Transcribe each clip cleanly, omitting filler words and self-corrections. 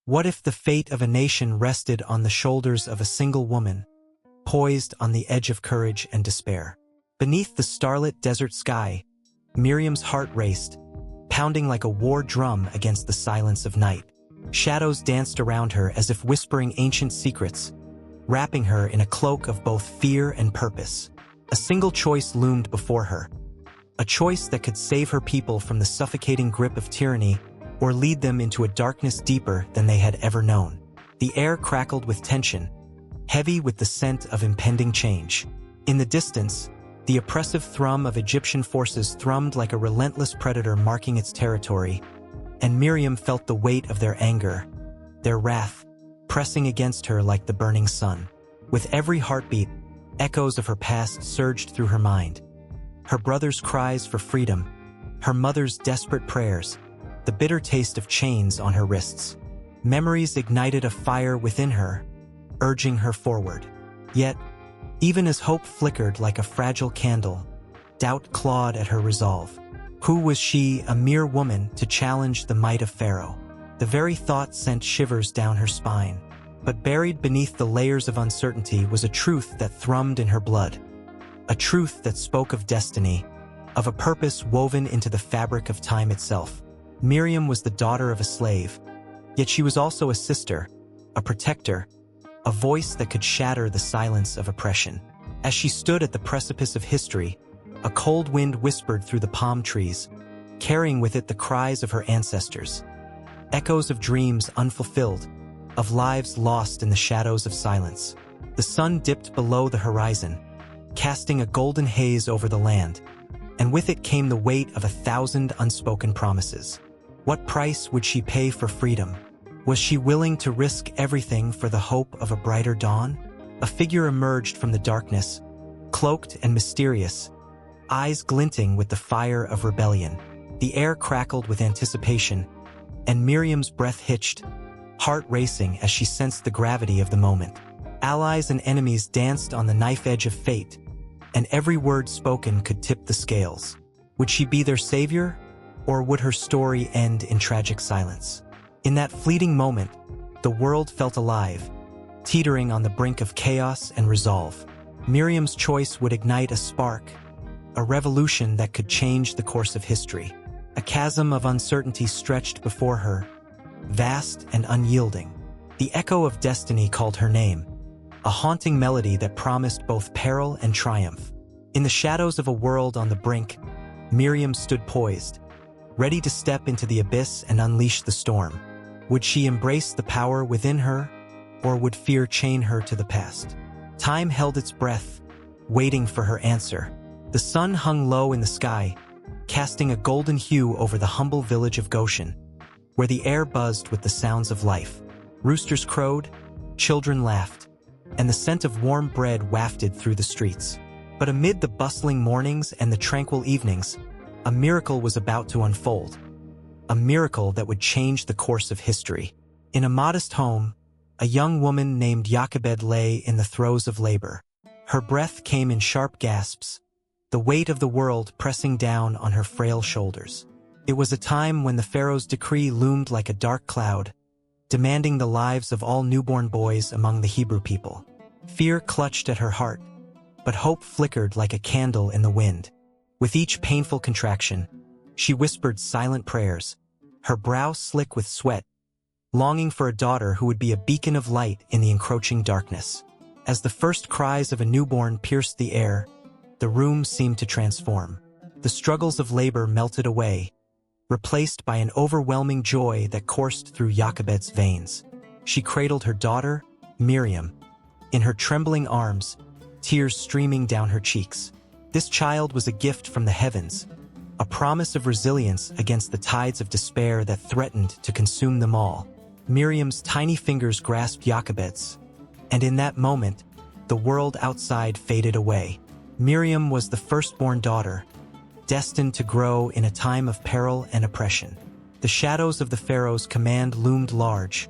What if the fate of a nation rested on the shoulders of a single woman, poised on the edge of courage and despair? Beneath the starlit desert sky, Miriam's heart raced, pounding like a war drum against the silence of night. Shadows danced around her as if whispering ancient secrets, wrapping her in a cloak of both fear and purpose. A single choice loomed before her, a choice that could save her people from the suffocating grip of tyranny or lead them into a darkness deeper than they had ever known. The air crackled with tension, heavy with the scent of impending change. In the distance, the oppressive thrum of Egyptian forces thrummed like a relentless predator marking its territory, and Miriam felt the weight of their anger, their wrath, pressing against her like the burning sun. With every heartbeat, echoes of her past surged through her mind. Her brother's cries for freedom, her mother's desperate prayers, the bitter taste of chains on her wrists. Memories ignited a fire within her, urging her forward. Yet, even as hope flickered like a fragile candle, doubt clawed at her resolve. Who was she, a mere woman, to challenge the might of Pharaoh? The very thought sent shivers down her spine. But buried beneath the layers of uncertainty was a truth that thrummed in her blood. A truth that spoke of destiny, of a purpose woven into the fabric of time itself. Miriam was the daughter of a slave, yet she was also a sister, a protector, a voice that could shatter the silence of oppression. As she stood at the precipice of history, a cold wind whispered through the palm trees, carrying with it the cries of her ancestors, echoes of dreams unfulfilled, of lives lost in the shadows of silence. The sun dipped below the horizon, casting a golden haze over the land, and with it came the weight of 1,000 unspoken promises. What price would she pay for freedom? Was she willing to risk everything for the hope of a brighter dawn? A figure emerged from the darkness, cloaked and mysterious, eyes glinting with the fire of rebellion. The air crackled with anticipation, and Miriam's breath hitched, heart racing as she sensed the gravity of the moment. Allies and enemies danced on the knife edge of fate, and every word spoken could tip the scales. Would she be their savior, or would her story end in tragic silence? In that fleeting moment, the world felt alive, teetering on the brink of chaos and resolve. Miriam's choice would ignite a spark, a revolution that could change the course of history. A chasm of uncertainty stretched before her, vast and unyielding. The echo of destiny called her name, a haunting melody that promised both peril and triumph. In the shadows of a world on the brink, Miriam stood poised, ready to step into the abyss and unleash the storm. Would she embrace the power within her, or would fear chain her to the past? Time held its breath, waiting for her answer. The sun hung low in the sky, casting a golden hue over the humble village of Goshen, where the air buzzed with the sounds of life. Roosters crowed, children laughed, and the scent of warm bread wafted through the streets. But amid the bustling mornings and the tranquil evenings, a miracle was about to unfold. A miracle that would change the course of history. In a modest home, a young woman named Jochebed lay in the throes of labor. Her breath came in sharp gasps, the weight of the world pressing down on her frail shoulders. It was a time when the Pharaoh's decree loomed like a dark cloud, demanding the lives of all newborn boys among the Hebrew people. Fear clutched at her heart, but hope flickered like a candle in the wind. With each painful contraction, she whispered silent prayers, her brow slick with sweat, longing for a daughter who would be a beacon of light in the encroaching darkness. As the first cries of a newborn pierced the air, the room seemed to transform. The struggles of labor melted away, replaced by an overwhelming joy that coursed through Jochebed's veins. She cradled her daughter, Miriam, in her trembling arms, tears streaming down her cheeks. This child was a gift from the heavens, a promise of resilience against the tides of despair that threatened to consume them all. Miriam's tiny fingers grasped Jochebed's, and in that moment, the world outside faded away. Miriam was the firstborn daughter, destined to grow in a time of peril and oppression. The shadows of the Pharaoh's command loomed large,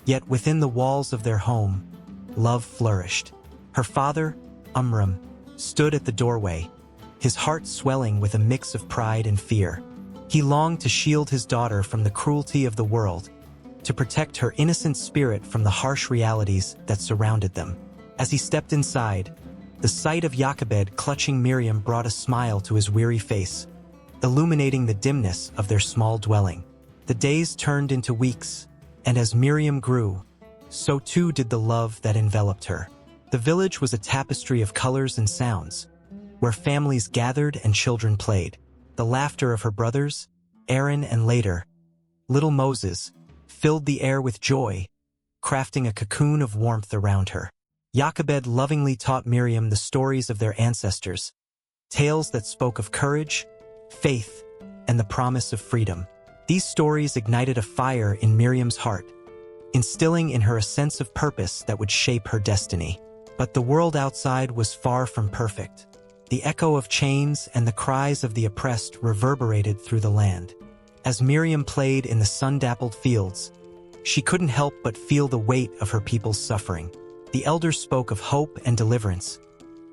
yet within the walls of their home, love flourished. Her father, Amram, stood at the doorway, his heart swelling with a mix of pride and fear. He longed to shield his daughter from the cruelty of the world, to protect her innocent spirit from the harsh realities that surrounded them. As he stepped inside, the sight of Jochebed clutching Miriam brought a smile to his weary face, illuminating the dimness of their small dwelling. The days turned into weeks, and as Miriam grew, so too did the love that enveloped her. The village was a tapestry of colors and sounds, where families gathered and children played. The laughter of her brothers, Aaron and later, little Moses, filled the air with joy, crafting a cocoon of warmth around her. Jochebed lovingly taught Miriam the stories of their ancestors, tales that spoke of courage, faith, and the promise of freedom. These stories ignited a fire in Miriam's heart, instilling in her a sense of purpose that would shape her destiny. But the world outside was far from perfect. The echo of chains and the cries of the oppressed reverberated through the land. As Miriam played in the sun-dappled fields, she couldn't help but feel the weight of her people's suffering. The elders spoke of hope and deliverance,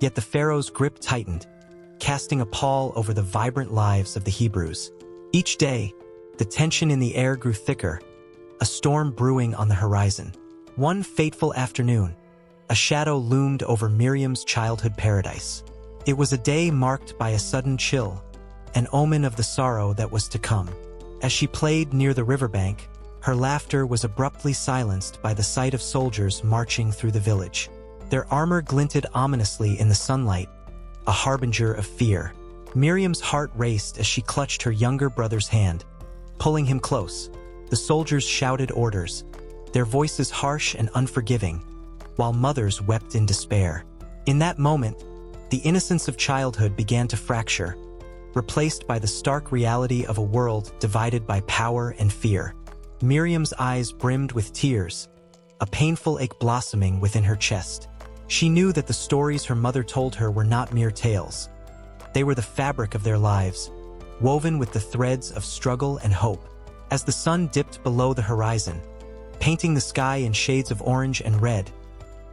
yet the Pharaoh's grip tightened, casting a pall over the vibrant lives of the Hebrews. Each day, the tension in the air grew thicker, a storm brewing on the horizon. One fateful afternoon, a shadow loomed over Miriam's childhood paradise. It was a day marked by a sudden chill, an omen of the sorrow that was to come. As she played near the riverbank, her laughter was abruptly silenced by the sight of soldiers marching through the village. Their armor glinted ominously in the sunlight, a harbinger of fear. Miriam's heart raced as she clutched her younger brother's hand, pulling him close. The soldiers shouted orders, their voices harsh and unforgiving, while mothers wept in despair. In that moment, the innocence of childhood began to fracture, replaced by the stark reality of a world divided by power and fear. Miriam's eyes brimmed with tears, a painful ache blossoming within her chest. She knew that the stories her mother told her were not mere tales. They were the fabric of their lives, woven with the threads of struggle and hope. As the sun dipped below the horizon, painting the sky in shades of orange and red,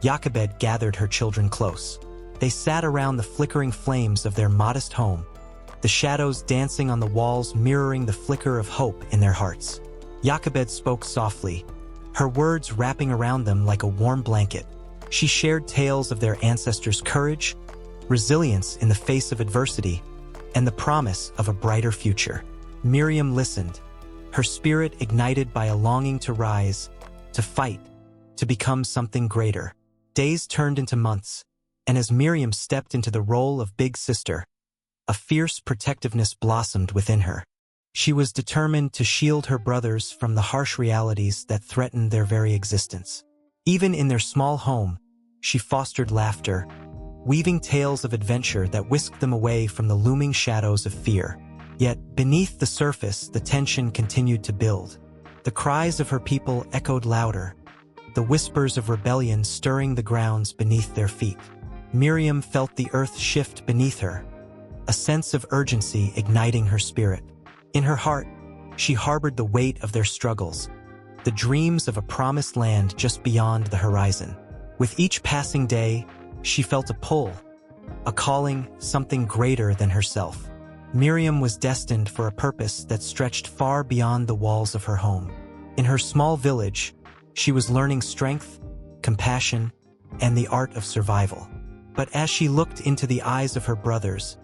Jochebed gathered her children close. They sat around the flickering flames of their modest home, the shadows dancing on the walls mirroring the flicker of hope in their hearts. Jochebed spoke softly, her words wrapping around them like a warm blanket. She shared tales of their ancestors' courage, resilience in the face of adversity, and the promise of a brighter future. Miriam listened, her spirit ignited by a longing to rise, to fight, to become something greater. Days turned into months, and as Miriam stepped into the role of big sister, a fierce protectiveness blossomed within her. She was determined to shield her brothers from the harsh realities that threatened their very existence. Even in their small home, she fostered laughter, weaving tales of adventure that whisked them away from the looming shadows of fear. Yet, beneath the surface, the tension continued to build. The cries of her people echoed louder, the whispers of rebellion stirring the grounds beneath their feet. Miriam felt the earth shift beneath her, a sense of urgency igniting her spirit. In her heart, she harbored the weight of their struggles, the dreams of a promised land just beyond the horizon. With each passing day, she felt a pull, a calling, something greater than herself. Miriam was destined for a purpose that stretched far beyond the walls of her home. In her small village, she was learning strength, compassion, and the art of survival. But as she looked into the eyes of her brothers,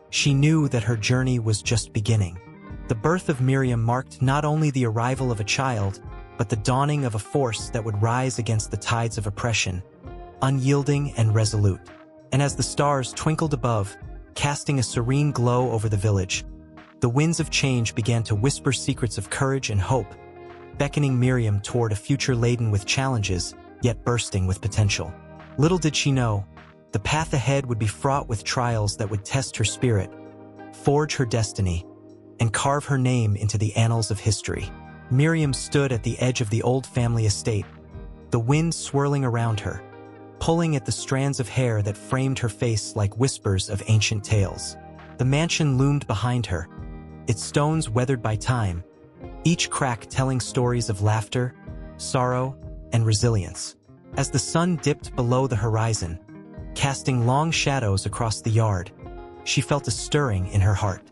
she knew that her journey was just beginning. The birth of Miriam marked not only the arrival of a child, but the dawning of a force that would rise against the tides of oppression, unyielding and resolute. And as the stars twinkled above, casting a serene glow over the village, the winds of change began to whisper secrets of courage and hope, beckoning Miriam toward a future laden with challenges, yet bursting with potential. Little did she know, the path ahead would be fraught with trials that would test her spirit, forge her destiny, and carve her name into the annals of history. Miriam stood at the edge of the old family estate, the wind swirling around her, pulling at the strands of hair that framed her face like whispers of ancient tales. The mansion loomed behind her, its stones weathered by time, each crack telling stories of laughter, sorrow, and resilience. As the sun dipped below the horizon, casting long shadows across the yard, she felt a stirring in her heart.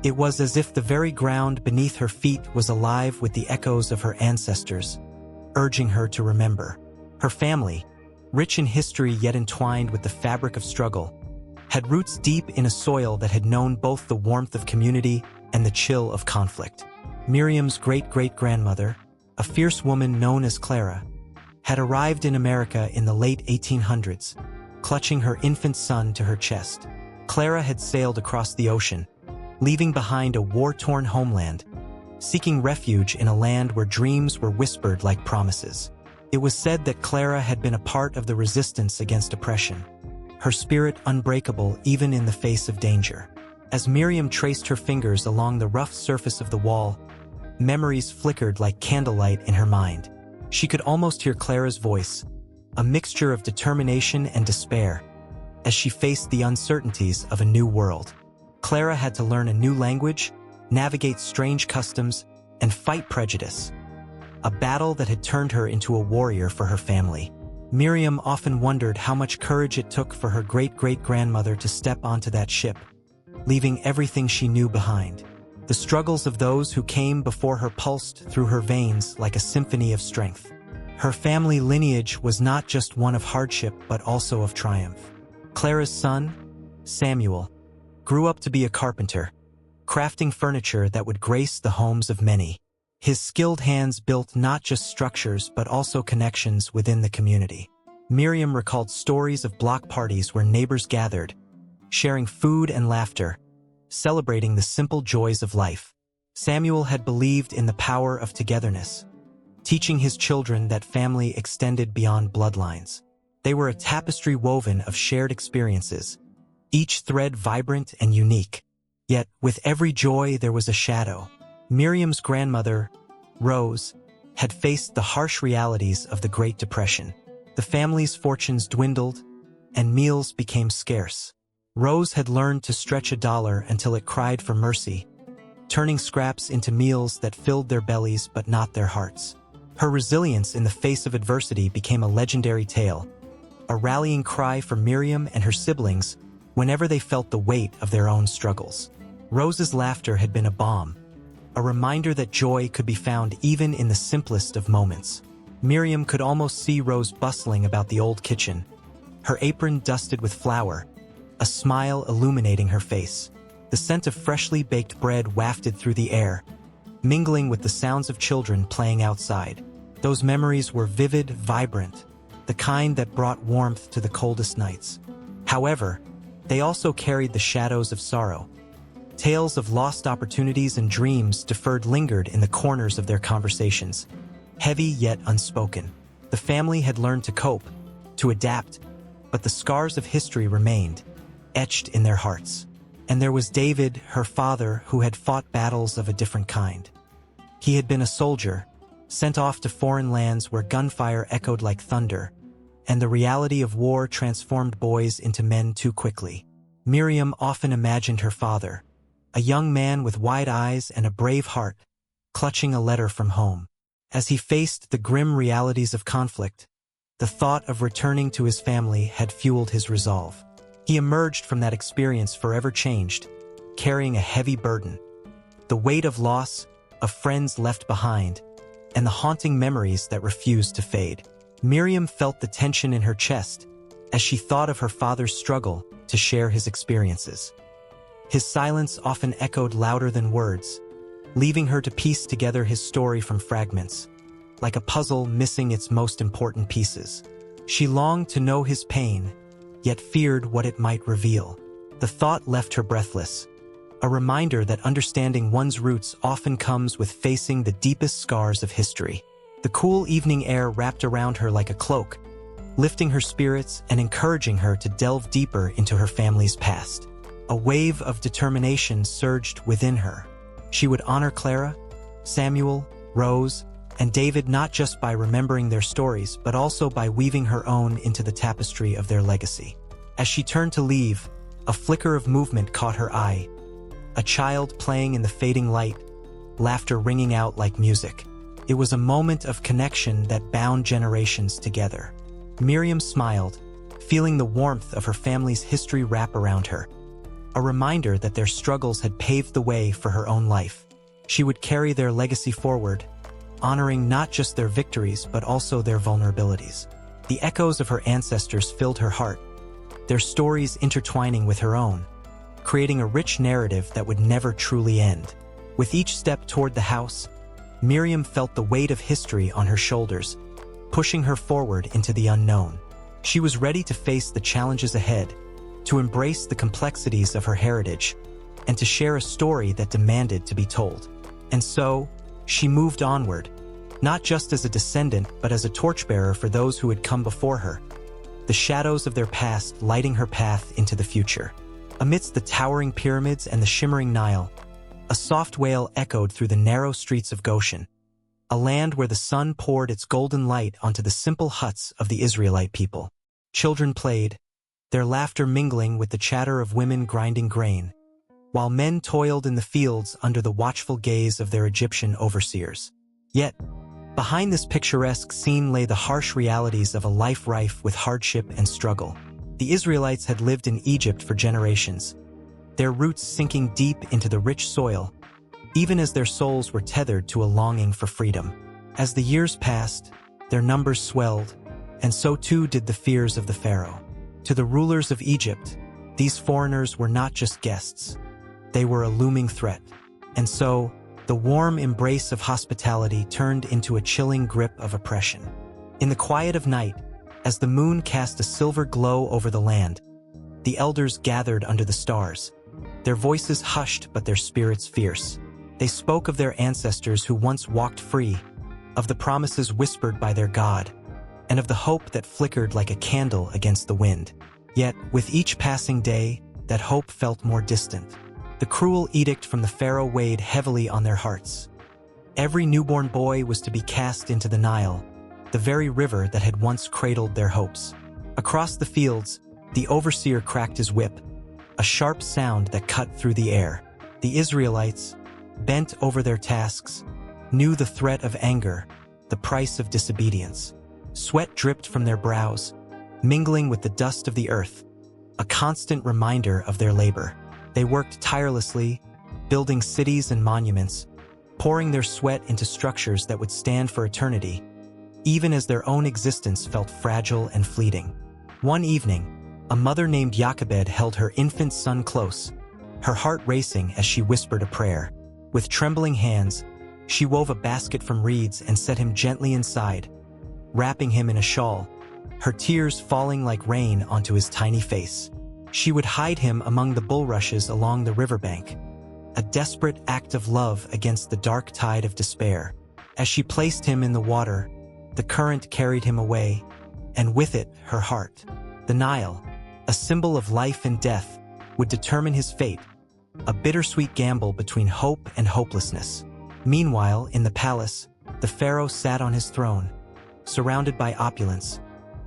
It was as if the very ground beneath her feet was alive with the echoes of her ancestors, urging her to remember. Her family, rich in history yet entwined with the fabric of struggle, had roots deep in a soil that had known both the warmth of community and the chill of conflict. Miriam's great-great-grandmother, a fierce woman known as Clara, had arrived in America in the late 1800s, clutching her infant son to her chest. Clara had sailed across the ocean, leaving behind a war-torn homeland, seeking refuge in a land where dreams were whispered like promises. It was said that Clara had been a part of the resistance against oppression, her spirit unbreakable even in the face of danger. As Miriam traced her fingers along the rough surface of the wall, memories flickered like candlelight in her mind. She could almost hear Clara's voice, a mixture of determination and despair, as she faced the uncertainties of a new world. Clara had to learn a new language, navigate strange customs, and fight prejudice, a battle that had turned her into a warrior for her family. Miriam often wondered how much courage it took for her great-great-grandmother to step onto that ship, leaving everything she knew behind. The struggles of those who came before her pulsed through her veins like a symphony of strength. Her family lineage was not just one of hardship but also of triumph. Clara's son, Samuel, grew up to be a carpenter, crafting furniture that would grace the homes of many. His skilled hands built not just structures but also connections within the community. Miriam recalled stories of block parties where neighbors gathered, sharing food and laughter, celebrating the simple joys of life. Samuel had believed in the power of togetherness, teaching his children that family extended beyond bloodlines. They were a tapestry woven of shared experiences, each thread vibrant and unique. Yet, with every joy there was a shadow. Miriam's grandmother, Rose, had faced the harsh realities of the Great Depression. The family's fortunes dwindled, and meals became scarce. Rose had learned to stretch $1 until it cried for mercy, turning scraps into meals that filled their bellies but not their hearts. Her resilience in the face of adversity became a legendary tale, a rallying cry for Miriam and her siblings whenever they felt the weight of their own struggles. Rose's laughter had been a balm, a reminder that joy could be found even in the simplest of moments. Miriam could almost see Rose bustling about the old kitchen, her apron dusted with flour, a smile illuminating her face. The scent of freshly baked bread wafted through the air, mingling with the sounds of children playing outside. Those memories were vivid, vibrant, the kind that brought warmth to the coldest nights. However, they also carried the shadows of sorrow. Tales of lost opportunities and dreams deferred lingered in the corners of their conversations, heavy yet unspoken. The family had learned to cope, to adapt, but the scars of history remained, etched in their hearts. And there was David, her father, who had fought battles of a different kind. He had been a soldier, sent off to foreign lands where gunfire echoed like thunder, and the reality of war transformed boys into men too quickly. Miriam often imagined her father, a young man with wide eyes and a brave heart, clutching a letter from home. As he faced the grim realities of conflict, the thought of returning to his family had fueled his resolve. He emerged from that experience forever changed, carrying a heavy burden, the weight of loss, of friends left behind, and the haunting memories that refused to fade. Miriam felt the tension in her chest as she thought of her father's struggle to share his experiences. His silence often echoed louder than words, leaving her to piece together his story from fragments, like a puzzle missing its most important pieces. She longed to know his pain, yet feared what it might reveal. The thought left her breathless, a reminder that understanding one's roots often comes with facing the deepest scars of history. The cool evening air wrapped around her like a cloak, lifting her spirits and encouraging her to delve deeper into her family's past. A wave of determination surged within her. She would honor Clara, Samuel, Rose, and David not just by remembering their stories, but also by weaving her own into the tapestry of their legacy. As she turned to leave, a flicker of movement caught her eye. A child playing in the fading light, laughter ringing out like music. It was a moment of connection that bound generations together. Miriam smiled, feeling the warmth of her family's history wrap around her, a reminder that their struggles had paved the way for her own life. She would carry their legacy forward, honoring not just their victories but also their vulnerabilities. The echoes of her ancestors filled her heart, their stories intertwining with her own, creating a rich narrative that would never truly end. With each step toward the house, Miriam felt the weight of history on her shoulders, pushing her forward into the unknown. She was ready to face the challenges ahead, to embrace the complexities of her heritage, and to share a story that demanded to be told. And so, she moved onward, not just as a descendant but as a torchbearer for those who had come before her, the shadows of their past lighting her path into the future. Amidst the towering pyramids and the shimmering Nile, a soft wail echoed through the narrow streets of Goshen, a land where the sun poured its golden light onto the simple huts of the Israelite people. Children played, their laughter mingling with the chatter of women grinding grain, while men toiled in the fields under the watchful gaze of their Egyptian overseers. Yet, behind this picturesque scene lay the harsh realities of a life rife with hardship and struggle. The Israelites had lived in Egypt for generations, their roots sinking deep into the rich soil, even as their souls were tethered to a longing for freedom. As the years passed, their numbers swelled, and so too did the fears of the Pharaoh. To the rulers of Egypt, these foreigners were not just guests. They were a looming threat. And so, the warm embrace of hospitality turned into a chilling grip of oppression. In the quiet of night, as the moon cast a silver glow over the land, the elders gathered under the stars, their voices hushed but their spirits fierce. They spoke of their ancestors who once walked free, of the promises whispered by their God, and of the hope that flickered like a candle against the wind. Yet, with each passing day, that hope felt more distant. The cruel edict from the Pharaoh weighed heavily on their hearts. Every newborn boy was to be cast into the Nile, the very river that had once cradled their hopes. Across the fields, the overseer cracked his whip, a sharp sound that cut through the air. The Israelites, bent over their tasks, knew the threat of anger, the price of disobedience. Sweat dripped from their brows, mingling with the dust of the earth, a constant reminder of their labor. They worked tirelessly, building cities and monuments, pouring their sweat into structures that would stand for eternity, even as their own existence felt fragile and fleeting. One evening, a mother named Jochebed held her infant son close, her heart racing as she whispered a prayer. With trembling hands, she wove a basket from reeds and set him gently inside, wrapping him in a shawl, her tears falling like rain onto his tiny face. She would hide him among the bulrushes along the riverbank, a desperate act of love against the dark tide of despair. As she placed him in the water, the current carried him away, and with it, her heart. The Nile, a symbol of life and death, would determine his fate, a bittersweet gamble between hope and hopelessness. Meanwhile, in the palace, the Pharaoh sat on his throne, surrounded by opulence,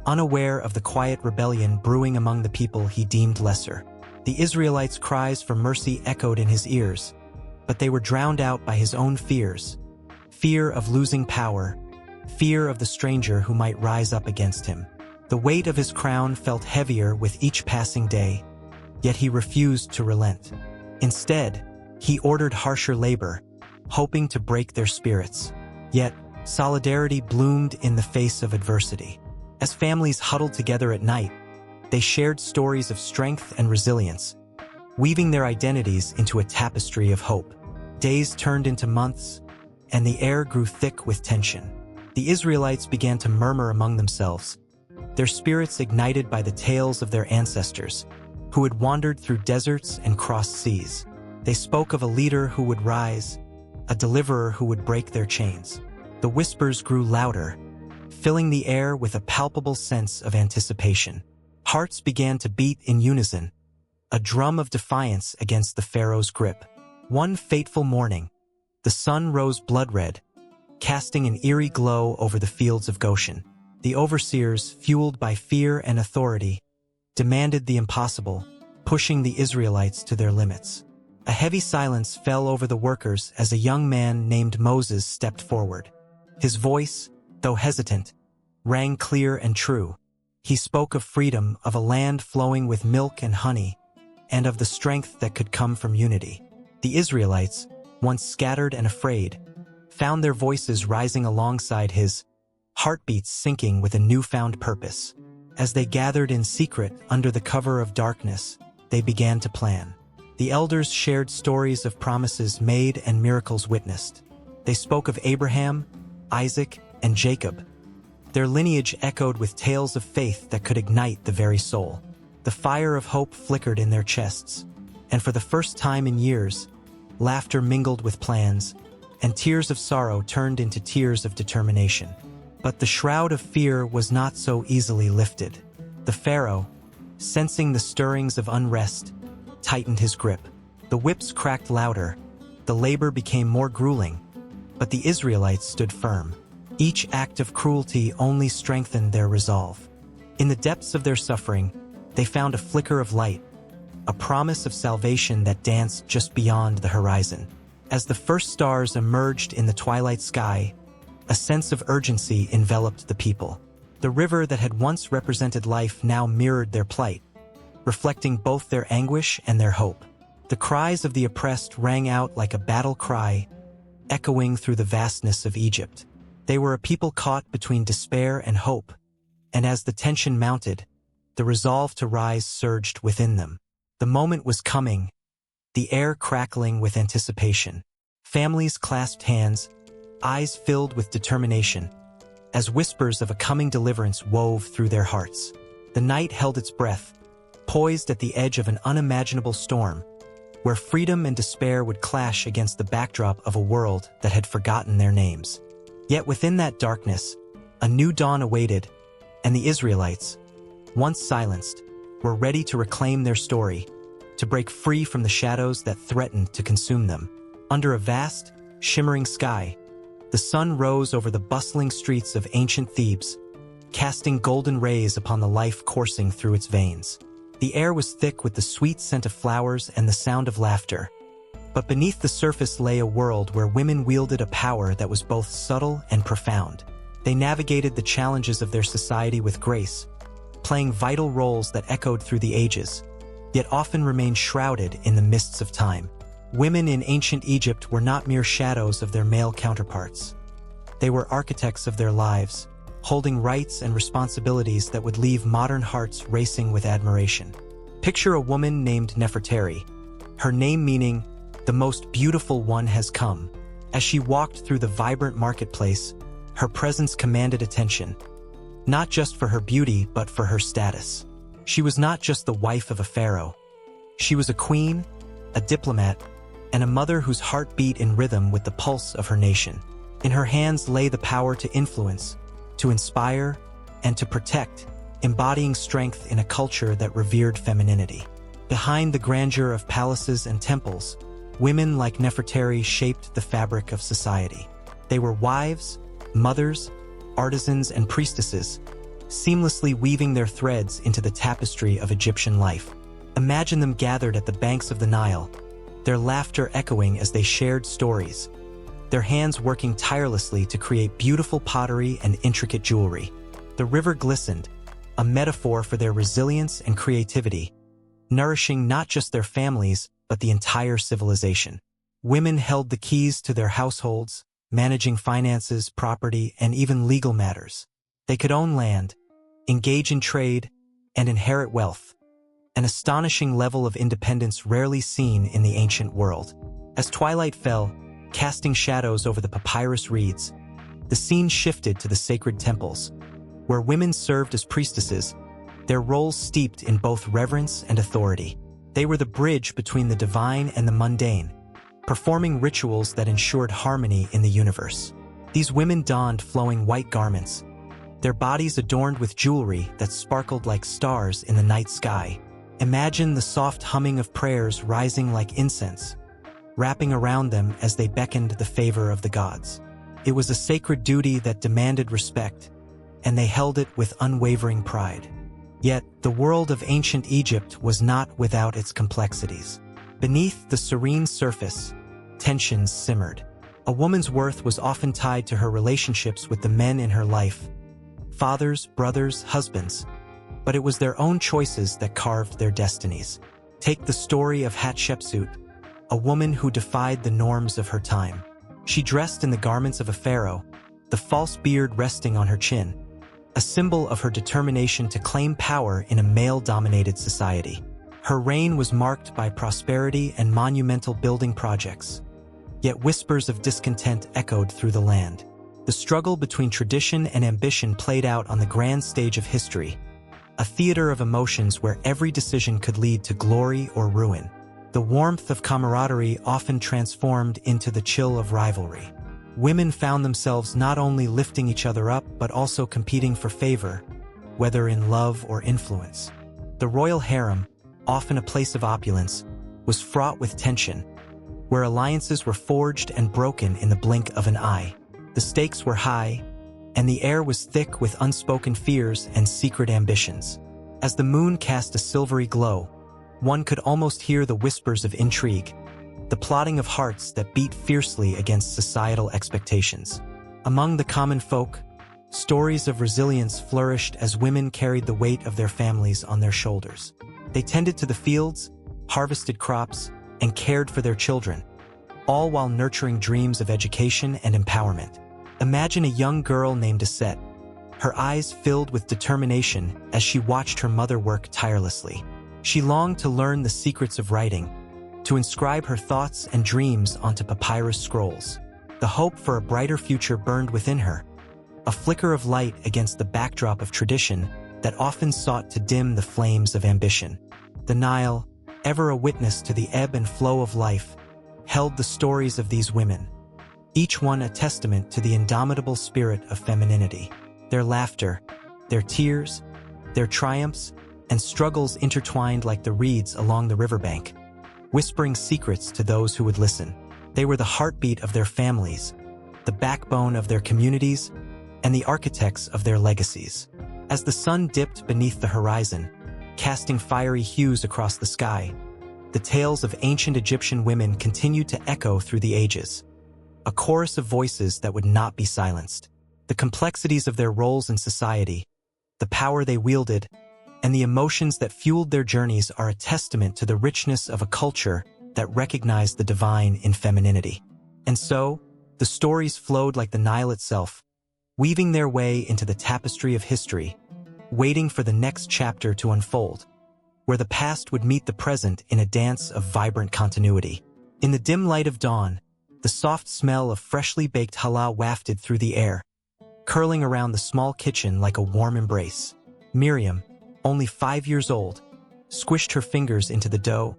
unaware of the quiet rebellion brewing among the people he deemed lesser. The Israelites' cries for mercy echoed in his ears, but they were drowned out by his own fears. Fear of losing power, fear of the stranger who might rise up against him. The weight of his crown felt heavier with each passing day, yet he refused to relent. Instead, he ordered harsher labor, hoping to break their spirits. Yet, solidarity bloomed in the face of adversity. As families huddled together at night, they shared stories of strength and resilience, weaving their identities into a tapestry of hope. Days turned into months, and the air grew thick with tension. The Israelites began to murmur among themselves, their spirits ignited by the tales of their ancestors, who had wandered through deserts and crossed seas. They spoke of a leader who would rise, a deliverer who would break their chains. The whispers grew louder, filling the air with a palpable sense of anticipation. Hearts began to beat in unison, a drum of defiance against the Pharaoh's grip. One fateful morning, the sun rose blood-red, casting an eerie glow over the fields of Goshen. The overseers, fueled by fear and authority, demanded the impossible, pushing the Israelites to their limits. A heavy silence fell over the workers as a young man named Moses stepped forward. His voice, though hesitant, rang clear and true. He spoke of freedom, of a land flowing with milk and honey, and of the strength that could come from unity. The Israelites, once scattered and afraid, found their voices rising alongside his, heartbeats syncing with a newfound purpose. As they gathered in secret under the cover of darkness, they began to plan. The elders shared stories of promises made and miracles witnessed. They spoke of Abraham, Isaac, and Jacob. Their lineage echoed with tales of faith that could ignite the very soul. The fire of hope flickered in their chests, and for the first time in years, laughter mingled with plans, and tears of sorrow turned into tears of determination. But the shroud of fear was not so easily lifted. The Pharaoh, sensing the stirrings of unrest, tightened his grip. The whips cracked louder, the labor became more grueling, but the Israelites stood firm. Each act of cruelty only strengthened their resolve. In the depths of their suffering, they found a flicker of light, a promise of salvation that danced just beyond the horizon. As the first stars emerged in the twilight sky, a sense of urgency enveloped the people. The river that had once represented life now mirrored their plight, reflecting both their anguish and their hope. The cries of the oppressed rang out like a battle cry, echoing through the vastness of Egypt. They were a people caught between despair and hope, and as the tension mounted, the resolve to rise surged within them. The moment was coming, the air crackling with anticipation. Families clasped hands, eyes filled with determination, as whispers of a coming deliverance wove through their hearts. The night held its breath, poised at the edge of an unimaginable storm, where freedom and despair would clash against the backdrop of a world that had forgotten their names. Yet within that darkness, a new dawn awaited, and the Israelites, once silenced, were ready to reclaim their story, to break free from the shadows that threatened to consume them. Under a vast, shimmering sky, the sun rose over the bustling streets of ancient Thebes, casting golden rays upon the life coursing through its veins. The air was thick with the sweet scent of flowers and the sound of laughter. But beneath the surface lay a world where women wielded a power that was both subtle and profound. They navigated the challenges of their society with grace, playing vital roles that echoed through the ages, yet often remained shrouded in the mists of time. Women in ancient Egypt were not mere shadows of their male counterparts. They were architects of their lives, holding rights and responsibilities that would leave modern hearts racing with admiration. Picture a woman named Nefertari, her name meaning, "The most beautiful one has come." As she walked through the vibrant marketplace, her presence commanded attention, not just for her beauty but for her status. She was not just the wife of a pharaoh. She was a queen, a diplomat, and a mother whose heart beat in rhythm with the pulse of her nation. In her hands lay the power to influence, to inspire, and to protect, embodying strength in a culture that revered femininity. Behind the grandeur of palaces and temples, women like Nefertari shaped the fabric of society. They were wives, mothers, artisans, and priestesses, seamlessly weaving their threads into the tapestry of Egyptian life. Imagine them gathered at the banks of the Nile, their laughter echoing as they shared stories, their hands working tirelessly to create beautiful pottery and intricate jewelry. The river glistened, a metaphor for their resilience and creativity, nourishing not just their families, but the entire civilization. Women held the keys to their households, managing finances, property, and even legal matters. They could own land, engage in trade, and inherit wealth, an astonishing level of independence rarely seen in the ancient world. As twilight fell, casting shadows over the papyrus reeds, the scene shifted to the sacred temples, where women served as priestesses, their roles steeped in both reverence and authority. They were the bridge between the divine and the mundane, performing rituals that ensured harmony in the universe. These women donned flowing white garments, their bodies adorned with jewelry that sparkled like stars in the night sky. Imagine the soft humming of prayers rising like incense, wrapping around them as they beckoned the favor of the gods. It was a sacred duty that demanded respect, and they held it with unwavering pride. Yet, the world of ancient Egypt was not without its complexities. Beneath the serene surface, tensions simmered. A woman's worth was often tied to her relationships with the men in her life, fathers, brothers, husbands, but it was their own choices that carved their destinies. Take the story of Hatshepsut, a woman who defied the norms of her time. She dressed in the garments of a pharaoh, the false beard resting on her chin, a symbol of her determination to claim power in a male-dominated society. Her reign was marked by prosperity and monumental building projects. Yet whispers of discontent echoed through the land. The struggle between tradition and ambition played out on the grand stage of history, a theater of emotions where every decision could lead to glory or ruin. The warmth of camaraderie often transformed into the chill of rivalry. Women found themselves not only lifting each other up but also competing for favor, whether in love or influence. The royal harem, often a place of opulence, was fraught with tension, where alliances were forged and broken in the blink of an eye. The stakes were high, and the air was thick with unspoken fears and secret ambitions. As the moon cast a silvery glow, one could almost hear the whispers of intrigue, the plotting of hearts that beat fiercely against societal expectations. Among the common folk, stories of resilience flourished as women carried the weight of their families on their shoulders. They tended to the fields, harvested crops, and cared for their children, all while nurturing dreams of education and empowerment. Imagine a young girl named Dissent, her eyes filled with determination as she watched her mother work tirelessly. She longed to learn the secrets of writing, to inscribe her thoughts and dreams onto papyrus scrolls. The hope for a brighter future burned within her, a flicker of light against the backdrop of tradition that often sought to dim the flames of ambition. The Nile, ever a witness to the ebb and flow of life, held the stories of these women, each one a testament to the indomitable spirit of femininity. Their laughter, their tears, their triumphs, and struggles intertwined like the reeds along the riverbank, whispering secrets to those who would listen. They were the heartbeat of their families, the backbone of their communities, and the architects of their legacies. As the sun dipped beneath the horizon, casting fiery hues across the sky, the tales of ancient Egyptian women continued to echo through the ages, a chorus of voices that would not be silenced. The complexities of their roles in society, the power they wielded, and the emotions that fueled their journeys are a testament to the richness of a culture that recognized the divine in femininity. And so, the stories flowed like the Nile itself, weaving their way into the tapestry of history, waiting for the next chapter to unfold, where the past would meet the present in a dance of vibrant continuity. In the dim light of dawn, the soft smell of freshly baked challah wafted through the air, curling around the small kitchen like a warm embrace. Miriam, only 5 years old, squished her fingers into the dough,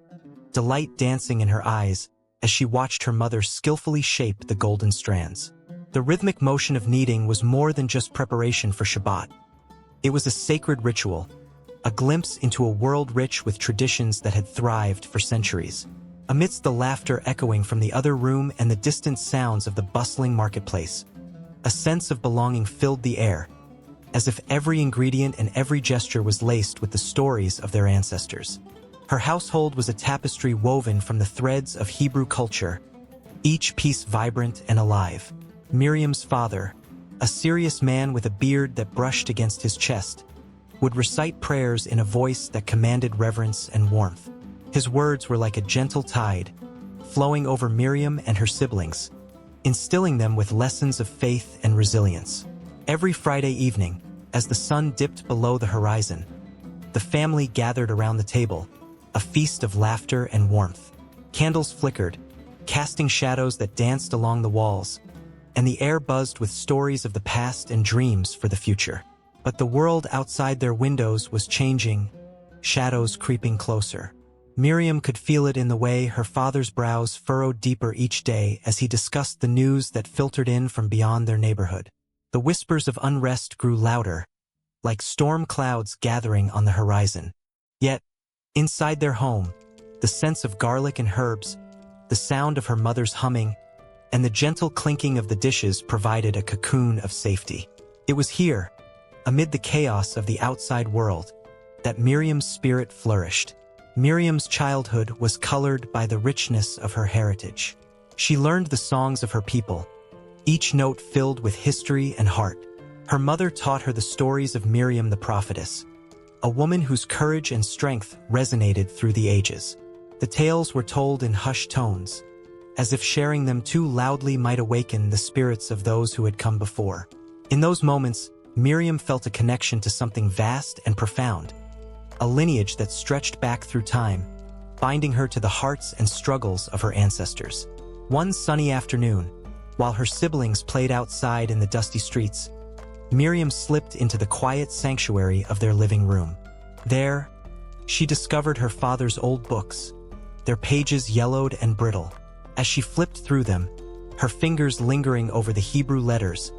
delight dancing in her eyes as she watched her mother skillfully shape the golden strands. The rhythmic motion of kneading was more than just preparation for Shabbat. It was a sacred ritual, a glimpse into a world rich with traditions that had thrived for centuries. Amidst the laughter echoing from the other room and the distant sounds of the bustling marketplace, a sense of belonging filled the air, as if every ingredient and every gesture was laced with the stories of their ancestors. Her household was a tapestry woven from the threads of Hebrew culture, each piece vibrant and alive. Miriam's father, a serious man with a beard that brushed against his chest, would recite prayers in a voice that commanded reverence and warmth. His words were like a gentle tide, flowing over Miriam and her siblings, instilling them with lessons of faith and resilience. Every Friday evening, as the sun dipped below the horizon, the family gathered around the table, a feast of laughter and warmth. Candles flickered, casting shadows that danced along the walls, and the air buzzed with stories of the past and dreams for the future. But the world outside their windows was changing, shadows creeping closer. Miriam could feel it in the way her father's brows furrowed deeper each day as he discussed the news that filtered in from beyond their neighborhood. The whispers of unrest grew louder, like storm clouds gathering on the horizon. Yet, inside their home, the scents of garlic and herbs, the sound of her mother's humming, and the gentle clinking of the dishes provided a cocoon of safety. It was here, amid the chaos of the outside world, that Miriam's spirit flourished. Miriam's childhood was colored by the richness of her heritage. She learned the songs of her people, each note filled with history and heart. Her mother taught her the stories of Miriam the Prophetess, a woman whose courage and strength resonated through the ages. The tales were told in hushed tones, as if sharing them too loudly might awaken the spirits of those who had come before. In those moments, Miriam felt a connection to something vast and profound, a lineage that stretched back through time, binding her to the hearts and struggles of her ancestors. One sunny afternoon, while her siblings played outside in the dusty streets, Miriam slipped into the quiet sanctuary of their living room. There, she discovered her father's old books, their pages yellowed and brittle. As she flipped through them, her fingers lingering over the Hebrew letters,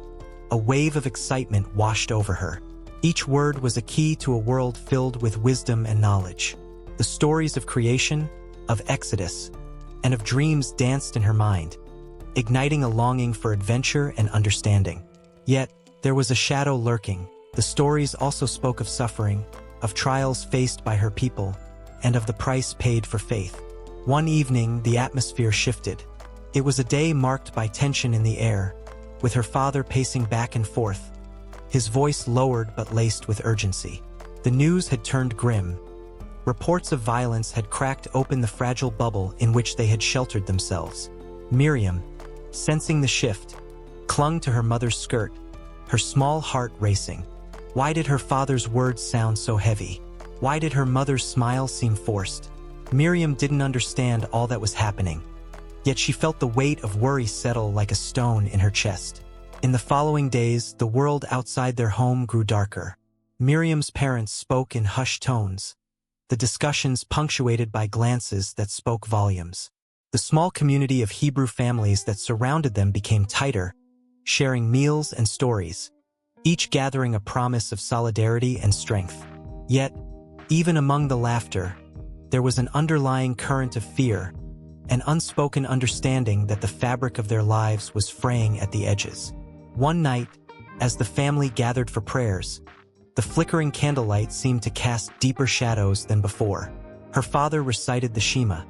a wave of excitement washed over her. Each word was a key to a world filled with wisdom and knowledge. The stories of creation, of Exodus, and of dreams danced in her mind, igniting a longing for adventure and understanding. Yet, there was a shadow lurking. The stories also spoke of suffering, of trials faced by her people, and of the price paid for faith. One evening, the atmosphere shifted. It was a day marked by tension in the air, with her father pacing back and forth, his voice lowered but laced with urgency. The news had turned grim. Reports of violence had cracked open the fragile bubble in which they had sheltered themselves. Miriam, sensing the shift, clung to her mother's skirt, her small heart racing. Why did her father's words sound so heavy? Why did her mother's smile seem forced? Miriam didn't understand all that was happening, yet she felt the weight of worry settle like a stone in her chest. In the following days, the world outside their home grew darker. Miriam's parents spoke in hushed tones, the discussions punctuated by glances that spoke volumes. The small community of Hebrew families that surrounded them became tighter, sharing meals and stories, each gathering a promise of solidarity and strength. Yet, even among the laughter, there was an underlying current of fear, an unspoken understanding that the fabric of their lives was fraying at the edges. One night, as the family gathered for prayers, the flickering candlelight seemed to cast deeper shadows than before. Her father recited the Shema,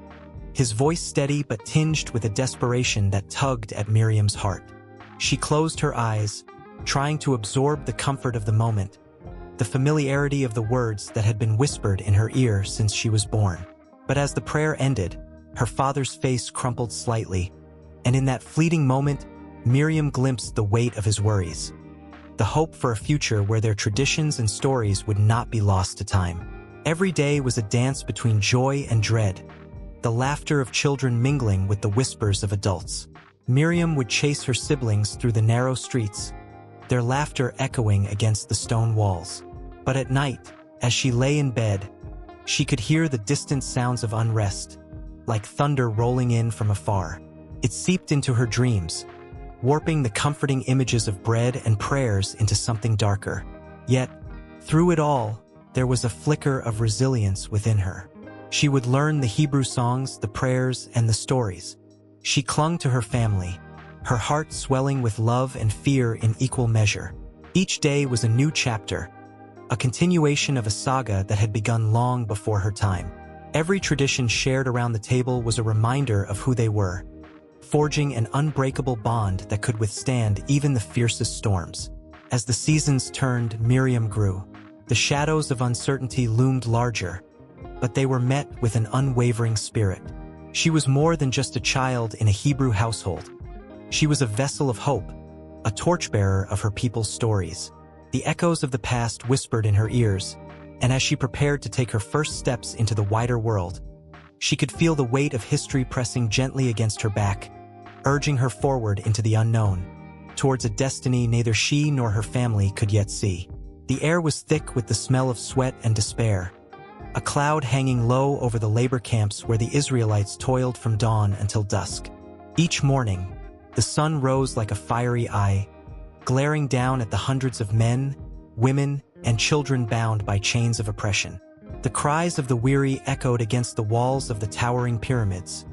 his voice steady but tinged with a desperation that tugged at Miriam's heart. She closed her eyes, trying to absorb the comfort of the moment, the familiarity of the words that had been whispered in her ear since she was born. But as the prayer ended, her father's face crumpled slightly, and in that fleeting moment, Miriam glimpsed the weight of his worries, the hope for a future where their traditions and stories would not be lost to time. Every day was a dance between joy and dread, the laughter of children mingling with the whispers of adults. Miriam would chase her siblings through the narrow streets, their laughter echoing against the stone walls. But at night, as she lay in bed, she could hear the distant sounds of unrest, like thunder rolling in from afar. It seeped into her dreams, warping the comforting images of bread and prayers into something darker. Yet, through it all, there was a flicker of resilience within her. She would learn the Hebrew songs, the prayers, and the stories. She clung to her family, her heart swelling with love and fear in equal measure. Each day was a new chapter, a continuation of a saga that had begun long before her time. Every tradition shared around the table was a reminder of who they were, forging an unbreakable bond that could withstand even the fiercest storms. As the seasons turned, Miriam grew. The shadows of uncertainty loomed larger, but they were met with an unwavering spirit. She was more than just a child in a Hebrew household. She was a vessel of hope, a torchbearer of her people's stories. The echoes of the past whispered in her ears, and as she prepared to take her first steps into the wider world, she could feel the weight of history pressing gently against her back, urging her forward into the unknown, towards a destiny neither she nor her family could yet see. The air was thick with the smell of sweat and despair, a cloud hanging low over the labor camps where the Israelites toiled from dawn until dusk. Each morning, the sun rose like a fiery eye, glaring down at the hundreds of men, women, and children bound by chains of oppression. The cries of the weary echoed against the walls of the towering pyramids,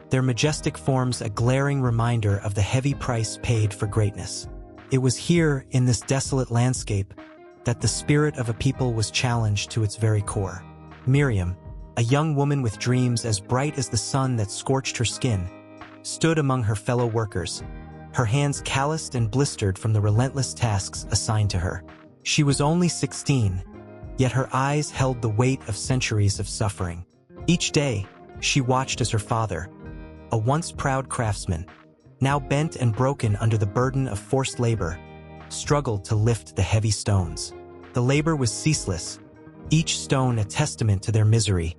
their majestic forms a glaring reminder of the heavy price paid for greatness. It was here, in this desolate landscape, that the spirit of a people was challenged to its very core. Miriam, a young woman with dreams as bright as the sun that scorched her skin, stood among her fellow workers, her hands calloused and blistered from the relentless tasks assigned to her. She was only 16, yet her eyes held the weight of centuries of suffering. Each day, she watched as her father, a once proud craftsman, now bent and broken under the burden of forced labor, struggled to lift the heavy stones. The labor was ceaseless, each stone a testament to their misery,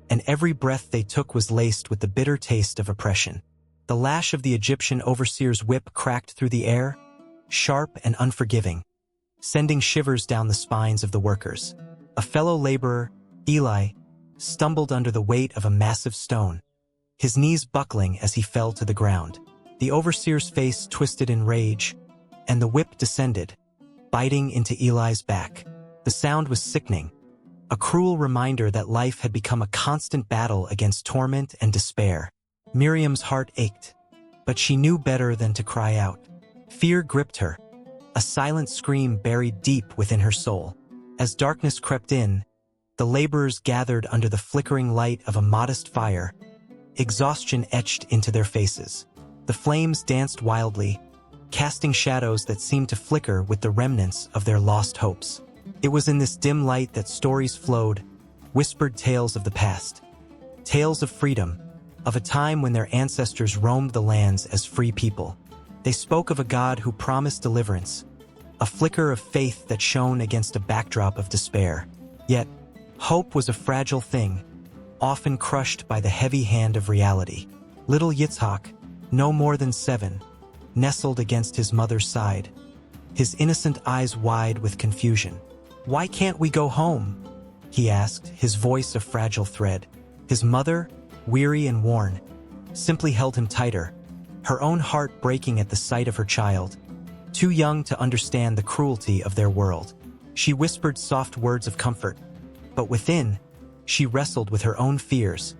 and every breath they took was laced with the bitter taste of oppression. The lash of the Egyptian overseer's whip cracked through the air, sharp and unforgiving, sending shivers down the spines of the workers. A fellow laborer, Eli, stumbled under the weight of a massive stone, his knees buckling as he fell to the ground. The overseer's face twisted in rage, and the whip descended, biting into Eli's back. The sound was sickening, a cruel reminder that life had become a constant battle against torment and despair. Miriam's heart ached, but she knew better than to cry out. Fear gripped her, a silent scream buried deep within her soul. As darkness crept in, the laborers gathered under the flickering light of a modest fire, exhaustion etched into their faces. The flames danced wildly, casting shadows that seemed to flicker with the remnants of their lost hopes. It was in this dim light that stories flowed, whispered tales of the past. Tales of freedom, of a time when their ancestors roamed the lands as free people. They spoke of a God who promised deliverance, a flicker of faith that shone against a backdrop of despair. Yet, hope was a fragile thing, often crushed by the heavy hand of reality. Little Yitzhak, no more than 7, nestled against his mother's side, his innocent eyes wide with confusion. "Why can't we go home?" he asked, his voice a fragile thread. His mother, weary and worn, simply held him tighter, her own heart breaking at the sight of her child, too young to understand the cruelty of their world. She whispered soft words of comfort, but within, she wrestled with her own fears,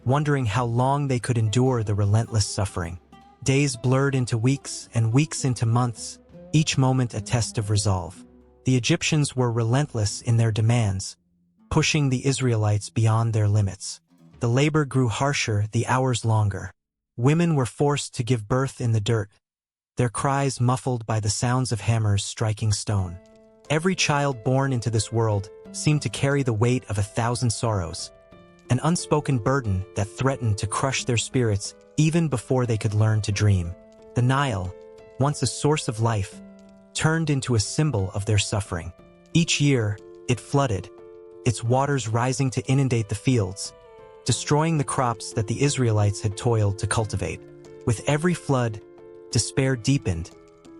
wondering how long they could endure the relentless suffering. Days blurred into weeks and weeks into months, each moment a test of resolve. The Egyptians were relentless in their demands, pushing the Israelites beyond their limits. The labor grew harsher, the hours longer. Women were forced to give birth in the dirt, their cries muffled by the sounds of hammers striking stone. Every child born into this world seemed to carry the weight of 1,000 sorrows, an unspoken burden that threatened to crush their spirits even before they could learn to dream. The Nile, once a source of life, turned into a symbol of their suffering. Each year, it flooded, its waters rising to inundate the fields, destroying the crops that the Israelites had toiled to cultivate. With every flood, despair deepened,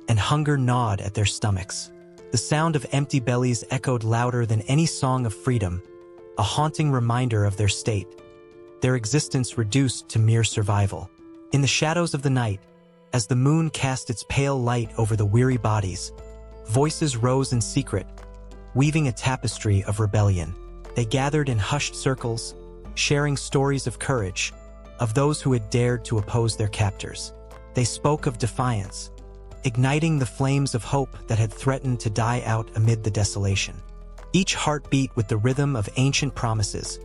and hunger gnawed at their stomachs. The sound of empty bellies echoed louder than any song of freedom, a haunting reminder of their state, their existence reduced to mere survival. In the shadows of the night, as the moon cast its pale light over the weary bodies, voices rose in secret, weaving a tapestry of rebellion. They gathered in hushed circles, sharing stories of courage, of those who had dared to oppose their captors. They spoke of defiance, igniting the flames of hope that had threatened to die out amid the desolation. Each heart beat with the rhythm of ancient promises,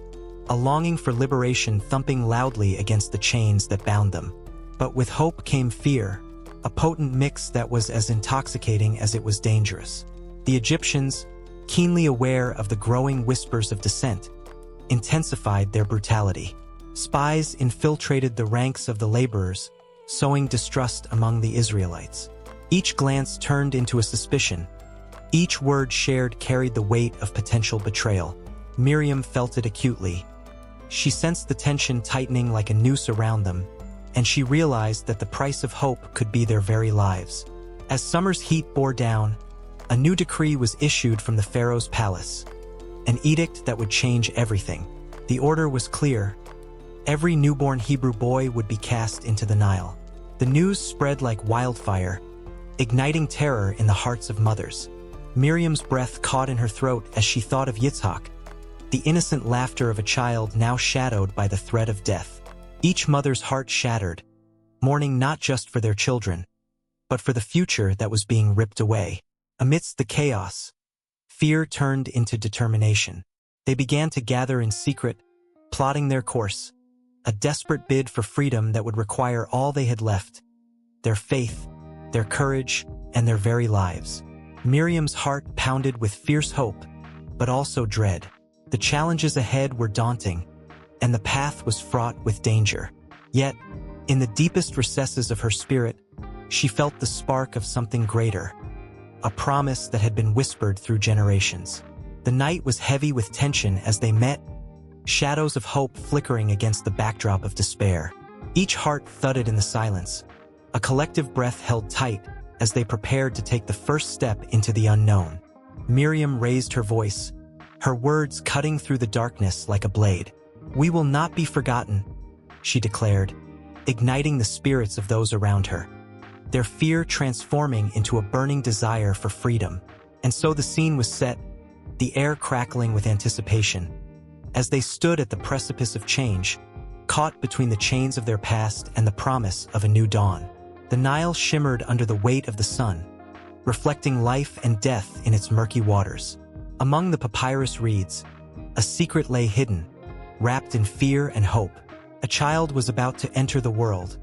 a longing for liberation thumping loudly against the chains that bound them. But with hope came fear, a potent mix that was as intoxicating as it was dangerous. The Egyptians, keenly aware of the growing whispers of dissent, intensified their brutality. Spies infiltrated the ranks of the laborers, sowing distrust among the Israelites. Each glance turned into a suspicion. Each word shared carried the weight of potential betrayal. Miriam felt it acutely. She sensed the tension tightening like a noose around them, and she realized that the price of hope could be their very lives. As summer's heat bore down, a new decree was issued from the Pharaoh's palace, an edict that would change everything. The order was clear. Every newborn Hebrew boy would be cast into the Nile. The news spread like wildfire, igniting terror in the hearts of mothers. Miriam's breath caught in her throat as she thought of Yitzhak, the innocent laughter of a child now shadowed by the threat of death. Each mother's heart shattered, mourning not just for their children, but for the future that was being ripped away. Amidst the chaos, fear turned into determination. They began to gather in secret, plotting their course, a desperate bid for freedom that would require all they had left: their faith, their courage, and their very lives. Miriam's heart pounded with fierce hope, but also dread. The challenges ahead were daunting, and the path was fraught with danger. Yet, In the deepest recesses of her spirit, she felt the spark of something greater, a promise that had been whispered through generations. The night was heavy with tension as they met, shadows of hope flickering against the backdrop of despair. Each heart thudded in the silence, a collective breath held tight as they prepared to take the first step into the unknown. Miriam raised her voice, her words cutting through the darkness like a blade. "We will not be forgotten," she declared, igniting the spirits of those around her, their fear transforming into a burning desire for freedom. And so the scene was set, the air crackling with anticipation. As they stood at the precipice of change, caught between the chains of their past and the promise of a new dawn, the Nile shimmered under the weight of the sun, reflecting life and death in its murky waters. Among the papyrus reeds, a secret lay hidden, wrapped in fear and hope. A child was about to enter the world,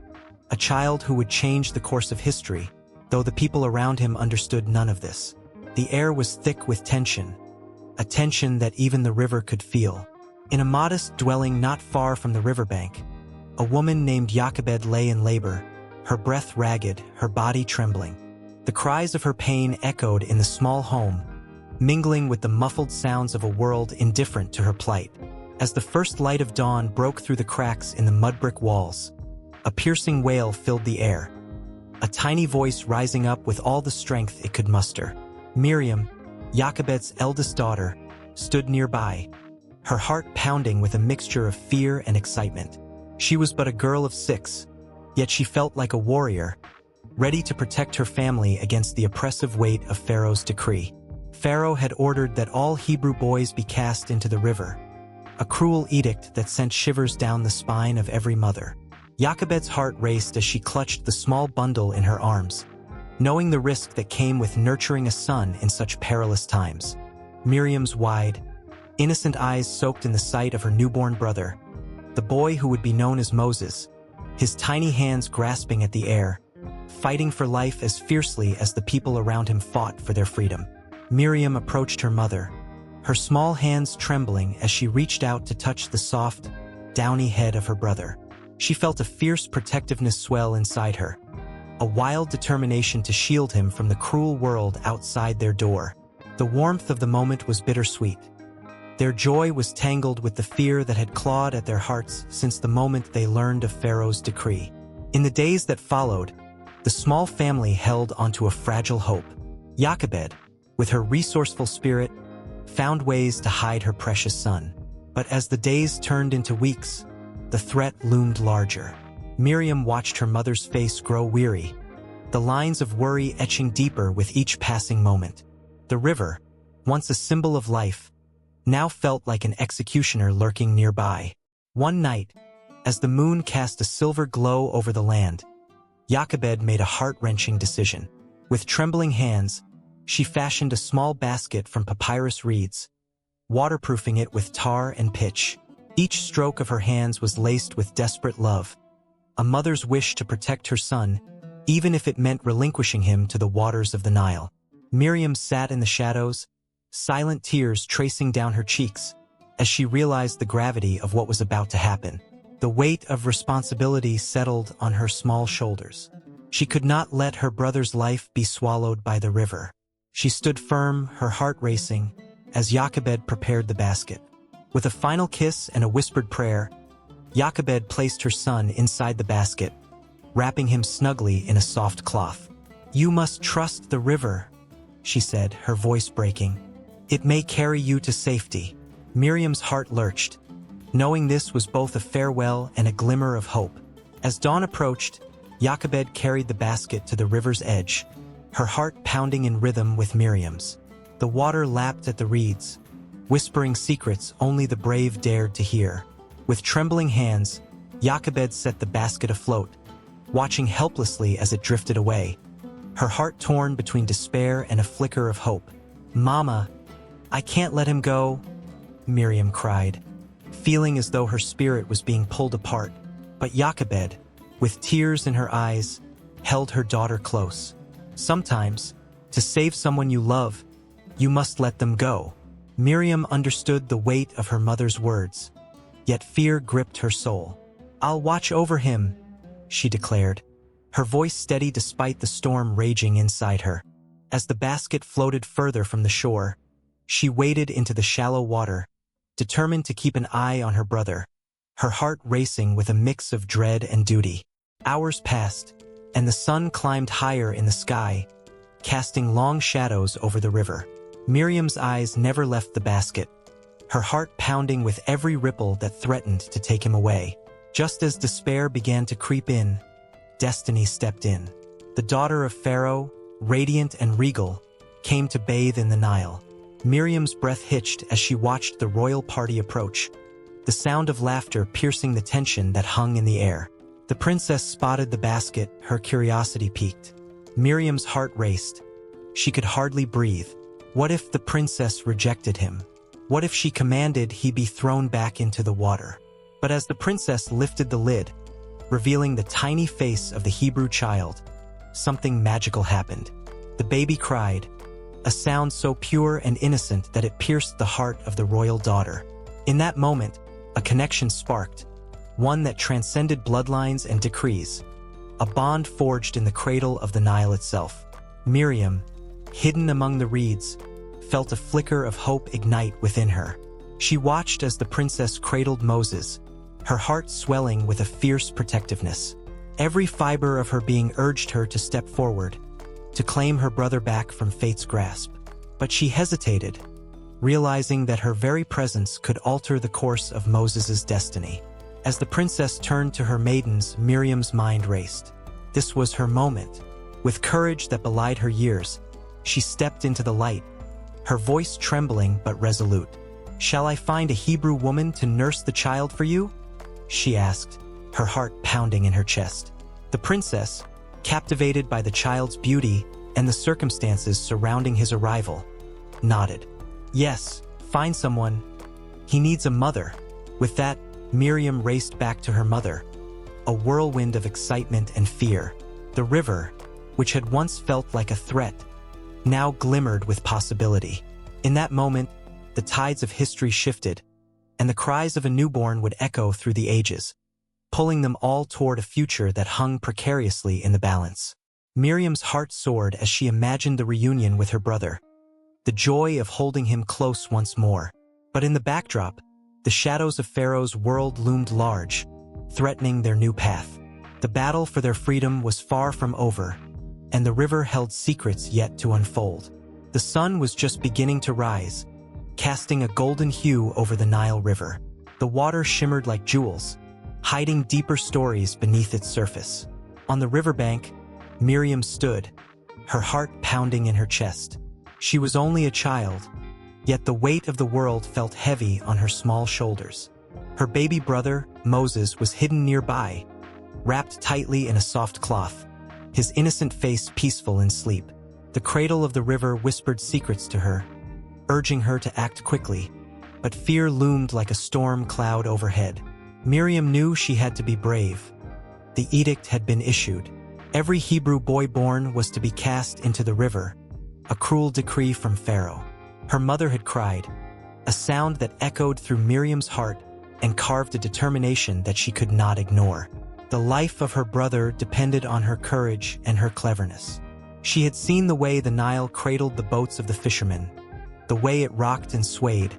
a child who would change the course of history, though the people around him understood none of this. The air was thick with tension, a tension that even the river could feel. In a modest dwelling not far from the riverbank, a woman named Jochebed lay in labor, her breath ragged, her body trembling. The cries of her pain echoed in the small home, mingling with the muffled sounds of a world indifferent to her plight. As the first light of dawn broke through the cracks in the mud-brick walls, a piercing wail filled the air, a tiny voice rising up with all the strength it could muster. Miriam, Jochebed's eldest daughter, stood nearby, her heart pounding with a mixture of fear and excitement. She was but a girl of 6, yet she felt like a warrior, ready to protect her family against the oppressive weight of Pharaoh's decree. Pharaoh had ordered that all Hebrew boys be cast into the river, a cruel edict that sent shivers down the spine of every mother. Jochebed's heart raced as she clutched the small bundle in her arms, knowing the risk that came with nurturing a son in such perilous times. Miriam's wide, innocent eyes soaked in the sight of her newborn brother, the boy who would be known as Moses, his tiny hands grasping at the air, fighting for life as fiercely as the people around him fought for their freedom. Miriam approached her mother, her small hands trembling as she reached out to touch the soft, downy head of her brother. She felt a fierce protectiveness swell inside her, a wild determination to shield him from the cruel world outside their door. The warmth of the moment was bittersweet. Their joy was tangled with the fear that had clawed at their hearts since the moment they learned of Pharaoh's decree. In the days that followed, the small family held onto a fragile hope. Jochebed, with her resourceful spirit, found ways to hide her precious son. But as the days turned into weeks, the threat loomed larger. Miriam watched her mother's face grow weary, the lines of worry etching deeper with each passing moment. The river, once a symbol of life, now felt like an executioner lurking nearby. One night, as the moon cast a silver glow over the land, Jochebed made a heart-wrenching decision. With trembling hands, she fashioned a small basket from papyrus reeds, waterproofing it with tar and pitch. Each stroke of her hands was laced with desperate love, a mother's wish to protect her son, even if it meant relinquishing him to the waters of the Nile. Miriam sat in the shadows, silent tears tracing down her cheeks, as she realized the gravity of what was about to happen. The weight of responsibility settled on her small shoulders. She could not let her brother's life be swallowed by the river. She stood firm, her heart racing, as Jochebed prepared the basket. With a final kiss and a whispered prayer, Jochebed placed her son inside the basket, wrapping him snugly in a soft cloth. "You must trust the river," she said, her voice breaking. "It may carry you to safety." Miriam's heart lurched, knowing this was both a farewell and a glimmer of hope. As dawn approached, Jochebed carried the basket to the river's edge, her heart pounding in rhythm with Miriam's. The water lapped at the reeds, whispering secrets only the brave dared to hear. With trembling hands, Jochebed set the basket afloat, watching helplessly as it drifted away, her heart torn between despair and a flicker of hope. "Mama, I can't let him go," Miriam cried, feeling as though her spirit was being pulled apart. But Jochebed, with tears in her eyes, held her daughter close. "Sometimes, to save someone you love, you must let them go." Miriam understood the weight of her mother's words, yet fear gripped her soul. "I'll watch over him," she declared, her voice steady despite the storm raging inside her. As the basket floated further from the shore, she waded into the shallow water, determined to keep an eye on her brother, her heart racing with a mix of dread and duty. Hours passed, and the sun climbed higher in the sky, casting long shadows over the river. Miriam's eyes never left the basket, her heart pounding with every ripple that threatened to take him away. Just as despair began to creep in, destiny stepped in. The daughter of Pharaoh, radiant and regal, came to bathe in the Nile. Miriam's breath hitched as she watched the royal party approach, the sound of laughter piercing the tension that hung in the air. The princess spotted the basket, her curiosity piqued. Miriam's heart raced. She could hardly breathe. What if the princess rejected him? What if she commanded he be thrown back into the water? But as the princess lifted the lid, revealing the tiny face of the Hebrew child, something magical happened. The baby cried, a sound so pure and innocent that it pierced the heart of the royal daughter. In that moment, a connection sparked, one that transcended bloodlines and decrees, a bond forged in the cradle of the Nile itself. Miriam, hidden among the reeds, felt a flicker of hope ignite within her. She watched as the princess cradled Moses, her heart swelling with a fierce protectiveness. Every fiber of her being urged her to step forward, to claim her brother back from fate's grasp. But she hesitated, realizing that her very presence could alter the course of Moses's destiny. As the princess turned to her maidens, Miriam's mind raced. This was her moment. With courage that belied her years, she stepped into the light, her voice trembling but resolute. "Shall I find a Hebrew woman to nurse the child for you?" she asked, her heart pounding in her chest. The princess, captivated by the child's beauty and the circumstances surrounding his arrival, nodded. "Yes, find someone. He needs a mother." With that, Miriam raced back to her mother, a whirlwind of excitement and fear. The river, which had once felt like a threat, now glimmered with possibility. In that moment, the tides of history shifted, and the cries of a newborn would echo through the ages, pulling them all toward a future that hung precariously in the balance. Miriam's heart soared as she imagined the reunion with her brother, the joy of holding him close once more. But in the backdrop, the shadows of Pharaoh's world loomed large, threatening their new path. The battle for their freedom was far from over, and the river held secrets yet to unfold. The sun was just beginning to rise, casting a golden hue over the Nile River. The water shimmered like jewels, hiding deeper stories beneath its surface. On the riverbank, Miriam stood, her heart pounding in her chest. She was only a child, yet the weight of the world felt heavy on her small shoulders. Her baby brother, Moses, was hidden nearby, wrapped tightly in a soft cloth, his innocent face peaceful in sleep. The cradle of the river whispered secrets to her, urging her to act quickly, but fear loomed like a storm cloud overhead. Miriam knew she had to be brave. The edict had been issued. Every Hebrew boy born was to be cast into the river, a cruel decree from Pharaoh. Her mother had cried, a sound that echoed through Miriam's heart and carved a determination that she could not ignore. The life of her brother depended on her courage and her cleverness. She had seen the way the Nile cradled the boats of the fishermen, the way it rocked and swayed,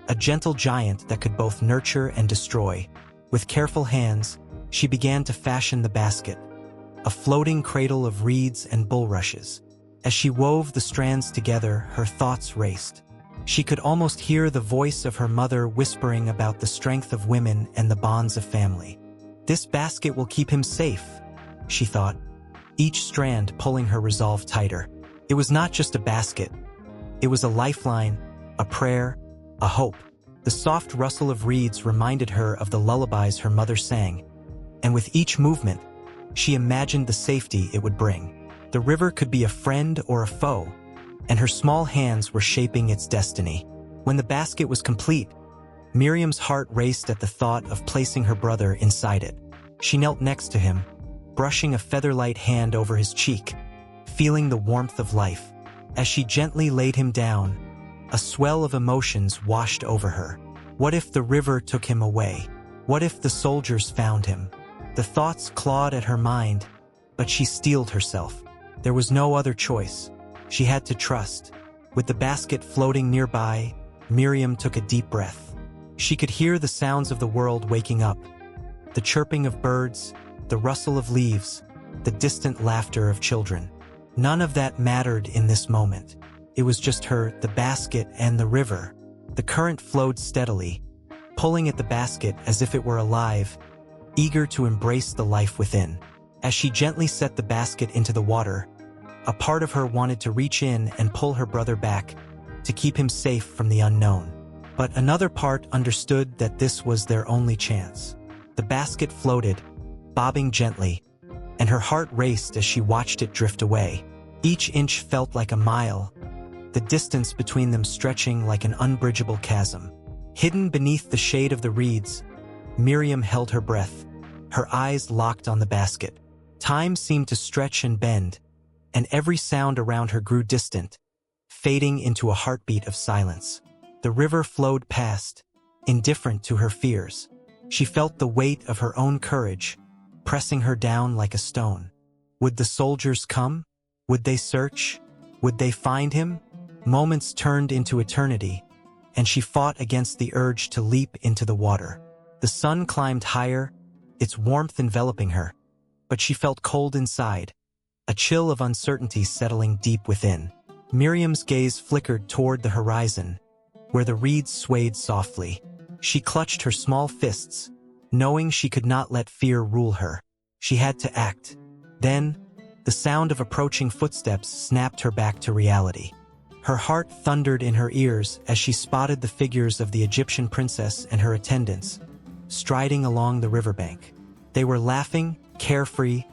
a gentle giant that could both nurture and destroy. With careful hands, she began to fashion the basket, a floating cradle of reeds and bulrushes. As she wove the strands together, her thoughts raced. She could almost hear the voice of her mother whispering about the strength of women and the bonds of family. "This basket will keep him safe," she thought, each strand pulling her resolve tighter. It was not just a basket. It was a lifeline, a prayer, a hope. The soft rustle of reeds reminded her of the lullabies her mother sang, and with each movement, she imagined the safety it would bring. The river could be a friend or a foe, and her small hands were shaping its destiny. When the basket was complete, Miriam's heart raced at the thought of placing her brother inside it. She knelt next to him, brushing a feather-light hand over his cheek, feeling the warmth of life. As she gently laid him down, a swell of emotions washed over her. What if the river took him away? What if the soldiers found him? The thoughts clawed at her mind, but she steeled herself. There was no other choice. She had to trust. With the basket floating nearby, Miriam took a deep breath. She could hear the sounds of the world waking up. The chirping of birds, the rustle of leaves, the distant laughter of children. None of that mattered in this moment. It was just her, the basket, and the river. The current flowed steadily, pulling at the basket as if it were alive, eager to embrace the life within. As she gently set the basket into the water, a part of her wanted to reach in and pull her brother back, to keep him safe from the unknown. But another part understood that this was their only chance. The basket floated, bobbing gently, and her heart raced as she watched it drift away. Each inch felt like a mile, the distance between them stretching like an unbridgeable chasm. Hidden beneath the shade of the reeds, Miriam held her breath, her eyes locked on the basket. Time seemed to stretch and bend, and every sound around her grew distant, fading into a heartbeat of silence. The river flowed past, indifferent to her fears. She felt the weight of her own courage, pressing her down like a stone. Would the soldiers come? Would they search? Would they find him? Moments turned into eternity, and she fought against the urge to leap into the water. The sun climbed higher, its warmth enveloping her, but she felt cold inside, a chill of uncertainty settling deep within. Miriam's gaze flickered toward the horizon, where the reeds swayed softly. She clutched her small fists, knowing she could not let fear rule her. She had to act. Then, the sound of approaching footsteps snapped her back to reality. Her heart thundered in her ears as she spotted the figures of the Egyptian princess and her attendants, striding along the riverbank. They were laughing, carefree,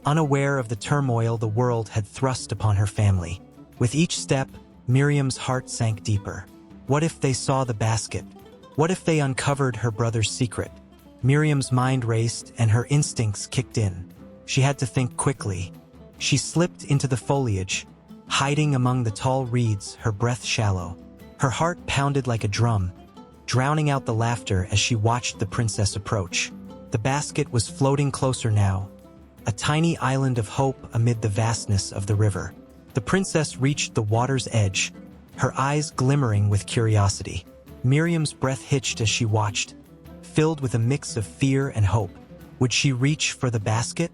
unaware of the turmoil the world had thrust upon her family. With each step, Miriam's heart sank deeper. What if they saw the basket? What if they uncovered her brother's secret? Miriam's mind raced and her instincts kicked in. She had to think quickly. She slipped into the foliage, hiding among the tall reeds, her breath shallow. Her heart pounded like a drum, drowning out the laughter as she watched the princess approach. The basket was floating closer now, a tiny island of hope amid the vastness of the river. The princess reached the water's edge, her eyes glimmering with curiosity. Miriam's breath hitched as she watched, filled with a mix of fear and hope. Would she reach for the basket?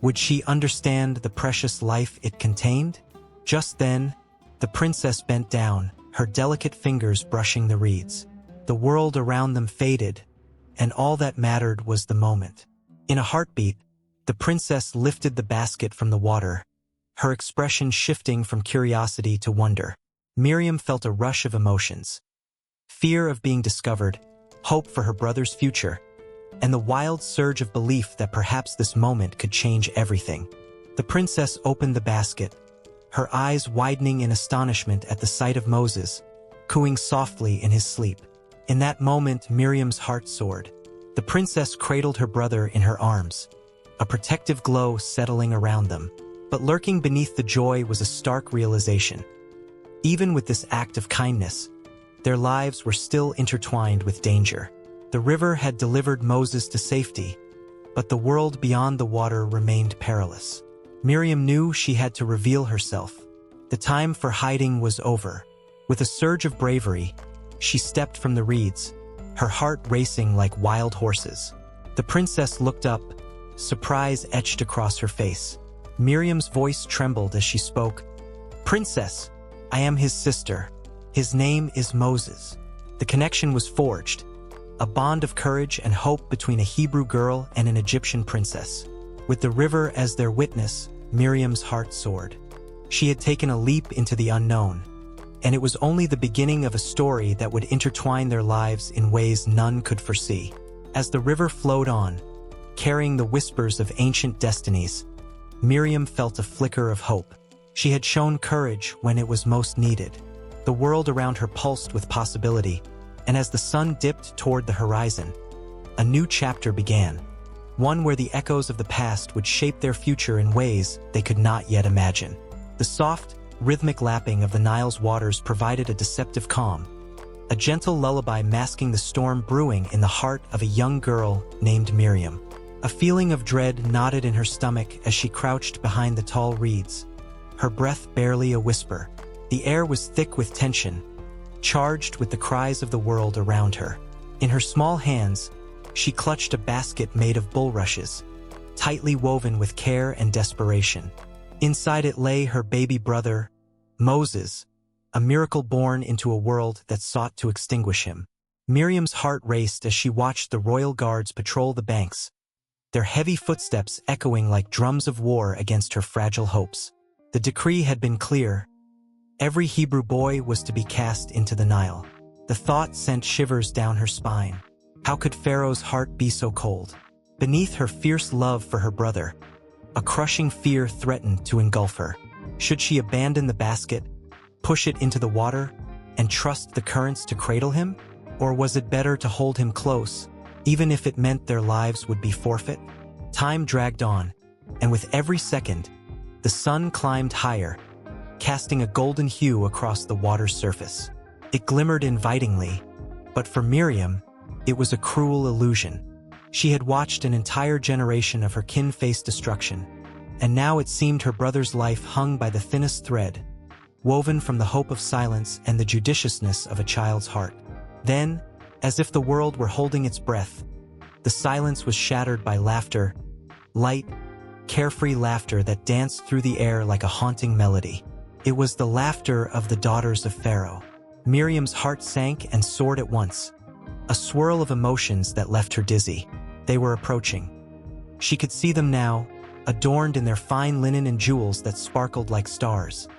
Would she understand the precious life it contained? Just then, the princess bent down, her delicate fingers brushing the reeds. The world around them faded, and all that mattered was the moment. In a heartbeat, the princess lifted the basket from the water, her expression shifting from curiosity to wonder. Miriam felt a rush of emotions. Fear of being discovered, hope for her brother's future, and the wild surge of belief that perhaps this moment could change everything. The princess opened the basket, her eyes widening in astonishment at the sight of Moses, cooing softly in his sleep. In that moment, Miriam's heart soared. The princess cradled her brother in her arms, a protective glow settling around them. But lurking beneath the joy was a stark realization. Even with this act of kindness, their lives were still intertwined with danger. The river had delivered Moses to safety, but the world beyond the water remained perilous. Miriam knew she had to reveal herself. The time for hiding was over. With a surge of bravery, she stepped from the reeds, her heart racing like wild horses. The princess looked up, surprise etched across her face. Miriam's voice trembled as she spoke. "Princess, I am his sister. His name is Moses." The connection was forged, a bond of courage and hope between a Hebrew girl and an Egyptian princess. With the river as their witness, Miriam's heart soared. She had taken a leap into the unknown, and it was only the beginning of a story that would intertwine their lives in ways none could foresee. As the river flowed on, carrying the whispers of ancient destinies, Miriam felt a flicker of hope. She had shown courage when it was most needed. The world around her pulsed with possibility, and as the sun dipped toward the horizon, a new chapter began. One where the echoes of the past would shape their future in ways they could not yet imagine. The soft, rhythmic lapping of the Nile's waters provided a deceptive calm, a gentle lullaby masking the storm brewing in the heart of a young girl named Miriam. A feeling of dread knotted in her stomach as she crouched behind the tall reeds, her breath barely a whisper. The air was thick with tension, charged with the cries of the world around her. In her small hands, she clutched a basket made of bulrushes, tightly woven with care and desperation. Inside it lay her baby brother, Moses, a miracle born into a world that sought to extinguish him. Miriam's heart raced as she watched the royal guards patrol the banks, their heavy footsteps echoing like drums of war against her fragile hopes. The decree had been clear. Every Hebrew boy was to be cast into the Nile. The thought sent shivers down her spine. How could Pharaoh's heart be so cold? Beneath her fierce love for her brother, a crushing fear threatened to engulf her. Should she abandon the basket, push it into the water, and trust the currents to cradle him? Or was it better to hold him close, even if it meant their lives would be forfeit? Time dragged on, and with every second, the sun climbed higher, casting a golden hue across the water's surface. It glimmered invitingly, but for Miriam, it was a cruel illusion. She had watched an entire generation of her kin face destruction, and now it seemed her brother's life hung by the thinnest thread, woven from the hope of silence and the judiciousness of a child's heart. Then, as if the world were holding its breath, the silence was shattered by laughter, light, carefree laughter that danced through the air like a haunting melody. It was the laughter of the daughters of Pharaoh. Miriam's heart sank and soared at once, a swirl of emotions that left her dizzy. They were approaching. She could see them now, adorned in their fine linen and jewels that sparkled like stars,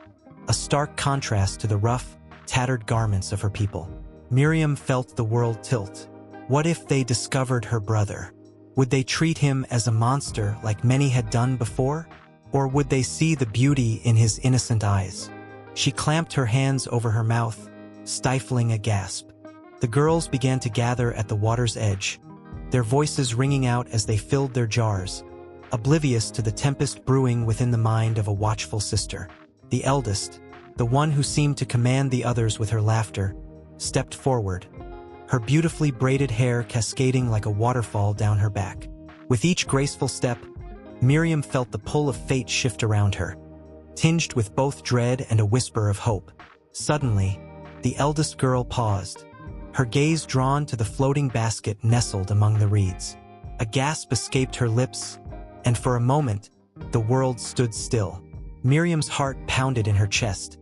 a stark contrast to the rough, tattered garments of her people. Miriam felt the world tilt. What if they discovered her brother? Would they treat him as a monster like many had done before? Or would they see the beauty in his innocent eyes? She clamped her hands over her mouth, stifling a gasp. The girls began to gather at the water's edge, their voices ringing out as they filled their jars, oblivious to the tempest brewing within the mind of a watchful sister. The eldest, the one who seemed to command the others with her laughter, stepped forward, her beautifully braided hair cascading like a waterfall down her back. With each graceful step, Miriam felt the pull of fate shift around her, tinged with both dread and a whisper of hope. Suddenly, the eldest girl paused, her gaze drawn to the floating basket nestled among the reeds. A gasp escaped her lips, and for a moment, the world stood still. Miriam's heart pounded in her chest,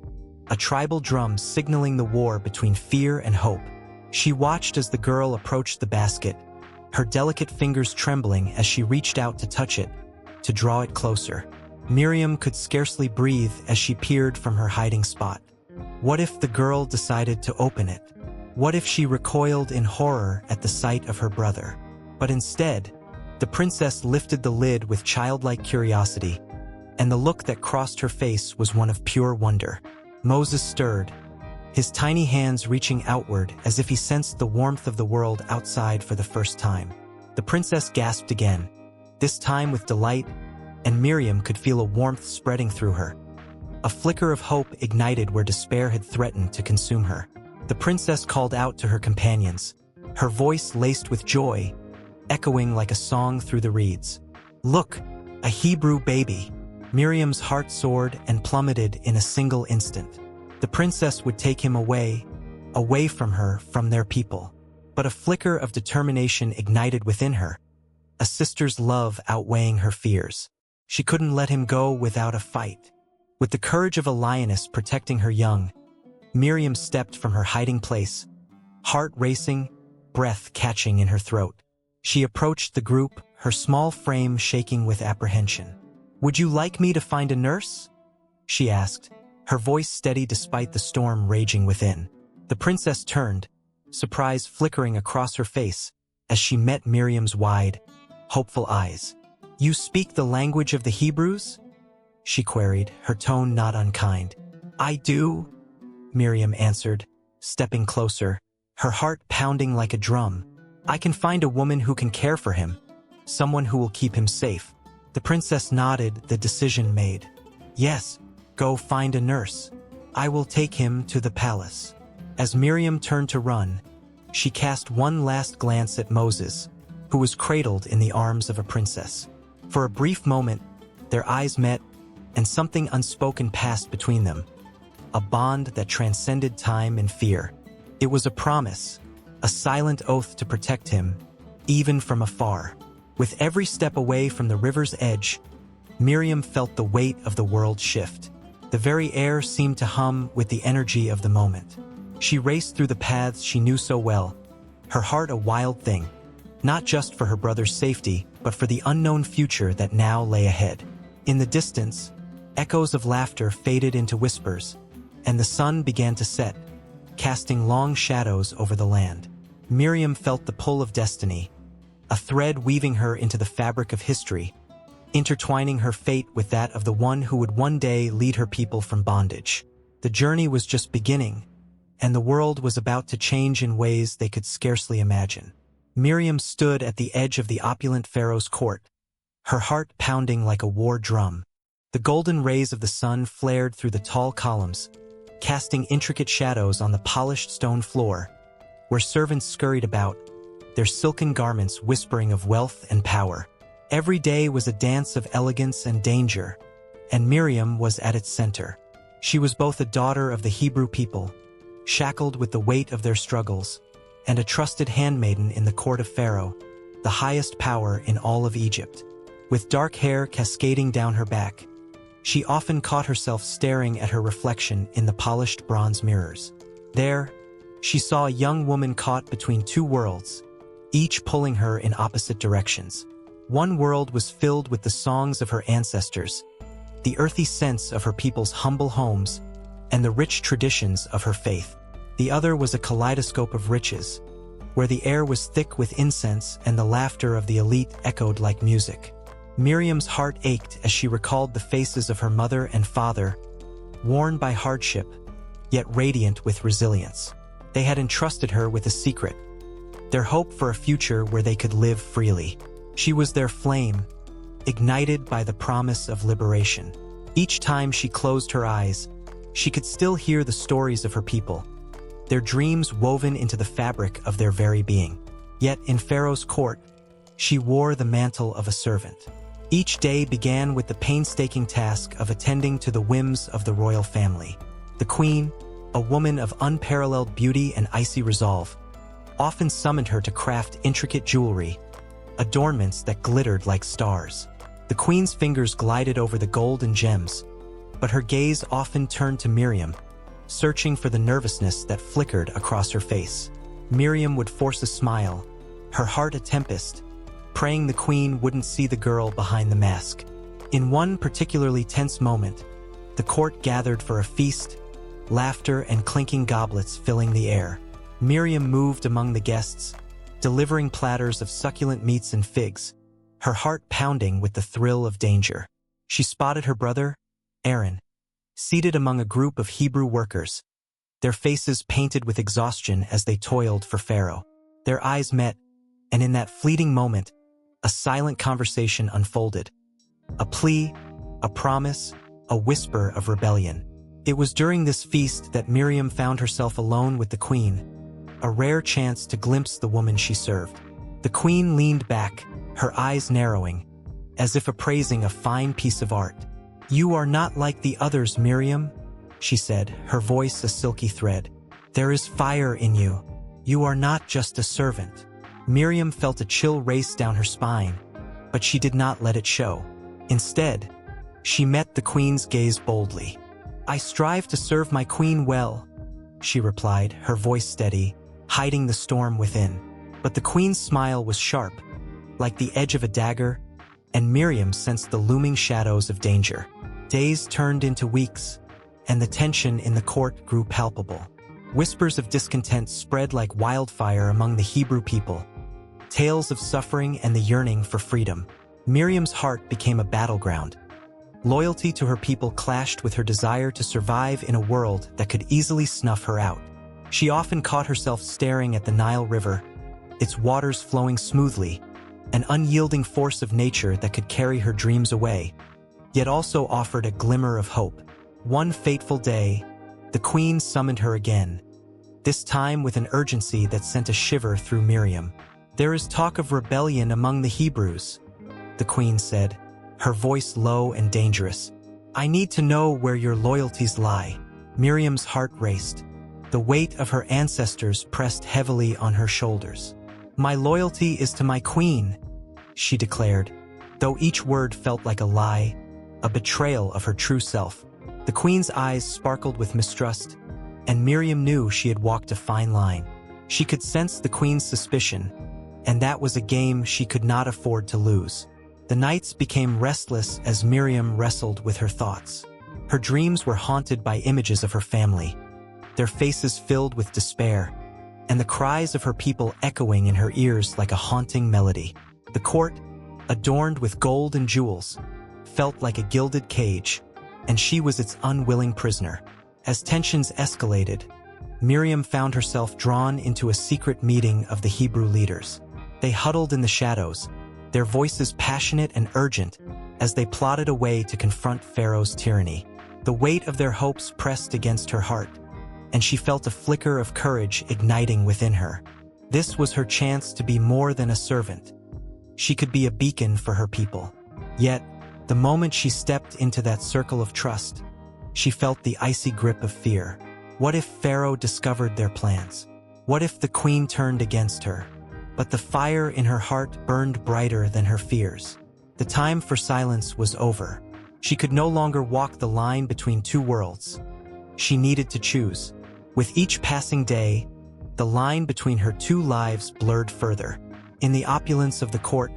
a tribal drum signaling the war between fear and hope. She watched as the girl approached the basket, her delicate fingers trembling as she reached out to touch it, to draw it closer. Miriam could scarcely breathe as she peered from her hiding spot. What if the girl decided to open it? What if she recoiled in horror at the sight of her brother? But instead, the princess lifted the lid with childlike curiosity, and the look that crossed her face was one of pure wonder. Moses stirred, his tiny hands reaching outward as if he sensed the warmth of the world outside for the first time. The princess gasped again, this time with delight, and Miriam could feel a warmth spreading through her. A flicker of hope ignited where despair had threatened to consume her. The princess called out to her companions, her voice laced with joy, echoing like a song through the reeds. Look, a Hebrew baby! Miriam's heart soared and plummeted in a single instant. The princess would take him away from her, from their people. But a flicker of determination ignited within her, a sister's love outweighing her fears. She couldn't let him go without a fight. With the courage of a lioness protecting her young, Miriam stepped from her hiding place, heart racing, breath catching in her throat. She approached the group, her small frame shaking with apprehension. "Would you like me to find a nurse?" she asked, her voice steady despite the storm raging within. The princess turned, surprise flickering across her face as she met Miriam's wide, hopeful eyes. "You speak the language of the Hebrews?" she queried, her tone not unkind. "I do," Miriam answered, stepping closer, her heart pounding like a drum. "I can find a woman who can care for him, someone who will keep him safe." The princess nodded, the decision made. "Yes, go find a nurse. I will take him to the palace." As Miriam turned to run, she cast one last glance at Moses, who was cradled in the arms of a princess. For a brief moment, their eyes met, and something unspoken passed between them, a bond that transcended time and fear. It was a promise, a silent oath to protect him, even from afar. With every step away from the river's edge, Miriam felt the weight of the world shift. The very air seemed to hum with the energy of the moment. She raced through the paths she knew so well, her heart a wild thing, not just for her brother's safety, but for the unknown future that now lay ahead. In the distance, echoes of laughter faded into whispers, and the sun began to set, casting long shadows over the land. Miriam felt the pull of destiny, a thread weaving her into the fabric of history, intertwining her fate with that of the one who would one day lead her people from bondage. The journey was just beginning, and the world was about to change in ways they could scarcely imagine. Miriam stood at the edge of the opulent Pharaoh's court, her heart pounding like a war drum. The golden rays of the sun flared through the tall columns, casting intricate shadows on the polished stone floor, where servants scurried about, their silken garments whispering of wealth and power. Every day was a dance of elegance and danger, and Miriam was at its center. She was both a daughter of the Hebrew people, shackled with the weight of their struggles, and a trusted handmaiden in the court of Pharaoh, the highest power in all of Egypt. With dark hair cascading down her back, she often caught herself staring at her reflection in the polished bronze mirrors. There, she saw a young woman caught between two worlds, each pulling her in opposite directions. One world was filled with the songs of her ancestors, the earthy scents of her people's humble homes, and the rich traditions of her faith. The other was a kaleidoscope of riches, where the air was thick with incense and the laughter of the elite echoed like music. Miriam's heart ached as she recalled the faces of her mother and father, worn by hardship, yet radiant with resilience. They had entrusted her with a secret, their hope for a future where they could live freely. She was their flame, ignited by the promise of liberation. Each time she closed her eyes, she could still hear the stories of her people, their dreams woven into the fabric of their very being. Yet in Pharaoh's court, she wore the mantle of a servant. Each day began with the painstaking task of attending to the whims of the royal family. The queen, a woman of unparalleled beauty and icy resolve, often summoned her to craft intricate jewelry, adornments that glittered like stars. The queen's fingers glided over the gold and gems, but her gaze often turned to Miriam, searching for the nervousness that flickered across her face. Miriam would force a smile, her heart a tempest, praying the queen wouldn't see the girl behind the mask. In one particularly tense moment, the court gathered for a feast, laughter and clinking goblets filling the air. Miriam moved among the guests, delivering platters of succulent meats and figs, her heart pounding with the thrill of danger. She spotted her brother, Aaron, seated among a group of Hebrew workers, their faces painted with exhaustion as they toiled for Pharaoh. Their eyes met, and in that fleeting moment, a silent conversation unfolded. A plea, a promise, a whisper of rebellion. It was during this feast that Miriam found herself alone with the queen, a rare chance to glimpse the woman she served. The queen leaned back, her eyes narrowing, as if appraising a fine piece of art. "You are not like the others, Miriam," she said, her voice a silky thread. "There is fire in you. You are not just a servant." Miriam felt a chill race down her spine, but she did not let it show. Instead, she met the queen's gaze boldly. "I strive to serve my queen well," she replied, her voice steady, hiding the storm within. But the queen's smile was sharp, like the edge of a dagger, and Miriam sensed the looming shadows of danger. Days turned into weeks, and the tension in the court grew palpable. Whispers of discontent spread like wildfire among the Hebrew people, tales of suffering and the yearning for freedom. Miriam's heart became a battleground. Loyalty to her people clashed with her desire to survive in a world that could easily snuff her out. She often caught herself staring at the Nile River, its waters flowing smoothly, an unyielding force of nature that could carry her dreams away, yet also offered a glimmer of hope. One fateful day, the queen summoned her again, this time with an urgency that sent a shiver through Miriam. "There is talk of rebellion among the Hebrews," the queen said, her voice low and dangerous. "I need to know where your loyalties lie." Miriam's heart raced. The weight of her ancestors pressed heavily on her shoulders. "My loyalty is to my queen," she declared, though each word felt like a lie, a betrayal of her true self. The queen's eyes sparkled with mistrust, and Miriam knew she had walked a fine line. She could sense the queen's suspicion, and that was a game she could not afford to lose. The nights became restless as Miriam wrestled with her thoughts. Her dreams were haunted by images of her family, their faces filled with despair, and the cries of her people echoing in her ears like a haunting melody. The court, adorned with gold and jewels, felt like a gilded cage, and she was its unwilling prisoner. As tensions escalated, Miriam found herself drawn into a secret meeting of the Hebrew leaders. They huddled in the shadows, their voices passionate and urgent as they plotted a way to confront Pharaoh's tyranny. The weight of their hopes pressed against her heart, and she felt a flicker of courage igniting within her. This was her chance to be more than a servant. She could be a beacon for her people. Yet, the moment she stepped into that circle of trust, she felt the icy grip of fear. What if Pharaoh discovered their plans? What if the queen turned against her? But the fire in her heart burned brighter than her fears. The time for silence was over. She could no longer walk the line between two worlds. She needed to choose. With each passing day, the line between her two lives blurred further. In the opulence of the court,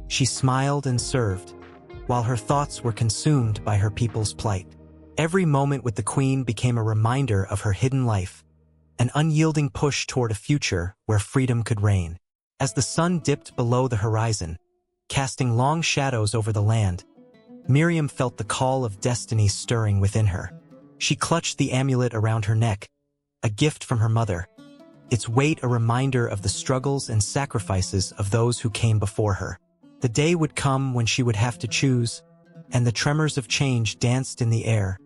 she smiled and served, while her thoughts were consumed by her people's plight. Every moment with the queen became a reminder of her hidden life, an unyielding push toward a future where freedom could reign. As the sun dipped below the horizon, casting long shadows over the land, Miriam felt the call of destiny stirring within her. She clutched the amulet around her neck, a gift from her mother, its weight a reminder of the struggles and sacrifices of those who came before her. The day would come when she would have to choose, and the tremors of change danced in the air,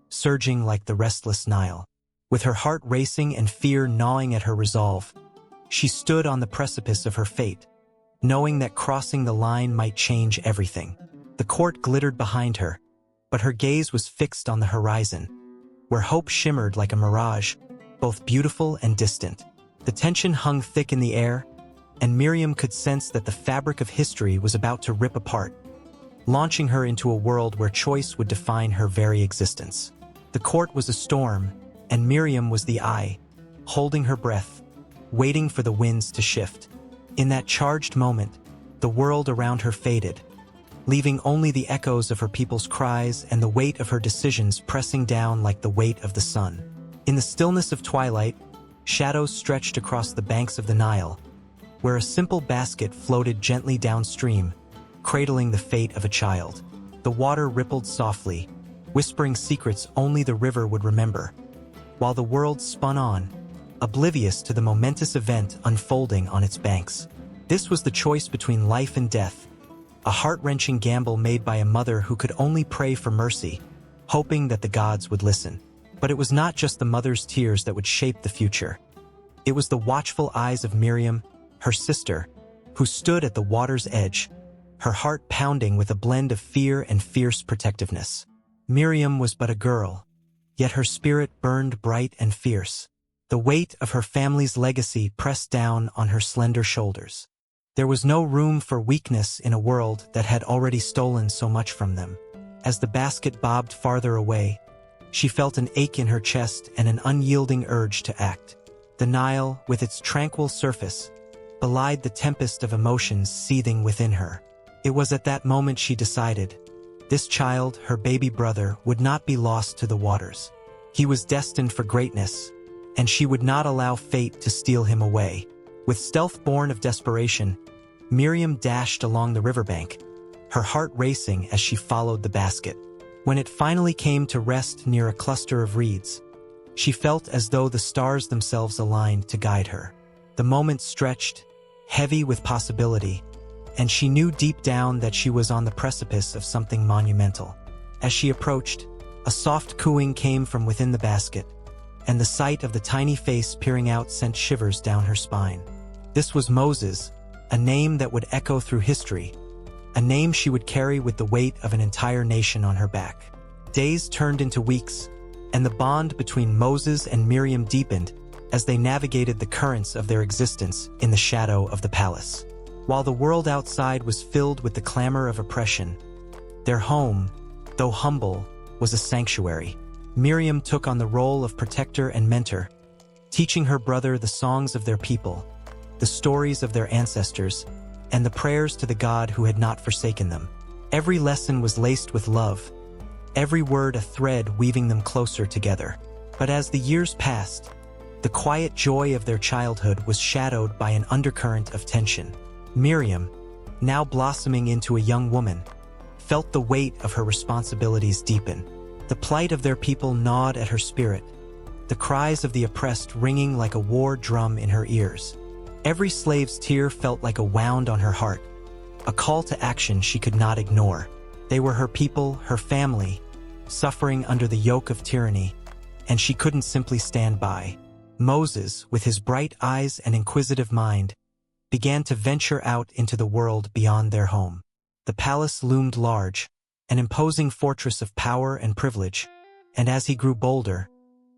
surging like the restless Nile. With her heart racing and fear gnawing at her resolve, she stood on the precipice of her fate, knowing that crossing the line might change everything. The court glittered behind her, but her gaze was fixed on the horizon, where hope shimmered like a mirage, both beautiful and distant. The tension hung thick in the air, and Miriam could sense that the fabric of history was about to rip apart, launching her into a world where choice would define her very existence. The court was a storm, and Miriam was the eye, holding her breath, waiting for the winds to shift. In that charged moment, the world around her faded, leaving only the echoes of her people's cries and the weight of her decisions pressing down like the weight of the sun. In the stillness of twilight, shadows stretched across the banks of the Nile, where a simple basket floated gently downstream, cradling the fate of a child. The water rippled softly, whispering secrets only the river would remember, while the world spun on, oblivious to the momentous event unfolding on its banks. This was the choice between life and death, a heart-wrenching gamble made by a mother who could only pray for mercy, hoping that the gods would listen. But it was not just the mother's tears that would shape the future. It was the watchful eyes of Miriam, her sister, who stood at the water's edge, her heart pounding with a blend of fear and fierce protectiveness. Miriam was but a girl, yet her spirit burned bright and fierce. The weight of her family's legacy pressed down on her slender shoulders. There was no room for weakness in a world that had already stolen so much from them. As the basket bobbed farther away, she felt an ache in her chest and an unyielding urge to act. The Nile, with its tranquil surface, belied the tempest of emotions seething within her. It was at that moment she decided, this child, her baby brother, would not be lost to the waters. He was destined for greatness, and she would not allow fate to steal him away. With stealth born of desperation, Miriam dashed along the riverbank, her heart racing as she followed the basket. When it finally came to rest near a cluster of reeds, she felt as though the stars themselves aligned to guide her. The moment stretched, heavy with possibility, and she knew deep down that she was on the precipice of something monumental. As she approached, a soft cooing came from within the basket, and the sight of the tiny face peering out sent shivers down her spine. This was Moses, a name that would echo through history, a name she would carry with the weight of an entire nation on her back. Days turned into weeks, and the bond between Moses and Miriam deepened as they navigated the currents of their existence in the shadow of the palace. While the world outside was filled with the clamor of oppression, their home, though humble, was a sanctuary. Miriam took on the role of protector and mentor, teaching her brother the songs of their people, the stories of their ancestors, and the prayers to the God who had not forsaken them. Every lesson was laced with love, every word a thread weaving them closer together. But as the years passed, the quiet joy of their childhood was shadowed by an undercurrent of tension. Miriam, now blossoming into a young woman, felt the weight of her responsibilities deepen. The plight of their people gnawed at her spirit, the cries of the oppressed ringing like a war drum in her ears. Every slave's tear felt like a wound on her heart, a call to action she could not ignore. They were her people, her family, suffering under the yoke of tyranny, and she couldn't simply stand by. Moses, with his bright eyes and inquisitive mind, began to venture out into the world beyond their home. The palace loomed large, an imposing fortress of power and privilege, and as he grew bolder,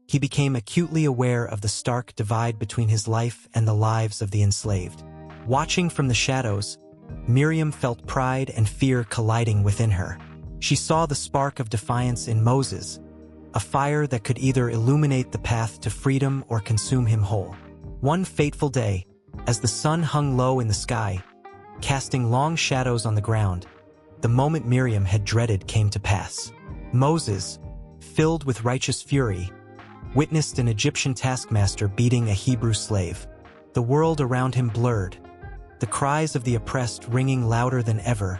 he became acutely aware of the stark divide between his life and the lives of the enslaved. Watching from the shadows, Miriam felt pride and fear colliding within her. She saw the spark of defiance in Moses, a fire that could either illuminate the path to freedom or consume him whole. One fateful day, as the sun hung low in the sky, casting long shadows on the ground, the moment Miriam had dreaded came to pass. Moses, filled with righteous fury, witnessed an Egyptian taskmaster beating a Hebrew slave. The world around him blurred, the cries of the oppressed ringing louder than ever,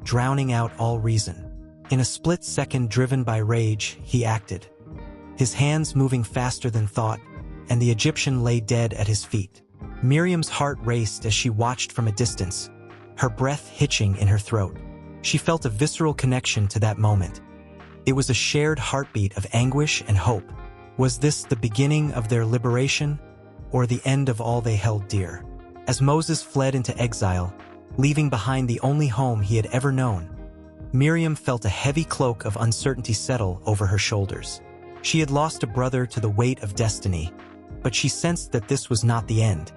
drowning out all reason. In a split second, driven by rage, he acted, his hands moving faster than thought, and the Egyptian lay dead at his feet. Miriam's heart raced as she watched from a distance, her breath hitching in her throat. She felt a visceral connection to that moment. It was a shared heartbeat of anguish and hope. Was this the beginning of their liberation, or the end of all they held dear? As Moses fled into exile, leaving behind the only home he had ever known, Miriam felt a heavy cloak of uncertainty settle over her shoulders. She had lost a brother to the weight of destiny, but she sensed that this was not the end.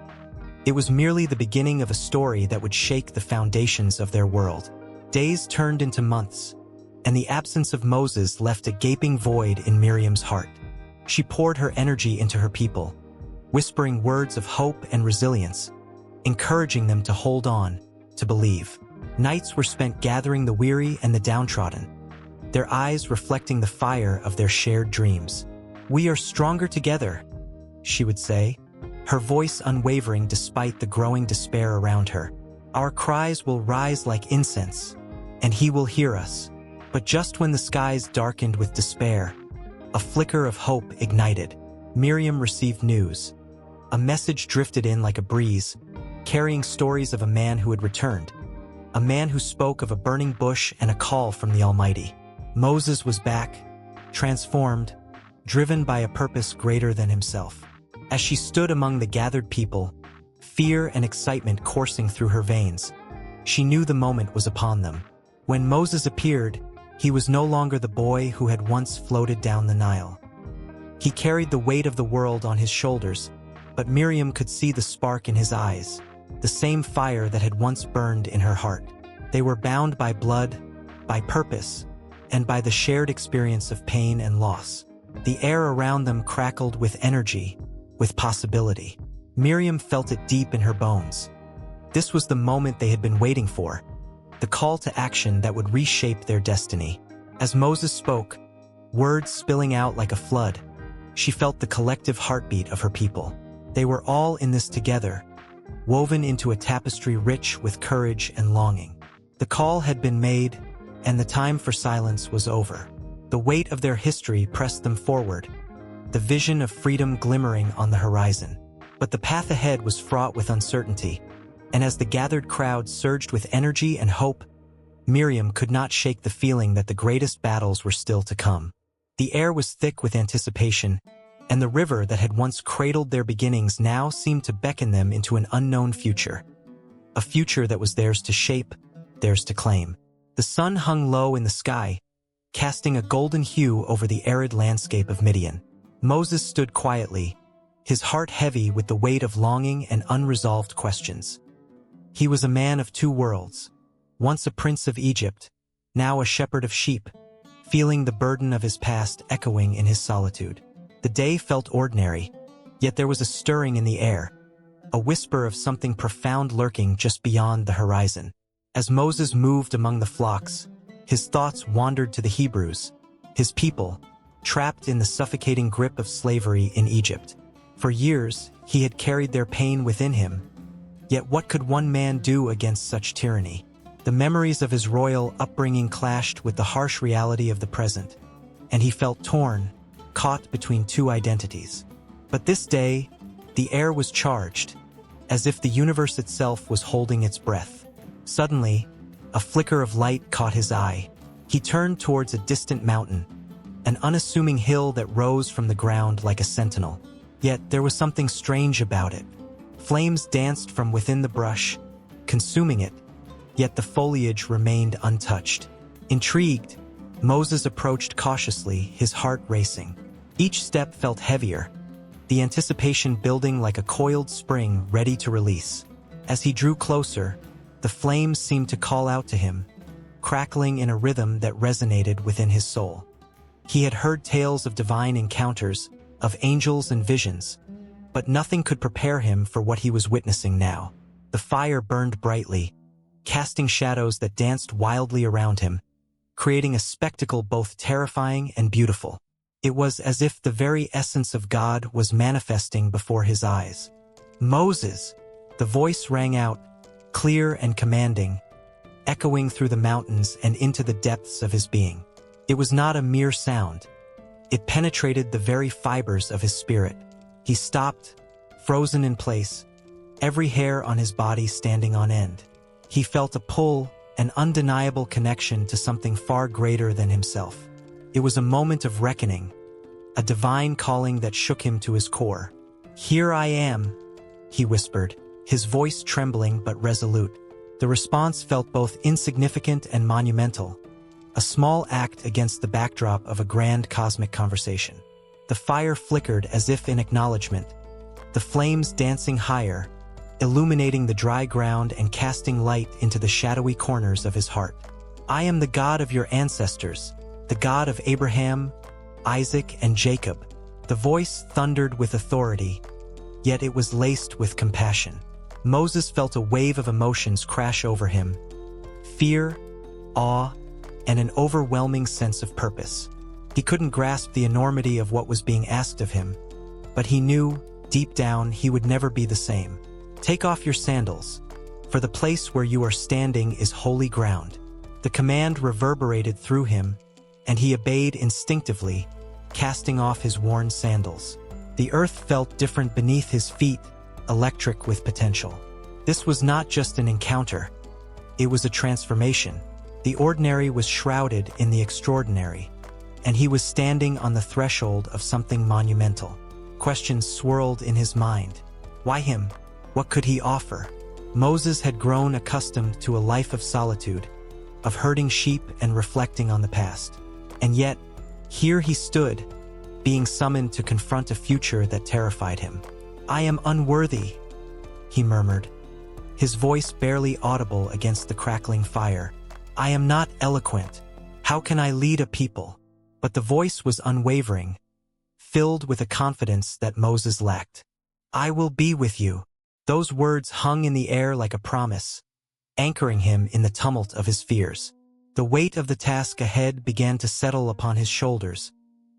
It was merely the beginning of a story that would shake the foundations of their world. Days turned into months, and the absence of Moses left a gaping void in Miriam's heart. She poured her energy into her people, whispering words of hope and resilience, encouraging them to hold on, to believe. Nights were spent gathering the weary and the downtrodden, their eyes reflecting the fire of their shared dreams. "We are stronger together," she would say, her voice unwavering despite the growing despair around her. "Our cries will rise like incense, and he will hear us." But just when the skies darkened with despair, a flicker of hope ignited. Miriam received news. A message drifted in like a breeze, carrying stories of a man who had returned, a man who spoke of a burning bush and a call from the Almighty. Moses was back, transformed, driven by a purpose greater than himself. As she stood among the gathered people, fear and excitement coursing through her veins, she knew the moment was upon them. When Moses appeared, he was no longer the boy who had once floated down the Nile. He carried the weight of the world on his shoulders, but Miriam could see the spark in his eyes, the same fire that had once burned in her heart. They were bound by blood, by purpose, and by the shared experience of pain and loss. The air around them crackled with energy, with possibility. Miriam felt it deep in her bones. This was the moment they had been waiting for, the call to action that would reshape their destiny. As Moses spoke, words spilling out like a flood, she felt the collective heartbeat of her people. They were all in this together, woven into a tapestry rich with courage and longing. The call had been made, and the time for silence was over. The weight of their history pressed them forward, the vision of freedom glimmering on the horizon. But the path ahead was fraught with uncertainty, and as the gathered crowd surged with energy and hope, Miriam could not shake the feeling that the greatest battles were still to come. The air was thick with anticipation, and the river that had once cradled their beginnings now seemed to beckon them into an unknown future. a future that was theirs to shape, theirs to claim. The sun hung low in the sky, casting a golden hue over the arid landscape of Midian. Moses stood quietly, his heart heavy with the weight of longing and unresolved questions. He was a man of two worlds, once a prince of Egypt, now a shepherd of sheep, feeling the burden of his past echoing in his solitude. The day felt ordinary, yet there was a stirring in the air, a whisper of something profound lurking just beyond the horizon. As Moses moved among the flocks, his thoughts wandered to the Hebrews, his people, trapped in the suffocating grip of slavery in Egypt. For years, he had carried their pain within him, yet what could one man do against such tyranny? The memories of his royal upbringing clashed with the harsh reality of the present, and he felt torn, caught between two identities. But this day, the air was charged, as if the universe itself was holding its breath. Suddenly, a flicker of light caught his eye. He turned towards a distant mountain, an unassuming hill that rose from the ground like a sentinel. Yet there was something strange about it. Flames danced from within the brush, consuming it, yet the foliage remained untouched. Intrigued, Moses approached cautiously, his heart racing. Each step felt heavier, the anticipation building like a coiled spring ready to release. As he drew closer, the flames seemed to call out to him, crackling in a rhythm that resonated within his soul. He had heard tales of divine encounters, of angels and visions, but nothing could prepare him for what he was witnessing now. The fire burned brightly, casting shadows that danced wildly around him, creating a spectacle both terrifying and beautiful. It was as if the very essence of God was manifesting before his eyes. "Moses!" The voice rang out, clear and commanding, echoing through the mountains and into the depths of his being. It was not a mere sound. It penetrated the very fibers of his spirit. He stopped, frozen in place, every hair on his body standing on end. He felt a pull, an undeniable connection to something far greater than himself. It was a moment of reckoning, a divine calling that shook him to his core. "Here I am," he whispered, his voice trembling but resolute. The response felt both insignificant and monumental, a small act against the backdrop of a grand cosmic conversation. The fire flickered as if in acknowledgement, the flames dancing higher, illuminating the dry ground and casting light into the shadowy corners of his heart. "I am the God of your ancestors, the God of Abraham, Isaac, and Jacob." The voice thundered with authority, yet it was laced with compassion. Moses felt a wave of emotions crash over him: fear, awe, and an overwhelming sense of purpose. He couldn't grasp the enormity of what was being asked of him, but he knew, deep down, he would never be the same. "Take off your sandals, for the place where you are standing is holy ground." The command reverberated through him, and he obeyed instinctively, casting off his worn sandals. The earth felt different beneath his feet, electric with potential. This was not just an encounter, it was a transformation. The ordinary was shrouded in the extraordinary, and he was standing on the threshold of something monumental. Questions swirled in his mind. Why him? What could he offer? Moses had grown accustomed to a life of solitude, of herding sheep and reflecting on the past. And yet, here he stood, being summoned to confront a future that terrified him. "I am unworthy," he murmured, his voice barely audible against the crackling fire. "I am not eloquent. How can I lead a people?" But the voice was unwavering, filled with a confidence that Moses lacked. "I will be with you." Those words hung in the air like a promise, anchoring him in the tumult of his fears. The weight of the task ahead began to settle upon his shoulders,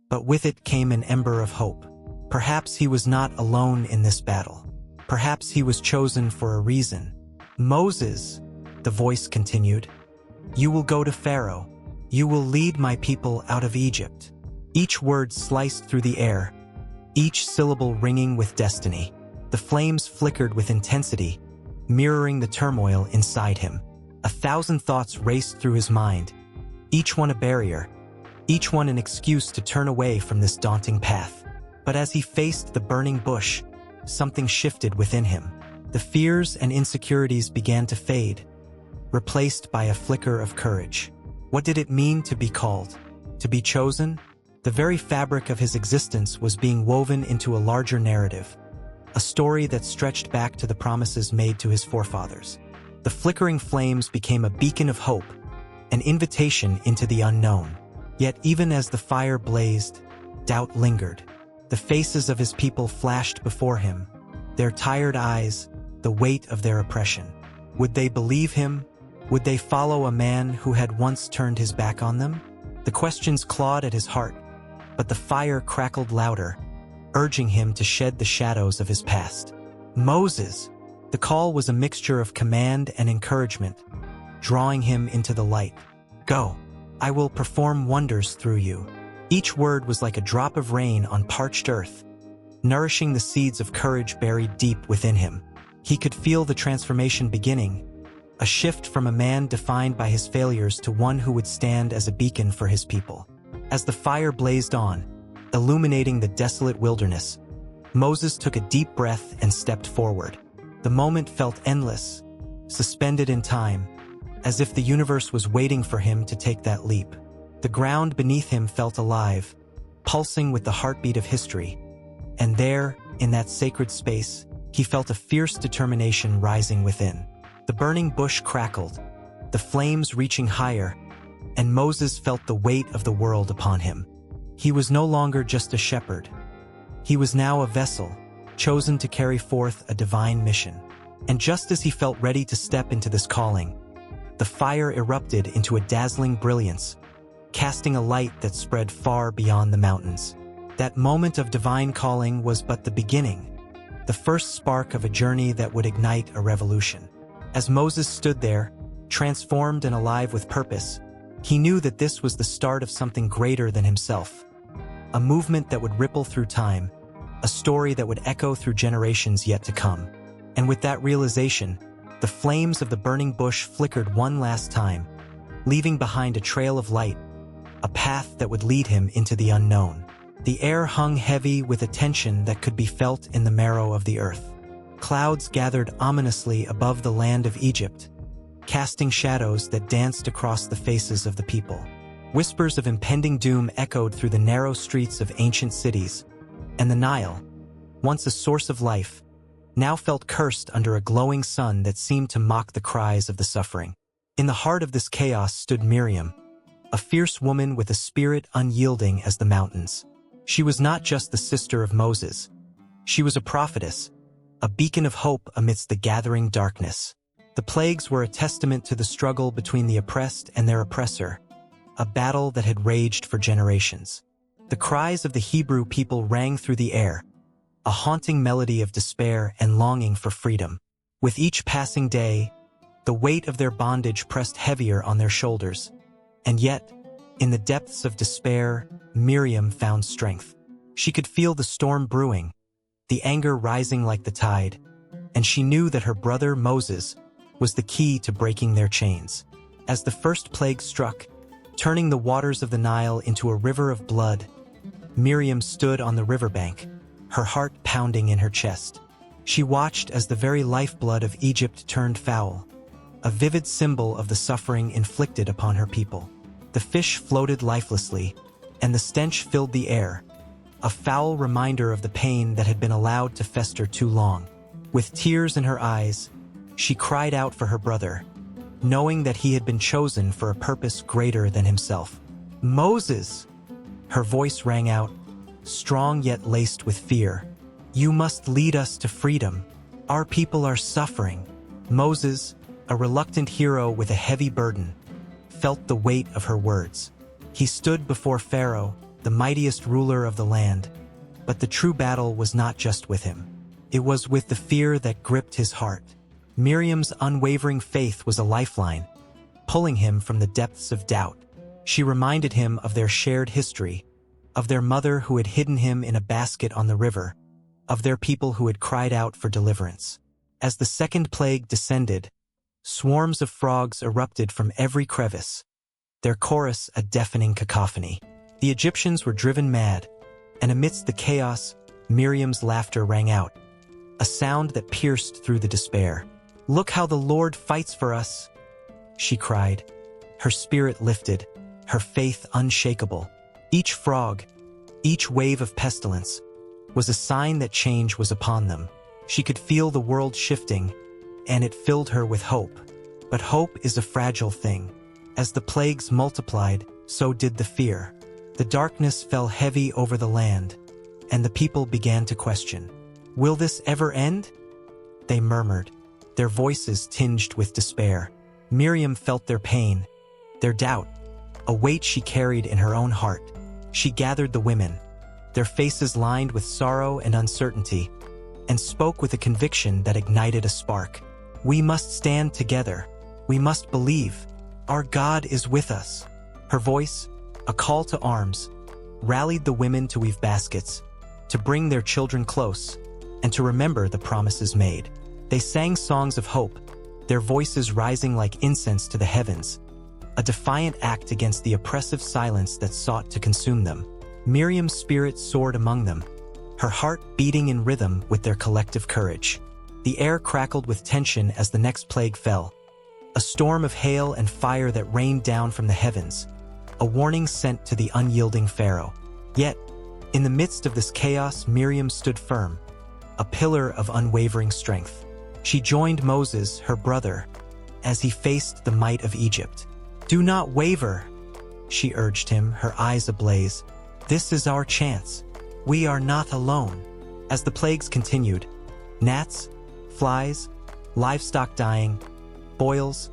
but with it came an ember of hope. Perhaps he was not alone in this battle. Perhaps he was chosen for a reason. "Moses," the voice continued, "you will go to Pharaoh. You will lead my people out of Egypt." Each word sliced through the air, each syllable ringing with destiny. The flames flickered with intensity, mirroring the turmoil inside him. 1,000 thoughts raced through his mind, each one a barrier, each one an excuse to turn away from this daunting path. But as he faced the burning bush, something shifted within him. The fears and insecurities began to fade, replaced by a flicker of courage. What did it mean to be called? To be chosen? The very fabric of his existence was being woven into a larger narrative, a story that stretched back to the promises made to his forefathers. The flickering flames became a beacon of hope, an invitation into the unknown. Yet even as the fire blazed, doubt lingered. The faces of his people flashed before him, their tired eyes, the weight of their oppression. Would they believe him? Would they follow a man who had once turned his back on them? The questions clawed at his heart, but the fire crackled louder, urging him to shed the shadows of his past. Moses! The call was a mixture of command and encouragement, drawing him into the light. Go! I will perform wonders through you. Each word was like a drop of rain on parched earth, nourishing the seeds of courage buried deep within him. He could feel the transformation beginning, a shift from a man defined by his failures to one who would stand as a beacon for his people. As the fire blazed on, illuminating the desolate wilderness, Moses took a deep breath and stepped forward. The moment felt endless, suspended in time, as if the universe was waiting for him to take that leap. The ground beneath him felt alive, pulsing with the heartbeat of history. And there, in that sacred space, he felt a fierce determination rising within. The burning bush crackled, the flames reaching higher, and Moses felt the weight of the world upon him. He was no longer just a shepherd. He was now a vessel, chosen to carry forth a divine mission. And just as he felt ready to step into this calling, the fire erupted into a dazzling brilliance, casting a light that spread far beyond the mountains. That moment of divine calling was but the beginning, the first spark of a journey that would ignite a revolution. As Moses stood there, transformed and alive with purpose, he knew that this was the start of something greater than himself, a movement that would ripple through time, a story that would echo through generations yet to come. And with that realization, the flames of the burning bush flickered one last time, leaving behind a trail of light, a path that would lead him into the unknown. The air hung heavy with a tension that could be felt in the marrow of the earth. Clouds gathered ominously above the land of Egypt, casting shadows that danced across the faces of the people. Whispers of impending doom echoed through the narrow streets of ancient cities, and the Nile, once a source of life, now felt cursed under a glowing sun that seemed to mock the cries of the suffering. In the heart of this chaos stood Miriam, a fierce woman with a spirit unyielding as the mountains. She was not just the sister of Moses. She was a prophetess, a beacon of hope amidst the gathering darkness. The plagues were a testament to the struggle between the oppressed and their oppressor, a battle that had raged for generations. The cries of the Hebrew people rang through the air, a haunting melody of despair and longing for freedom. With each passing day, the weight of their bondage pressed heavier on their shoulders. And yet, in the depths of despair, Miriam found strength. She could feel the storm brewing, the anger rising like the tide, and she knew that her brother Moses was the key to breaking their chains. As the first plague struck, turning the waters of the Nile into a river of blood, Miriam stood on the riverbank, her heart pounding in her chest. She watched as the very lifeblood of Egypt turned foul, a vivid symbol of the suffering inflicted upon her people. The fish floated lifelessly, and the stench filled the air, a foul reminder of the pain that had been allowed to fester too long. With tears in her eyes, she cried out for her brother, knowing that he had been chosen for a purpose greater than himself. Moses! Her voice rang out, strong yet laced with fear. You must lead us to freedom. Our people are suffering. Moses, a reluctant hero with a heavy burden, felt the weight of her words. He stood before Pharaoh, the mightiest ruler of the land, but the true battle was not just with him. It was with the fear that gripped his heart. Miriam's unwavering faith was a lifeline, pulling him from the depths of doubt. She reminded him of their shared history, of their mother who had hidden him in a basket on the river, of their people who had cried out for deliverance. As the second plague descended, swarms of frogs erupted from every crevice, their chorus a deafening cacophony. The Egyptians were driven mad, and amidst the chaos, Miriam's laughter rang out. a sound that pierced through the despair. "Look how the Lord fights for us," she cried, her spirit lifted, her faith unshakable. Each frog, each wave of pestilence, was a sign that change was upon them. She could feel the world shifting, and it filled her with hope. But hope is a fragile thing. As the plagues multiplied, so did the fear. The darkness fell heavy over the land, and the people began to question, "Will this ever end?" They murmured, their voices tinged with despair. Miriam felt their pain, their doubt, a weight she carried in her own heart. She gathered the women, their faces lined with sorrow and uncertainty, and spoke with a conviction that ignited a spark. "We must stand together. We must believe. Our God is with us." Her voice, a call to arms, rallied the women to weave baskets, to bring their children close, and to remember the promises made. They sang songs of hope, their voices rising like incense to the heavens, a defiant act against the oppressive silence that sought to consume them. Miriam's spirit soared among them, her heart beating in rhythm with their collective courage. The air crackled with tension as the next plague fell, a storm of hail and fire that rained down from the heavens, a warning sent to the unyielding Pharaoh. Yet, in the midst of this chaos, Miriam stood firm, a pillar of unwavering strength. She joined Moses, her brother, as he faced the might of Egypt. "Do not waver," she urged him, her eyes ablaze. "This is our chance. We are not alone." As the plagues continued, gnats, flies, livestock dying, boils,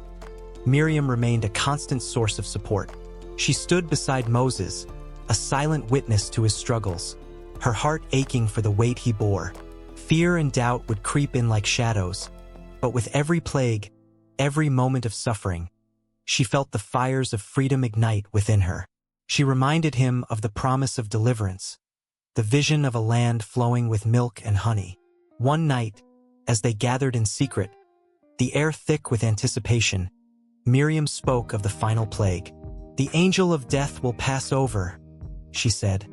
Miriam remained a constant source of support. She stood beside Moses, a silent witness to his struggles, her heart aching for the weight he bore. Fear and doubt would creep in like shadows, but with every plague, every moment of suffering, she felt the fires of freedom ignite within her. She reminded him of the promise of deliverance, the vision of a land flowing with milk and honey. One night, as they gathered in secret, the air thick with anticipation, Miriam spoke of the final plague. "The angel of death will pass over," she said,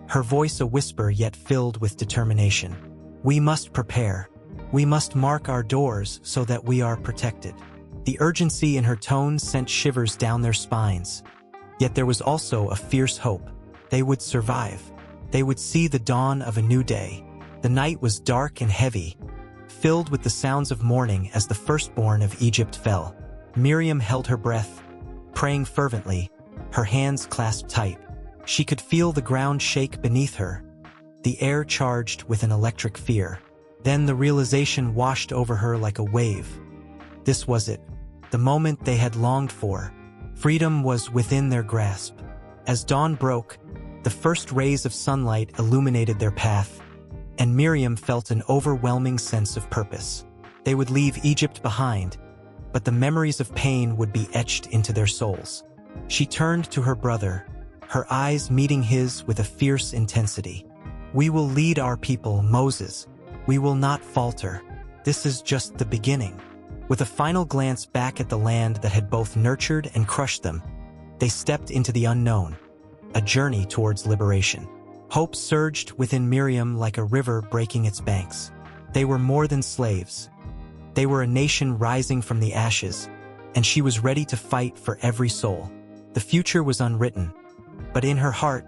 her voice a whisper yet filled with determination. "We must prepare. We must mark our doors so that we are protected." The urgency in her tone sent shivers down their spines. Yet there was also a fierce hope. They would survive. They would see the dawn of a new day. The night was dark and heavy, filled with the sounds of mourning as the firstborn of Egypt fell. Miriam held her breath, praying fervently, her hands clasped tight. She could feel the ground shake beneath her, the air charged with an electric fear. Then the realization washed over her like a wave. This was it, the moment they had longed for. Freedom was within their grasp. As dawn broke, the first rays of sunlight illuminated their path, and Miriam felt an overwhelming sense of purpose. They would leave Egypt behind, but the memories of pain would be etched into their souls. She turned to her brother, her eyes meeting his with a fierce intensity. "We will lead our people, Moses. We will not falter. This is just the beginning." With a final glance back at the land that had both nurtured and crushed them, they stepped into the unknown, a journey towards liberation. Hope surged within Miriam like a river breaking its banks. They were more than slaves. They were a nation rising from the ashes, and she was ready to fight for every soul. The future was unwritten, but in her heart,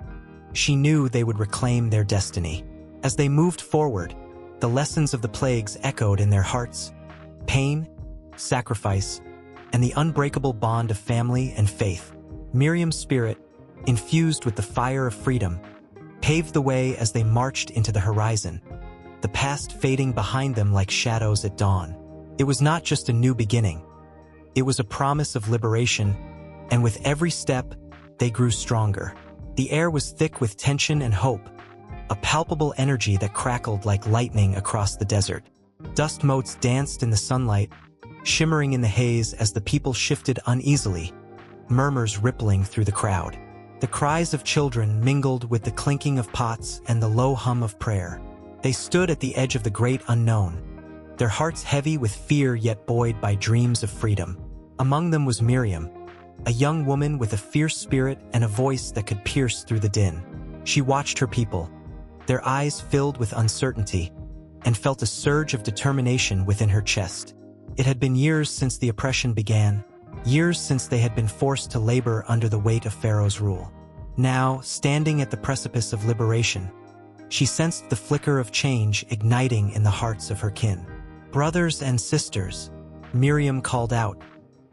she knew they would reclaim their destiny. As they moved forward, the lessons of the plagues echoed in their hearts: pain, sacrifice, and the unbreakable bond of family and faith. Miriam's spirit, infused with the fire of freedom, paved the way as they marched into the horizon, the past fading behind them like shadows at dawn. It was not just a new beginning. It was a promise of liberation, and with every step, they grew stronger. The air was thick with tension and hope, a palpable energy that crackled like lightning across the desert. Dust motes danced in the sunlight, shimmering in the haze as the people shifted uneasily, murmurs rippling through the crowd. The cries of children mingled with the clinking of pots and the low hum of prayer. They stood at the edge of the great unknown, their hearts heavy with fear yet buoyed by dreams of freedom. Among them was Miriam, a young woman with a fierce spirit and a voice that could pierce through the din. She watched her people, their eyes filled with uncertainty, and felt a surge of determination within her chest. It had been years since the oppression began, years since they had been forced to labor under the weight of Pharaoh's rule. Now, standing at the precipice of liberation, she sensed the flicker of change igniting in the hearts of her kin. "Brothers and sisters," Miriam called out,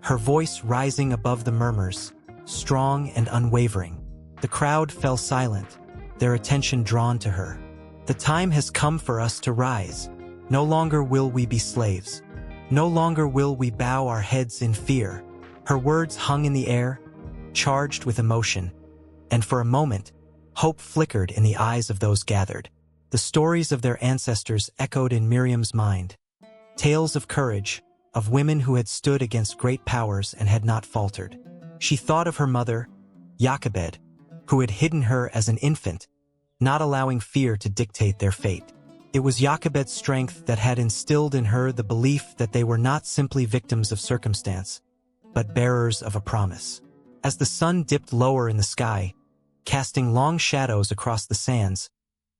her voice rising above the murmurs, strong and unwavering. The crowd fell silent, their attention drawn to her. "The time has come for us to rise. No longer will we be slaves. No longer will we bow our heads in fear." Her words hung in the air, charged with emotion, and for a moment, hope flickered in the eyes of those gathered. The stories of their ancestors echoed in Miriam's mind. Tales of courage, of women who had stood against great powers and had not faltered. She thought of her mother, Jochebed, who had hidden her as an infant, not allowing fear to dictate their fate. It was Jochebed's strength that had instilled in her the belief that they were not simply victims of circumstance, but bearers of a promise. As the sun dipped lower in the sky, casting long shadows across the sands,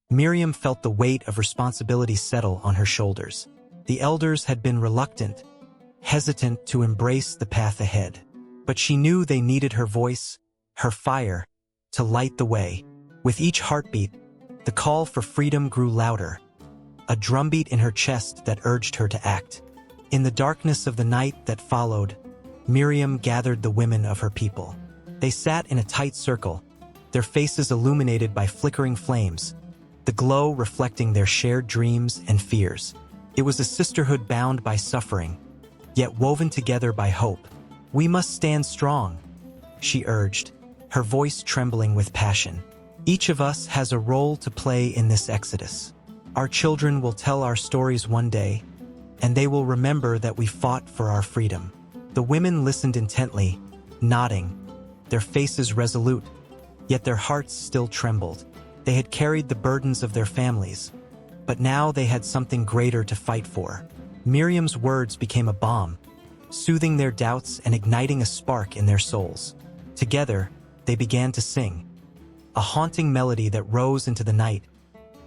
Miriam felt the weight of responsibility settle on her shoulders. The elders had been reluctant, hesitant to embrace the path ahead, but she knew they needed her voice, her fire, to light the way. With each heartbeat, the call for freedom grew louder, a drumbeat in her chest that urged her to act. In the darkness of the night that followed, Miriam gathered the women of her people. They sat in a tight circle, their faces illuminated by flickering flames, the glow reflecting their shared dreams and fears. It was a sisterhood bound by suffering, yet woven together by hope. "We must stand strong," she urged, her voice trembling with passion. "Each of us has a role to play in this exodus. Our children will tell our stories one day, and they will remember that we fought for our freedom." The women listened intently, nodding, their faces resolute, yet their hearts still trembled. They had carried the burdens of their families, but now they had something greater to fight for. Miriam's words became a balm, soothing their doubts and igniting a spark in their souls. Together, they began to sing, a haunting melody that rose into the night,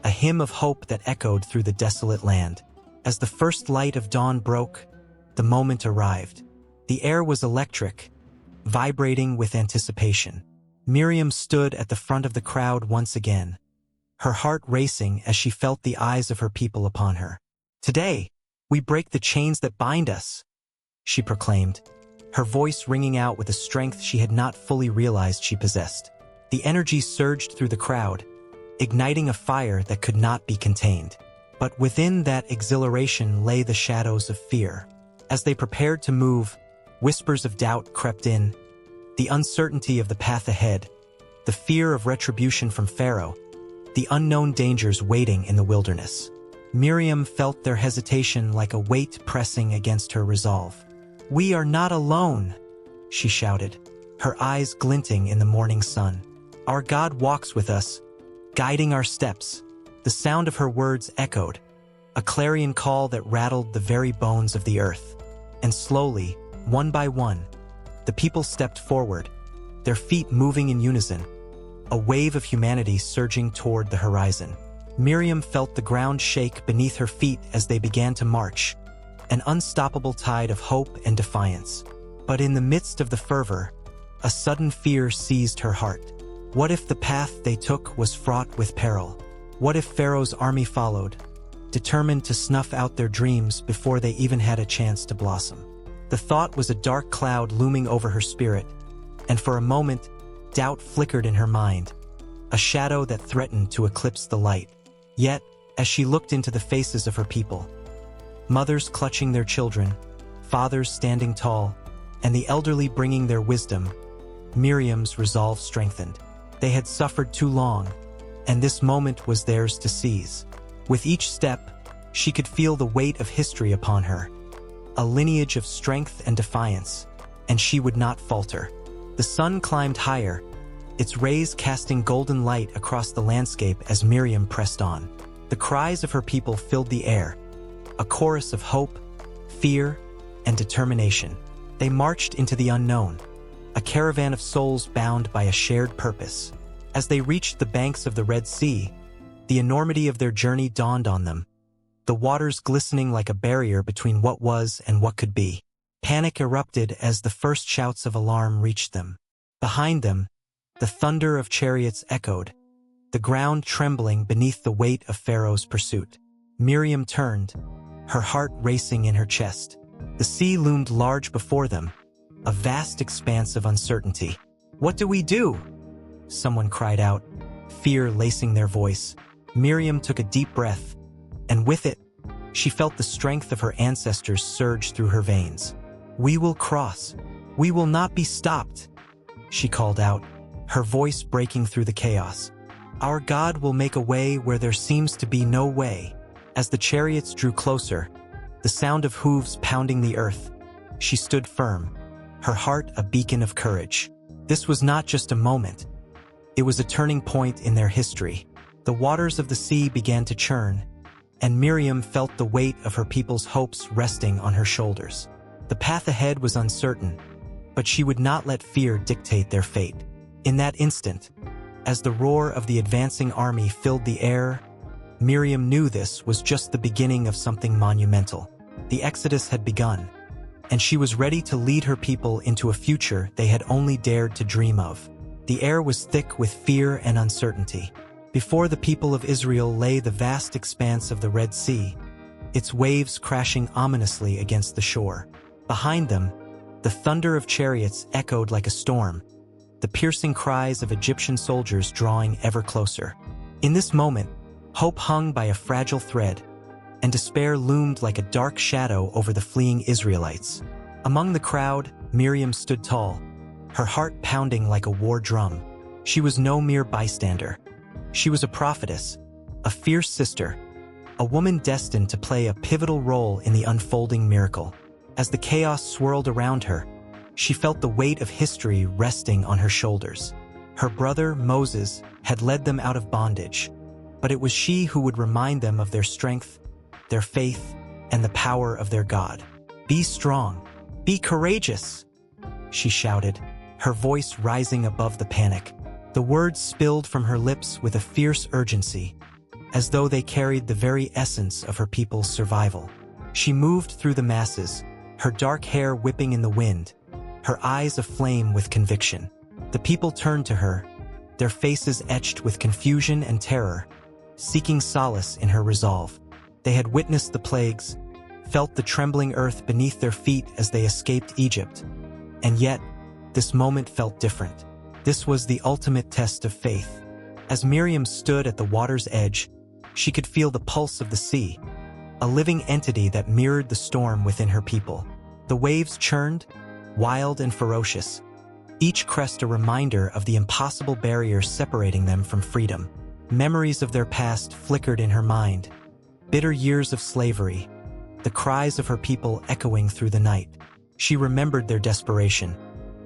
a hymn of hope that echoed through the desolate land. As the first light of dawn broke, the moment arrived. The air was electric, vibrating with anticipation. Miriam stood at the front of the crowd once again, her heart racing as she felt the eyes of her people upon her. "Today, we break the chains that bind us," she proclaimed, her voice ringing out with a strength she had not fully realized she possessed. The energy surged through the crowd, igniting a fire that could not be contained. But within that exhilaration lay the shadows of fear. As they prepared to move, whispers of doubt crept in, the uncertainty of the path ahead, the fear of retribution from Pharaoh, the unknown dangers waiting in the wilderness. Miriam felt their hesitation like a weight pressing against her resolve. "We are not alone," she shouted, her eyes glinting in the morning sun. "Our God walks with us, guiding our steps." The sound of her words echoed, a clarion call that rattled the very bones of the earth. And slowly, one by one, the people stepped forward, their feet moving in unison, a wave of humanity surging toward the horizon. Miriam felt the ground shake beneath her feet as they began to march, an unstoppable tide of hope and defiance. But in the midst of the fervor, a sudden fear seized her heart. What if the path they took was fraught with peril? What if Pharaoh's army followed, determined to snuff out their dreams before they even had a chance to blossom? The thought was a dark cloud looming over her spirit, and for a moment, doubt flickered in her mind, a shadow that threatened to eclipse the light. Yet, as she looked into the faces of her people, mothers clutching their children, fathers standing tall, and the elderly bringing their wisdom, Miriam's resolve strengthened. They had suffered too long, and this moment was theirs to seize. With each step, she could feel the weight of history upon her, a lineage of strength and defiance, and she would not falter. The sun climbed higher, its rays casting golden light across the landscape as Miriam pressed on. The cries of her people filled the air, a chorus of hope, fear, and determination. They marched into the unknown, a caravan of souls bound by a shared purpose. As they reached the banks of the Red Sea, the enormity of their journey dawned on them. the waters glistening like a barrier between what was and what could be. Panic erupted as the first shouts of alarm reached them. Behind them, the thunder of chariots echoed, the ground trembling beneath the weight of Pharaoh's pursuit. Miriam turned, her heart racing in her chest. The sea loomed large before them, a vast expanse of uncertainty. "What do we do?" someone cried out, fear lacing their voice. Miriam took a deep breath, and with it, she felt the strength of her ancestors surge through her veins. "We will cross. We will not be stopped," she called out, her voice breaking through the chaos. "Our God will make a way where there seems to be no way." As the chariots drew closer, the sound of hooves pounding the earth, she stood firm, her heart a beacon of courage. This was not just a moment. It was a turning point in their history. The waters of the sea began to churn, and Miriam felt the weight of her people's hopes resting on her shoulders. The path ahead was uncertain, but she would not let fear dictate their fate. In that instant, as the roar of the advancing army filled the air, Miriam knew this was just the beginning of something monumental. The Exodus had begun, and she was ready to lead her people into a future they had only dared to dream of. The air was thick with fear and uncertainty. Before the people of Israel lay the vast expanse of the Red Sea, its waves crashing ominously against the shore. Behind them, the thunder of chariots echoed like a storm, the piercing cries of Egyptian soldiers drawing ever closer. In this moment, hope hung by a fragile thread, and despair loomed like a dark shadow over the fleeing Israelites. Among the crowd, Miriam stood tall, her heart pounding like a war drum. She was no mere bystander. She was a prophetess, a fierce sister, a woman destined to play a pivotal role in the unfolding miracle. As the chaos swirled around her, she felt the weight of history resting on her shoulders. Her brother, Moses, had led them out of bondage, but it was she who would remind them of their strength, their faith, and the power of their God. "Be strong. Be courageous," she shouted, her voice rising above the panic. The words spilled from her lips with a fierce urgency, as though they carried the very essence of her people's survival. She moved through the masses, her dark hair whipping in the wind, her eyes aflame with conviction. The people turned to her, their faces etched with confusion and terror, seeking solace in her resolve. They had witnessed the plagues, felt the trembling earth beneath their feet as they escaped Egypt. And yet, this moment felt different. This was the ultimate test of faith. As Miriam stood at the water's edge, she could feel the pulse of the sea, a living entity that mirrored the storm within her people. The waves churned, wild and ferocious, each crest a reminder of the impossible barriers separating them from freedom. Memories of their past flickered in her mind, bitter years of slavery, the cries of her people echoing through the night. She remembered their desperation,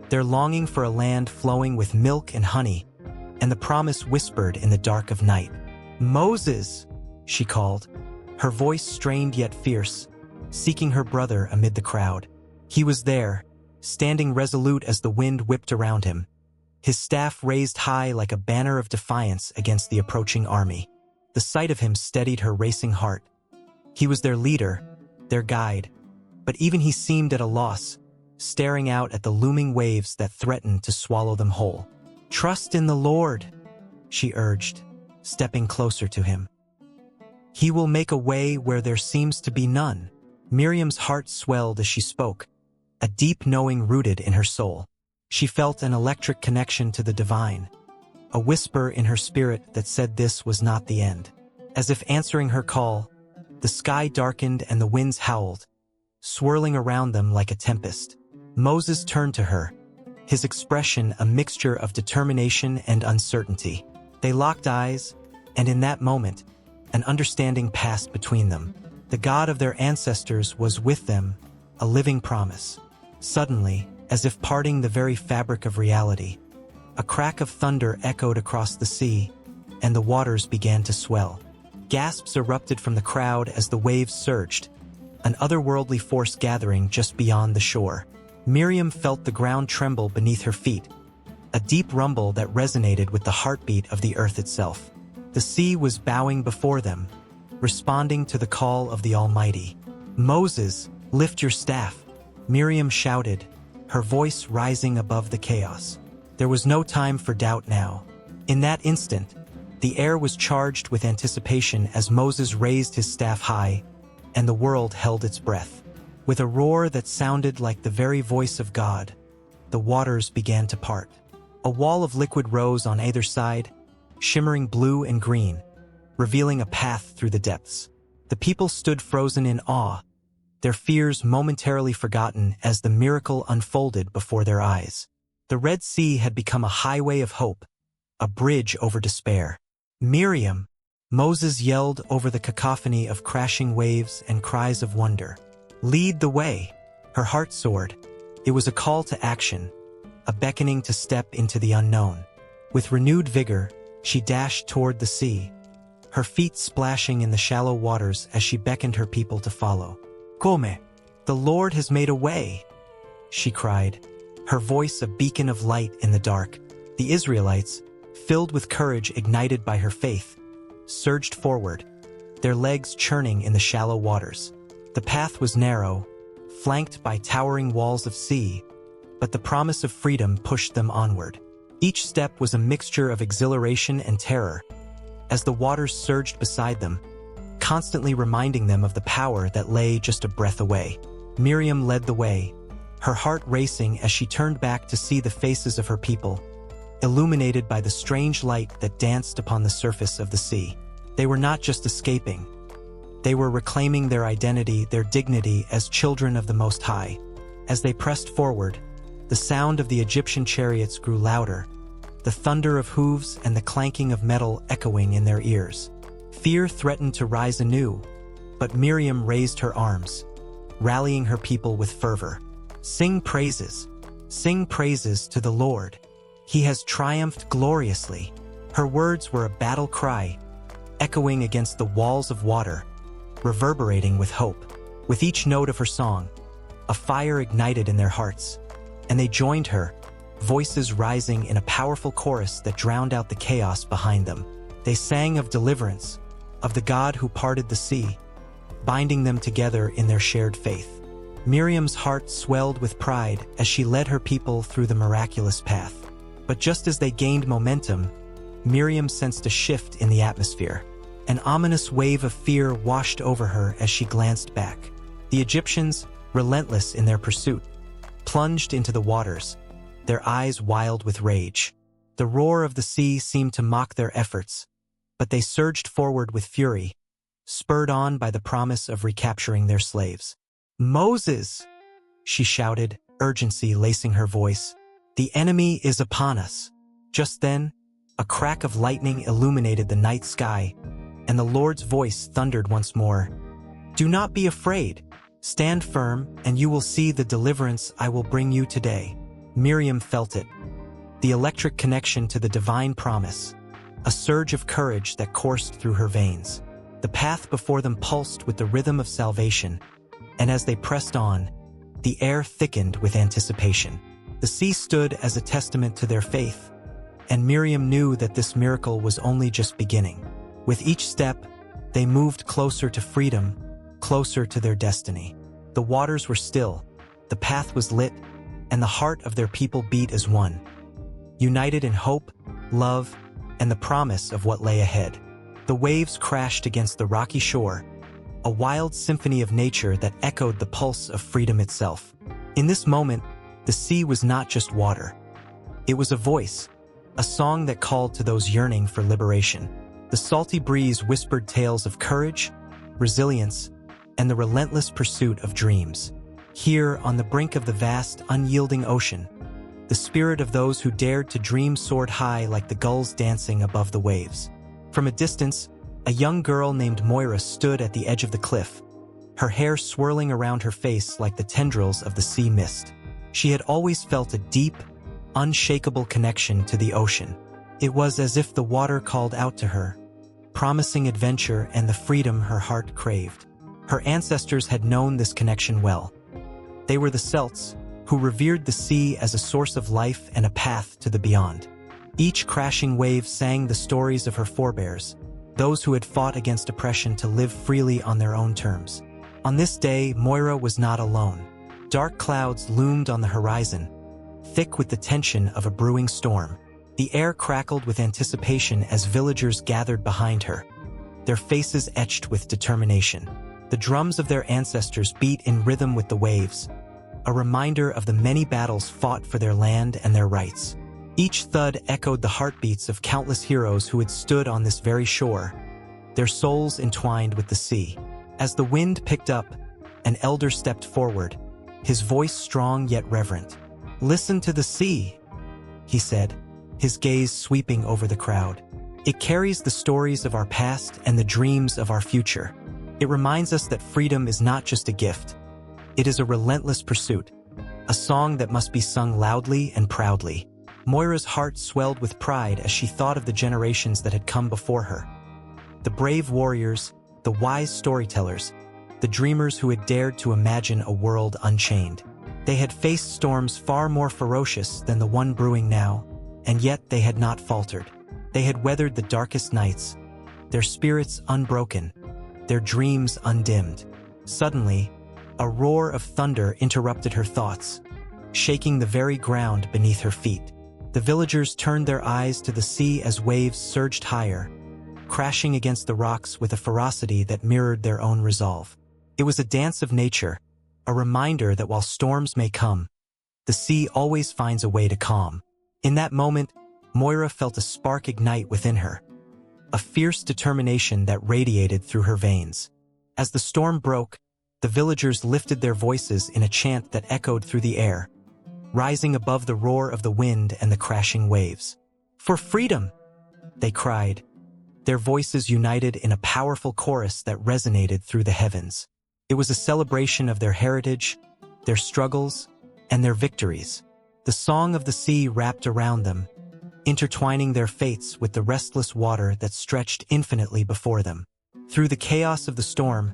their longing for a land flowing with milk and honey, and the promise whispered in the dark of night. "Moses!" she called, her voice strained yet fierce, seeking her brother amid the crowd. He was there, standing resolute as the wind whipped around him, his staff raised high like a banner of defiance against the approaching army. The sight of him steadied her racing heart. He was their leader, their guide, but even he seemed at a loss, staring out at the looming waves that threatened to swallow them whole. "Trust in the Lord," she urged, stepping closer to him. "He will make a way where there seems to be none." Miriam's heart swelled as she spoke, a deep knowing rooted in her soul. She felt an electric connection to the divine, a whisper in her spirit that said this was not the end. As if answering her call, the sky darkened and the winds howled, swirling around them like a tempest. Moses turned to her, his expression a mixture of determination and uncertainty. They locked eyes, and in that moment, an understanding passed between them. The God of their ancestors was with them, a living promise. Suddenly, as if parting the very fabric of reality, a crack of thunder echoed across the sea, and the waters began to swell. Gasps erupted from the crowd as the waves surged, an otherworldly force gathering just beyond the shore. Miriam felt the ground tremble beneath her feet, a deep rumble that resonated with the heartbeat of the earth itself. The sea was bowing before them, responding to the call of the Almighty. "Moses, lift your staff," Miriam shouted, her voice rising above the chaos. There was no time for doubt now. In that instant, the air was charged with anticipation as Moses raised his staff high, and the world held its breath. With a roar that sounded like the very voice of God, the waters began to part. A wall of liquid rose on either side, shimmering blue and green, revealing a path through the depths. The people stood frozen in awe, their fears momentarily forgotten as the miracle unfolded before their eyes. The Red Sea had become a highway of hope, a bridge over despair. "Miriam," Moses yelled over the cacophony of crashing waves and cries of wonder. "Lead the way." Her heart soared. It was a call to action, a beckoning to step into the unknown. With renewed vigor, she dashed toward the sea, her feet splashing in the shallow waters as she beckoned her people to follow. "Come, the Lord has made a way," she cried, her voice a beacon of light in the dark. The Israelites, filled with courage ignited by her faith, surged forward, their legs churning in the shallow waters. The path was narrow, flanked by towering walls of sea, but the promise of freedom pushed them onward. Each step was a mixture of exhilaration and terror, as the waters surged beside them, constantly reminding them of the power that lay just a breath away. Miriam led the way, her heart racing as she turned back to see the faces of her people, illuminated by the strange light that danced upon the surface of the sea. They were not just escaping. They were reclaiming their identity, their dignity as children of the Most High. As they pressed forward, the sound of the Egyptian chariots grew louder, the thunder of hooves and the clanking of metal echoing in their ears. Fear threatened to rise anew, but Miriam raised her arms, rallying her people with fervor. Sing praises to the Lord. He has triumphed gloriously." Her words were a battle cry, echoing against the walls of water, reverberating with hope. With each note of her song, a fire ignited in their hearts, and they joined her, voices rising in a powerful chorus that drowned out the chaos behind them. They sang of deliverance, of the God who parted the sea, binding them together in their shared faith. Miriam's heart swelled with pride as she led her people through the miraculous path. But just as they gained momentum, Miriam sensed a shift in the atmosphere. An ominous wave of fear washed over her as she glanced back. The Egyptians, relentless in their pursuit, plunged into the waters, their eyes wild with rage. The roar of the sea seemed to mock their efforts, but they surged forward with fury, spurred on by the promise of recapturing their slaves. "Moses!" she shouted, urgency lacing her voice. "The enemy is upon us." Just then, a crack of lightning illuminated the night sky, and the Lord's voice thundered once more. "Do not be afraid. Stand firm, and you will see the deliverance I will bring you today." Miriam felt it, the electric connection to the divine promise, a surge of courage that coursed through her veins. The path before them pulsed with the rhythm of salvation, and as they pressed on, the air thickened with anticipation. The sea stood as a testament to their faith, and Miriam knew that this miracle was only just beginning. With each step, they moved closer to freedom, closer to their destiny. The waters were still, the path was lit, and the heart of their people beat as one, united in hope, love, and the promise of what lay ahead. The waves crashed against the rocky shore, a wild symphony of nature that echoed the pulse of freedom itself. In this moment, the sea was not just water. It was a voice, a song that called to those yearning for liberation. The salty breeze whispered tales of courage, resilience, and the relentless pursuit of dreams. Here, on the brink of the vast, unyielding ocean, the spirit of those who dared to dream soared high like the gulls dancing above the waves. From a distance, a young girl named Moira stood at the edge of the cliff, her hair swirling around her face like the tendrils of the sea mist. She had always felt a deep, unshakable connection to the ocean. It was as if the water called out to her, promising adventure and the freedom her heart craved. Her ancestors had known this connection well. They were the Celts, who revered the sea as a source of life and a path to the beyond. Each crashing wave sang the stories of her forebears, those who had fought against oppression to live freely on their own terms. On this day, Moira was not alone. Dark clouds loomed on the horizon, thick with the tension of a brewing storm. The air crackled with anticipation as villagers gathered behind her, their faces etched with determination. The drums of their ancestors beat in rhythm with the waves, a reminder of the many battles fought for their land and their rights. Each thud echoed the heartbeats of countless heroes who had stood on this very shore, their souls entwined with the sea. As the wind picked up, an elder stepped forward, his voice strong yet reverent. "Listen to the sea," he said, his gaze sweeping over the crowd. "It carries the stories of our past and the dreams of our future. It reminds us that freedom is not just a gift. It is a relentless pursuit, a song that must be sung loudly and proudly." Moira's heart swelled with pride as she thought of the generations that had come before her. The brave warriors, the wise storytellers, the dreamers who had dared to imagine a world unchained. They had faced storms far more ferocious than the one brewing now, and yet they had not faltered. They had weathered the darkest nights, their spirits unbroken, their dreams undimmed. Suddenly, a roar of thunder interrupted her thoughts, shaking the very ground beneath her feet. The villagers turned their eyes to the sea as waves surged higher, crashing against the rocks with a ferocity that mirrored their own resolve. It was a dance of nature, a reminder that while storms may come, the sea always finds a way to calm. In that moment, Moira felt a spark ignite within her, a fierce determination that radiated through her veins. As the storm broke, the villagers lifted their voices in a chant that echoed through the air, rising above the roar of the wind and the crashing waves. "For freedom!" they cried, their voices united in a powerful chorus that resonated through the heavens. It was a celebration of their heritage, their struggles, and their victories. The song of the sea wrapped around them, intertwining their fates with the restless water that stretched infinitely before them. Through the chaos of the storm,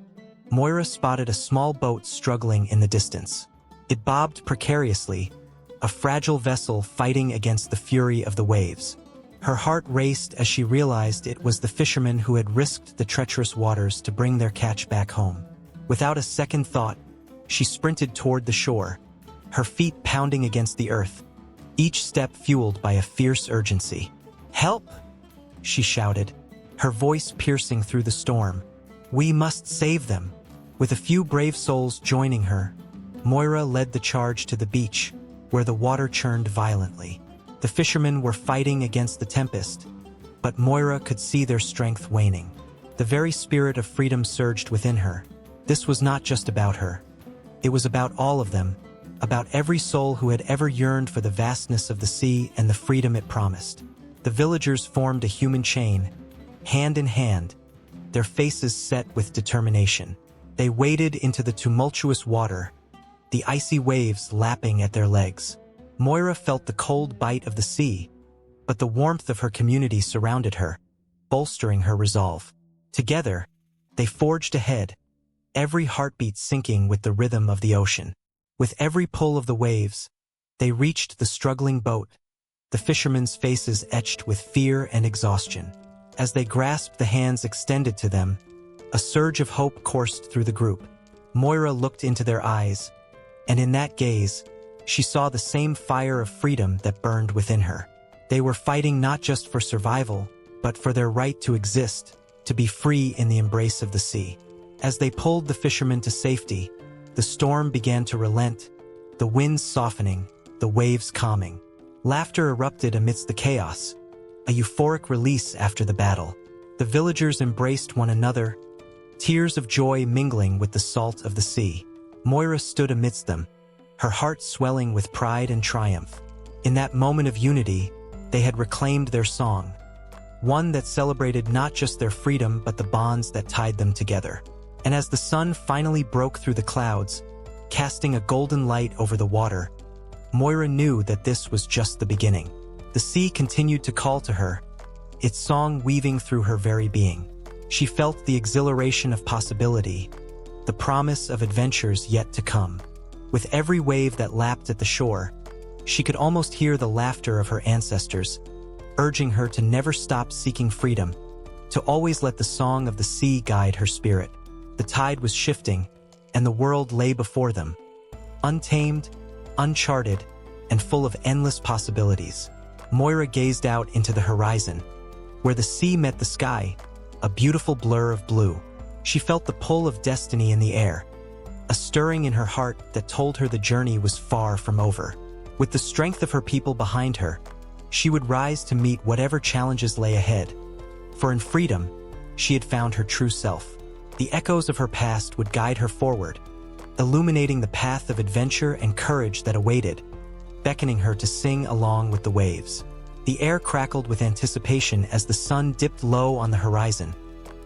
Moira spotted a small boat struggling in the distance. It bobbed precariously, a fragile vessel fighting against the fury of the waves. Her heart raced as she realized it was the fishermen who had risked the treacherous waters to bring their catch back home. Without a second thought, she sprinted toward the shore, her feet pounding against the earth, each step fueled by a fierce urgency. "Help!" she shouted, her voice piercing through the storm. "We must save them." With a few brave souls joining her, Moira led the charge to the beach, where the water churned violently. The fishermen were fighting against the tempest, but Moira could see their strength waning. The very spirit of freedom surged within her. This was not just about her. It was about all of them, about every soul who had ever yearned for the vastness of the sea and the freedom it promised. The villagers formed a human chain, hand in hand, their faces set with determination. They waded into the tumultuous water, the icy waves lapping at their legs. Moira felt the cold bite of the sea, but the warmth of her community surrounded her, bolstering her resolve. Together, they forged ahead, every heartbeat syncing with the rhythm of the ocean. With every pull of the waves, they reached the struggling boat, the fishermen's faces etched with fear and exhaustion. As they grasped the hands extended to them, a surge of hope coursed through the group. Moira looked into their eyes, and in that gaze, she saw the same fire of freedom that burned within her. They were fighting not just for survival, but for their right to exist, to be free in the embrace of the sea. As they pulled the fishermen to safety, the storm began to relent, the winds softening, the waves calming. Laughter erupted amidst the chaos, a euphoric release after the battle. The villagers embraced one another, tears of joy mingling with the salt of the sea. Moira stood amidst them, her heart swelling with pride and triumph. In that moment of unity, they had reclaimed their song, one that celebrated not just their freedom but the bonds that tied them together. And as the sun finally broke through the clouds, casting a golden light over the water, Moira knew that this was just the beginning. The sea continued to call to her, its song weaving through her very being. She felt the exhilaration of possibility, the promise of adventures yet to come. With every wave that lapped at the shore, she could almost hear the laughter of her ancestors, urging her to never stop seeking freedom, to always let the song of the sea guide her spirit. The tide was shifting, and the world lay before them, untamed, uncharted, and full of endless possibilities. Moira gazed out into the horizon, where the sea met the sky, a beautiful blur of blue. She felt the pull of destiny in the air, a stirring in her heart that told her the journey was far from over. With the strength of her people behind her, she would rise to meet whatever challenges lay ahead. For in freedom, she had found her true self. The echoes of her past would guide her forward, illuminating the path of adventure and courage that awaited, beckoning her to sing along with the waves. The air crackled with anticipation as the sun dipped low on the horizon,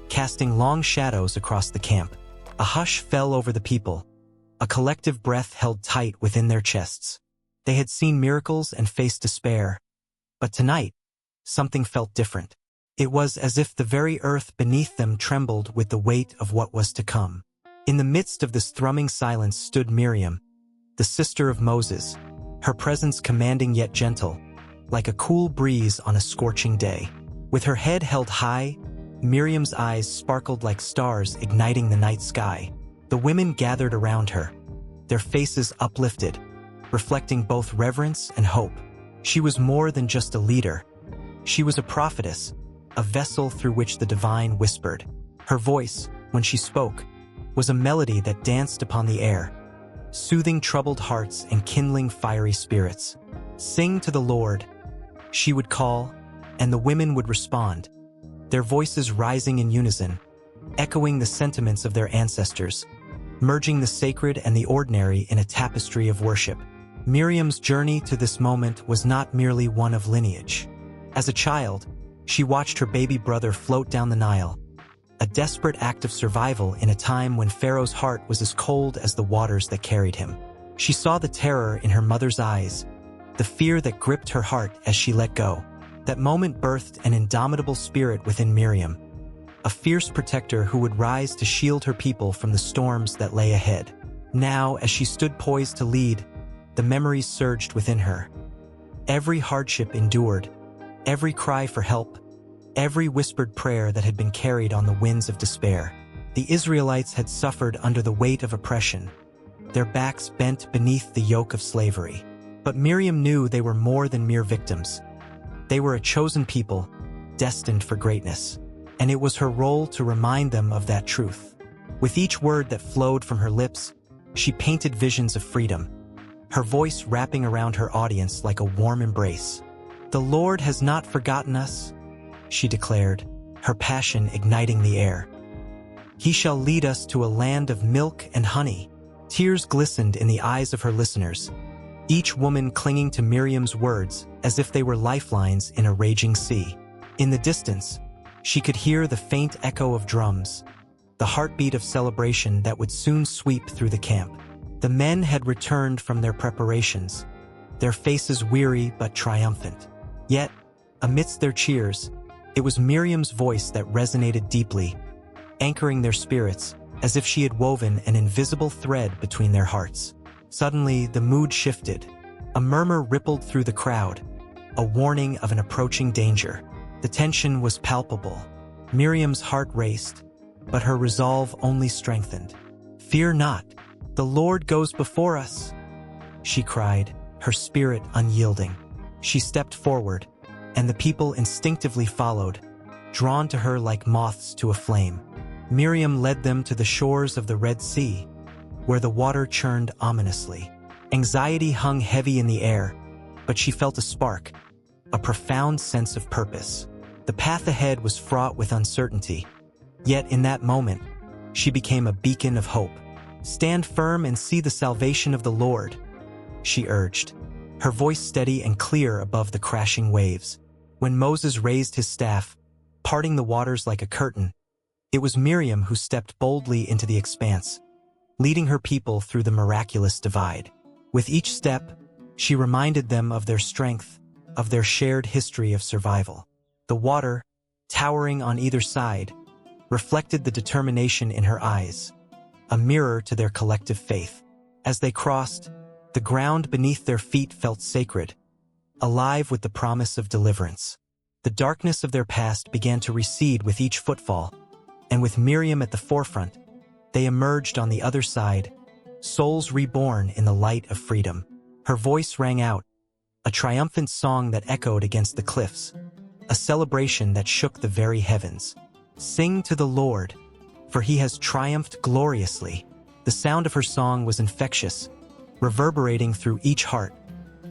casting long shadows across the camp. A hush fell over the people, a collective breath held tight within their chests. They had seen miracles and faced despair, but tonight, something felt different. It was as if the very earth beneath them trembled with the weight of what was to come. In the midst of this thrumming silence stood Miriam, the sister of Moses, her presence commanding yet gentle, like a cool breeze on a scorching day. With her head held high, Miriam's eyes sparkled like stars igniting the night sky. The women gathered around her, their faces uplifted, reflecting both reverence and hope. She was more than just a leader. She was a prophetess, a vessel through which the divine whispered. Her voice, when she spoke, was a melody that danced upon the air, soothing troubled hearts and kindling fiery spirits. "Sing to the Lord," she would call, and the women would respond, their voices rising in unison, echoing the sentiments of their ancestors, merging the sacred and the ordinary in a tapestry of worship. Miriam's journey to this moment was not merely one of lineage. As a child, she watched her baby brother float down the Nile, a desperate act of survival in a time when Pharaoh's heart was as cold as the waters that carried him. She saw the terror in her mother's eyes, the fear that gripped her heart as she let go. That moment birthed an indomitable spirit within Miriam, a fierce protector who would rise to shield her people from the storms that lay ahead. Now, as she stood poised to lead, the memories surged within her. Every hardship endured, every cry for help, every whispered prayer that had been carried on the winds of despair. The Israelites had suffered under the weight of oppression, their backs bent beneath the yoke of slavery. But Miriam knew they were more than mere victims. They were a chosen people, destined for greatness, and it was her role to remind them of that truth. With each word that flowed from her lips, she painted visions of freedom, her voice wrapping around her audience like a warm embrace. "The Lord has not forgotten us," she declared, her passion igniting the air. "He shall lead us to a land of milk and honey." Tears glistened in the eyes of her listeners, each woman clinging to Miriam's words as if they were lifelines in a raging sea. In the distance, she could hear the faint echo of drums, the heartbeat of celebration that would soon sweep through the camp. The men had returned from their preparations, their faces weary but triumphant. Yet, amidst their cheers, it was Miriam's voice that resonated deeply, anchoring their spirits as if she had woven an invisible thread between their hearts. Suddenly, the mood shifted. A murmur rippled through the crowd, a warning of an approaching danger. The tension was palpable. Miriam's heart raced, but her resolve only strengthened. "Fear not, the Lord goes before us," she cried, her spirit unyielding. She stepped forward, and the people instinctively followed, drawn to her like moths to a flame. Miriam led them to the shores of the Red Sea, where the water churned ominously. Anxiety hung heavy in the air, but she felt a spark, a profound sense of purpose. The path ahead was fraught with uncertainty, yet in that moment, she became a beacon of hope. "Stand firm and see the salvation of the Lord," she urged, her voice steady and clear above the crashing waves. When Moses raised his staff, parting the waters like a curtain, it was Miriam who stepped boldly into the expanse, leading her people through the miraculous divide. With each step, she reminded them of their strength, of their shared history of survival. The water, towering on either side, reflected the determination in her eyes, a mirror to their collective faith. As they crossed, the ground beneath their feet felt sacred, alive with the promise of deliverance. The darkness of their past began to recede with each footfall, and with Miriam at the forefront, they emerged on the other side, souls reborn in the light of freedom. Her voice rang out, a triumphant song that echoed against the cliffs, a celebration that shook the very heavens. Sing to the Lord, for he has triumphed gloriously. The sound of her song was infectious, reverberating through each heart,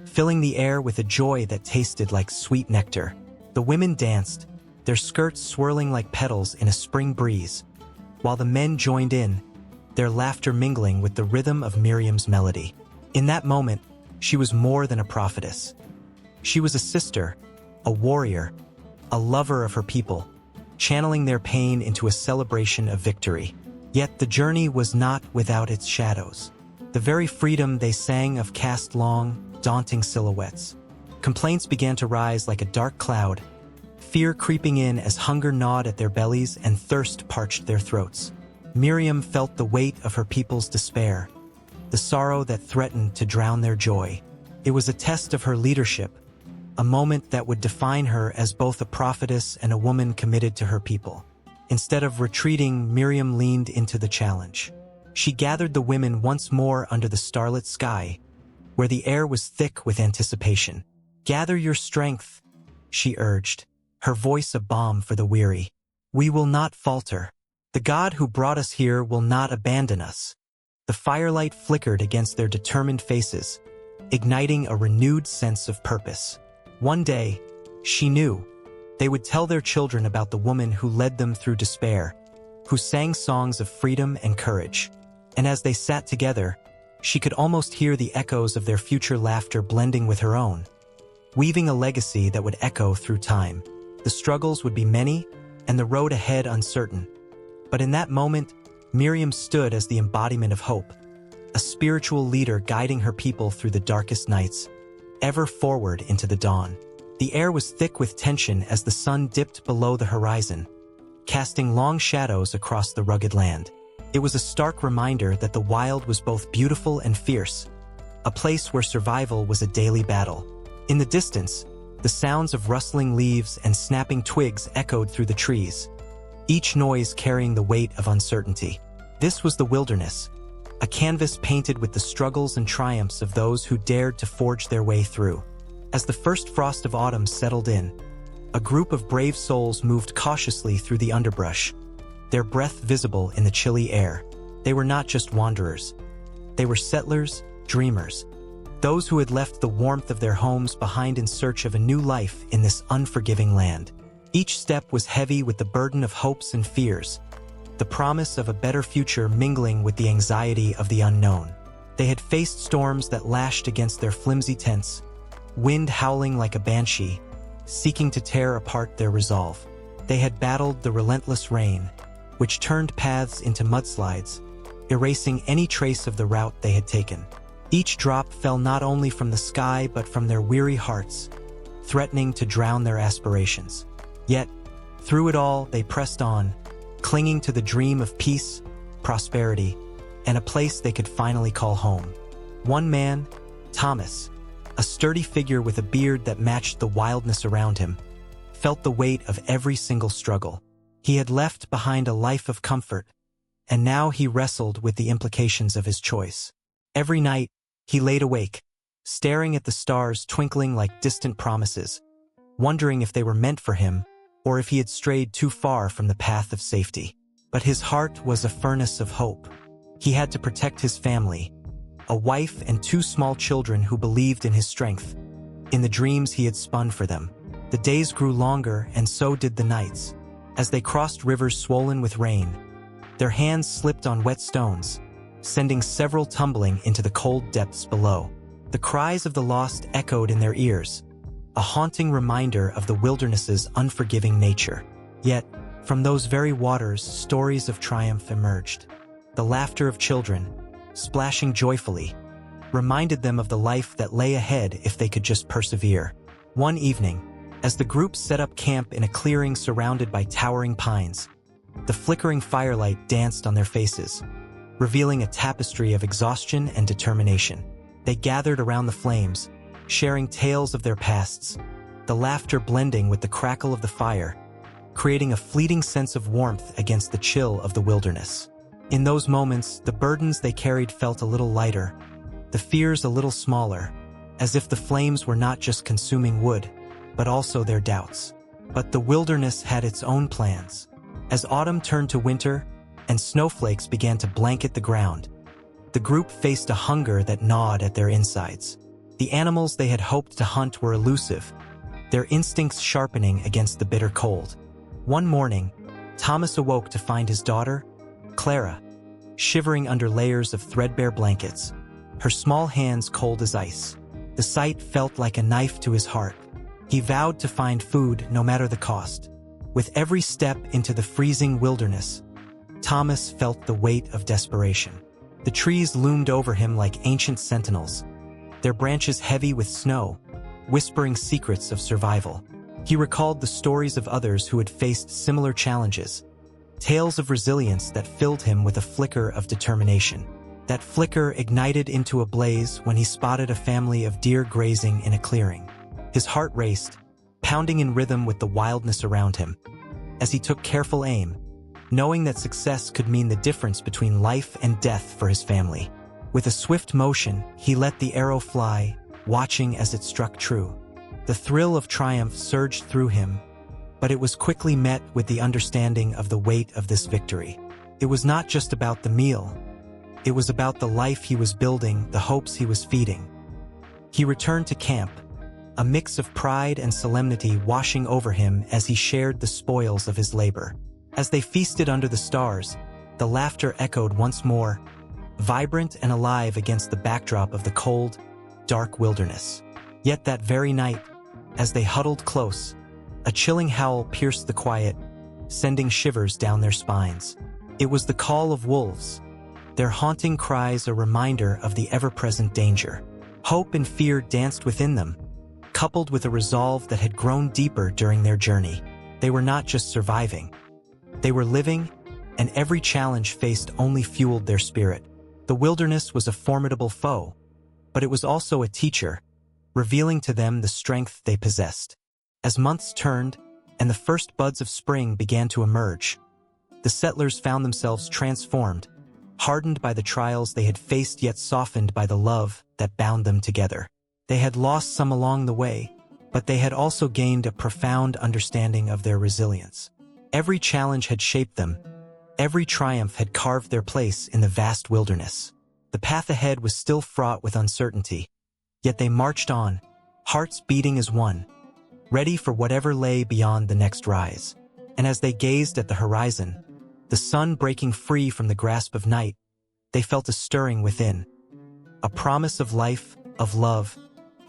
filling the air with a joy that tasted like sweet nectar. The women danced, their skirts swirling like petals in a spring breeze, while the men joined in, their laughter mingling with the rhythm of Miriam's melody. In that moment, she was more than a prophetess. She was a sister, a warrior, a lover of her people, channeling their pain into a celebration of victory. Yet the journey was not without its shadows. The very freedom they sang of cast long, daunting silhouettes. Complaints began to rise like a dark cloud, fear creeping in as hunger gnawed at their bellies and thirst parched their throats. Miriam felt the weight of her people's despair, the sorrow that threatened to drown their joy. It was a test of her leadership, a moment that would define her as both a prophetess and a woman committed to her people. Instead of retreating, Miriam leaned into the challenge. She gathered the women once more under the starlit sky, where the air was thick with anticipation. "Gather your strength," she urged, her voice a balm for the weary. "We will not falter. The God who brought us here will not abandon us." The firelight flickered against their determined faces, igniting a renewed sense of purpose. One day, she knew, they would tell their children about the woman who led them through despair, who sang songs of freedom and courage. And as they sat together, she could almost hear the echoes of their future laughter blending with her own, weaving a legacy that would echo through time. The struggles would be many, and the road ahead uncertain. But in that moment, Miriam stood as the embodiment of hope, a spiritual leader guiding her people through the darkest nights, ever forward into the dawn. The air was thick with tension as the sun dipped below the horizon, casting long shadows across the rugged land. It was a stark reminder that the wild was both beautiful and fierce, a place where survival was a daily battle. In the distance, the sounds of rustling leaves and snapping twigs echoed through the trees, each noise carrying the weight of uncertainty. This was the wilderness, a canvas painted with the struggles and triumphs of those who dared to forge their way through. As the first frost of autumn settled in, a group of brave souls moved cautiously through the underbrush, their breath visible in the chilly air. They were not just wanderers. They were settlers, dreamers, those who had left the warmth of their homes behind in search of a new life in this unforgiving land. Each step was heavy with the burden of hopes and fears, the promise of a better future mingling with the anxiety of the unknown. They had faced storms that lashed against their flimsy tents, wind howling like a banshee, seeking to tear apart their resolve. They had battled the relentless rain, which turned paths into mudslides, erasing any trace of the route they had taken. Each drop fell not only from the sky but from their weary hearts, threatening to drown their aspirations. Yet, through it all, they pressed on, clinging to the dream of peace, prosperity, and a place they could finally call home. One man, Thomas, a sturdy figure with a beard that matched the wildness around him, felt the weight of every single struggle. He had left behind a life of comfort, and now he wrestled with the implications of his choice. Every night, he laid awake, staring at the stars twinkling like distant promises, wondering if they were meant for him or if he had strayed too far from the path of safety. But his heart was a furnace of hope. He had to protect his family, a wife and 2 small children who believed in his strength, in the dreams he had spun for them. The days grew longer, and so did the nights. As they crossed rivers swollen with rain, their hands slipped on wet stones, sending several tumbling into the cold depths below. The cries of the lost echoed in their ears, a haunting reminder of the wilderness's unforgiving nature. Yet, from those very waters, stories of triumph emerged. The laughter of children, splashing joyfully, reminded them of the life that lay ahead if they could just persevere. One evening, as the group set up camp in a clearing surrounded by towering pines, the flickering firelight danced on their faces, revealing a tapestry of exhaustion and determination. They gathered around the flames, sharing tales of their pasts, the laughter blending with the crackle of the fire, creating a fleeting sense of warmth against the chill of the wilderness. In those moments, the burdens they carried felt a little lighter, the fears a little smaller, as if the flames were not just consuming wood, but also their doubts. But the wilderness had its own plans. As autumn turned to winter, and snowflakes began to blanket the ground, the group faced a hunger that gnawed at their insides. The animals they had hoped to hunt were elusive, their instincts sharpening against the bitter cold. One morning, Thomas awoke to find his daughter, Clara, shivering under layers of threadbare blankets, her small hands cold as ice. The sight felt like a knife to his heart. He vowed to find food no matter the cost. With every step into the freezing wilderness, Thomas felt the weight of desperation. The trees loomed over him like ancient sentinels, their branches heavy with snow, whispering secrets of survival. He recalled the stories of others who had faced similar challenges, tales of resilience that filled him with a flicker of determination. That flicker ignited into a blaze when he spotted a family of deer grazing in a clearing. His heart raced, pounding in rhythm with the wildness around him. As he took careful aim, knowing that success could mean the difference between life and death for his family. With a swift motion, he let the arrow fly, watching as it struck true. The thrill of triumph surged through him, but it was quickly met with the understanding of the weight of this victory. It was not just about the meal. It was about the life he was building, the hopes he was feeding. He returned to camp, a mix of pride and solemnity washing over him as he shared the spoils of his labor. As they feasted under the stars, the laughter echoed once more, vibrant and alive against the backdrop of the cold, dark wilderness. Yet that very night, as they huddled close, a chilling howl pierced the quiet, sending shivers down their spines. It was the call of wolves, their haunting cries a reminder of the ever-present danger. Hope and fear danced within them, coupled with a resolve that had grown deeper during their journey. They were not just surviving. They were living, and every challenge faced only fueled their spirit. The wilderness was a formidable foe, but it was also a teacher, revealing to them the strength they possessed. As months turned, and the first buds of spring began to emerge, the settlers found themselves transformed, hardened by the trials they had faced yet softened by the love that bound them together. They had lost some along the way, but they had also gained a profound understanding of their resilience. Every challenge had shaped them. Every triumph had carved their place in the vast wilderness. The path ahead was still fraught with uncertainty, yet they marched on, hearts beating as one, ready for whatever lay beyond the next rise. And as they gazed at the horizon, the sun breaking free from the grasp of night, they felt a stirring within, a promise of life, of love,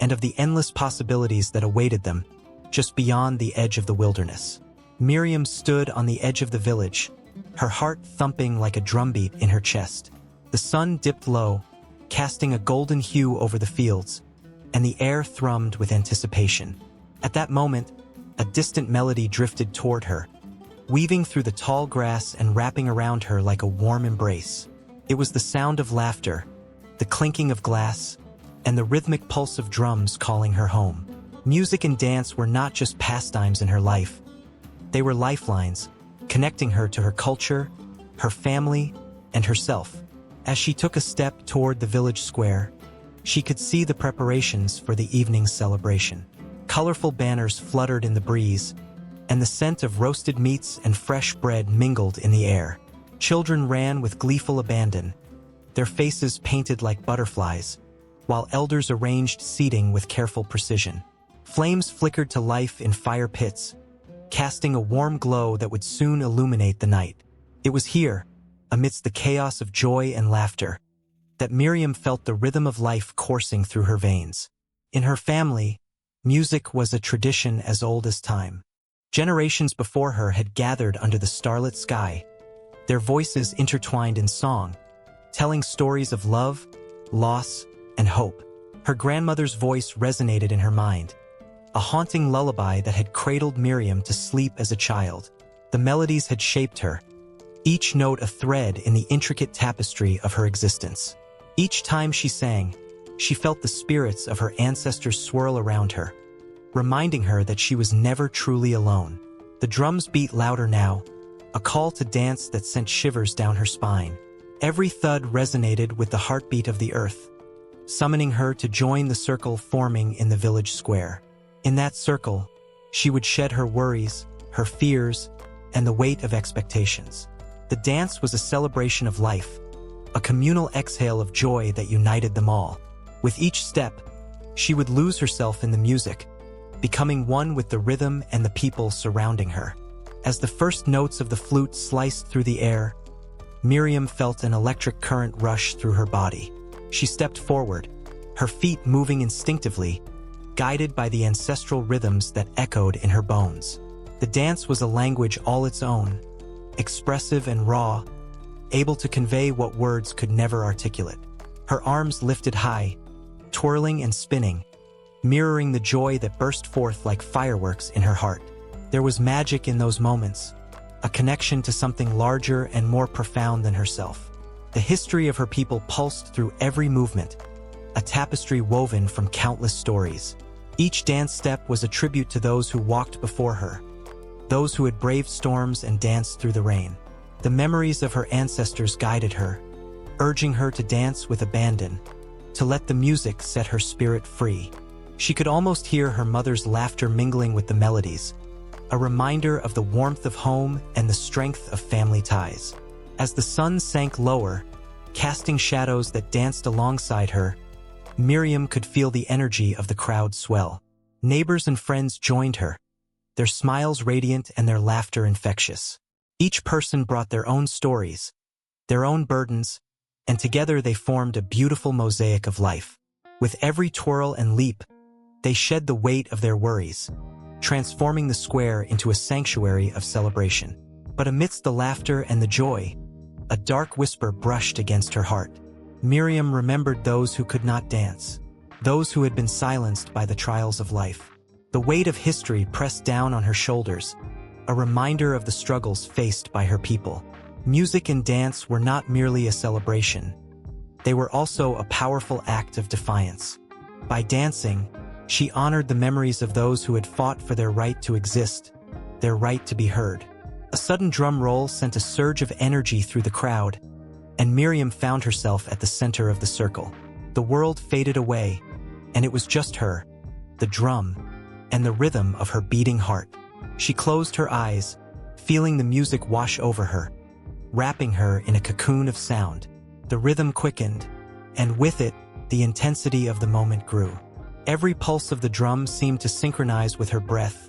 and of the endless possibilities that awaited them just beyond the edge of the wilderness. Miriam stood on the edge of the village, her heart thumping like a drumbeat in her chest. The sun dipped low, casting a golden hue over the fields, and the air thrummed with anticipation. At that moment, a distant melody drifted toward her, weaving through the tall grass and wrapping around her like a warm embrace. It was the sound of laughter, the clinking of glass, and the rhythmic pulse of drums calling her home. Music and dance were not just pastimes in her life. They were lifelines, connecting her to her culture, her family, and herself. As she took a step toward the village square, she could see the preparations for the evening's celebration. Colorful banners fluttered in the breeze, and the scent of roasted meats and fresh bread mingled in the air. Children ran with gleeful abandon, their faces painted like butterflies, while elders arranged seating with careful precision. Flames flickered to life in fire pits, casting a warm glow that would soon illuminate the night. It was here, amidst the chaos of joy and laughter, that Miriam felt the rhythm of life coursing through her veins. In her family, music was a tradition as old as time. Generations before her had gathered under the starlit sky, their voices intertwined in song, telling stories of love, loss, and hope. Her grandmother's voice resonated in her mind, a haunting lullaby that had cradled Miriam to sleep as a child. The melodies had shaped her, each note a thread in the intricate tapestry of her existence. Each time she sang, she felt the spirits of her ancestors swirl around her, reminding her that she was never truly alone. The drums beat louder now, a call to dance that sent shivers down her spine. Every thud resonated with the heartbeat of the earth, summoning her to join the circle forming in the village square. In that circle, she would shed her worries, her fears, and the weight of expectations. The dance was a celebration of life, a communal exhale of joy that united them all. With each step, she would lose herself in the music, becoming one with the rhythm and the people surrounding her. As the first notes of the flute sliced through the air, Miriam felt an electric current rush through her body. She stepped forward, her feet moving instinctively, guided by the ancestral rhythms that echoed in her bones. The dance was a language all its own, expressive and raw, able to convey what words could never articulate. Her arms lifted high, twirling and spinning, mirroring the joy that burst forth like fireworks in her heart. There was magic in those moments, a connection to something larger and more profound than herself. The history of her people pulsed through every movement, a tapestry woven from countless stories. Each dance step was a tribute to those who walked before her, those who had braved storms and danced through the rain. The memories of her ancestors guided her, urging her to dance with abandon, to let the music set her spirit free. She could almost hear her mother's laughter mingling with the melodies, a reminder of the warmth of home and the strength of family ties. As the sun sank lower, casting shadows that danced alongside her, Miriam could feel the energy of the crowd swell. Neighbors and friends joined her, their smiles radiant and their laughter infectious. Each person brought their own stories, their own burdens, and together they formed a beautiful mosaic of life. With every twirl and leap, they shed the weight of their worries, transforming the square into a sanctuary of celebration. But amidst the laughter and the joy, a dark whisper brushed against her heart. Miriam remembered those who could not dance, those who had been silenced by the trials of life. The weight of history pressed down on her shoulders, a reminder of the struggles faced by her people. Music and dance were not merely a celebration. They were also a powerful act of defiance. By dancing, she honored the memories of those who had fought for their right to exist, their right to be heard. A sudden drum roll sent a surge of energy through the crowd, and Miriam found herself at the center of the circle. The world faded away, and it was just her, the drum, and the rhythm of her beating heart. She closed her eyes, feeling the music wash over her, wrapping her in a cocoon of sound. The rhythm quickened, and with it, the intensity of the moment grew. Every pulse of the drum seemed to synchronize with her breath,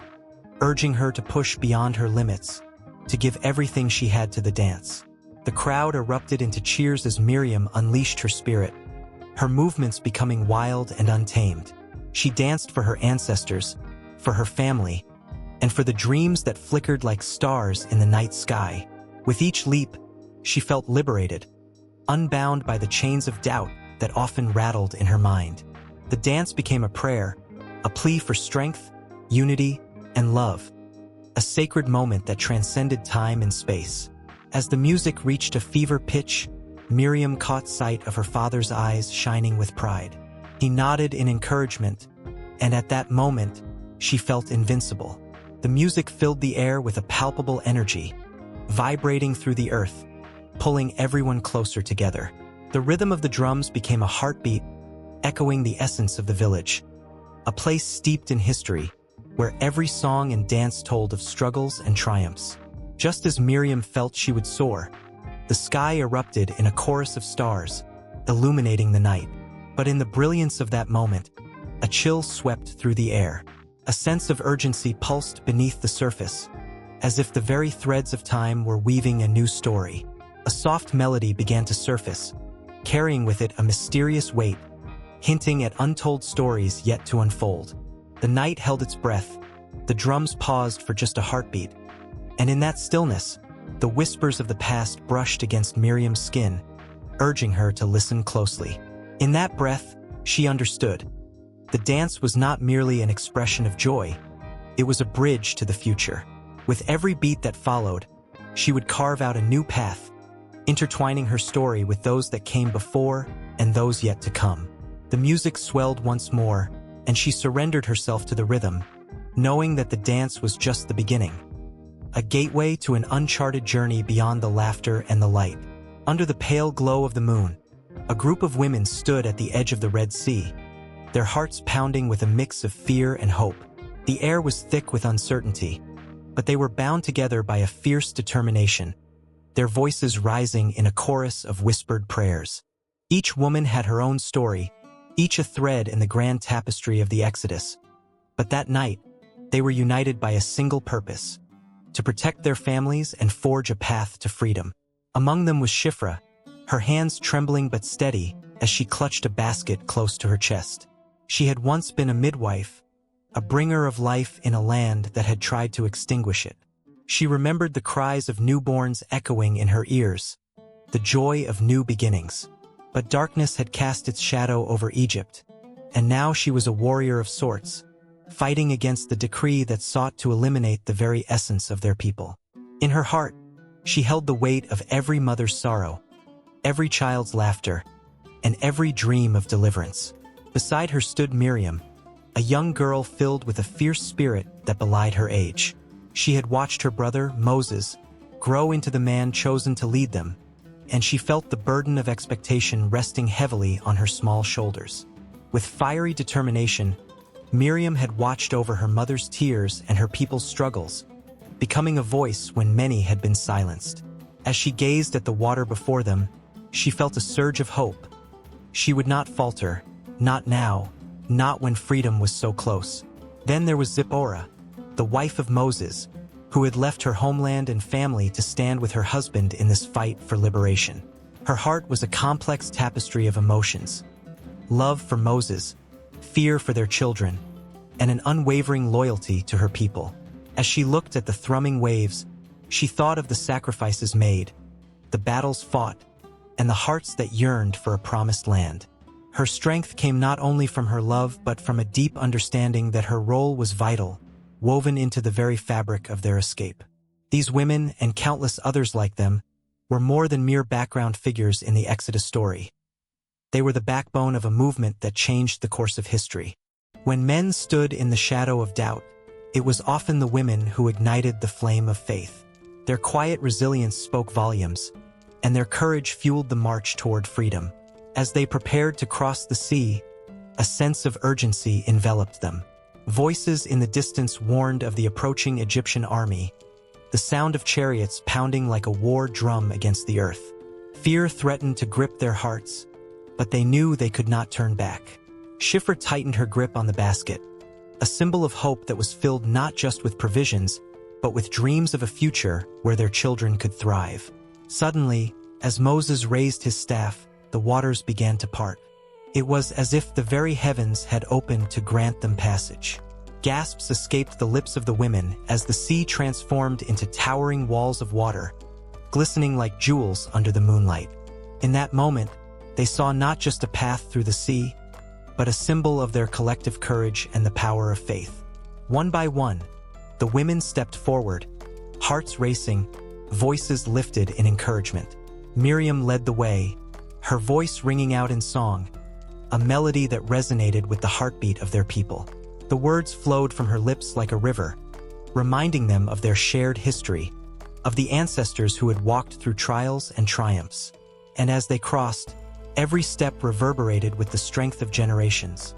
urging her to push beyond her limits, to give everything she had to the dance. The crowd erupted into cheers as Miriam unleashed her spirit, her movements becoming wild and untamed. She danced for her ancestors, for her family, and for the dreams that flickered like stars in the night sky. With each leap, she felt liberated, unbound by the chains of doubt that often rattled in her mind. The dance became a prayer, a plea for strength, unity, and love, a sacred moment that transcended time and space. As the music reached a fever pitch, Miriam caught sight of her father's eyes shining with pride. He nodded in encouragement, and at that moment, she felt invincible. The music filled the air with a palpable energy, vibrating through the earth, pulling everyone closer together. The rhythm of the drums became a heartbeat, echoing the essence of the village, a place steeped in history, where every song and dance told of struggles and triumphs. Just as Miriam felt she would soar, the sky erupted in a chorus of stars, illuminating the night. But in the brilliance of that moment, a chill swept through the air. A sense of urgency pulsed beneath the surface, as if the very threads of time were weaving a new story. A soft melody began to surface, carrying with it a mysterious weight, hinting at untold stories yet to unfold. The night held its breath, the drums paused for just a heartbeat, and in that stillness, the whispers of the past brushed against Miriam's skin, urging her to listen closely. In that breath, she understood. The dance was not merely an expression of joy, it was a bridge to the future. With every beat that followed, she would carve out a new path, intertwining her story with those that came before and those yet to come. The music swelled once more, and she surrendered herself to the rhythm, knowing that the dance was just the beginning. A gateway to an uncharted journey beyond the laughter and the light. Under the pale glow of the moon, a group of women stood at the edge of the Red Sea, their hearts pounding with a mix of fear and hope. The air was thick with uncertainty, but they were bound together by a fierce determination, their voices rising in a chorus of whispered prayers. Each woman had her own story, each a thread in the grand tapestry of the Exodus. But that night, they were united by a single purpose: to protect their families and forge a path to freedom. Among them was Shiphrah, her hands trembling but steady as she clutched a basket close to her chest. She had once been a midwife, a bringer of life in a land that had tried to extinguish it. She remembered the cries of newborns echoing in her ears, the joy of new beginnings. But darkness had cast its shadow over Egypt, and now she was a warrior of sorts, fighting against the decree that sought to eliminate the very essence of their people. In her heart, she held the weight of every mother's sorrow, every child's laughter, and every dream of deliverance. Beside her stood Miriam, a young girl filled with a fierce spirit that belied her age. She had watched her brother, Moses, grow into the man chosen to lead them, and she felt the burden of expectation resting heavily on her small shoulders. With fiery determination, Miriam had watched over her mother's tears and her people's struggles, becoming a voice when many had been silenced. As she gazed at the water before them, she felt a surge of hope. She would not falter, not now, not when freedom was so close. Then there was Zipporah, the wife of Moses, who had left her homeland and family to stand with her husband in this fight for liberation. Her heart was a complex tapestry of emotions: love for Moses, fear for their children, and an unwavering loyalty to her people. As she looked at the thrumming waves, she thought of the sacrifices made, the battles fought, and the hearts that yearned for a promised land. Her strength came not only from her love but from a deep understanding that her role was vital, woven into the very fabric of their escape. These women, and countless others like them, were more than mere background figures in the Exodus story. They were the backbone of a movement that changed the course of history. When men stood in the shadow of doubt, it was often the women who ignited the flame of faith. Their quiet resilience spoke volumes, and their courage fueled the march toward freedom. As they prepared to cross the sea, a sense of urgency enveloped them. Voices in the distance warned of the approaching Egyptian army, the sound of chariots pounding like a war drum against the earth. Fear threatened to grip their hearts, but they knew they could not turn back. Shiphrah tightened her grip on the basket, a symbol of hope that was filled not just with provisions, but with dreams of a future where their children could thrive. Suddenly, as Moses raised his staff, the waters began to part. It was as if the very heavens had opened to grant them passage. Gasps escaped the lips of the women as the sea transformed into towering walls of water, glistening like jewels under the moonlight. In that moment, they saw not just a path through the sea, but a symbol of their collective courage and the power of faith. One by one, the women stepped forward, hearts racing, voices lifted in encouragement. Miriam led the way, her voice ringing out in song, a melody that resonated with the heartbeat of their people. The words flowed from her lips like a river, reminding them of their shared history, of the ancestors who had walked through trials and triumphs. And as they crossed, every step reverberated with the strength of generations.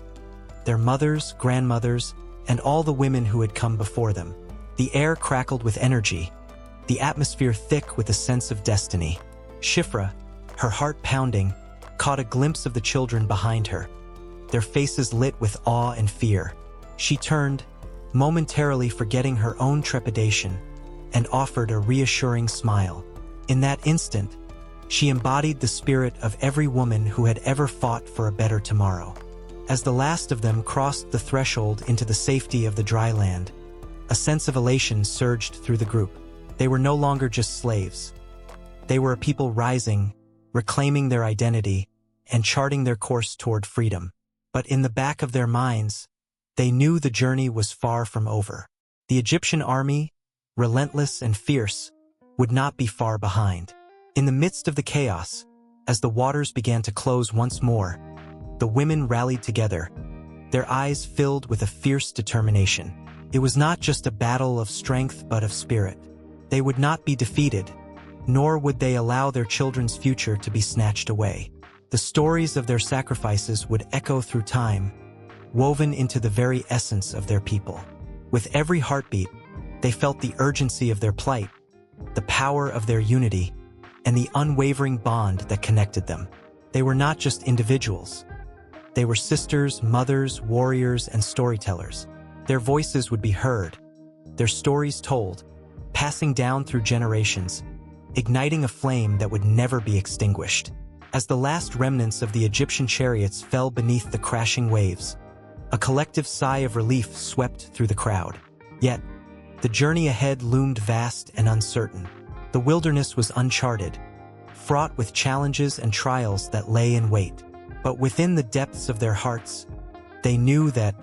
Their mothers, grandmothers, and all the women who had come before them. The air crackled with energy, the atmosphere thick with a sense of destiny. Shiphrah, her heart pounding, caught a glimpse of the children behind her, their faces lit with awe and fear. She turned, momentarily forgetting her own trepidation, and offered a reassuring smile. In that instant, she embodied the spirit of every woman who had ever fought for a better tomorrow. As the last of them crossed the threshold into the safety of the dry land, a sense of elation surged through the group. They were no longer just slaves. They were a people rising, reclaiming their identity, and charting their course toward freedom. But in the back of their minds, they knew the journey was far from over. The Egyptian army, relentless and fierce, would not be far behind. In the midst of the chaos, as the waters began to close once more, the women rallied together, their eyes filled with a fierce determination. It was not just a battle of strength but of spirit. They would not be defeated, nor would they allow their children's future to be snatched away. The stories of their sacrifices would echo through time, woven into the very essence of their people. With every heartbeat, they felt the urgency of their plight, the power of their unity, and the unwavering bond that connected them. They were not just individuals. They were sisters, mothers, warriors, and storytellers. Their voices would be heard, their stories told, passing down through generations, igniting a flame that would never be extinguished. As the last remnants of the Egyptian chariots fell beneath the crashing waves, a collective sigh of relief swept through the crowd. Yet, the journey ahead loomed vast and uncertain. The wilderness was uncharted, fraught with challenges and trials that lay in wait. But within the depths of their hearts, they knew that,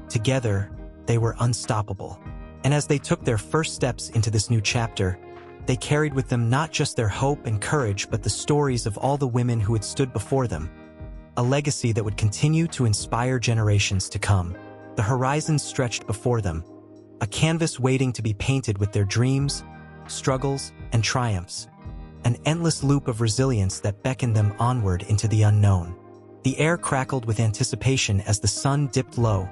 together, they were unstoppable. And as they took their first steps into this new chapter, they carried with them not just their hope and courage but the stories of all the women who had stood before them, a legacy that would continue to inspire generations to come. The horizon stretched before them, a canvas waiting to be painted with their dreams, struggles, and triumphs, an endless loop of resilience that beckoned them onward into the unknown. The air crackled with anticipation as the sun dipped low,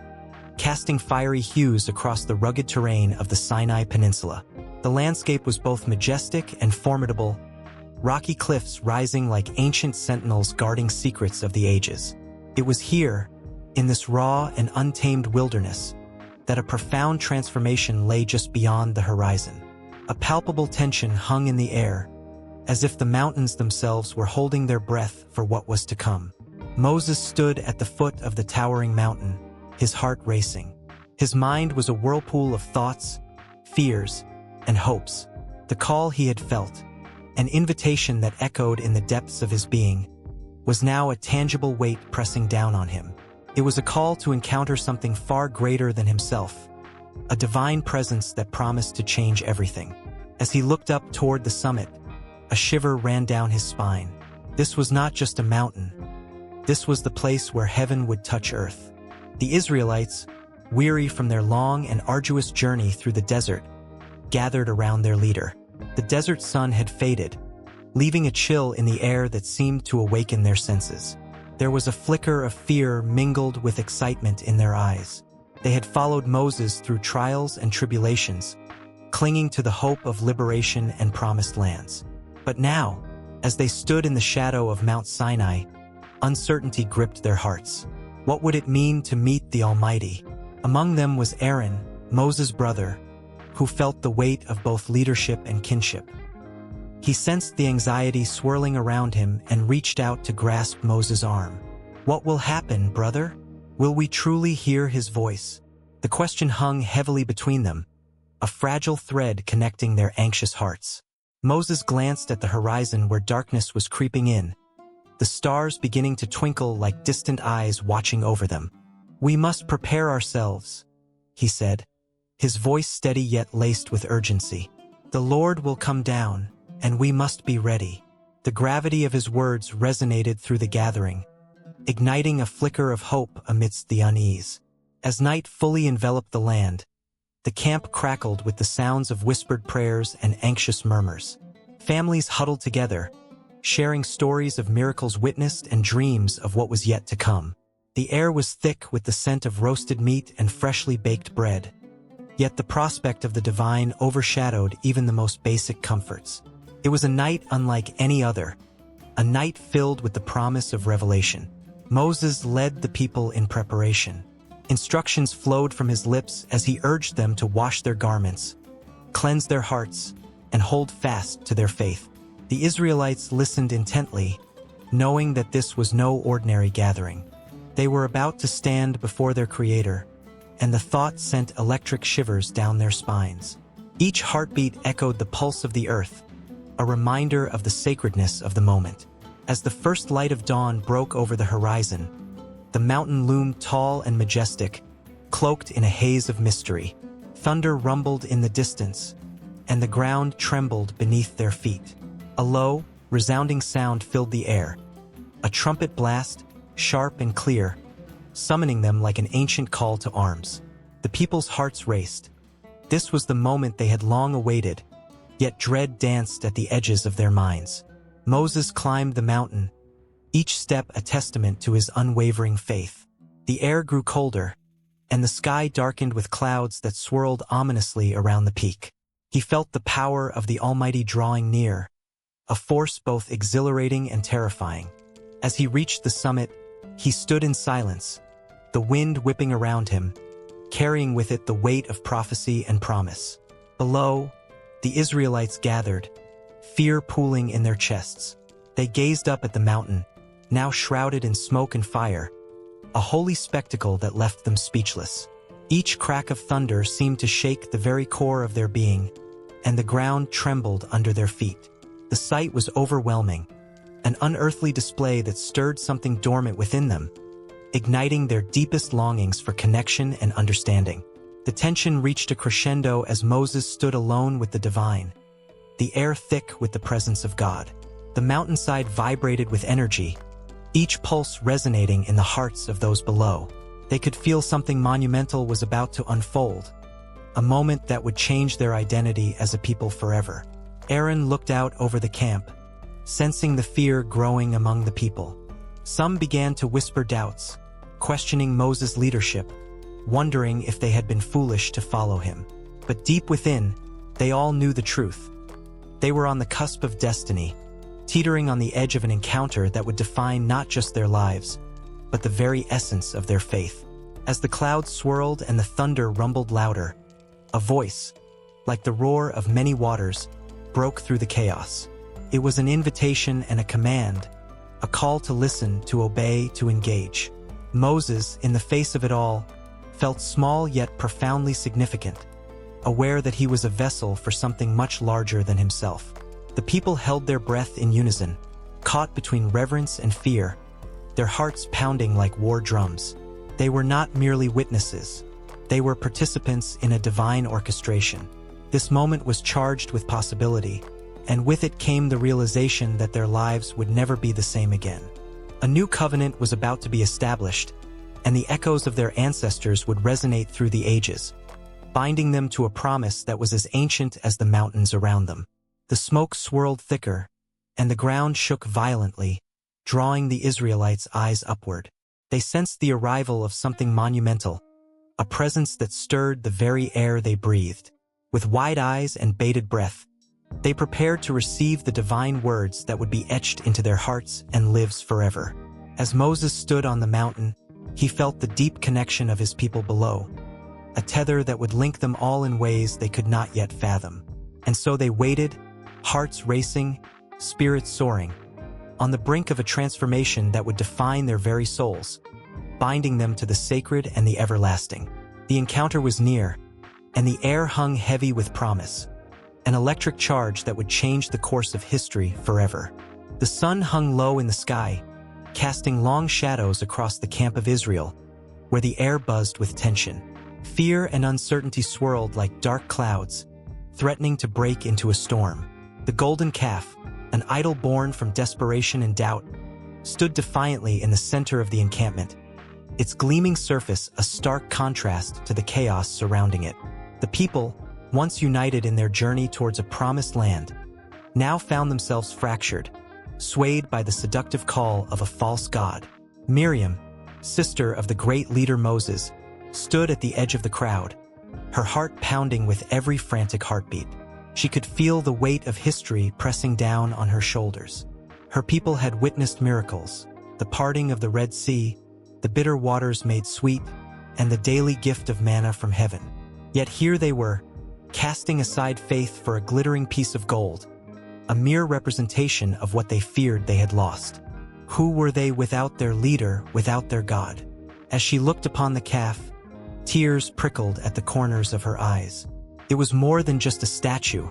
casting fiery hues across the rugged terrain of the Sinai Peninsula. The landscape was both majestic and formidable, rocky cliffs rising like ancient sentinels guarding secrets of the ages. It was here, in this raw and untamed wilderness, that a profound transformation lay just beyond the horizon. A palpable tension hung in the air, as if the mountains themselves were holding their breath for what was to come. Moses stood at the foot of the towering mountain, his heart racing. His mind was a whirlpool of thoughts, fears, and hopes. The call he had felt, an invitation that echoed in the depths of his being, was now a tangible weight pressing down on him. It was a call to encounter something far greater than himself, a divine presence that promised to change everything. As he looked up toward the summit, a shiver ran down his spine. This was not just a mountain. This was the place where heaven would touch earth. The Israelites, weary from their long and arduous journey through the desert, gathered around their leader. The desert sun had faded, leaving a chill in the air that seemed to awaken their senses. There was a flicker of fear mingled with excitement in their eyes. They had followed Moses through trials and tribulations, clinging to the hope of liberation and promised lands. But now, as they stood in the shadow of Mount Sinai, uncertainty gripped their hearts. What would it mean to meet the Almighty? Among them was Aaron, Moses' brother, who felt the weight of both leadership and kinship. He sensed the anxiety swirling around him and reached out to grasp Moses' arm. "What will happen, brother? Will we truly hear his voice?" The question hung heavily between them, a fragile thread connecting their anxious hearts. Moses glanced at the horizon where darkness was creeping in, the stars beginning to twinkle like distant eyes watching over them. "We must prepare ourselves," he said, his voice steady yet laced with urgency. "The Lord will come down, and we must be ready." The gravity of his words resonated through the gathering, igniting a flicker of hope amidst the unease. As night fully enveloped the land, the camp crackled with the sounds of whispered prayers and anxious murmurs. Families huddled together, sharing stories of miracles witnessed and dreams of what was yet to come. The air was thick with the scent of roasted meat and freshly baked bread, yet the prospect of the divine overshadowed even the most basic comforts. It was a night unlike any other, a night filled with the promise of revelation. Moses led the people in preparation. Instructions flowed from his lips as he urged them to wash their garments, cleanse their hearts, and hold fast to their faith. The Israelites listened intently, knowing that this was no ordinary gathering. They were about to stand before their Creator, and the thought sent electric shivers down their spines. Each heartbeat echoed the pulse of the earth, a reminder of the sacredness of the moment. As the first light of dawn broke over the horizon, the mountain loomed tall and majestic, cloaked in a haze of mystery. Thunder rumbled in the distance, and the ground trembled beneath their feet. A low, resounding sound filled the air, a trumpet blast, sharp and clear, summoning them like an ancient call to arms. The people's hearts raced. This was the moment they had long awaited, yet dread danced at the edges of their minds. Moses climbed the mountain, each step a testament to his unwavering faith. The air grew colder, and the sky darkened with clouds that swirled ominously around the peak. He felt the power of the Almighty drawing near, a force both exhilarating and terrifying. As he reached the summit, he stood in silence, the wind whipping around him, carrying with it the weight of prophecy and promise. Below, the Israelites gathered, fear pooling in their chests. They gazed up at the mountain, now shrouded in smoke and fire, a holy spectacle that left them speechless. Each crack of thunder seemed to shake the very core of their being, and the ground trembled under their feet. The sight was overwhelming, an unearthly display that stirred something dormant within them, igniting their deepest longings for connection and understanding. The tension reached a crescendo as Moses stood alone with the divine, the air thick with the presence of God. The mountainside vibrated with energy, each pulse resonating in the hearts of those below. They could feel something monumental was about to unfold, a moment that would change their identity as a people forever. Aaron looked out over the camp, sensing the fear growing among the people. Some began to whisper doubts, questioning Moses' leadership, wondering if they had been foolish to follow him. But deep within, they all knew the truth. They were on the cusp of destiny, teetering on the edge of an encounter that would define not just their lives, but the very essence of their faith. As the clouds swirled and the thunder rumbled louder, a voice, like the roar of many waters, broke through the chaos. It was an invitation and a command, a call to listen, to obey, to engage. Moses, in the face of it all, felt small yet profoundly significant, aware that he was a vessel for something much larger than himself. The people held their breath in unison, caught between reverence and fear, their hearts pounding like war drums. They were not merely witnesses. They were participants in a divine orchestration. This moment was charged with possibility, and with it came the realization that their lives would never be the same again. A new covenant was about to be established, and the echoes of their ancestors would resonate through the ages, binding them to a promise that was as ancient as the mountains around them. The smoke swirled thicker, and the ground shook violently, drawing the Israelites' eyes upward. They sensed the arrival of something monumental, a presence that stirred the very air they breathed. With wide eyes and bated breath, they prepared to receive the divine words that would be etched into their hearts and lives forever. As Moses stood on the mountain, he felt the deep connection of his people below, a tether that would link them all in ways they could not yet fathom. And so they waited, hearts racing, spirits soaring, on the brink of a transformation that would define their very souls, binding them to the sacred and the everlasting. The encounter was near, and the air hung heavy with promise, an electric charge that would change the course of history forever. The sun hung low in the sky, casting long shadows across the camp of Israel, where the air buzzed with tension. Fear and uncertainty swirled like dark clouds, threatening to break into a storm. The golden calf, an idol born from desperation and doubt, stood defiantly in the center of the encampment, its gleaming surface a stark contrast to the chaos surrounding it. The people, once united in their journey towards a promised land, now found themselves fractured, swayed by the seductive call of a false god. Miriam, sister of the great leader Moses, stood at the edge of the crowd, her heart pounding with every frantic heartbeat. She could feel the weight of history pressing down on her shoulders. Her people had witnessed miracles, the parting of the Red Sea, the bitter waters made sweet, and the daily gift of manna from heaven. Yet here they were, casting aside faith for a glittering piece of gold, a mere representation of what they feared they had lost. Who were they without their leader, without their God? As she looked upon the calf, tears prickled at the corners of her eyes. It was more than just a statue.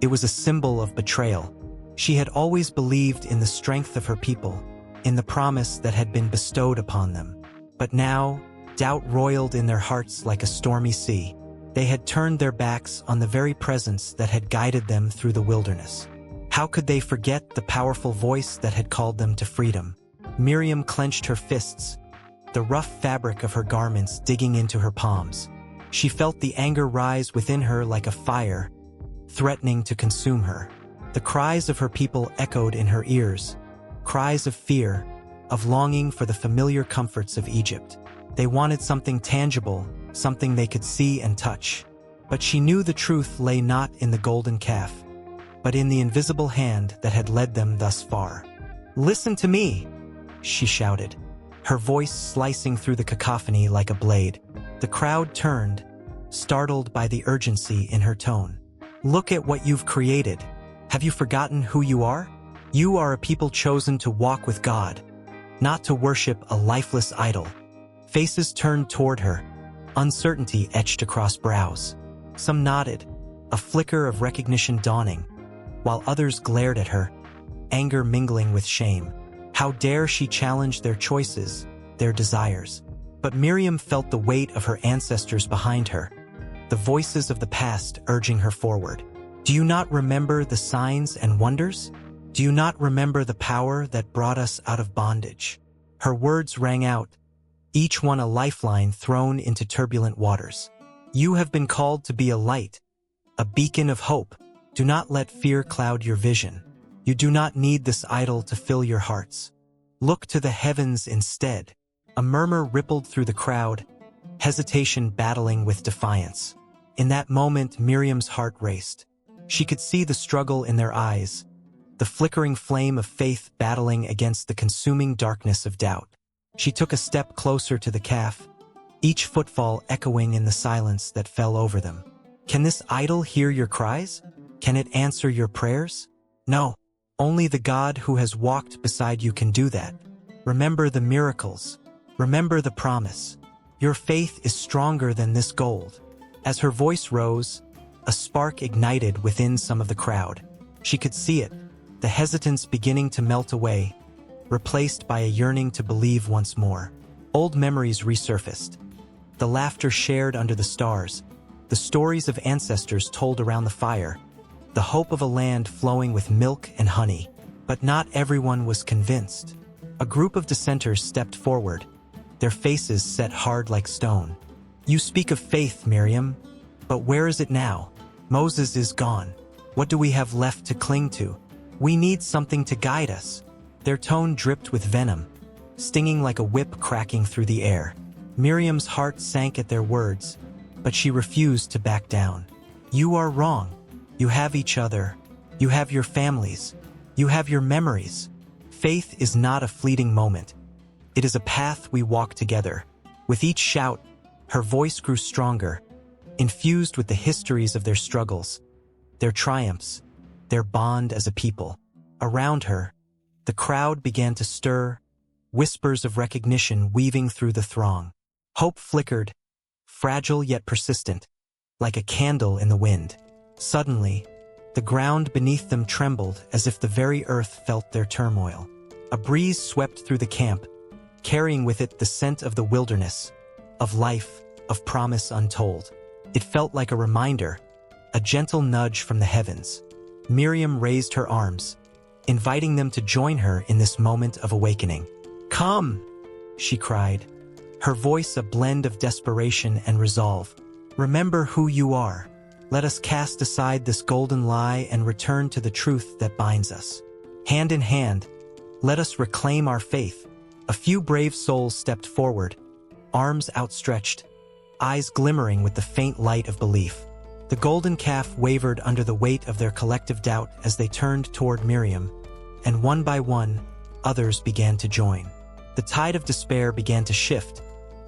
It was a symbol of betrayal. She had always believed in the strength of her people, in the promise that had been bestowed upon them. But now, doubt roiled in their hearts like a stormy sea. They had turned their backs on the very presence that had guided them through the wilderness. How could they forget the powerful voice that had called them to freedom? Miriam clenched her fists, the rough fabric of her garments digging into her palms. She felt the anger rise within her like a fire, threatening to consume her. The cries of her people echoed in her ears, cries of fear, of longing for the familiar comforts of Egypt. They wanted something tangible, something they could see and touch. But she knew the truth lay not in the golden calf, but in the invisible hand that had led them thus far. "Listen to me!" she shouted, her voice slicing through the cacophony like a blade. The crowd turned, startled by the urgency in her tone. "Look at what you've created. Have you forgotten who you are? You are a people chosen to walk with God, not to worship a lifeless idol." Faces turned toward her, uncertainty etched across brows. Some nodded, a flicker of recognition dawning, while others glared at her, anger mingling with shame. How dare she challenge their choices, their desires? But Miriam felt the weight of her ancestors behind her, the voices of the past urging her forward. "Do you not remember the signs and wonders? Do you not remember the power that brought us out of bondage?" Her words rang out, each one a lifeline thrown into turbulent waters. "You have been called to be a light, a beacon of hope. Do not let fear cloud your vision. You do not need this idol to fill your hearts. Look to the heavens instead." A murmur rippled through the crowd, hesitation battling with defiance. In that moment, Miriam's heart raced. She could see the struggle in their eyes, the flickering flame of faith battling against the consuming darkness of doubt. She took a step closer to the calf, each footfall echoing in the silence that fell over them. "Can this idol hear your cries? Can it answer your prayers? No, only the God who has walked beside you can do that. Remember the miracles. Remember the promise. Your faith is stronger than this gold." As her voice rose, a spark ignited within some of the crowd. She could see it, the hesitance beginning to melt away, replaced by a yearning to believe once more. Old memories resurfaced. The laughter shared under the stars, the stories of ancestors told around the fire, the hope of a land flowing with milk and honey. But not everyone was convinced. A group of dissenters stepped forward, their faces set hard like stone. "You speak of faith, Miriam, but where is it now? Moses is gone. What do we have left to cling to? We need something to guide us." Their tone dripped with venom, stinging like a whip cracking through the air. Miriam's heart sank at their words, but she refused to back down. "You are wrong. You have each other. You have your families. You have your memories. Faith is not a fleeting moment. It is a path we walk together." With each shout, her voice grew stronger, infused with the histories of their struggles, their triumphs, their bond as a people. Around her, the crowd began to stir, whispers of recognition weaving through the throng. Hope flickered, fragile yet persistent, like a candle in the wind. Suddenly, the ground beneath them trembled as if the very earth felt their turmoil. A breeze swept through the camp, carrying with it the scent of the wilderness, of life, of promise untold. It felt like a reminder, a gentle nudge from the heavens. Miriam raised her arms, inviting them to join her in this moment of awakening. "Come!" she cried, her voice a blend of desperation and resolve. "Remember who you are. Let us cast aside this golden lie and return to the truth that binds us. Hand in hand, let us reclaim our faith." A few brave souls stepped forward, arms outstretched, eyes glimmering with the faint light of belief. The golden calf wavered under the weight of their collective doubt as they turned toward Miriam, and one by one, others began to join. The tide of despair began to shift,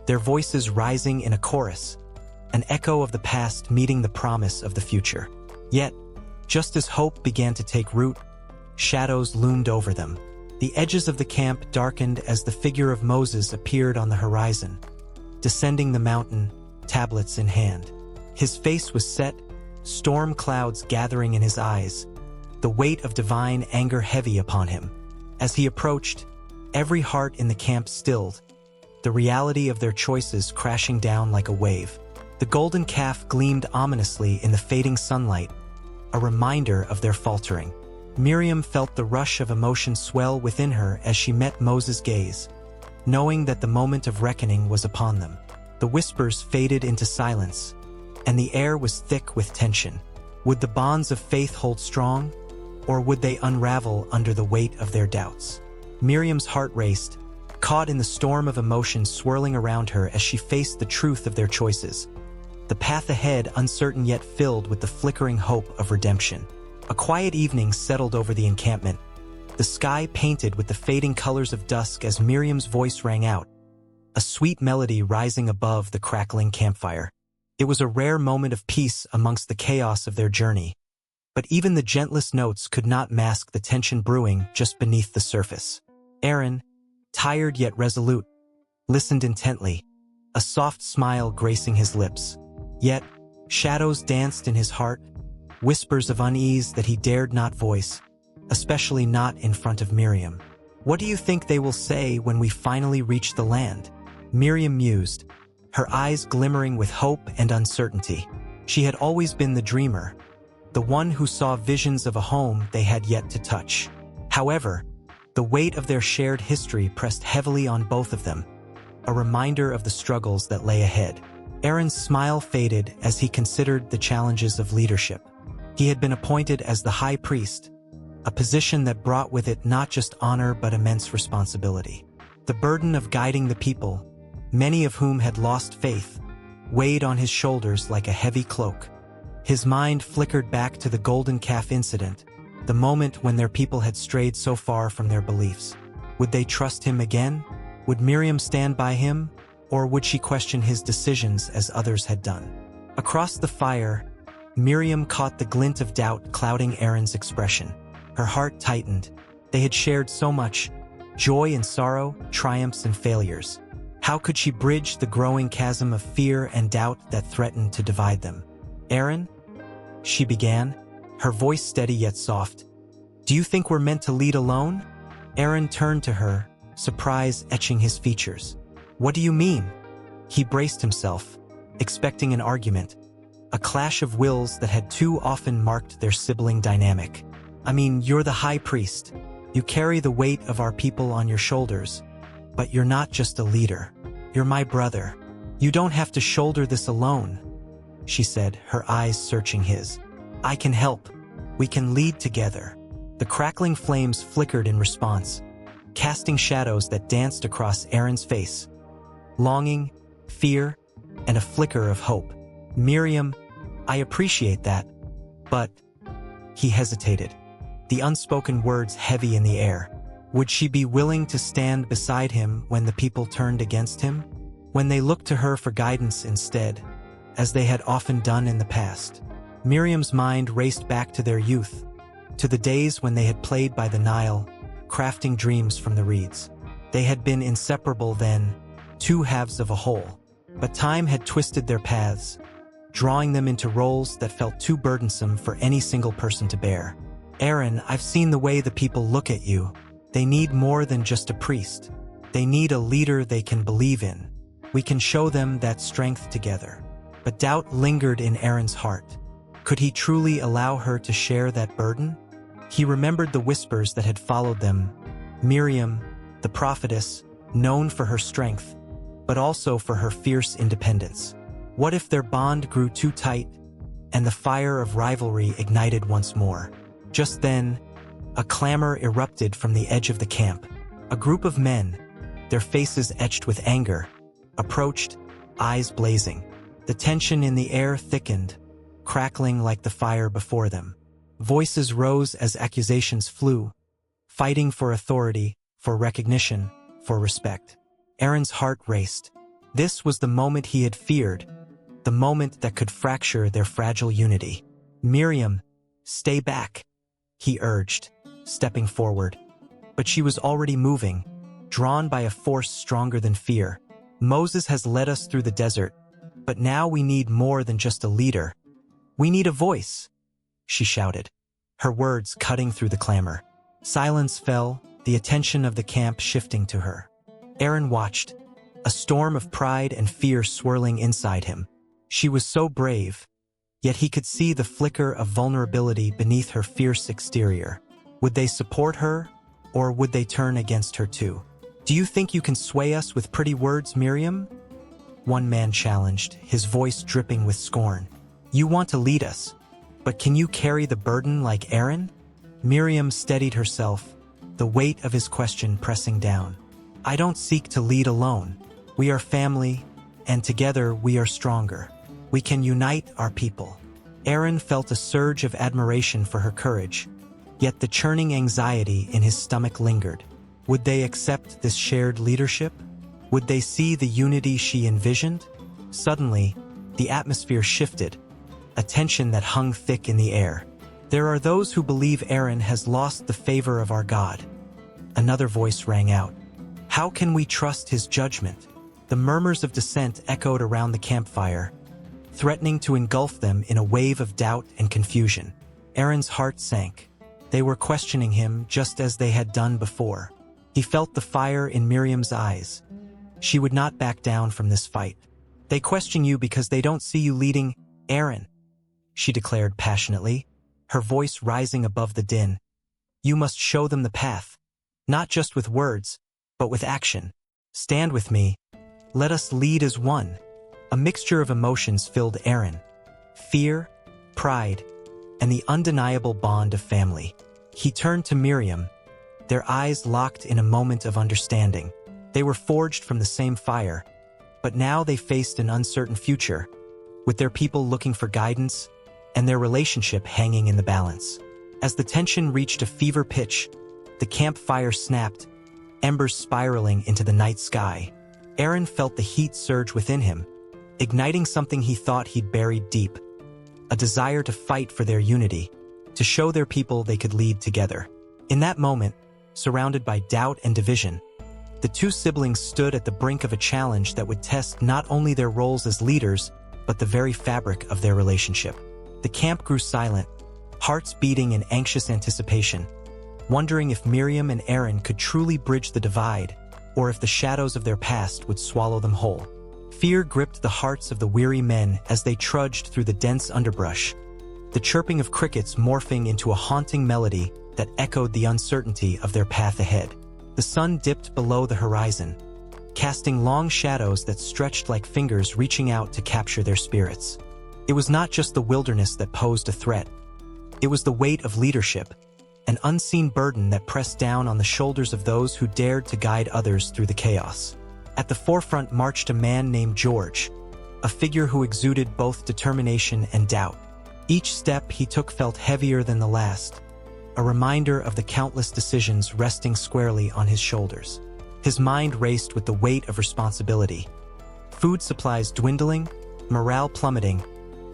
their voices rising in a chorus, an echo of the past meeting the promise of the future. Yet, just as hope began to take root, shadows loomed over them. The edges of the camp darkened as the figure of Moses appeared on the horizon, descending the mountain, tablets in hand. His face was set, storm clouds gathering in his eyes, the weight of divine anger heavy upon him. As he approached, every heart in the camp stilled, the reality of their choices crashing down like a wave. The golden calf gleamed ominously in the fading sunlight, a reminder of their faltering. Miriam felt the rush of emotion swell within her as she met Moses' gaze, knowing that the moment of reckoning was upon them. The whispers faded into silence, and the air was thick with tension. Would the bonds of faith hold strong, or would they unravel under the weight of their doubts? Miriam's heart raced, caught in the storm of emotions swirling around her as she faced the truth of their choices. The path ahead uncertain yet filled with the flickering hope of redemption. A quiet evening settled over the encampment, the sky painted with the fading colors of dusk as Miriam's voice rang out, a sweet melody rising above the crackling campfire. It was a rare moment of peace amongst the chaos of their journey, but even the gentlest notes could not mask the tension brewing just beneath the surface. Aaron, tired yet resolute, listened intently, a soft smile gracing his lips. Yet, shadows danced in his heart, whispers of unease that he dared not voice, especially not in front of Miriam. "What do you think they will say when we finally reach the land?" Miriam mused, her eyes glimmering with hope and uncertainty. She had always been the dreamer, the one who saw visions of a home they had yet to touch. However, the weight of their shared history pressed heavily on both of them, a reminder of the struggles that lay ahead. Aaron's smile faded as he considered the challenges of leadership. He had been appointed as the high priest, a position that brought with it not just honor but immense responsibility. The burden of guiding the people, many of whom had lost faith, weighed on his shoulders like a heavy cloak. His mind flickered back to the golden calf incident, the moment when their people had strayed so far from their beliefs. Would they trust him again? Would Miriam stand by him, or would she question his decisions as others had done? Across the fire, Miriam caught the glint of doubt clouding Aaron's expression. Her heart tightened. They had shared so much, joy and sorrow, triumphs and failures. How could she bridge the growing chasm of fear and doubt that threatened to divide them? "Aaron," she began, her voice steady yet soft, "do you think we're meant to lead alone?" Aaron turned to her, surprise etching his features. "What do you mean?" He braced himself, expecting an argument, a clash of wills that had too often marked their sibling dynamic. "I mean, you're the high priest. You carry the weight of our people on your shoulders. But you're not just a leader. You're my brother. You don't have to shoulder this alone," she said, her eyes searching his. "I can help. We can lead together." The crackling flames flickered in response, casting shadows that danced across Aaron's face. Longing, fear, and a flicker of hope. "Miriam, I appreciate that, but—" He hesitated, the unspoken words heavy in the air. Would she be willing to stand beside him when the people turned against him? When they looked to her for guidance instead, as they had often done in the past? Miriam's mind raced back to their youth, to the days when they had played by the Nile, crafting dreams from the reeds. They had been inseparable then, two halves of a whole. But time had twisted their paths, drawing them into roles that felt too burdensome for any single person to bear. "Aaron, I've seen the way the people look at you. They need more than just a priest. They need a leader they can believe in. We can show them that strength together." But doubt lingered in Aaron's heart. Could he truly allow her to share that burden? He remembered the whispers that had followed them. Miriam, the prophetess, known for her strength, but also for her fierce independence. What if their bond grew too tight, and the fire of rivalry ignited once more? Just then, a clamor erupted from the edge of the camp. A group of men, their faces etched with anger, approached, eyes blazing. The tension in the air thickened, crackling like the fire before them. Voices rose as accusations flew, fighting for authority, for recognition, for respect. Aaron's heart raced. This was the moment he had feared, the moment that could fracture their fragile unity. "Miriam, stay back," he urged, stepping forward. But she was already moving, drawn by a force stronger than fear. "Moses has led us through the desert, but now we need more than just a leader. We need a voice," she shouted, her words cutting through the clamor. Silence fell, the attention of the camp shifting to her. Aaron watched, a storm of pride and fear swirling inside him. She was so brave, yet he could see the flicker of vulnerability beneath her fierce exterior. Would they support her, or would they turn against her too? Do you think you can sway us with pretty words, Miriam? One man challenged, his voice dripping with scorn. You want to lead us, but can you carry the burden like Aaron? Miriam steadied herself, the weight of his question pressing down. I don't seek to lead alone. We are family, and together we are stronger. We can unite our people. Aaron felt a surge of admiration for her courage, yet the churning anxiety in his stomach lingered. Would they accept this shared leadership? Would they see the unity she envisioned? Suddenly, the atmosphere shifted, a tension that hung thick in the air. There are those who believe Aaron has lost the favor of our God. Another voice rang out. How can we trust his judgment? The murmurs of dissent echoed around the campfire, threatening to engulf them in a wave of doubt and confusion. Aaron's heart sank. They were questioning him just as they had done before. He felt the fire in Miriam's eyes. She would not back down from this fight. They question you because they don't see you leading, Aaron, she declared passionately, her voice rising above the din. You must show them the path, not just with words, but with action. Stand with me. Let us lead as one. A mixture of emotions filled Aaron. Fear, pride, and the undeniable bond of family. He turned to Miriam, their eyes locked in a moment of understanding. They were forged from the same fire, but now they faced an uncertain future, with their people looking for guidance and their relationship hanging in the balance. As the tension reached a fever pitch, the campfire snapped, embers spiraling into the night sky. Aaron felt the heat surge within him, igniting something he thought he'd buried deep, a desire to fight for their unity, to show their people they could lead together. In that moment, surrounded by doubt and division, the two siblings stood at the brink of a challenge that would test not only their roles as leaders, but the very fabric of their relationship. The camp grew silent, hearts beating in anxious anticipation, wondering if Miriam and Aaron could truly bridge the divide, or if the shadows of their past would swallow them whole. Fear gripped the hearts of the weary men as they trudged through the dense underbrush, the chirping of crickets morphing into a haunting melody that echoed the uncertainty of their path ahead. The sun dipped below the horizon, casting long shadows that stretched like fingers reaching out to capture their spirits. It was not just the wilderness that posed a threat. It was the weight of leadership, an unseen burden that pressed down on the shoulders of those who dared to guide others through the chaos. At the forefront marched a man named George, a figure who exuded both determination and doubt. Each step he took felt heavier than the last, a reminder of the countless decisions resting squarely on his shoulders. His mind raced with the weight of responsibility. Food supplies dwindling, morale plummeting,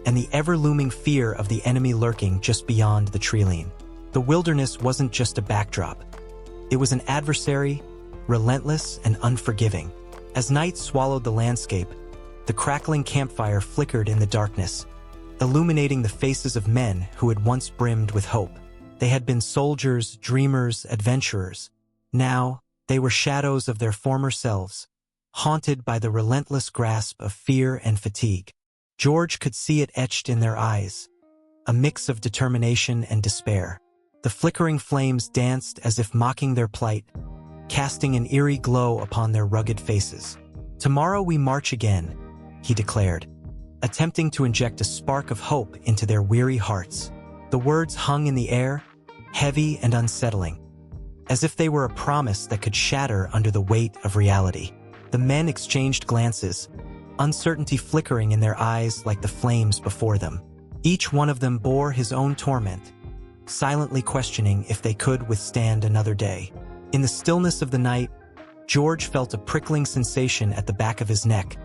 and the ever-looming fear of the enemy lurking just beyond the treeline. The wilderness wasn't just a backdrop. It was an adversary, relentless and unforgiving. As night swallowed the landscape, the crackling campfire flickered in the darkness, illuminating the faces of men who had once brimmed with hope. They had been soldiers, dreamers, adventurers. Now, they were shadows of their former selves, haunted by the relentless grasp of fear and fatigue. George could see it etched in their eyes, a mix of determination and despair. The flickering flames danced as if mocking their plight, casting an eerie glow upon their rugged faces. Tomorrow we march again, he declared, attempting to inject a spark of hope into their weary hearts. The words hung in the air, heavy and unsettling, as if they were a promise that could shatter under the weight of reality. The men exchanged glances, uncertainty flickering in their eyes like the flames before them. Each one of them bore his own torment, silently questioning if they could withstand another day. In the stillness of the night, George felt a prickling sensation at the back of his neck,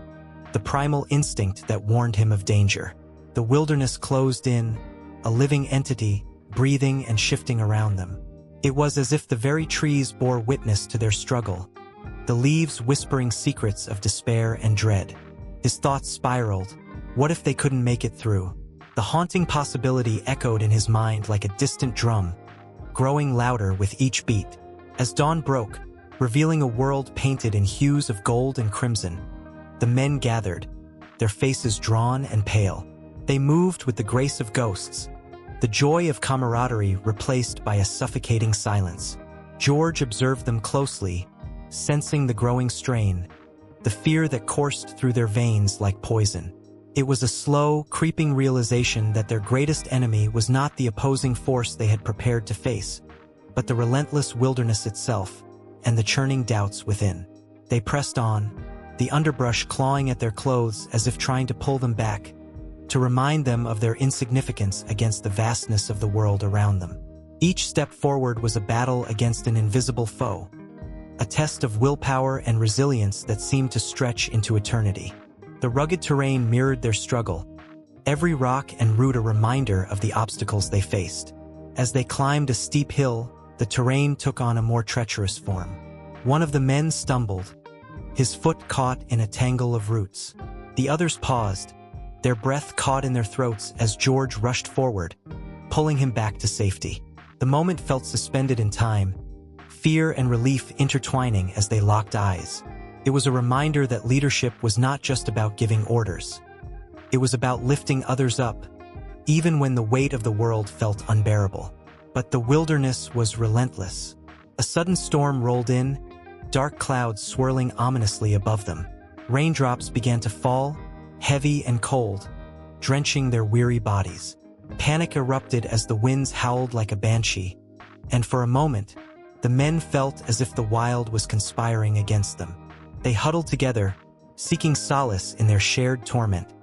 the primal instinct that warned him of danger. The wilderness closed in, a living entity, breathing and shifting around them. It was as if the very trees bore witness to their struggle, the leaves whispering secrets of despair and dread. His thoughts spiraled. What if they couldn't make it through? The haunting possibility echoed in his mind like a distant drum, growing louder with each beat. As dawn broke, revealing a world painted in hues of gold and crimson, the men gathered, their faces drawn and pale. They moved with the grace of ghosts, the joy of camaraderie replaced by a suffocating silence. George observed them closely, sensing the growing strain, the fear that coursed through their veins like poison. It was a slow, creeping realization that their greatest enemy was not the opposing force they had prepared to face, but the relentless wilderness itself and the churning doubts within. They pressed on, the underbrush clawing at their clothes as if trying to pull them back, to remind them of their insignificance against the vastness of the world around them. Each step forward was a battle against an invisible foe, a test of willpower and resilience that seemed to stretch into eternity. The rugged terrain mirrored their struggle, every rock and root a reminder of the obstacles they faced. As they climbed a steep hill, the terrain took on a more treacherous form. One of the men stumbled, his foot caught in a tangle of roots. The others paused, their breath caught in their throats as George rushed forward, pulling him back to safety. The moment felt suspended in time, fear and relief intertwining as they locked eyes. It was a reminder that leadership was not just about giving orders. It was about lifting others up, even when the weight of the world felt unbearable. But the wilderness was relentless. A sudden storm rolled in, dark clouds swirling ominously above them. Raindrops began to fall, heavy and cold, drenching their weary bodies. Panic erupted as the winds howled like a banshee, and for a moment, the men felt as if the wild was conspiring against them. They huddled together, seeking solace in their shared torment,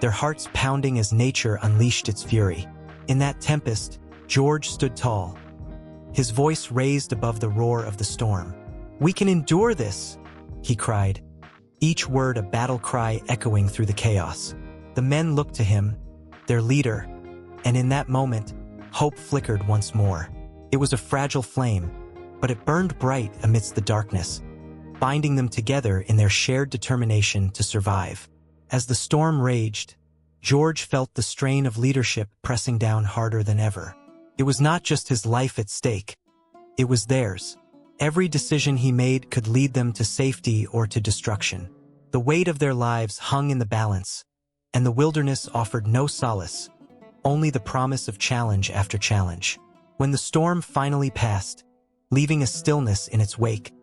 their hearts pounding as nature unleashed its fury. In that tempest, George stood tall, his voice raised above the roar of the storm. "We can endure this," he cried, each word a battle cry echoing through the chaos. The men looked to him, their leader, and in that moment, hope flickered once more. It was a fragile flame, but it burned bright amidst the darkness, binding them together in their shared determination to survive. As the storm raged, George felt the strain of leadership pressing down harder than ever. It was not just his life at stake, it was theirs. Every decision he made could lead them to safety or to destruction. The weight of their lives hung in the balance, and the wilderness offered no solace, only the promise of challenge after challenge. When the storm finally passed, leaving a stillness in its wake,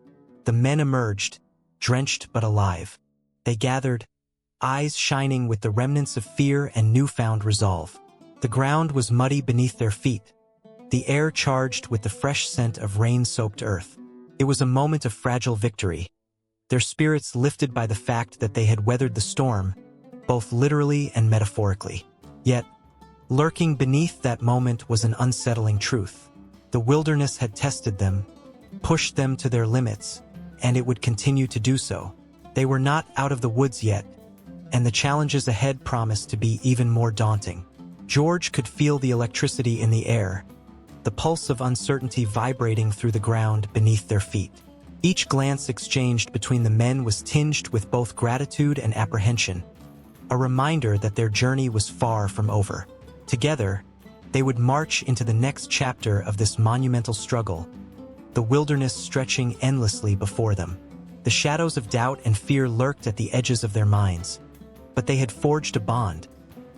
the men emerged, drenched but alive. They gathered, eyes shining with the remnants of fear and newfound resolve. The ground was muddy beneath their feet, the air charged with the fresh scent of rain-soaked earth. It was a moment of fragile victory, their spirits lifted by the fact that they had weathered the storm, both literally and metaphorically. Yet, lurking beneath that moment was an unsettling truth. The wilderness had tested them, pushed them to their limits, and it would continue to do so. They were not out of the woods yet, and the challenges ahead promised to be even more daunting. George could feel the electricity in the air, the pulse of uncertainty vibrating through the ground beneath their feet. Each glance exchanged between the men was tinged with both gratitude and apprehension, a reminder that their journey was far from over. Together, they would march into the next chapter of this monumental struggle, the wilderness stretching endlessly before them. The shadows of doubt and fear lurked at the edges of their minds, but they had forged a bond,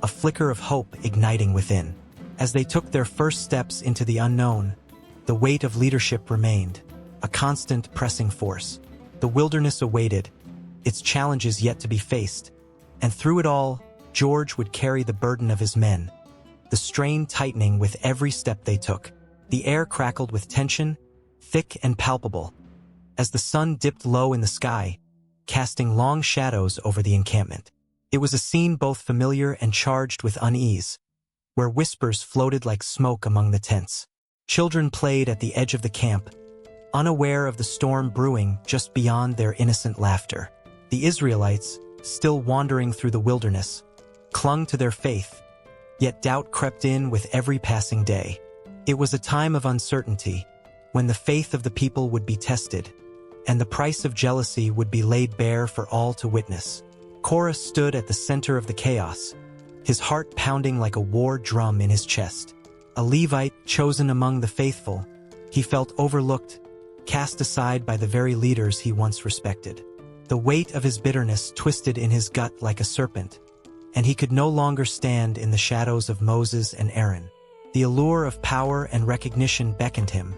a flicker of hope igniting within. As they took their first steps into the unknown, the weight of leadership remained, a constant pressing force. The wilderness awaited, its challenges yet to be faced, and through it all, George would carry the burden of his men, the strain tightening with every step they took. The air crackled with tension, thick and palpable, as the sun dipped low in the sky, casting long shadows over the encampment. It was a scene both familiar and charged with unease, where whispers floated like smoke among the tents. Children played at the edge of the camp, unaware of the storm brewing just beyond their innocent laughter. The Israelites, still wandering through the wilderness, clung to their faith, yet doubt crept in with every passing day. It was a time of uncertainty, when the faith of the people would be tested, and the price of jealousy would be laid bare for all to witness. Korah stood at the center of the chaos, his heart pounding like a war drum in his chest. A Levite chosen among the faithful, he felt overlooked, cast aside by the very leaders he once respected. The weight of his bitterness twisted in his gut like a serpent, and he could no longer stand in the shadows of Moses and Aaron. The allure of power and recognition beckoned him,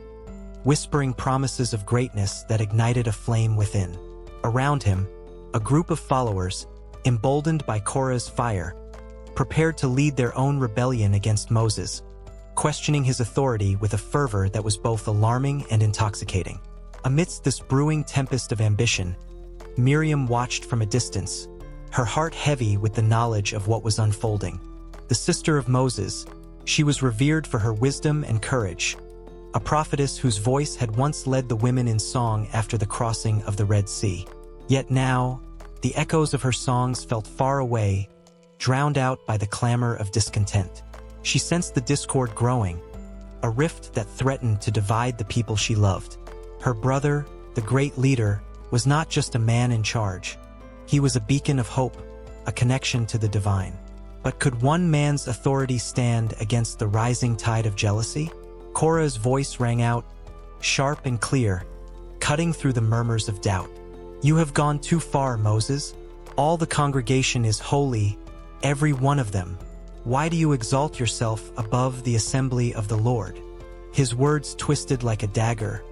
whispering promises of greatness that ignited a flame within. Around him, a group of followers, emboldened by Korah's fire, prepared to lead their own rebellion against Moses, questioning his authority with a fervor that was both alarming and intoxicating. Amidst this brewing tempest of ambition, Miriam watched from a distance, her heart heavy with the knowledge of what was unfolding. The sister of Moses, she was revered for her wisdom and courage, a prophetess whose voice had once led the women in song after the crossing of the Red Sea. Yet now, the echoes of her songs felt far away, drowned out by the clamor of discontent. She sensed the discord growing, a rift that threatened to divide the people she loved. Her brother, the great leader, was not just a man in charge. He was a beacon of hope, a connection to the divine. But could one man's authority stand against the rising tide of jealousy? Korah's voice rang out, sharp and clear, cutting through the murmurs of doubt. "You have gone too far, Moses. All the congregation is holy, every one of them. Why do you exalt yourself above the assembly of the Lord?" His words twisted like a dagger,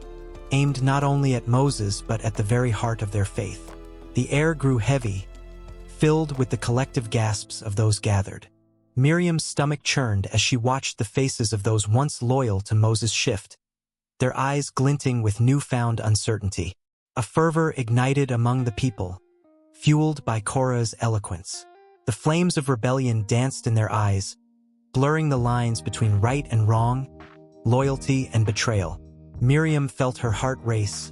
aimed not only at Moses but at the very heart of their faith. The air grew heavy, filled with the collective gasps of those gathered. Miriam's stomach churned as she watched the faces of those once loyal to Moses shift, their eyes glinting with newfound uncertainty. A fervor ignited among the people, fueled by Korah's eloquence. The flames of rebellion danced in their eyes, blurring the lines between right and wrong, loyalty and betrayal. Miriam felt her heart race,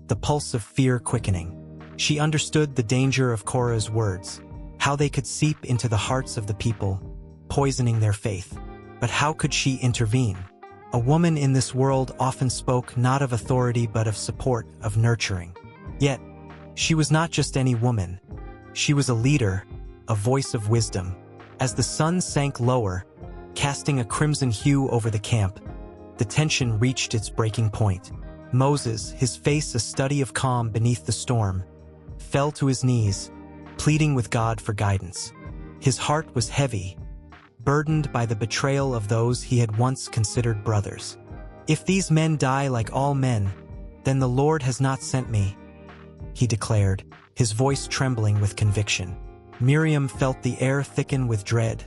the pulse of fear quickening. She understood the danger of Korah's words, how they could seep into the hearts of the people, poisoning their faith. But how could she intervene? A woman in this world often spoke not of authority but of support, of nurturing. Yet, she was not just any woman. She was a leader, a voice of wisdom. As the sun sank lower, casting a crimson hue over the camp, the tension reached its breaking point. Moses, his face a study of calm beneath the storm, fell to his knees, pleading with God for guidance. His heart was heavy, burdened by the betrayal of those he had once considered brothers. "If these men die like all men, then the Lord has not sent me," he declared, his voice trembling with conviction. Miriam felt the air thicken with dread,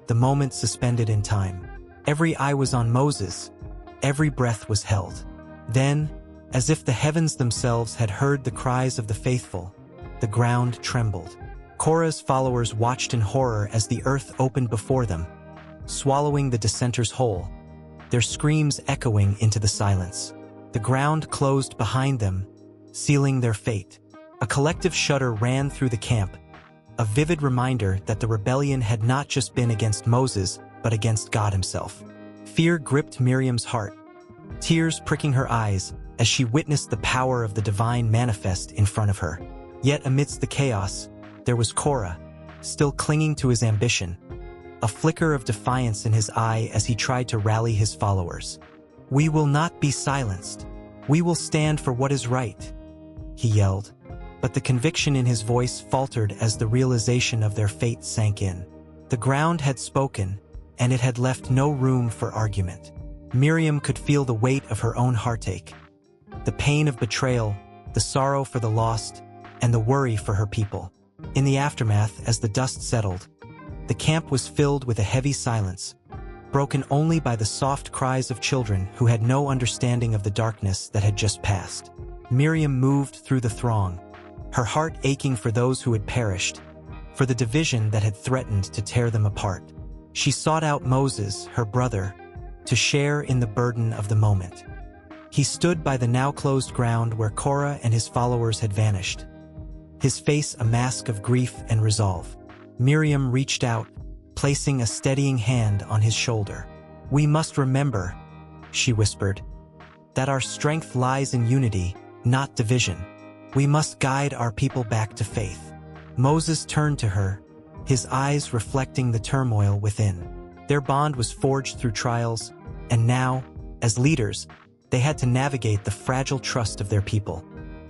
the moment suspended in time. Every eye was on Moses, every breath was held. Then, as if the heavens themselves had heard the cries of the faithful, the ground trembled. Korah's followers watched in horror as the earth opened before them, swallowing the dissenters whole, their screams echoing into the silence. The ground closed behind them, sealing their fate. A collective shudder ran through the camp, a vivid reminder that the rebellion had not just been against Moses, but against God himself. Fear gripped Miriam's heart, tears pricking her eyes as she witnessed the power of the divine manifest in front of her. Yet amidst the chaos, there was Korah, still clinging to his ambition, a flicker of defiance in his eye as he tried to rally his followers. "We will not be silenced. We will stand for what is right," he yelled. But the conviction in his voice faltered as the realization of their fate sank in. The ground had spoken, and it had left no room for argument. Miriam could feel the weight of her own heartache, the pain of betrayal, the sorrow for the lost, and the worry for her people. In the aftermath, as the dust settled, the camp was filled with a heavy silence, broken only by the soft cries of children who had no understanding of the darkness that had just passed. Miriam moved through the throng, her heart aching for those who had perished, for the division that had threatened to tear them apart. She sought out Moses, her brother, to share in the burden of the moment. He stood by the now closed ground where Korah and his followers had vanished, his face a mask of grief and resolve. Miriam reached out, placing a steadying hand on his shoulder. "We must remember," she whispered, "that our strength lies in unity, not division. We must guide our people back to faith." Moses turned to her, his eyes reflecting the turmoil within. Their bond was forged through trials, and now, as leaders, they had to navigate the fragile trust of their people,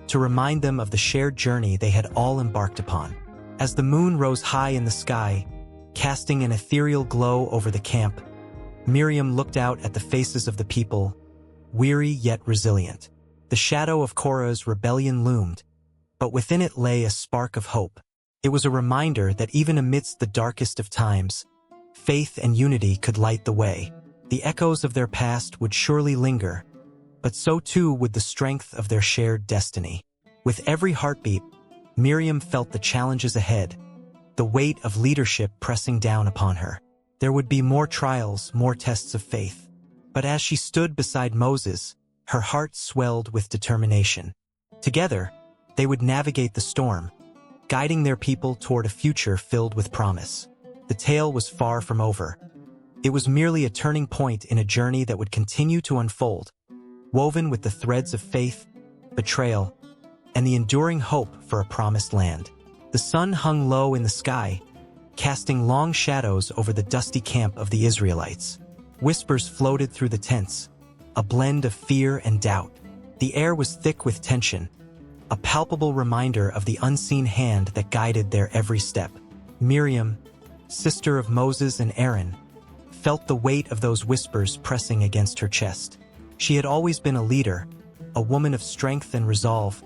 to remind them of the shared journey they had all embarked upon. As the moon rose high in the sky, casting an ethereal glow over the camp, Miriam looked out at the faces of the people, weary yet resilient. The shadow of Korah's rebellion loomed, but within it lay a spark of hope. It was a reminder that even amidst the darkest of times, faith and unity could light the way. The echoes of their past would surely linger, but so too would the strength of their shared destiny. With every heartbeat, Miriam felt the challenges ahead, the weight of leadership pressing down upon her. There would be more trials, more tests of faith. But as she stood beside Moses, her heart swelled with determination. Together, they would navigate the storm, guiding their people toward a future filled with promise. The tale was far from over. It was merely a turning point in a journey that would continue to unfold, woven with the threads of faith, betrayal, and the enduring hope for a promised land. The sun hung low in the sky, casting long shadows over the dusty camp of the Israelites. Whispers floated through the tents, a blend of fear and doubt. The air was thick with tension, a palpable reminder of the unseen hand that guided their every step. Miriam, sister of Moses and Aaron, felt the weight of those whispers pressing against her chest. She had always been a leader, a woman of strength and resolve,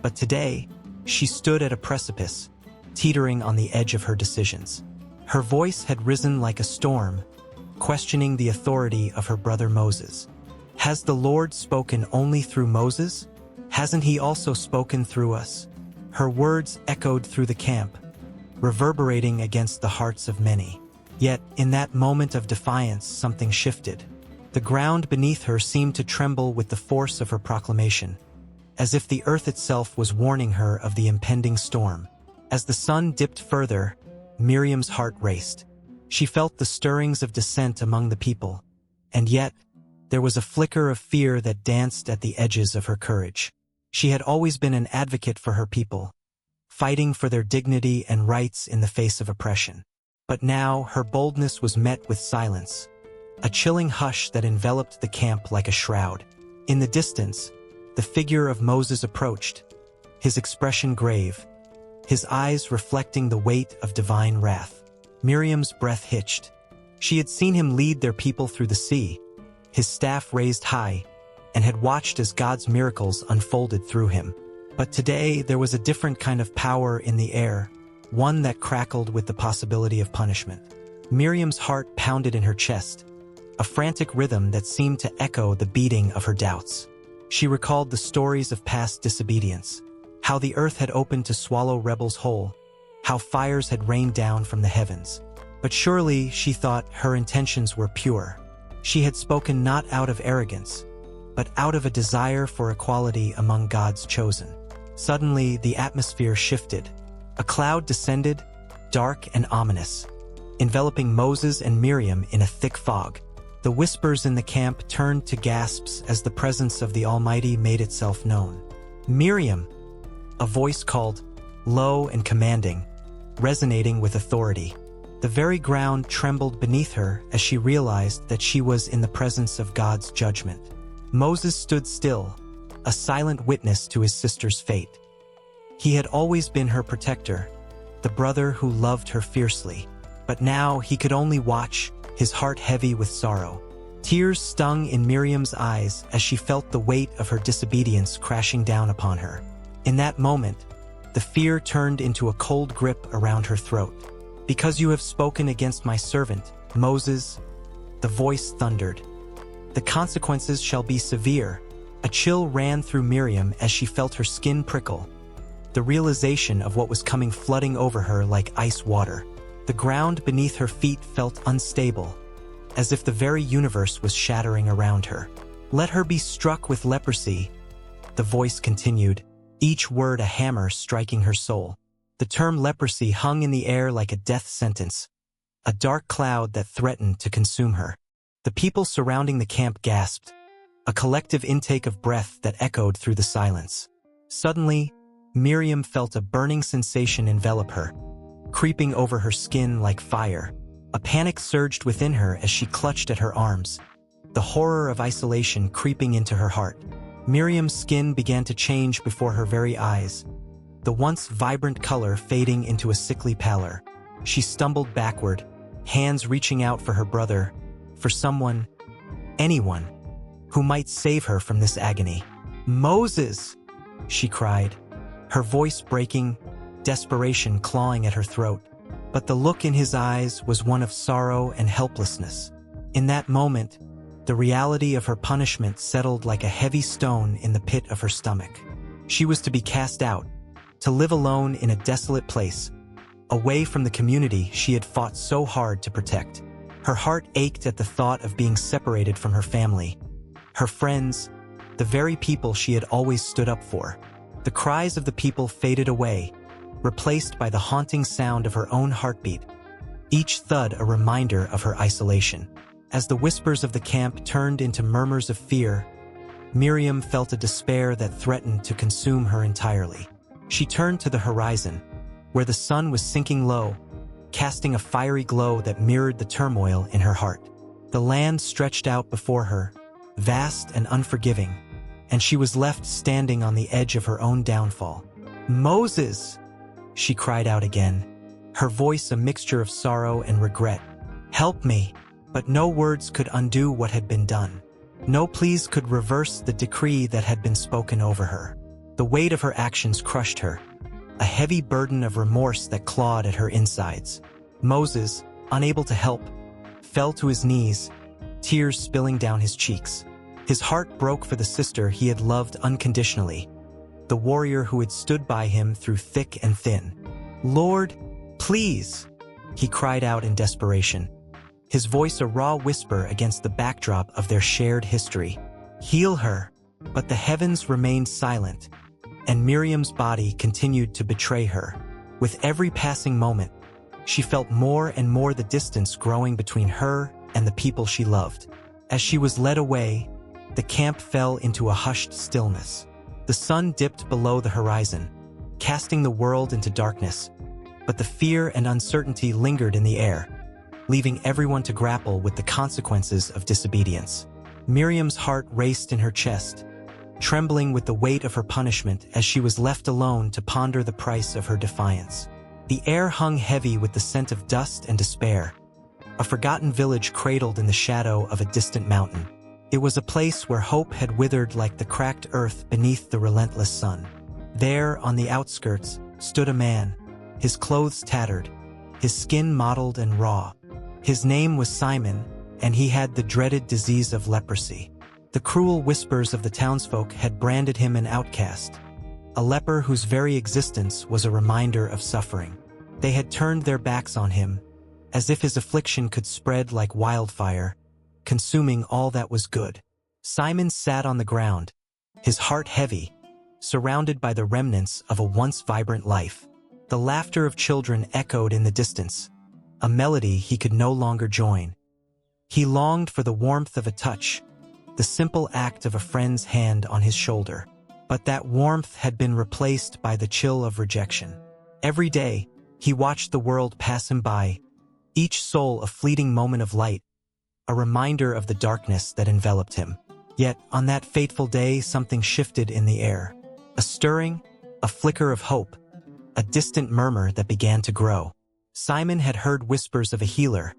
but today, she stood at a precipice, teetering on the edge of her decisions. Her voice had risen like a storm, questioning the authority of her brother Moses. Has the Lord spoken only through Moses? Hasn't he also spoken through us? Her words echoed through the camp, reverberating against the hearts of many. Yet, in that moment of defiance, something shifted. The ground beneath her seemed to tremble with the force of her proclamation, as if the earth itself was warning her of the impending storm. As the sun dipped further, Miriam's heart raced. She felt the stirrings of dissent among the people, and yet, there was a flicker of fear that danced at the edges of her courage. She had always been an advocate for her people, fighting for their dignity and rights in the face of oppression. But now, her boldness was met with silence, a chilling hush that enveloped the camp like a shroud. In the distance, the figure of Moses approached, his expression grave, his eyes reflecting the weight of divine wrath. Miriam's breath hitched. She had seen him lead their people through the sea, his staff raised high, and had watched as God's miracles unfolded through him. But today, there was a different kind of power in the air, one that crackled with the possibility of punishment. Miriam's heart pounded in her chest, a frantic rhythm that seemed to echo the beating of her doubts. She recalled the stories of past disobedience, how the earth had opened to swallow rebels whole, how fires had rained down from the heavens. But surely, she thought, her intentions were pure. She had spoken not out of arrogance, but out of a desire for equality among God's chosen. Suddenly, the atmosphere shifted. A cloud descended, dark and ominous, enveloping Moses and Miriam in a thick fog. The whispers in the camp turned to gasps as the presence of the Almighty made itself known. Miriam, a voice called, low and commanding, resonating with authority. The very ground trembled beneath her as she realized that she was in the presence of God's judgment. Moses stood still, a silent witness to his sister's fate. He had always been her protector, the brother who loved her fiercely. But now he could only watch, his heart heavy with sorrow. Tears stung in Miriam's eyes as she felt the weight of her disobedience crashing down upon her. In that moment, the fear turned into a cold grip around her throat. Because you have spoken against my servant, Moses, the voice thundered. The consequences shall be severe. A chill ran through Miriam as she felt her skin prickle, the realization of what was coming flooding over her like ice water. The ground beneath her feet felt unstable, as if the very universe was shattering around her. Let her be struck with leprosy, the voice continued, each word a hammer striking her soul. The term leprosy hung in the air like a death sentence, a dark cloud that threatened to consume her. The people surrounding the camp gasped, a collective intake of breath that echoed through the silence. Suddenly, Miriam felt a burning sensation envelop her, creeping over her skin like fire. A panic surged within her as she clutched at her arms, the horror of isolation creeping into her heart. Miriam's skin began to change before her very eyes, the once vibrant color fading into a sickly pallor. She stumbled backward, hands reaching out for her brother, for someone, anyone, who might save her from this agony. "Moses!" she cried, her voice breaking, desperation clawing at her throat. But the look in his eyes was one of sorrow and helplessness. In that moment, the reality of her punishment settled like a heavy stone in the pit of her stomach. She was to be cast out, to live alone in a desolate place, away from the community she had fought so hard to protect. Her heart ached at the thought of being separated from her family, her friends, the very people she had always stood up for. The cries of the people faded away, replaced by the haunting sound of her own heartbeat, each thud a reminder of her isolation. As the whispers of the camp turned into murmurs of fear, Miriam felt a despair that threatened to consume her entirely. She turned to the horizon, where the sun was sinking low, casting a fiery glow that mirrored the turmoil in her heart. The land stretched out before her, vast and unforgiving, and she was left standing on the edge of her own downfall. "Moses!" she cried out again, her voice a mixture of sorrow and regret. "Help me!" But no words could undo what had been done. No pleas could reverse the decree that had been spoken over her. The weight of her actions crushed her, a heavy burden of remorse that clawed at her insides. Moses, unable to help, fell to his knees, tears spilling down his cheeks. His heart broke for the sister he had loved unconditionally, the warrior who had stood by him through thick and thin. "Lord, please!" he cried out in desperation, his voice a raw whisper against the backdrop of their shared history. "Heal her!" But the heavens remained silent, and Miriam's body continued to betray her. With every passing moment, she felt more and more the distance growing between her and the people she loved. As she was led away, the camp fell into a hushed stillness. The sun dipped below the horizon, casting the world into darkness, but the fear and uncertainty lingered in the air, leaving everyone to grapple with the consequences of disobedience. Miriam's heart raced in her chest, trembling with the weight of her punishment as she was left alone to ponder the price of her defiance. The air hung heavy with the scent of dust and despair, a forgotten village cradled in the shadow of a distant mountain. It was a place where hope had withered like the cracked earth beneath the relentless sun. There, on the outskirts, stood a man, his clothes tattered, his skin mottled and raw. His name was Simon, and he had the dreaded disease of leprosy. The cruel whispers of the townsfolk had branded him an outcast, a leper whose very existence was a reminder of suffering. They had turned their backs on him, as if his affliction could spread like wildfire, consuming all that was good. Simon sat on the ground, his heart heavy, surrounded by the remnants of a once vibrant life. The laughter of children echoed in the distance, a melody he could no longer join. He longed for the warmth of a touch, the simple act of a friend's hand on his shoulder. But that warmth had been replaced by the chill of rejection. Every day, he watched the world pass him by, each soul a fleeting moment of light, a reminder of the darkness that enveloped him. Yet, on that fateful day, something shifted in the air. A stirring, a flicker of hope, a distant murmur that began to grow. Simon had heard whispers of a healer,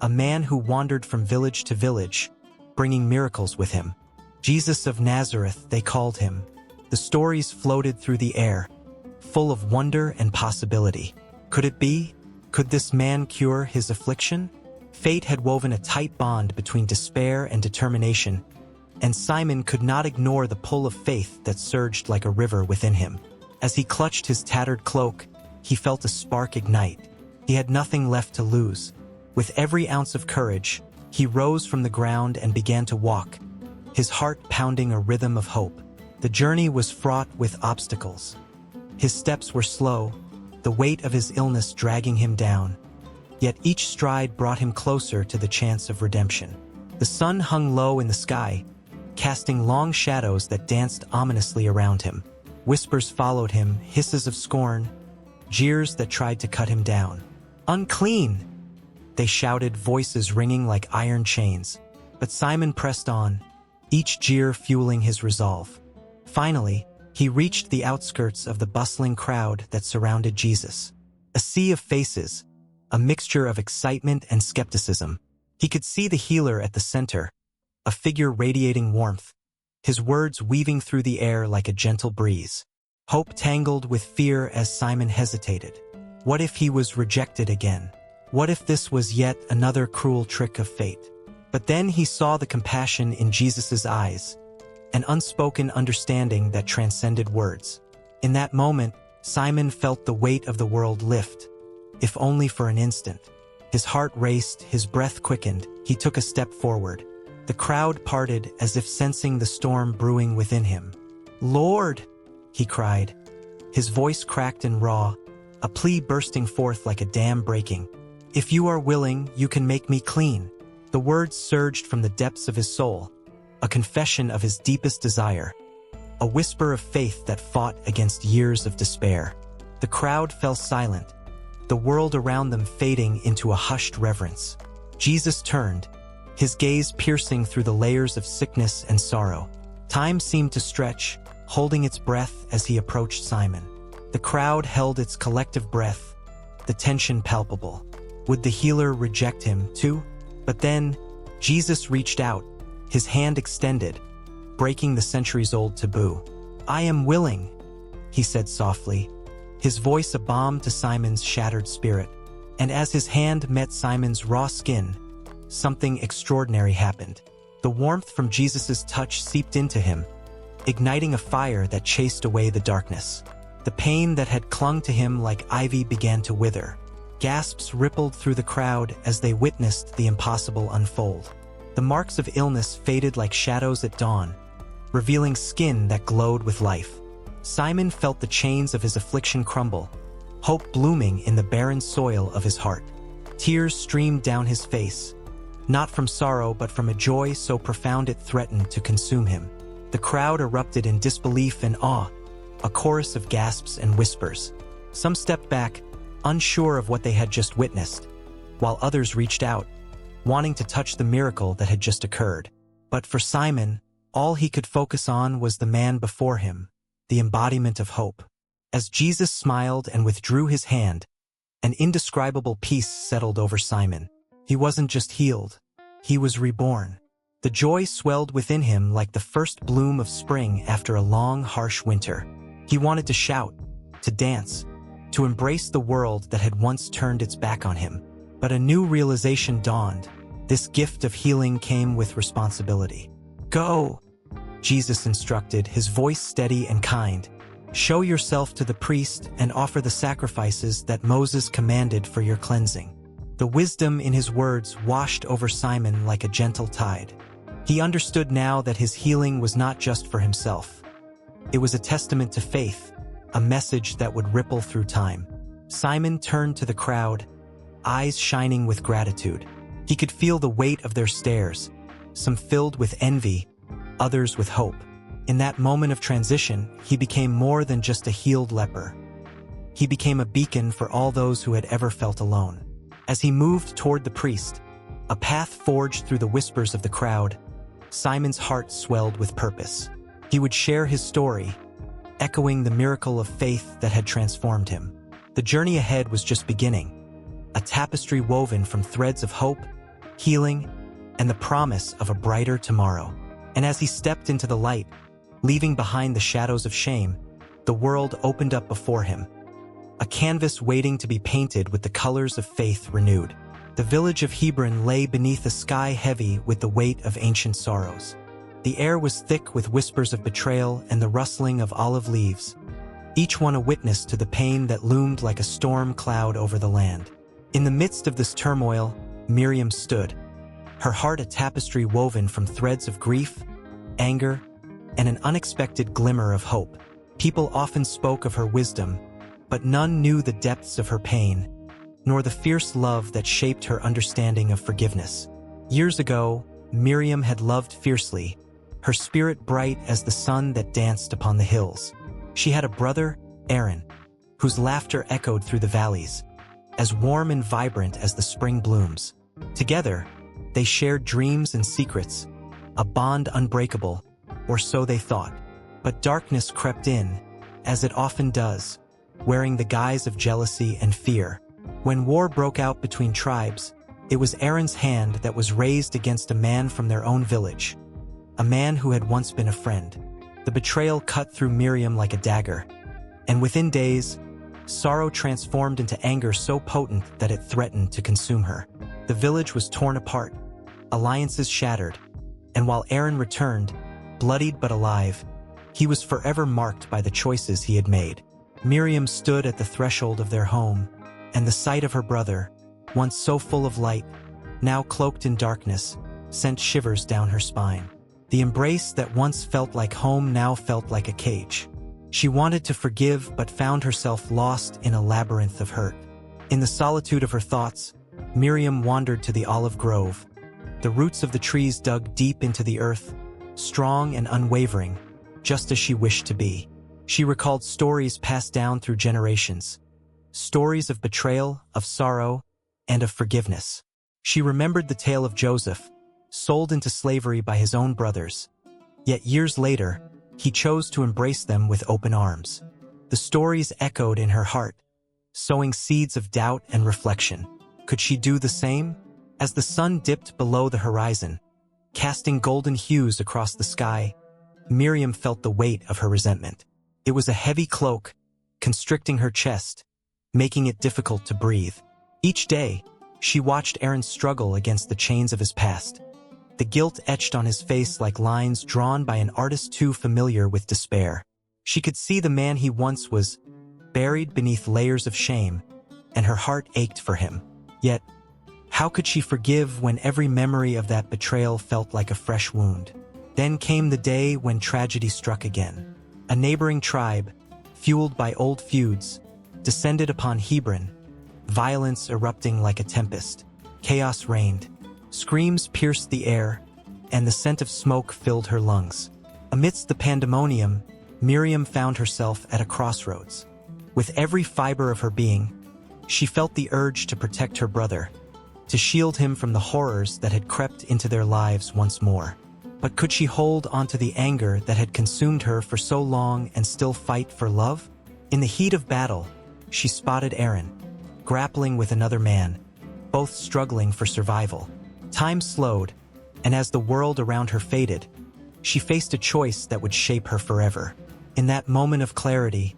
a man who wandered from village to village, bringing miracles with him. Jesus of Nazareth, they called him. The stories floated through the air, full of wonder and possibility. Could it be? Could this man cure his affliction? Fate had woven a tight bond between despair and determination, and Simon could not ignore the pull of faith that surged like a river within him. As he clutched his tattered cloak, he felt a spark ignite. He had nothing left to lose. With every ounce of courage, he rose from the ground and began to walk, his heart pounding a rhythm of hope. The journey was fraught with obstacles. His steps were slow, the weight of his illness dragging him down. Yet each stride brought him closer to the chance of redemption. The sun hung low in the sky, casting long shadows that danced ominously around him. Whispers followed him, hisses of scorn, jeers that tried to cut him down. "Unclean!" they shouted, voices ringing like iron chains. But Simon pressed on, each jeer fueling his resolve. Finally, he reached the outskirts of the bustling crowd that surrounded Jesus. A sea of faces, a mixture of excitement and skepticism. He could see the healer at the center, a figure radiating warmth, his words weaving through the air like a gentle breeze. Hope tangled with fear as Simon hesitated. What if he was rejected again? What if this was yet another cruel trick of fate? But then he saw the compassion in Jesus' eyes, an unspoken understanding that transcended words. In that moment, Simon felt the weight of the world lift, if only for an instant. His heart raced, his breath quickened, he took a step forward. The crowd parted as if sensing the storm brewing within him. "Lord!" he cried. His voice cracked and raw, a plea bursting forth like a dam breaking. "If you are willing, you can make me clean." The words surged from the depths of his soul, a confession of his deepest desire, a whisper of faith that fought against years of despair. The crowd fell silent, the world around them fading into a hushed reverence. Jesus turned, his gaze piercing through the layers of sickness and sorrow. Time seemed to stretch, holding its breath as he approached Simon. The crowd held its collective breath, the tension palpable. Would the healer reject him too? But then, Jesus reached out, his hand extended, breaking the centuries-old taboo. "I am willing," he said softly, his voice a balm to Simon's shattered spirit. And as his hand met Simon's raw skin, something extraordinary happened. The warmth from Jesus' touch seeped into him, igniting a fire that chased away the darkness. The pain that had clung to him like ivy began to wither. Gasps rippled through the crowd as they witnessed the impossible unfold. The marks of illness faded like shadows at dawn, revealing skin that glowed with life. Simon felt the chains of his affliction crumble, hope blooming in the barren soil of his heart. Tears streamed down his face, not from sorrow but from a joy so profound it threatened to consume him. The crowd erupted in disbelief and awe, a chorus of gasps and whispers. Some stepped back, unsure of what they had just witnessed, while others reached out, wanting to touch the miracle that had just occurred. But for Simon, all he could focus on was the man before him, the embodiment of hope. As Jesus smiled and withdrew his hand, an indescribable peace settled over Simon. He wasn't just healed, he was reborn. The joy swelled within him like the first bloom of spring after a long, harsh winter. He wanted to shout, to dance, to embrace the world that had once turned its back on him. But a new realization dawned. This gift of healing came with responsibility. "Go," Jesus instructed, his voice steady and kind. "Show yourself to the priest and offer the sacrifices that Moses commanded for your cleansing." The wisdom in his words washed over Simon like a gentle tide. He understood now that his healing was not just for himself. It was a testament to faith, a message that would ripple through time. Simon turned to the crowd, eyes shining with gratitude. He could feel the weight of their stares, some filled with envy, others with hope. In that moment of transition, he became more than just a healed leper. He became a beacon for all those who had ever felt alone. As he moved toward the priest, a path forged through the whispers of the crowd, Simon's heart swelled with purpose. He would share his story, echoing the miracle of faith that had transformed him. The journey ahead was just beginning, a tapestry woven from threads of hope, healing, and the promise of a brighter tomorrow. And as he stepped into the light, leaving behind the shadows of shame, the world opened up before him, a canvas waiting to be painted with the colors of faith renewed. The village of Hebron lay beneath a sky heavy with the weight of ancient sorrows. The air was thick with whispers of betrayal and the rustling of olive leaves, each one a witness to the pain that loomed like a storm cloud over the land. In the midst of this turmoil, Miriam stood, her heart a tapestry woven from threads of grief, anger, and an unexpected glimmer of hope. People often spoke of her wisdom, but none knew the depths of her pain, nor the fierce love that shaped her understanding of forgiveness. Years ago, Miriam had loved fiercely, her spirit bright as the sun that danced upon the hills. She had a brother, Aaron, whose laughter echoed through the valleys, as warm and vibrant as the spring blooms. Together, they shared dreams and secrets, a bond unbreakable, or so they thought. But darkness crept in, as it often does, wearing the guise of jealousy and fear. When war broke out between tribes, It was Aaron's hand that was raised against a man from their own village, a man who had once been a friend. The betrayal cut through Miriam like a dagger, and within days, sorrow transformed into anger so potent that it threatened to consume her. The village was torn apart, alliances shattered, and while Aaron returned, bloodied but alive, he was forever marked by the choices he had made. Miriam stood at the threshold of their home, and the sight of her brother, once so full of light, now cloaked in darkness, sent shivers down her spine. The embrace that once felt like home now felt like a cage. She wanted to forgive but found herself lost in a labyrinth of hurt. In the solitude of her thoughts, Miriam wandered to the olive grove. The roots of the trees dug deep into the earth, strong and unwavering, just as she wished to be. She recalled stories passed down through generations, stories of betrayal, of sorrow, and of forgiveness. She remembered the tale of Joseph, sold into slavery by his own brothers. Yet years later, he chose to embrace them with open arms. The stories echoed in her heart, sowing seeds of doubt and reflection. Could she do the same? As the sun dipped below the horizon, casting golden hues across the sky, Miriam felt the weight of her resentment. It was a heavy cloak, constricting her chest, making it difficult to breathe. Each day, she watched Aaron struggle against the chains of his past, the guilt etched on his face like lines drawn by an artist too familiar with despair. She could see the man he once was, buried beneath layers of shame, and her heart ached for him. Yet, how could she forgive when every memory of that betrayal felt like a fresh wound? Then came the day when tragedy struck again. A neighboring tribe, fueled by old feuds, descended upon Hebron, violence erupting like a tempest. Chaos reigned. Screams pierced the air, and the scent of smoke filled her lungs. Amidst the pandemonium, Miriam found herself at a crossroads. With every fiber of her being, she felt the urge to protect her brother, to shield him from the horrors that had crept into their lives once more. But could she hold onto the anger that had consumed her for so long and still fight for love? In the heat of battle, she spotted Aaron, grappling with another man, both struggling for survival. Time slowed, and as the world around her faded, she faced a choice that would shape her forever. In that moment of clarity,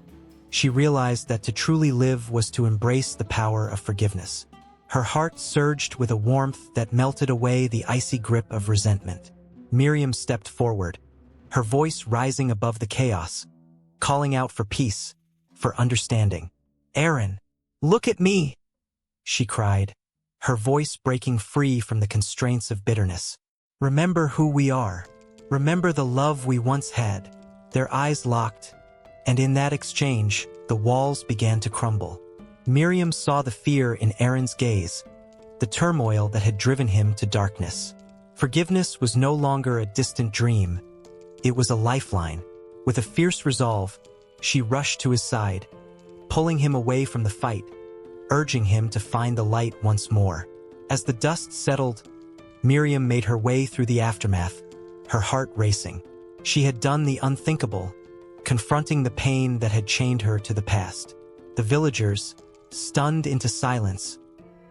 she realized that to truly live was to embrace the power of forgiveness. Her heart surged with a warmth that melted away the icy grip of resentment. Miriam stepped forward, her voice rising above the chaos, calling out for peace, for understanding. "Aaron, look at me!" she cried, her voice breaking free from the constraints of bitterness. "Remember who we are. Remember the love we once had." Their eyes locked, and in that exchange, the walls began to crumble. Miriam saw the fear in Aaron's gaze, the turmoil that had driven him to darkness. Forgiveness was no longer a distant dream. It was a lifeline. With a fierce resolve, she rushed to his side, pulling him away from the fight, urging him to find the light once more. As the dust settled, Miriam made her way through the aftermath, her heart racing. She had done the unthinkable, confronting the pain that had chained her to the past. The villagers, stunned into silence,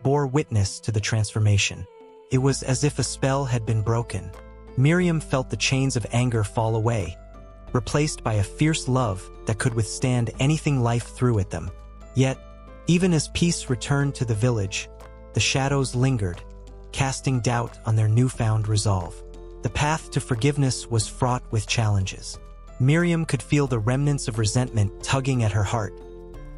bore witness to the transformation. It was as if a spell had been broken. Miriam felt the chains of anger fall away, replaced by a fierce love that could withstand anything life threw at them. Yet, even as peace returned to the village, the shadows lingered, casting doubt on their newfound resolve. The path to forgiveness was fraught with challenges. Miriam could feel the remnants of resentment tugging at her heart,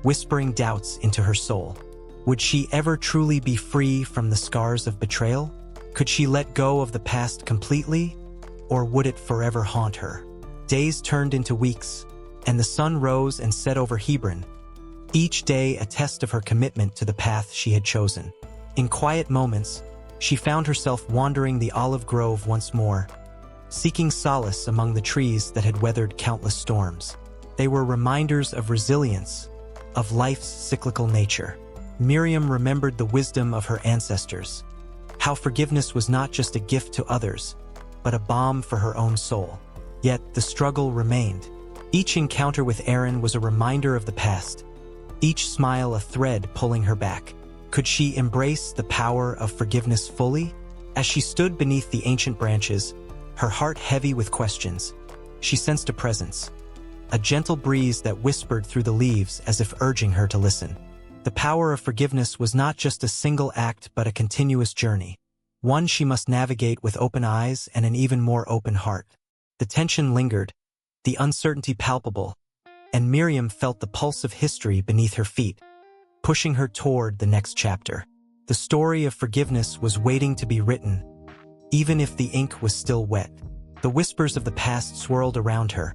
whispering doubts into her soul. Would she ever truly be free from the scars of betrayal? Could she let go of the past completely, or would it forever haunt her? Days turned into weeks, and the sun rose and set over Hebron, each day a test of her commitment to the path she had chosen. In quiet moments, she found herself wandering the olive grove once more, seeking solace among the trees that had weathered countless storms. They were reminders of resilience, of life's cyclical nature. Miriam remembered the wisdom of her ancestors, how forgiveness was not just a gift to others, but a balm for her own soul. Yet the struggle remained. Each encounter with Aaron was a reminder of the past, each smile a thread pulling her back. Could she embrace the power of forgiveness fully? As she stood beneath the ancient branches, her heart heavy with questions, she sensed a presence, a gentle breeze that whispered through the leaves as if urging her to listen. The power of forgiveness was not just a single act but a continuous journey, one she must navigate with open eyes and an even more open heart. The tension lingered, the uncertainty palpable, and Miriam felt the pulse of history beneath her feet, pushing her toward the next chapter. The story of forgiveness was waiting to be written, even if the ink was still wet. The whispers of the past swirled around her,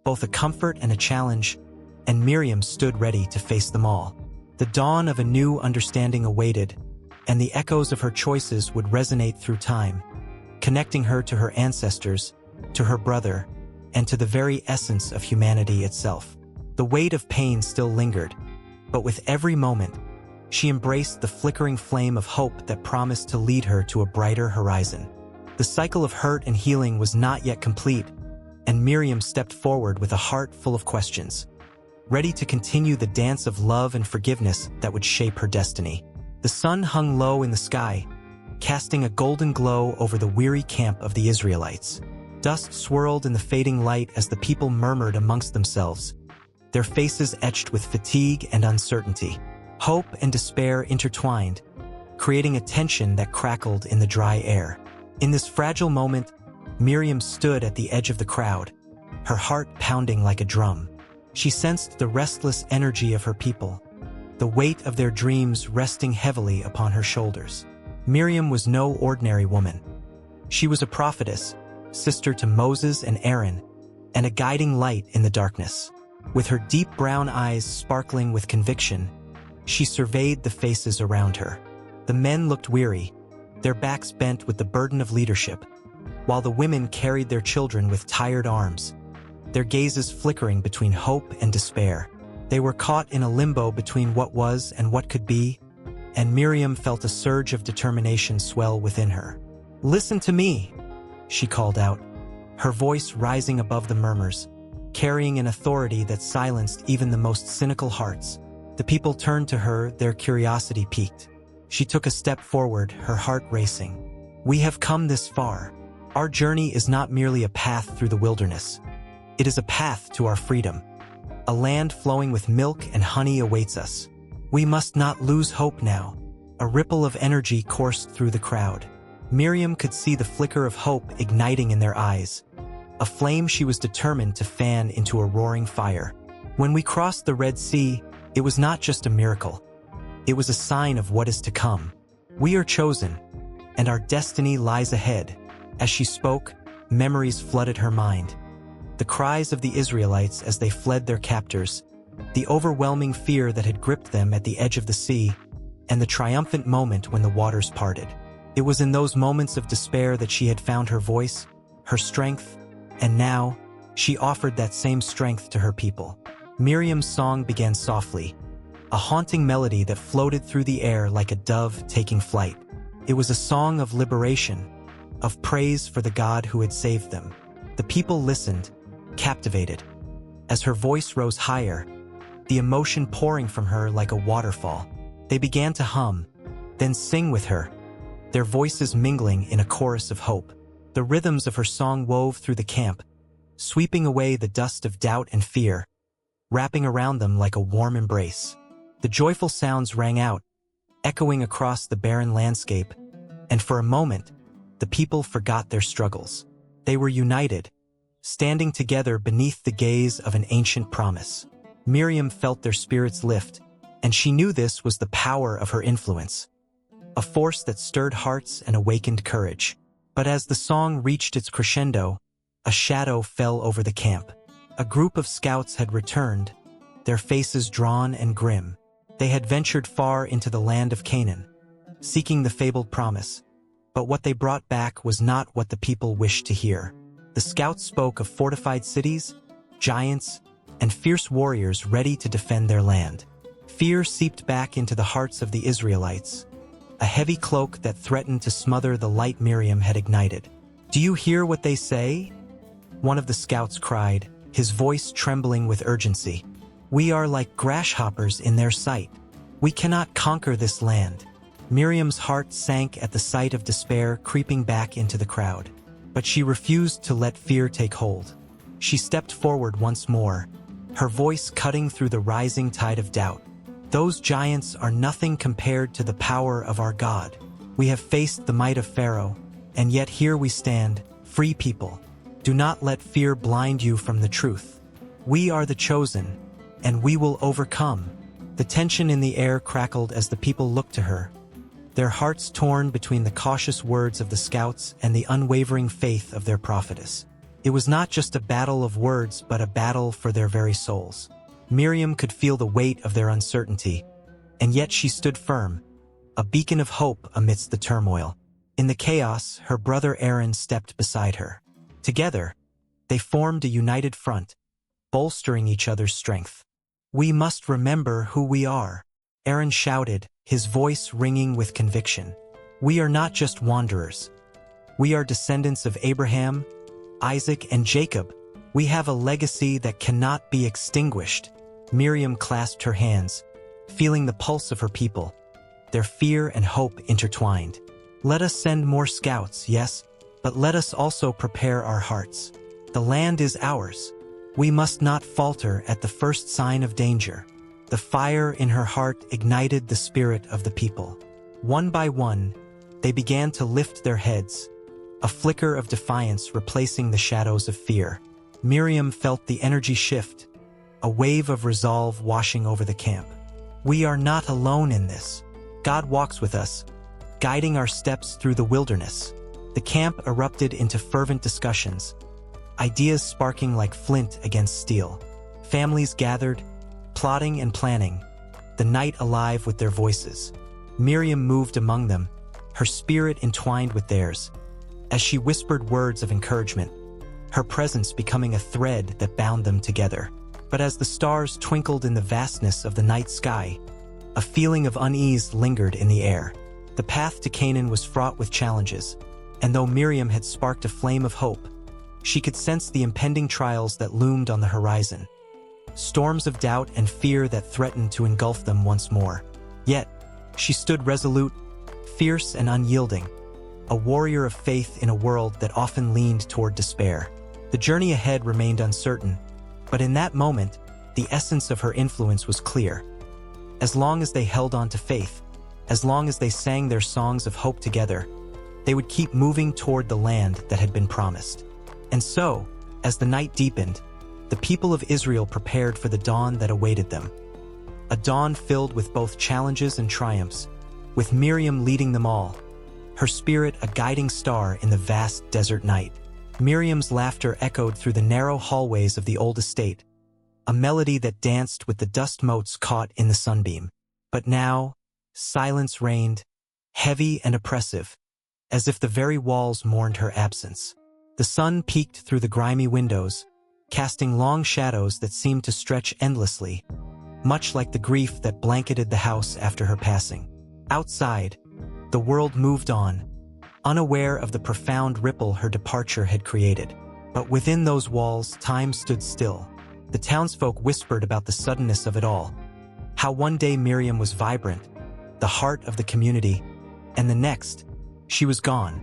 both a comfort and a challenge, and Miriam stood ready to face them all. The dawn of a new understanding awaited, and the echoes of her choices would resonate through time, connecting her to her ancestors, to her brother, and to the very essence of humanity itself. The weight of pain still lingered, but with every moment, she embraced the flickering flame of hope that promised to lead her to a brighter horizon. The cycle of hurt and healing was not yet complete, and Miriam stepped forward with a heart full of questions, ready to continue the dance of love and forgiveness that would shape her destiny. The sun hung low in the sky, casting a golden glow over the weary camp of the Israelites. Dust swirled in the fading light as the people murmured amongst themselves, their faces etched with fatigue and uncertainty. Hope and despair intertwined, creating a tension that crackled in the dry air. In this fragile moment, Miriam stood at the edge of the crowd, her heart pounding like a drum. She sensed the restless energy of her people, the weight of their dreams resting heavily upon her shoulders. Miriam was no ordinary woman. She was a prophetess, sister to Moses and Aaron, and a guiding light in the darkness. With her deep brown eyes sparkling with conviction, she surveyed the faces around her. The men looked weary, their backs bent with the burden of leadership, while the women carried their children with tired arms, their gazes flickering between hope and despair. They were caught in a limbo between what was and what could be, and Miriam felt a surge of determination swell within her. "Listen to me," she called out, her voice rising above the murmurs, carrying an authority that silenced even the most cynical hearts. The people turned to her, their curiosity piqued. She took a step forward, her heart racing. "We have come this far. Our journey is not merely a path through the wilderness. It is a path to our freedom. A land flowing with milk and honey awaits us. We must not lose hope now." A ripple of energy coursed through the crowd. Miriam could see the flicker of hope igniting in their eyes, a flame she was determined to fan into a roaring fire. When we crossed the Red Sea, it was not just a miracle. It was a sign of what is to come. We are chosen, and our destiny lies ahead. As she spoke, memories flooded her mind. The cries of the Israelites as they fled their captors, the overwhelming fear that had gripped them at the edge of the sea, and the triumphant moment when the waters parted. It was in those moments of despair that she had found her voice, her strength, and now, she offered that same strength to her people. Miriam's song began softly, a haunting melody that floated through the air like a dove taking flight. It was a song of liberation, of praise for the God who had saved them. The people listened, captivated. As her voice rose higher, the emotion pouring from her like a waterfall, they began to hum, then sing with her, their voices mingling in a chorus of hope. The rhythms of her song wove through the camp, sweeping away the dust of doubt and fear, wrapping around them like a warm embrace. The joyful sounds rang out, echoing across the barren landscape, and for a moment, the people forgot their struggles. They were united, standing together beneath the gaze of an ancient promise. Miriam felt their spirits lift, and she knew this was the power of her influence, a force that stirred hearts and awakened courage. But as the song reached its crescendo, a shadow fell over the camp. A group of scouts had returned, their faces drawn and grim. They had ventured far into the land of Canaan, seeking the fabled promise. But what they brought back was not what the people wished to hear. The scouts spoke of fortified cities, giants, and fierce warriors ready to defend their land. Fear seeped back into the hearts of the Israelites, a heavy cloak that threatened to smother the light Miriam had ignited. "Do you hear what they say?" one of the scouts cried, his voice trembling with urgency. "We are like grasshoppers in their sight. We cannot conquer this land. Miriam's heart sank at the sight of despair creeping back into the crowd. But she refused to let fear take hold. She stepped forward once more, her voice cutting through the rising tide of doubt. Those giants are nothing compared to the power of our God. We have faced the might of Pharaoh, and yet here we stand, free people. Do not let fear blind you from the truth. We are the chosen, and we will overcome. The tension in the air crackled as the people looked to her, their hearts torn between the cautious words of the scouts and the unwavering faith of their prophetess. It was not just a battle of words, but a battle for their very souls. Miriam could feel the weight of their uncertainty, and yet she stood firm, a beacon of hope amidst the turmoil. In the chaos, her brother Aaron stepped beside her. Together, they formed a united front, bolstering each other's strength. "We must remember who we are," Aaron shouted, his voice ringing with conviction. "We are not just wanderers. We are descendants of Abraham, Isaac, and Jacob. We have a legacy that cannot be extinguished." Miriam clasped her hands, feeling the pulse of her people, their fear and hope intertwined. "Let us send more scouts, yes, but let us also prepare our hearts. The land is ours. We must not falter at the first sign of danger." The fire in her heart ignited the spirit of the people. One by one, they began to lift their heads, a flicker of defiance replacing the shadows of fear. Miriam felt the energy shift, a wave of resolve washing over the camp. "We are not alone in this. God walks with us, guiding our steps through the wilderness." The camp erupted into fervent discussions, ideas sparking like flint against steel. Families gathered, plotting and planning, the night alive with their voices. Miriam moved among them, her spirit entwined with theirs. As she whispered words of encouragement, her presence becoming a thread that bound them together. But as the stars twinkled in the vastness of the night sky, a feeling of unease lingered in the air. The path to Canaan was fraught with challenges, and though Miriam had sparked a flame of hope, she could sense the impending trials that loomed on the horizon. Storms of doubt and fear that threatened to engulf them once more. Yet, she stood resolute, fierce and unyielding, a warrior of faith in a world that often leaned toward despair. The journey ahead remained uncertain, but in that moment, the essence of her influence was clear. As long as they held on to faith, as long as they sang their songs of hope together, they would keep moving toward the land that had been promised. And so, as the night deepened, the people of Israel prepared for the dawn that awaited them. A dawn filled with both challenges and triumphs, with Miriam leading them all, her spirit a guiding star in the vast desert night. Miriam's laughter echoed through the narrow hallways of the old estate, a melody that danced with the dust motes caught in the sunbeam. But now, silence reigned, heavy and oppressive, as if the very walls mourned her absence. The sun peeked through the grimy windows, casting long shadows that seemed to stretch endlessly, much like the grief that blanketed the house after her passing. Outside, the world moved on, unaware of the profound ripple her departure had created. But within those walls, time stood still. The townsfolk whispered about the suddenness of it all, how one day Miriam was vibrant, the heart of the community, and the next, she was gone,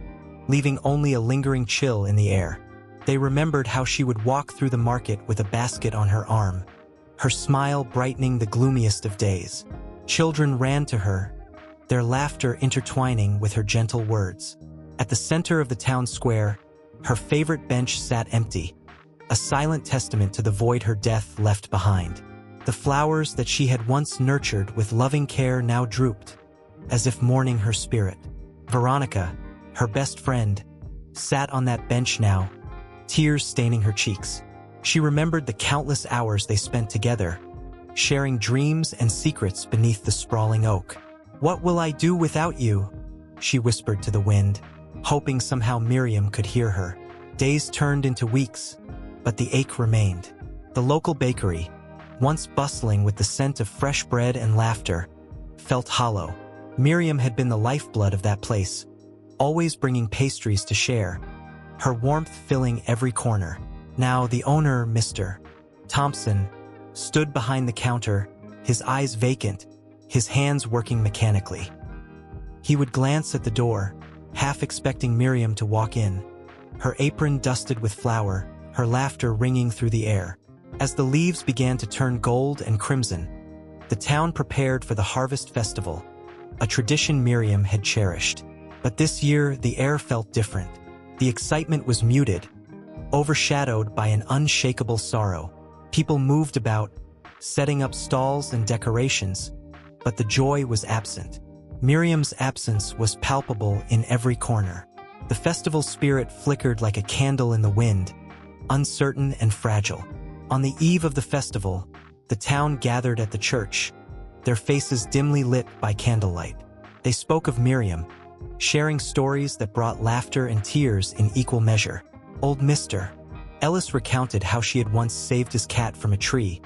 leaving only a lingering chill in the air. They remembered how she would walk through the market with a basket on her arm, her smile brightening the gloomiest of days. Children ran to her, their laughter intertwining with her gentle words. At the center of the town square, her favorite bench sat empty, a silent testament to the void her death left behind. The flowers that she had once nurtured with loving care now drooped, as if mourning her spirit. Veronica, her best friend, sat on that bench now, tears staining her cheeks. She remembered the countless hours they spent together, sharing dreams and secrets beneath the sprawling oak. "What will I do without you?" she whispered to the wind, hoping somehow Miriam could hear her. Days turned into weeks, but the ache remained. The local bakery, once bustling with the scent of fresh bread and laughter, felt hollow. Miriam had been the lifeblood of that place, always bringing pastries to share, her warmth filling every corner. Now the owner, Mr. Thompson, stood behind the counter, his eyes vacant, his hands working mechanically. He would glance at the door, half expecting Miriam to walk in, her apron dusted with flour, her laughter ringing through the air. As the leaves began to turn gold and crimson, the town prepared for the harvest festival, a tradition Miriam had cherished. But this year, the air felt different. The excitement was muted, overshadowed by an unshakable sorrow. People moved about, setting up stalls and decorations, but the joy was absent. Miriam's absence was palpable in every corner. The festival spirit flickered like a candle in the wind, uncertain and fragile. On the eve of the festival, the town gathered at the church, their faces dimly lit by candlelight. They spoke of Miriam, sharing stories that brought laughter and tears in equal measure. Old Mr. Ellis recounted how she had once saved his cat from a tree,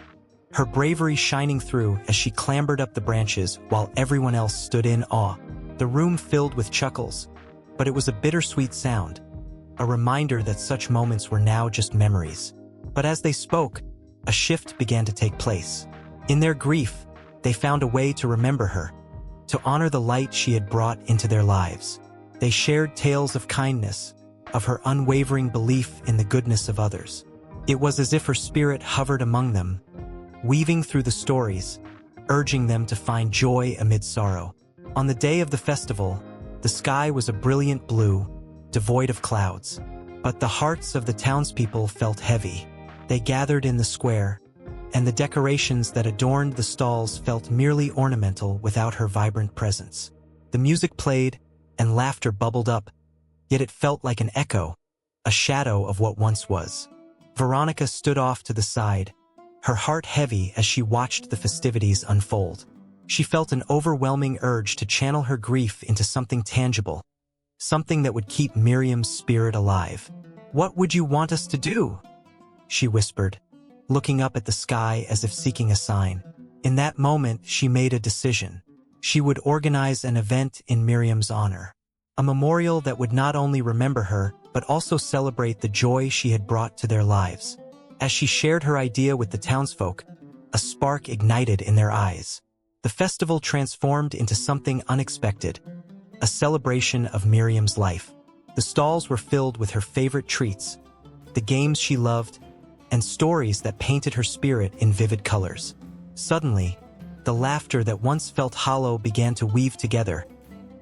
her bravery shining through as she clambered up the branches while everyone else stood in awe. The room filled with chuckles, but it was a bittersweet sound, a reminder that such moments were now just memories. But as they spoke, a shift began to take place. In their grief, they found a way to remember her, to honor the light she had brought into their lives. They shared tales of kindness, of her unwavering belief in the goodness of others. It was as if her spirit hovered among them, weaving through the stories, urging them to find joy amid sorrow. On the day of the festival, the sky was a brilliant blue, devoid of clouds. But the hearts of the townspeople felt heavy. They gathered in the square, and the decorations that adorned the stalls felt merely ornamental without her vibrant presence. The music played, and laughter bubbled up, yet it felt like an echo, a shadow of what once was. Veronica stood off to the side, her heart heavy as she watched the festivities unfold. She felt an overwhelming urge to channel her grief into something tangible, something that would keep Miriam's spirit alive. "What would you want us to do?" she whispered, looking up at the sky as if seeking a sign. In that moment, she made a decision. She would organize an event in Miriam's honor, a memorial that would not only remember her, but also celebrate the joy she had brought to their lives. As she shared her idea with the townsfolk, a spark ignited in their eyes. The festival transformed into something unexpected, a celebration of Miriam's life. The stalls were filled with her favorite treats, the games she loved, and stories that painted her spirit in vivid colors. Suddenly, the laughter that once felt hollow began to weave together,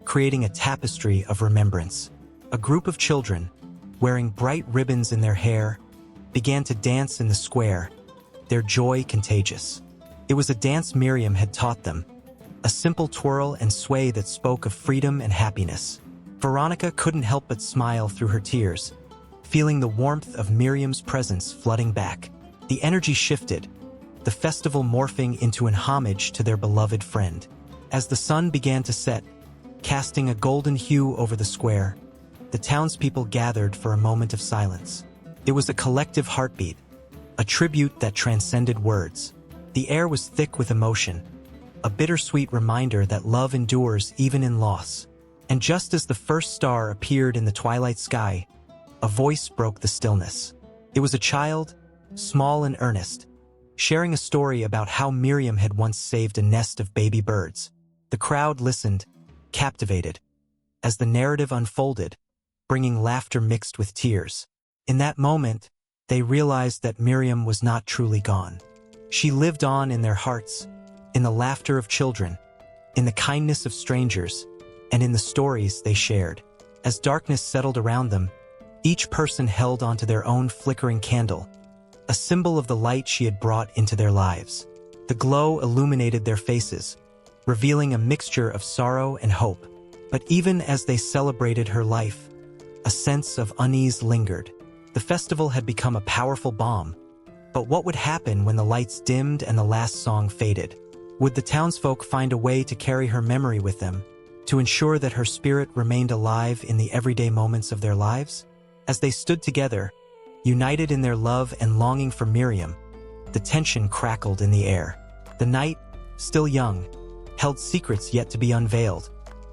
creating a tapestry of remembrance. A group of children, wearing bright ribbons in their hair, began to dance in the square, their joy contagious. It was a dance Miriam had taught them, a simple twirl and sway that spoke of freedom and happiness. Veronica couldn't help but smile through her tears, feeling the warmth of Miriam's presence flooding back. The energy shifted, the festival morphing into an homage to their beloved friend. As the sun began to set, casting a golden hue over the square, the townspeople gathered for a moment of silence. It was a collective heartbeat, a tribute that transcended words. The air was thick with emotion, a bittersweet reminder that love endures even in loss. And just as the first star appeared in the twilight sky, a voice broke the stillness. It was a child, small and earnest, sharing a story about how Miriam had once saved a nest of baby birds. The crowd listened, captivated, as the narrative unfolded, bringing laughter mixed with tears. In that moment, they realized that Miriam was not truly gone. She lived on in their hearts, in the laughter of children, in the kindness of strangers, and in the stories they shared. As darkness settled around them, each person held onto their own flickering candle, a symbol of the light she had brought into their lives. The glow illuminated their faces, revealing a mixture of sorrow and hope. But even as they celebrated her life, a sense of unease lingered. The festival had become a powerful balm, but what would happen when the lights dimmed and the last song faded? Would the townsfolk find a way to carry her memory with them, to ensure that her spirit remained alive in the everyday moments of their lives? As they stood together, united in their love and longing for Miriam, the tension crackled in the air. The night, still young, held secrets yet to be unveiled,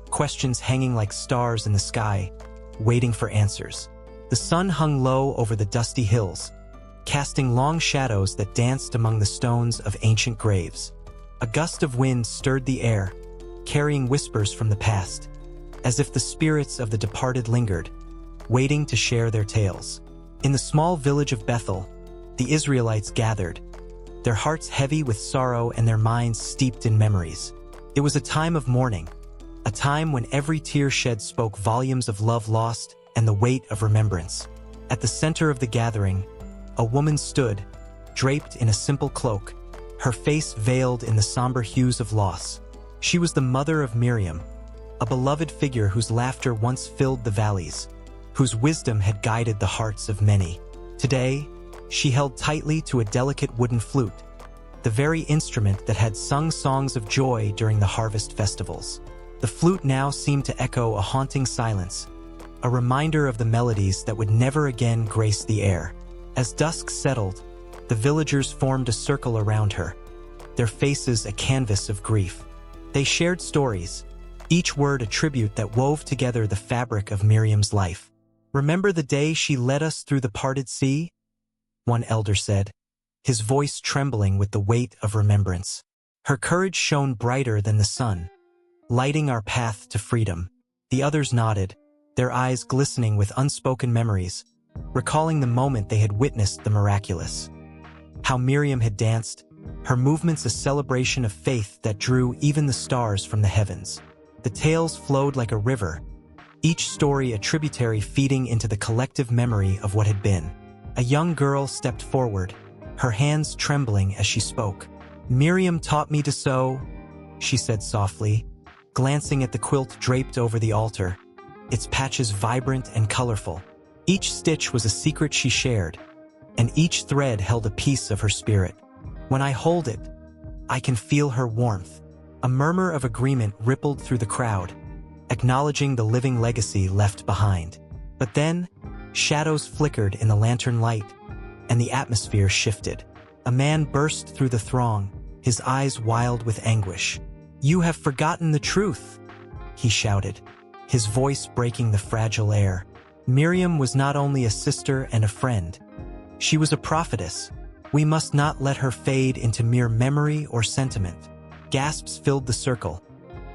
questions hanging like stars in the sky, waiting for answers. The sun hung low over the dusty hills, casting long shadows that danced among the stones of ancient graves. A gust of wind stirred the air, carrying whispers from the past, as if the spirits of the departed lingered, waiting to share their tales. In the small village of Bethel, the Israelites gathered, their hearts heavy with sorrow and their minds steeped in memories. It was a time of mourning, a time when every tear shed spoke volumes of love lost and the weight of remembrance. At the center of the gathering, a woman stood, draped in a simple cloak, her face veiled in the somber hues of loss. She was the mother of Miriam, a beloved figure whose laughter once filled the valleys, whose wisdom had guided the hearts of many. Today, she held tightly to a delicate wooden flute, the very instrument that had sung songs of joy during the harvest festivals. The flute now seemed to echo a haunting silence, a reminder of the melodies that would never again grace the air. As dusk settled, the villagers formed a circle around her, their faces a canvas of grief. They shared stories, each word a tribute that wove together the fabric of Miriam's life. "Remember the day she led us through the parted sea?" one elder said, his voice trembling with the weight of remembrance. "Her courage shone brighter than the sun, lighting our path to freedom." The others nodded, their eyes glistening with unspoken memories, recalling the moment they had witnessed the miraculous. How Miriam had danced, her movements a celebration of faith that drew even the stars from the heavens. The tales flowed like a river, each story a tributary feeding into the collective memory of what had been. A young girl stepped forward, her hands trembling as she spoke. "Miriam taught me to sew," she said softly, glancing at the quilt draped over the altar, its patches vibrant and colorful. Each stitch was a secret she shared, and each thread held a piece of her spirit. "When I hold it, I can feel her warmth." A murmur of agreement rippled through the crowd, acknowledging the living legacy left behind. But then, shadows flickered in the lantern light, and the atmosphere shifted. A man burst through the throng, his eyes wild with anguish. "You have forgotten the truth," he shouted, his voice breaking the fragile air. Miriam was not only a sister and a friend. She was a prophetess. We must not let her fade into mere memory or sentiment. Gasps filled the circle,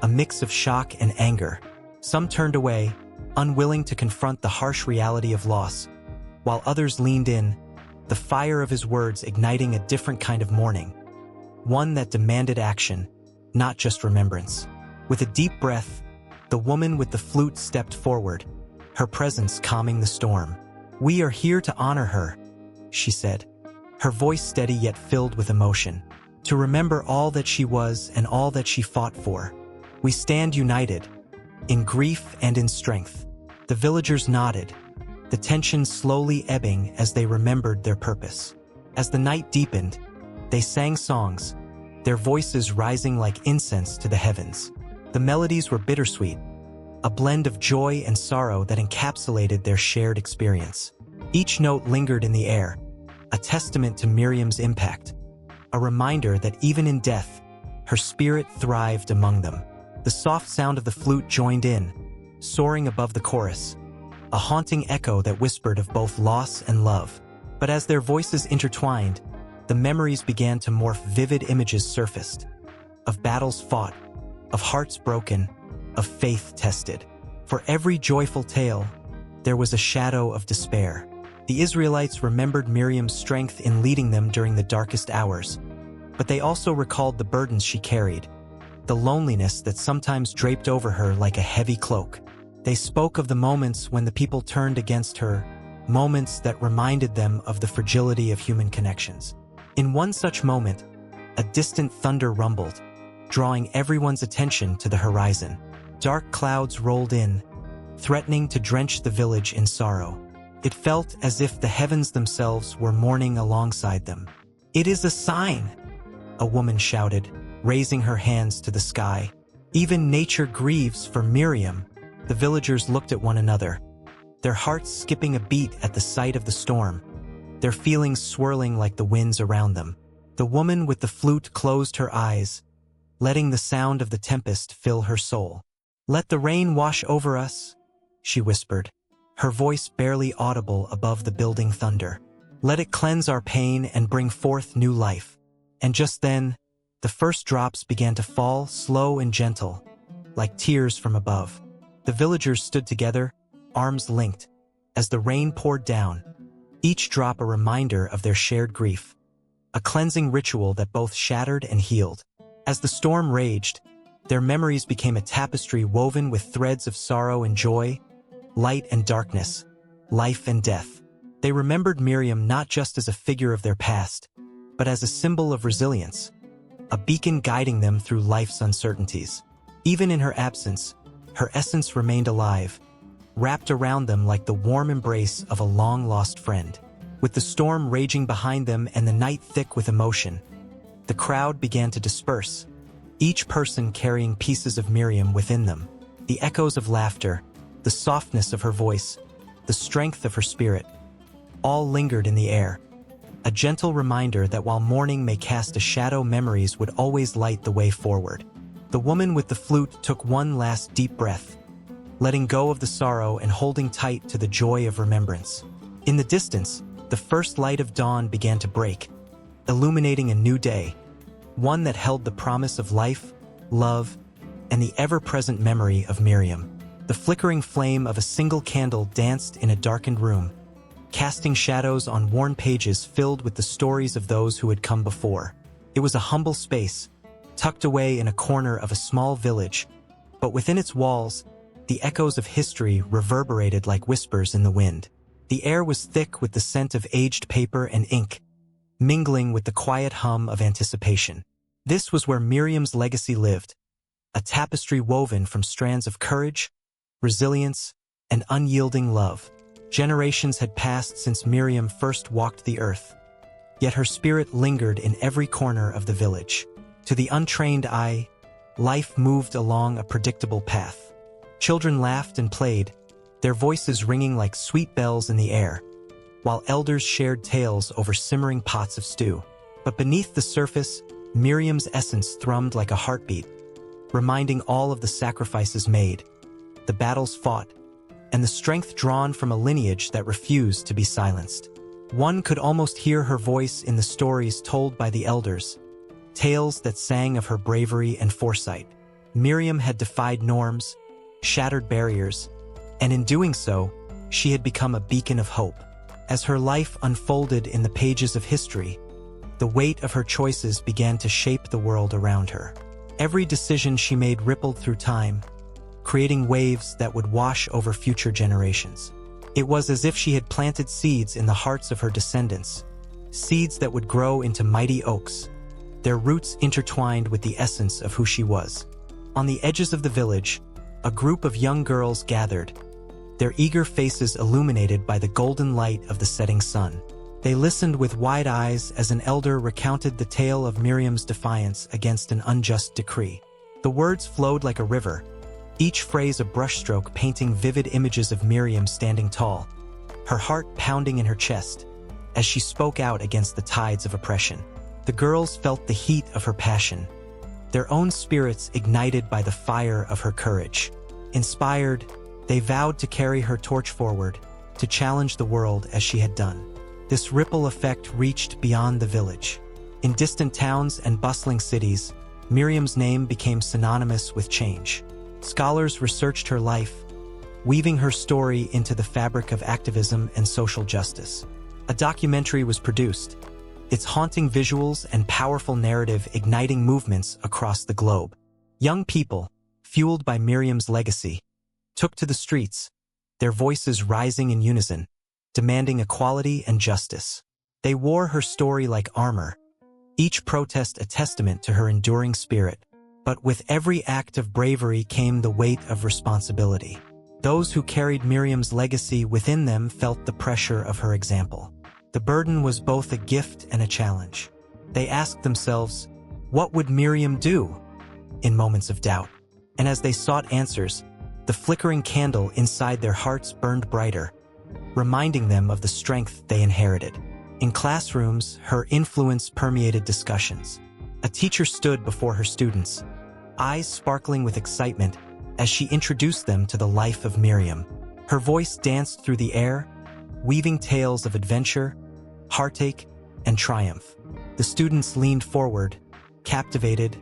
a mix of shock and anger. Some turned away, unwilling to confront the harsh reality of loss, while others leaned in, the fire of his words igniting a different kind of mourning, one that demanded action, not just remembrance. With a deep breath, the woman with the flute stepped forward, her presence calming the storm. "We are here to honor her," she said, her voice steady yet filled with emotion. "To remember all that she was and all that she fought for. We stand united, in grief and in strength." The villagers nodded, the tension slowly ebbing as they remembered their purpose. As the night deepened, they sang songs, their voices rising like incense to the heavens. The melodies were bittersweet, a blend of joy and sorrow that encapsulated their shared experience. Each note lingered in the air, a testament to Miriam's impact, a reminder that even in death, her spirit thrived among them. The soft sound of the flute joined in, soaring above the chorus, a haunting echo that whispered of both loss and love. But as their voices intertwined, the memories began to morph. Vivid images surfaced, of battles fought, of hearts broken, of faith tested. For every joyful tale, there was a shadow of despair. The Israelites remembered Miriam's strength in leading them during the darkest hours, but they also recalled the burdens she carried, the loneliness that sometimes draped over her like a heavy cloak. They spoke of the moments when the people turned against her, moments that reminded them of the fragility of human connections. In one such moment, a distant thunder rumbled, drawing everyone's attention to the horizon. Dark clouds rolled in, threatening to drench the village in sorrow. It felt as if the heavens themselves were mourning alongside them. "It is a sign," a woman shouted, raising her hands to the sky. "Even nature grieves for Miriam." The villagers looked at one another, their hearts skipping a beat at the sight of the storm, their feelings swirling like the winds around them. The woman with the flute closed her eyes, letting the sound of the tempest fill her soul. "Let the rain wash over us," she whispered, her voice barely audible above the building thunder. "Let it cleanse our pain and bring forth new life." And just then, The first drops began to fall, slow and gentle, like tears from above. The villagers stood together, arms linked, as the rain poured down, each drop a reminder of their shared grief, a cleansing ritual that both shattered and healed. As the storm raged, their memories became a tapestry woven with threads of sorrow and joy, light and darkness, life and death. They remembered Miriam not just as a figure of their past, but as a symbol of resilience, a beacon guiding them through life's uncertainties. Even in her absence, her essence remained alive, wrapped around them like the warm embrace of a long-lost friend. With the storm raging behind them and the night thick with emotion, the crowd began to disperse, each person carrying pieces of Miriam within them. The echoes of laughter, the softness of her voice, the strength of her spirit, all lingered in the air. A gentle reminder that while mourning may cast a shadow, memories would always light the way forward. The woman with the flute took one last deep breath, letting go of the sorrow and holding tight to the joy of remembrance. In the distance, the first light of dawn began to break, illuminating a new day, one that held the promise of life, love, and the ever-present memory of Miriam. The flickering flame of a single candle danced in a darkened room, casting shadows on worn pages filled with the stories of those who had come before. It was a humble space, tucked away in a corner of a small village, but within its walls, the echoes of history reverberated like whispers in the wind. The air was thick with the scent of aged paper and ink, mingling with the quiet hum of anticipation. This was where Miriam's legacy lived, a tapestry woven from strands of courage, resilience, and unyielding love. Generations had passed since Miriam first walked the earth, yet her spirit lingered in every corner of the village. To the untrained eye, life moved along a predictable path. Children laughed and played, their voices ringing like sweet bells in the air, while elders shared tales over simmering pots of stew. But beneath the surface, Miriam's essence thrummed like a heartbeat, reminding all of the sacrifices made, the battles fought, and the strength drawn from a lineage that refused to be silenced. One could almost hear her voice in the stories told by the elders, tales that sang of her bravery and foresight. Miriam had defied norms, shattered barriers, and in doing so, she had become a beacon of hope. As her life unfolded in the pages of history, the weight of her choices began to shape the world around her. Every decision she made rippled through time, creating waves that would wash over future generations. It was as if she had planted seeds in the hearts of her descendants, seeds that would grow into mighty oaks, their roots intertwined with the essence of who she was. On the edges of the village, a group of young girls gathered, their eager faces illuminated by the golden light of the setting sun. They listened with wide eyes as an elder recounted the tale of Miriam's defiance against an unjust decree. The words flowed like a river, each phrase a brushstroke painting vivid images of Miriam standing tall, her heart pounding in her chest as she spoke out against the tides of oppression. The girls felt the heat of her passion, their own spirits ignited by the fire of her courage. Inspired, they vowed to carry her torch forward, to challenge the world as she had done. This ripple effect reached beyond the village. In distant towns and bustling cities, Miriam's name became synonymous with change. Scholars researched her life, weaving her story into the fabric of activism and social justice. A documentary was produced, its haunting visuals and powerful narrative igniting movements across the globe. Young people, fueled by Miriam's legacy, took to the streets, their voices rising in unison, demanding equality and justice. They wore her story like armor, each protest a testament to her enduring spirit. But with every act of bravery came the weight of responsibility. Those who carried Miriam's legacy within them felt the pressure of her example. The burden was both a gift and a challenge. They asked themselves, what would Miriam do in moments of doubt? And as they sought answers, the flickering candle inside their hearts burned brighter, reminding them of the strength they inherited. In classrooms, her influence permeated discussions. A teacher stood before her students, eyes sparkling with excitement as she introduced them to the life of Miriam. Her voice danced through the air, weaving tales of adventure, heartache, and triumph. The students leaned forward, captivated,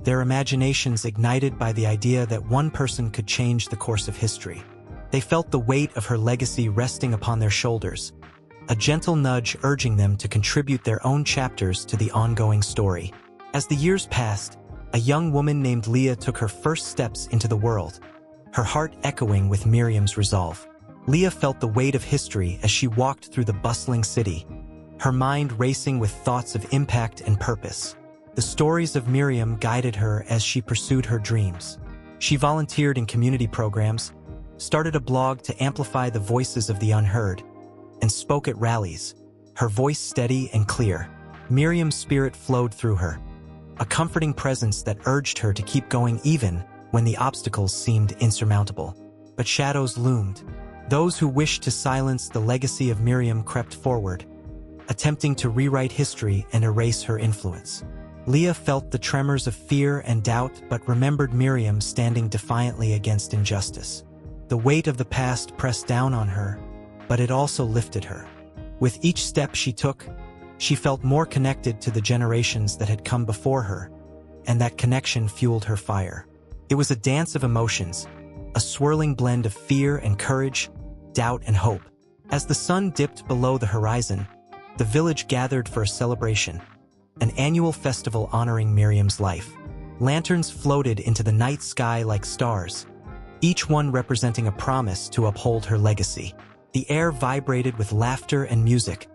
their imaginations ignited by the idea that one person could change the course of history. They felt the weight of her legacy resting upon their shoulders, a gentle nudge urging them to contribute their own chapters to the ongoing story. As the years passed, a young woman named Leah took her first steps into the world, her heart echoing with Miriam's resolve. Leah felt the weight of history as she walked through the bustling city, her mind racing with thoughts of impact and purpose. The stories of Miriam guided her as she pursued her dreams. She volunteered in community programs, started a blog to amplify the voices of the unheard, and spoke at rallies, her voice steady and clear. Miriam's spirit flowed through her, a comforting presence that urged her to keep going even when the obstacles seemed insurmountable. But shadows loomed. Those who wished to silence the legacy of Miriam crept forward, attempting to rewrite history and erase her influence. Leah felt the tremors of fear and doubt but remembered Miriam standing defiantly against injustice. The weight of the past pressed down on her, but it also lifted her. With each step she took, she felt more connected to the generations that had come before her, and that connection fueled her fire. It was a dance of emotions, a swirling blend of fear and courage, doubt and hope. As the sun dipped below the horizon, the village gathered for a celebration, an annual festival honoring Miriam's life. Lanterns floated into the night sky like stars, each one representing a promise to uphold her legacy. The air vibrated with laughter and music,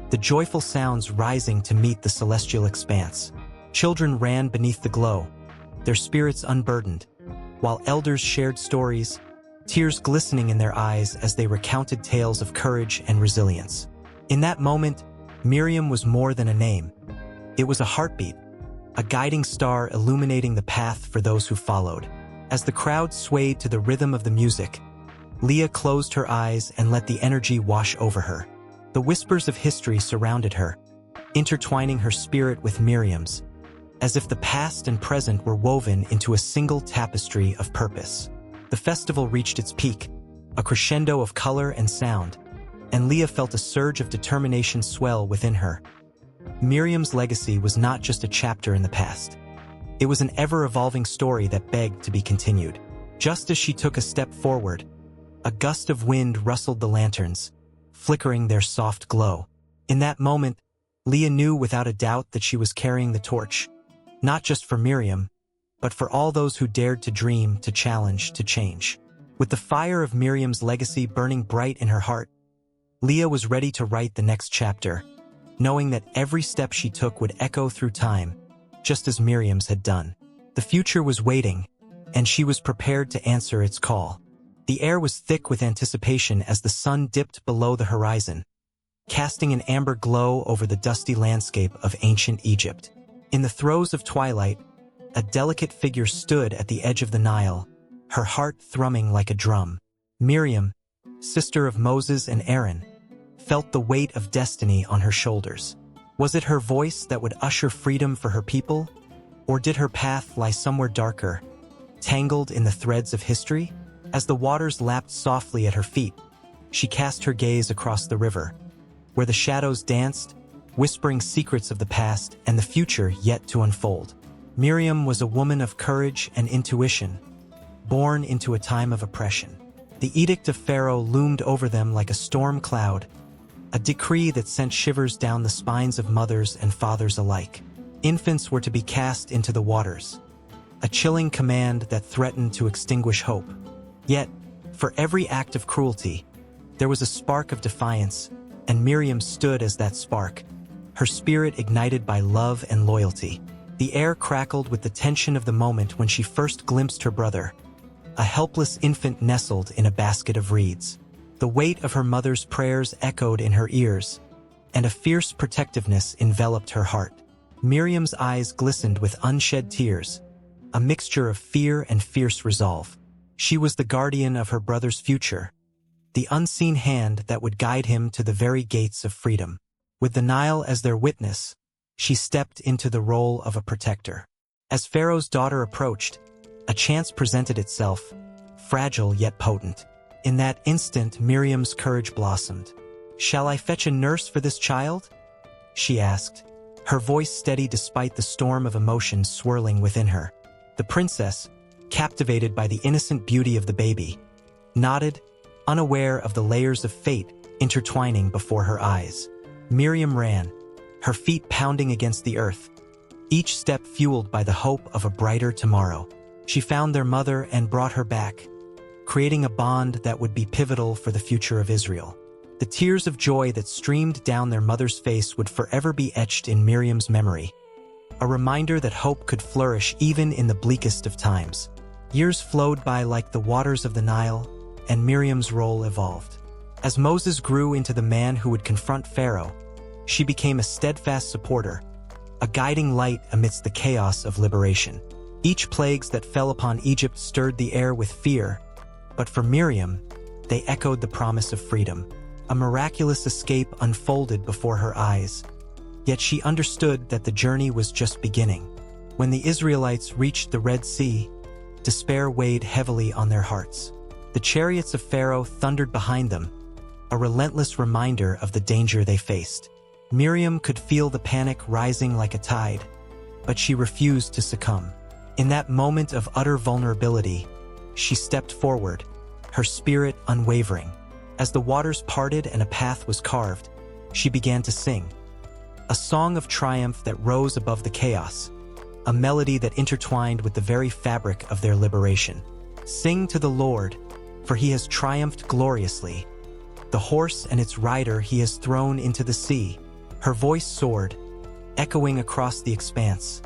the joyful sounds rising to meet the celestial expanse. Children ran beneath the glow, their spirits unburdened, while elders shared stories, tears glistening in their eyes as they recounted tales of courage and resilience. In that moment, Miriam was more than a name. It was a heartbeat, a guiding star illuminating the path for those who followed. As the crowd swayed to the rhythm of the music, Leah closed her eyes and let the energy wash over her. The whispers of history surrounded her, intertwining her spirit with Miriam's, as if the past and present were woven into a single tapestry of purpose. The festival reached its peak, a crescendo of color and sound, and Leah felt a surge of determination swell within her. Miriam's legacy was not just a chapter in the past. It was an ever-evolving story that begged to be continued. Just as she took a step forward, a gust of wind rustled the lanterns, flickering their soft glow. In that moment, Leah knew without a doubt that she was carrying the torch, not just for Miriam, but for all those who dared to dream, to challenge, to change. With the fire of Miriam's legacy burning bright in her heart, Leah was ready to write the next chapter, knowing that every step she took would echo through time, just as Miriam's had done. The future was waiting, and she was prepared to answer its call. The air was thick with anticipation as the sun dipped below the horizon, casting an amber glow over the dusty landscape of ancient Egypt. In the throes of twilight, a delicate figure stood at the edge of the Nile, her heart thrumming like a drum. Miriam, sister of Moses and Aaron, felt the weight of destiny on her shoulders. Was it her voice that would usher freedom for her people, or did her path lie somewhere darker, tangled in the threads of history? As the waters lapped softly at her feet, she cast her gaze across the river, where the shadows danced, whispering secrets of the past and the future yet to unfold. Miriam was a woman of courage and intuition, born into a time of oppression. The edict of Pharaoh loomed over them like a storm cloud, a decree that sent shivers down the spines of mothers and fathers alike. Infants were to be cast into the waters, a chilling command that threatened to extinguish hope. Yet, for every act of cruelty, there was a spark of defiance, and Miriam stood as that spark, her spirit ignited by love and loyalty. The air crackled with the tension of the moment when she first glimpsed her brother, a helpless infant nestled in a basket of reeds. The weight of her mother's prayers echoed in her ears, and a fierce protectiveness enveloped her heart. Miriam's eyes glistened with unshed tears, a mixture of fear and fierce resolve. She was the guardian of her brother's future, the unseen hand that would guide him to the very gates of freedom. With the Nile as their witness, she stepped into the role of a protector. As Pharaoh's daughter approached, a chance presented itself, fragile yet potent. In that instant, Miriam's courage blossomed. "Shall I fetch a nurse for this child?" she asked, her voice steady despite the storm of emotions swirling within her. The princess, captivated by the innocent beauty of the baby, nodded, unaware of the layers of fate intertwining before her eyes. Miriam ran, her feet pounding against the earth, each step fueled by the hope of a brighter tomorrow. She found their mother and brought her back, creating a bond that would be pivotal for the future of Israel. The tears of joy that streamed down their mother's face would forever be etched in Miriam's memory, a reminder that hope could flourish even in the bleakest of times. Years flowed by like the waters of the Nile, and Miriam's role evolved. As Moses grew into the man who would confront Pharaoh, she became a steadfast supporter, a guiding light amidst the chaos of liberation. Each plagues that fell upon Egypt stirred the air with fear, but for Miriam, they echoed the promise of freedom. A miraculous escape unfolded before her eyes, yet she understood that the journey was just beginning. When the Israelites reached the Red Sea, despair weighed heavily on their hearts. The chariots of Pharaoh thundered behind them, a relentless reminder of the danger they faced. Miriam could feel the panic rising like a tide, but she refused to succumb. In that moment of utter vulnerability, she stepped forward, her spirit unwavering. As the waters parted and a path was carved, she began to sing, a song of triumph that rose above the chaos, a melody that intertwined with the very fabric of their liberation. Sing to the Lord, for he has triumphed gloriously. The horse and its rider he has thrown into the sea. Her voice soared, echoing across the expanse,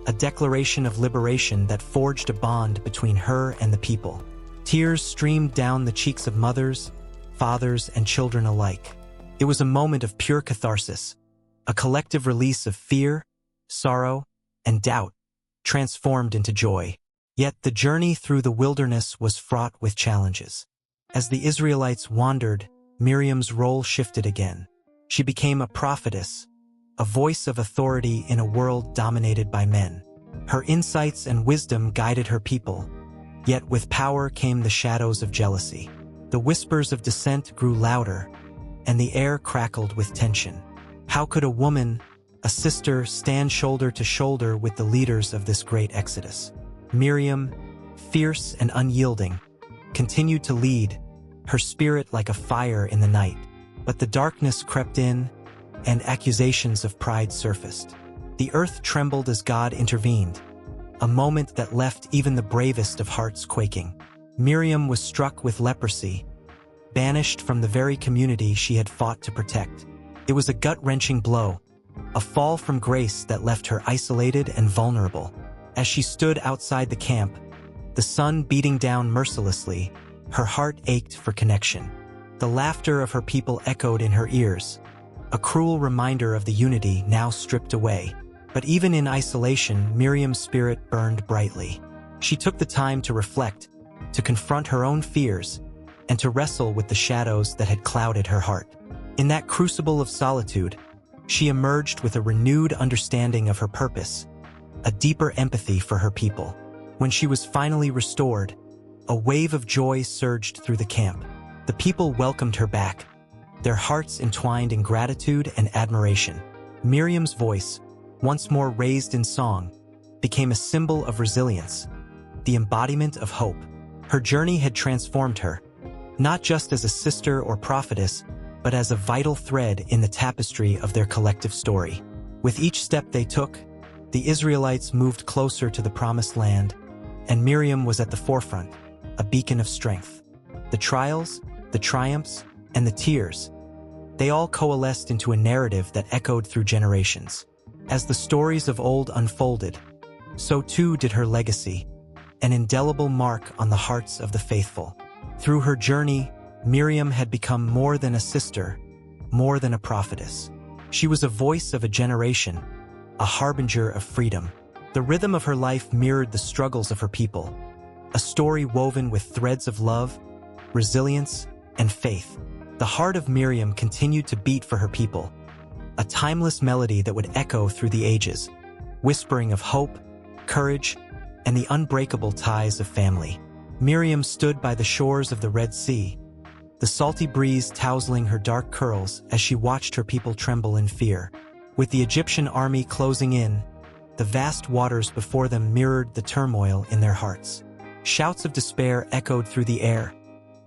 a declaration of liberation that forged a bond between her and the people. Tears streamed down the cheeks of mothers, fathers, and children alike. It was a moment of pure catharsis, a collective release of fear, sorrow, and doubt, transformed into joy. Yet the journey through the wilderness was fraught with challenges. As the Israelites wandered, Miriam's role shifted again. She became a prophetess, a voice of authority in a world dominated by men. Her insights and wisdom guided her people, yet with power came the shadows of jealousy. The whispers of dissent grew louder, and the air crackled with tension. How could a woman, a sister, stand shoulder to shoulder with the leaders of this great exodus? Miriam, fierce and unyielding, continued to lead, her spirit like a fire in the night. But the darkness crept in, and accusations of pride surfaced. The earth trembled as God intervened, a moment that left even the bravest of hearts quaking. Miriam was struck with leprosy, banished from the very community she had fought to protect. It was a gut-wrenching blow, a fall from grace that left her isolated and vulnerable. As she stood outside the camp, the sun beating down mercilessly, her heart ached for connection. The laughter of her people echoed in her ears, a cruel reminder of the unity now stripped away. But even in isolation, Miriam's spirit burned brightly. She took the time to reflect, to confront her own fears, and to wrestle with the shadows that had clouded her heart. In that crucible of solitude, she emerged with a renewed understanding of her purpose, a deeper empathy for her people. When she was finally restored, a wave of joy surged through the camp. The people welcomed her back, their hearts entwined in gratitude and admiration. Miriam's voice, once more raised in song, became a symbol of resilience, the embodiment of hope. Her journey had transformed her, not just as a sister or prophetess, but as a vital thread in the tapestry of their collective story. With each step they took, the Israelites moved closer to the promised land, and Miriam was at the forefront, a beacon of strength. The trials, the triumphs, and the tears, they all coalesced into a narrative that echoed through generations. As the stories of old unfolded, so too did her legacy, an indelible mark on the hearts of the faithful. Through her journey, Miriam had become more than a sister, more than a prophetess. She was a voice of a generation, a harbinger of freedom. The rhythm of her life mirrored the struggles of her people, a story woven with threads of love, resilience, and faith. The heart of Miriam continued to beat for her people, a timeless melody that would echo through the ages, whispering of hope, courage, and the unbreakable ties of family. Miriam stood by the shores of the Red Sea, the salty breeze tousling her dark curls as she watched her people tremble in fear. With the Egyptian army closing in, the vast waters before them mirrored the turmoil in their hearts. Shouts of despair echoed through the air,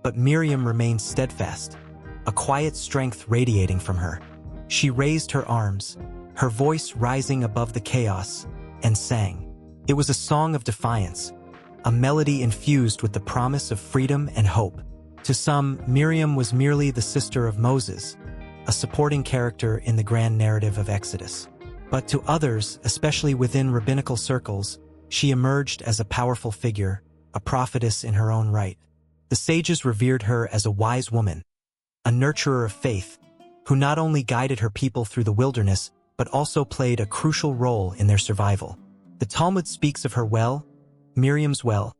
but Miriam remained steadfast, a quiet strength radiating from her. She raised her arms, her voice rising above the chaos, and sang. It was a song of defiance, a melody infused with the promise of freedom and hope. To some, Miriam was merely the sister of Moses, a supporting character in the grand narrative of Exodus. But to others, especially within rabbinical circles, she emerged as a powerful figure, a prophetess in her own right. The sages revered her as a wise woman, a nurturer of faith, who not only guided her people through the wilderness, but also played a crucial role in their survival. The Talmud speaks of her well, Miriam's well,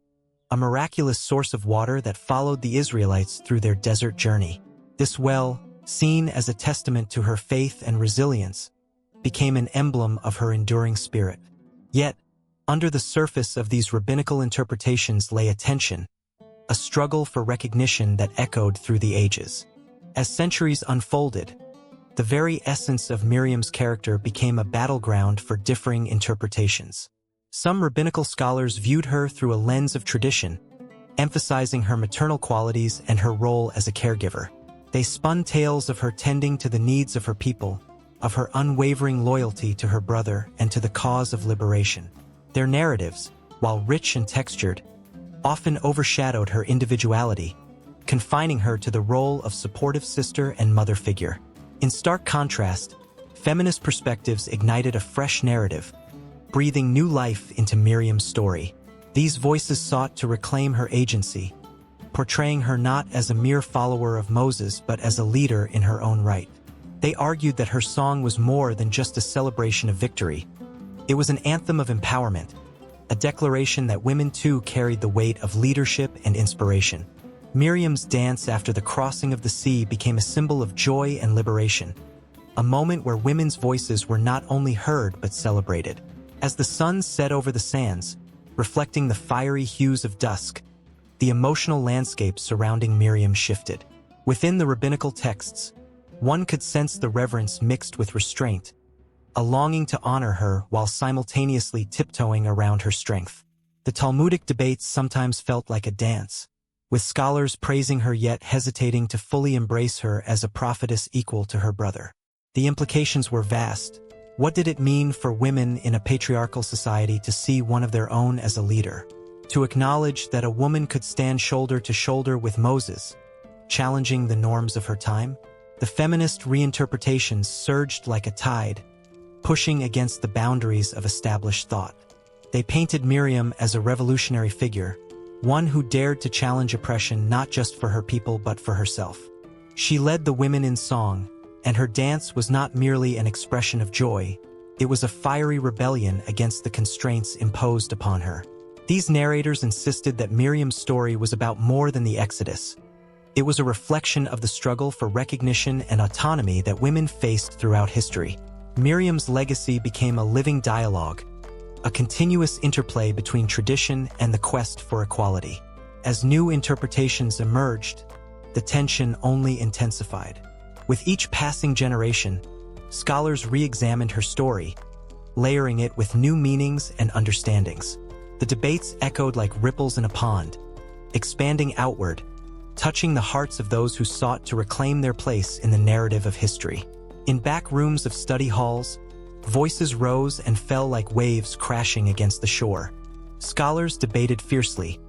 a miraculous source of water that followed the Israelites through their desert journey. This well, seen as a testament to her faith and resilience, became an emblem of her enduring spirit. Yet, under the surface of these rabbinical interpretations lay a tension, a struggle for recognition that echoed through the ages. As centuries unfolded, the very essence of Miriam's character became a battleground for differing interpretations. Some rabbinical scholars viewed her through a lens of tradition, emphasizing her maternal qualities and her role as a caregiver. They spun tales of her tending to the needs of her people, of her unwavering loyalty to her brother and to the cause of liberation. Their narratives, while rich and textured, often overshadowed her individuality, confining her to the role of supportive sister and mother figure. In stark contrast, feminist perspectives ignited a fresh narrative, breathing new life into Miriam's story. These voices sought to reclaim her agency, portraying her not as a mere follower of Moses but as a leader in her own right. They argued that her song was more than just a celebration of victory. It was an anthem of empowerment, a declaration that women too carried the weight of leadership and inspiration. Miriam's dance after the crossing of the sea became a symbol of joy and liberation, a moment where women's voices were not only heard but celebrated. As the sun set over the sands, reflecting the fiery hues of dusk, the emotional landscape surrounding Miriam shifted. Within the rabbinical texts, one could sense the reverence mixed with restraint, a longing to honor her while simultaneously tiptoeing around her strength. The Talmudic debates sometimes felt like a dance, with scholars praising her yet hesitating to fully embrace her as a prophetess equal to her brother. The implications were vast. What did it mean for women in a patriarchal society to see one of their own as a leader? To acknowledge that a woman could stand shoulder to shoulder with Moses, challenging the norms of her time? The feminist reinterpretations surged like a tide, pushing against the boundaries of established thought. They painted Miriam as a revolutionary figure, one who dared to challenge oppression not just for her people but for herself. She led the women in song, and her dance was not merely an expression of joy, it was a fiery rebellion against the constraints imposed upon her. These narrators insisted that Miriam's story was about more than the Exodus. It was a reflection of the struggle for recognition and autonomy that women faced throughout history. Miriam's legacy became a living dialogue, a continuous interplay between tradition and the quest for equality. As new interpretations emerged, the tension only intensified. With each passing generation, scholars re-examined her story, layering it with new meanings and understandings. The debates echoed like ripples in a pond, expanding outward, touching the hearts of those who sought to reclaim their place in the narrative of history. In back rooms of study halls, voices rose and fell like waves crashing against the shore. Scholars debated fiercely,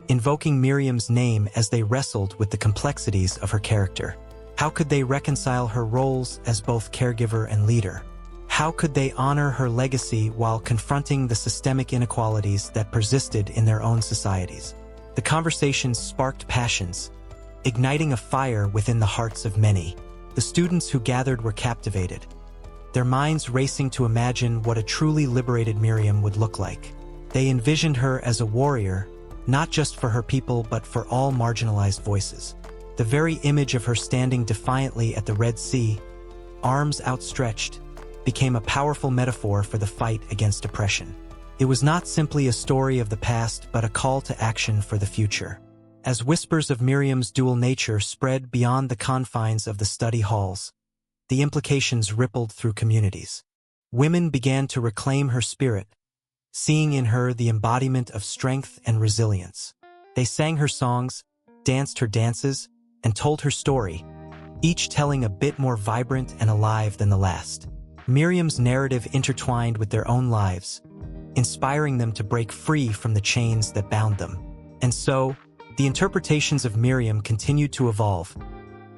invoking Miriam's name as they wrestled with the complexities of her character. How could they reconcile her roles as both caregiver and leader? How could they honor her legacy while confronting the systemic inequalities that persisted in their own societies? The conversations sparked passions, igniting a fire within the hearts of many. The students who gathered were captivated, their minds racing to imagine what a truly liberated Miriam would look like. They envisioned her as a warrior, not just for her people but for all marginalized voices. The very image of her standing defiantly at the Red Sea, arms outstretched, became a powerful metaphor for the fight against oppression. It was not simply a story of the past but a call to action for the future. As whispers of Miriam's dual nature spread beyond the confines of the study halls, the implications rippled through communities. Women began to reclaim her spirit, seeing in her the embodiment of strength and resilience. They sang her songs, danced her dances, and told her story, each telling a bit more vibrant and alive than the last. Miriam's narrative intertwined with their own lives, inspiring them to break free from the chains that bound them. And so, the interpretations of Miriam continued to evolve,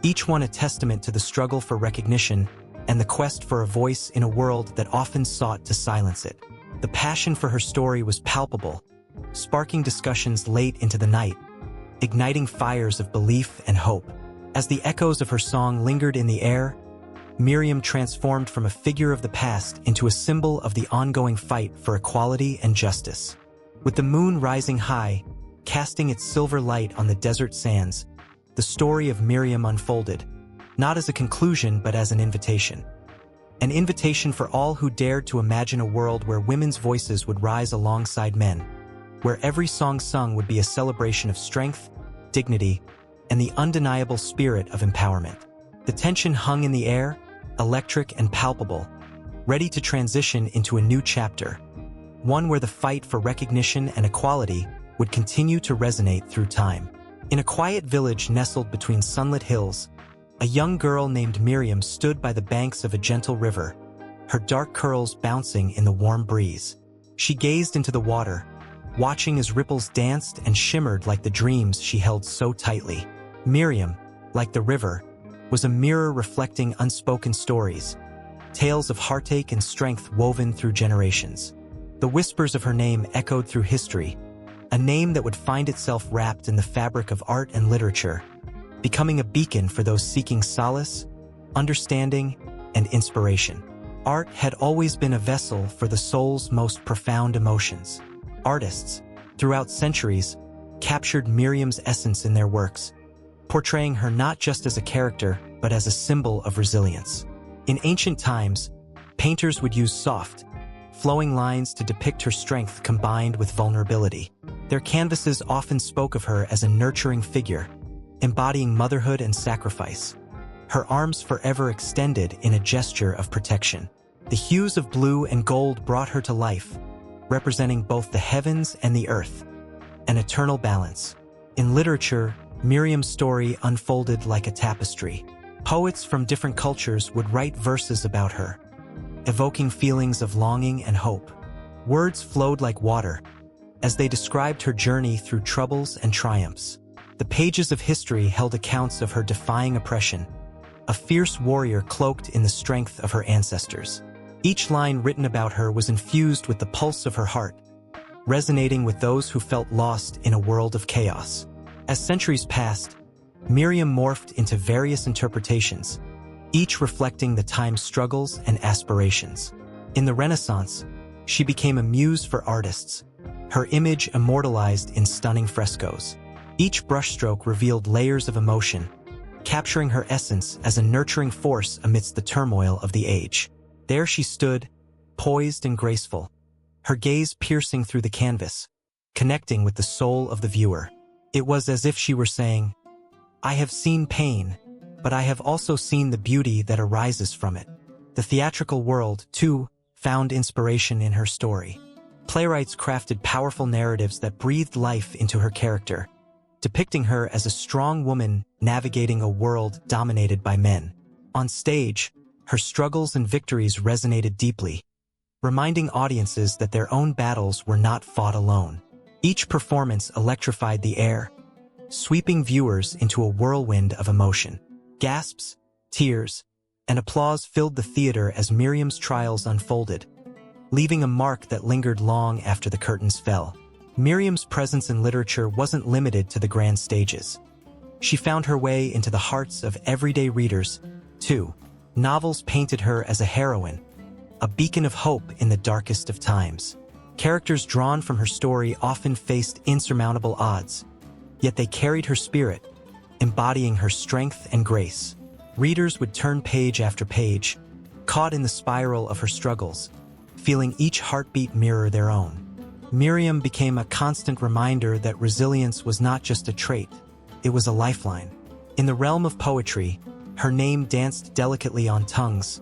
each one a testament to the struggle for recognition and the quest for a voice in a world that often sought to silence it. The passion for her story was palpable, sparking discussions late into the night, igniting fires of belief and hope. As the echoes of her song lingered in the air, Miriam transformed from a figure of the past into a symbol of the ongoing fight for equality and justice. With the moon rising high, casting its silver light on the desert sands, the story of Miriam unfolded, not as a conclusion but as an invitation. An invitation for all who dared to imagine a world where women's voices would rise alongside men, where every song sung would be a celebration of strength, dignity, and the undeniable spirit of empowerment. The tension hung in the air, electric and palpable, ready to transition into a new chapter, one where the fight for recognition and equality would continue to resonate through time. In a quiet village nestled between sunlit hills, a young girl named Miriam stood by the banks of a gentle river, her dark curls bouncing in the warm breeze. She gazed into the water, watching as ripples danced and shimmered like the dreams she held so tightly. Miriam, like the river, was a mirror reflecting unspoken stories, tales of heartache and strength woven through generations. The whispers of her name echoed through history, a name that would find itself wrapped in the fabric of art and literature, becoming a beacon for those seeking solace, understanding, and inspiration. Art had always been a vessel for the soul's most profound emotions. Artists, throughout centuries, captured Miriam's essence in their works, portraying her not just as a character, but as a symbol of resilience. In ancient times, painters would use soft, flowing lines to depict her strength combined with vulnerability. Their canvases often spoke of her as a nurturing figure, embodying motherhood and sacrifice, her arms forever extended in a gesture of protection. The hues of blue and gold brought her to life, representing both the heavens and the earth, an eternal balance. In literature, Miriam's story unfolded like a tapestry. Poets from different cultures would write verses about her, evoking feelings of longing and hope. Words flowed like water, as they described her journey through troubles and triumphs. The pages of history held accounts of her defying oppression, a fierce warrior cloaked in the strength of her ancestors. Each line written about her was infused with the pulse of her heart, resonating with those who felt lost in a world of chaos. As centuries passed, Miriam morphed into various interpretations, each reflecting the time's struggles and aspirations. In the Renaissance, she became a muse for artists, her image immortalized in stunning frescoes. Each brushstroke revealed layers of emotion, capturing her essence as a nurturing force amidst the turmoil of the age. There she stood, poised and graceful, her gaze piercing through the canvas, connecting with the soul of the viewer. It was as if she were saying, "I have seen pain, but I have also seen the beauty that arises from it." The theatrical world, too, found inspiration in her story. Playwrights crafted powerful narratives that breathed life into her character, depicting her as a strong woman navigating a world dominated by men. On stage, her struggles and victories resonated deeply, reminding audiences that their own battles were not fought alone. Each performance electrified the air, sweeping viewers into a whirlwind of emotion. Gasps, tears, and applause filled the theater as Miriam's trials unfolded, leaving a mark that lingered long after the curtains fell. Miriam's presence in literature wasn't limited to the grand stages. She found her way into the hearts of everyday readers, too. Novels painted her as a heroine, a beacon of hope in the darkest of times. Characters drawn from her story often faced insurmountable odds, yet they carried her spirit, embodying her strength and grace. Readers would turn page after page, caught in the spiral of her struggles, feeling each heartbeat mirror their own. Miriam became a constant reminder that resilience was not just a trait, it was a lifeline. In the realm of poetry, her name danced delicately on tongues,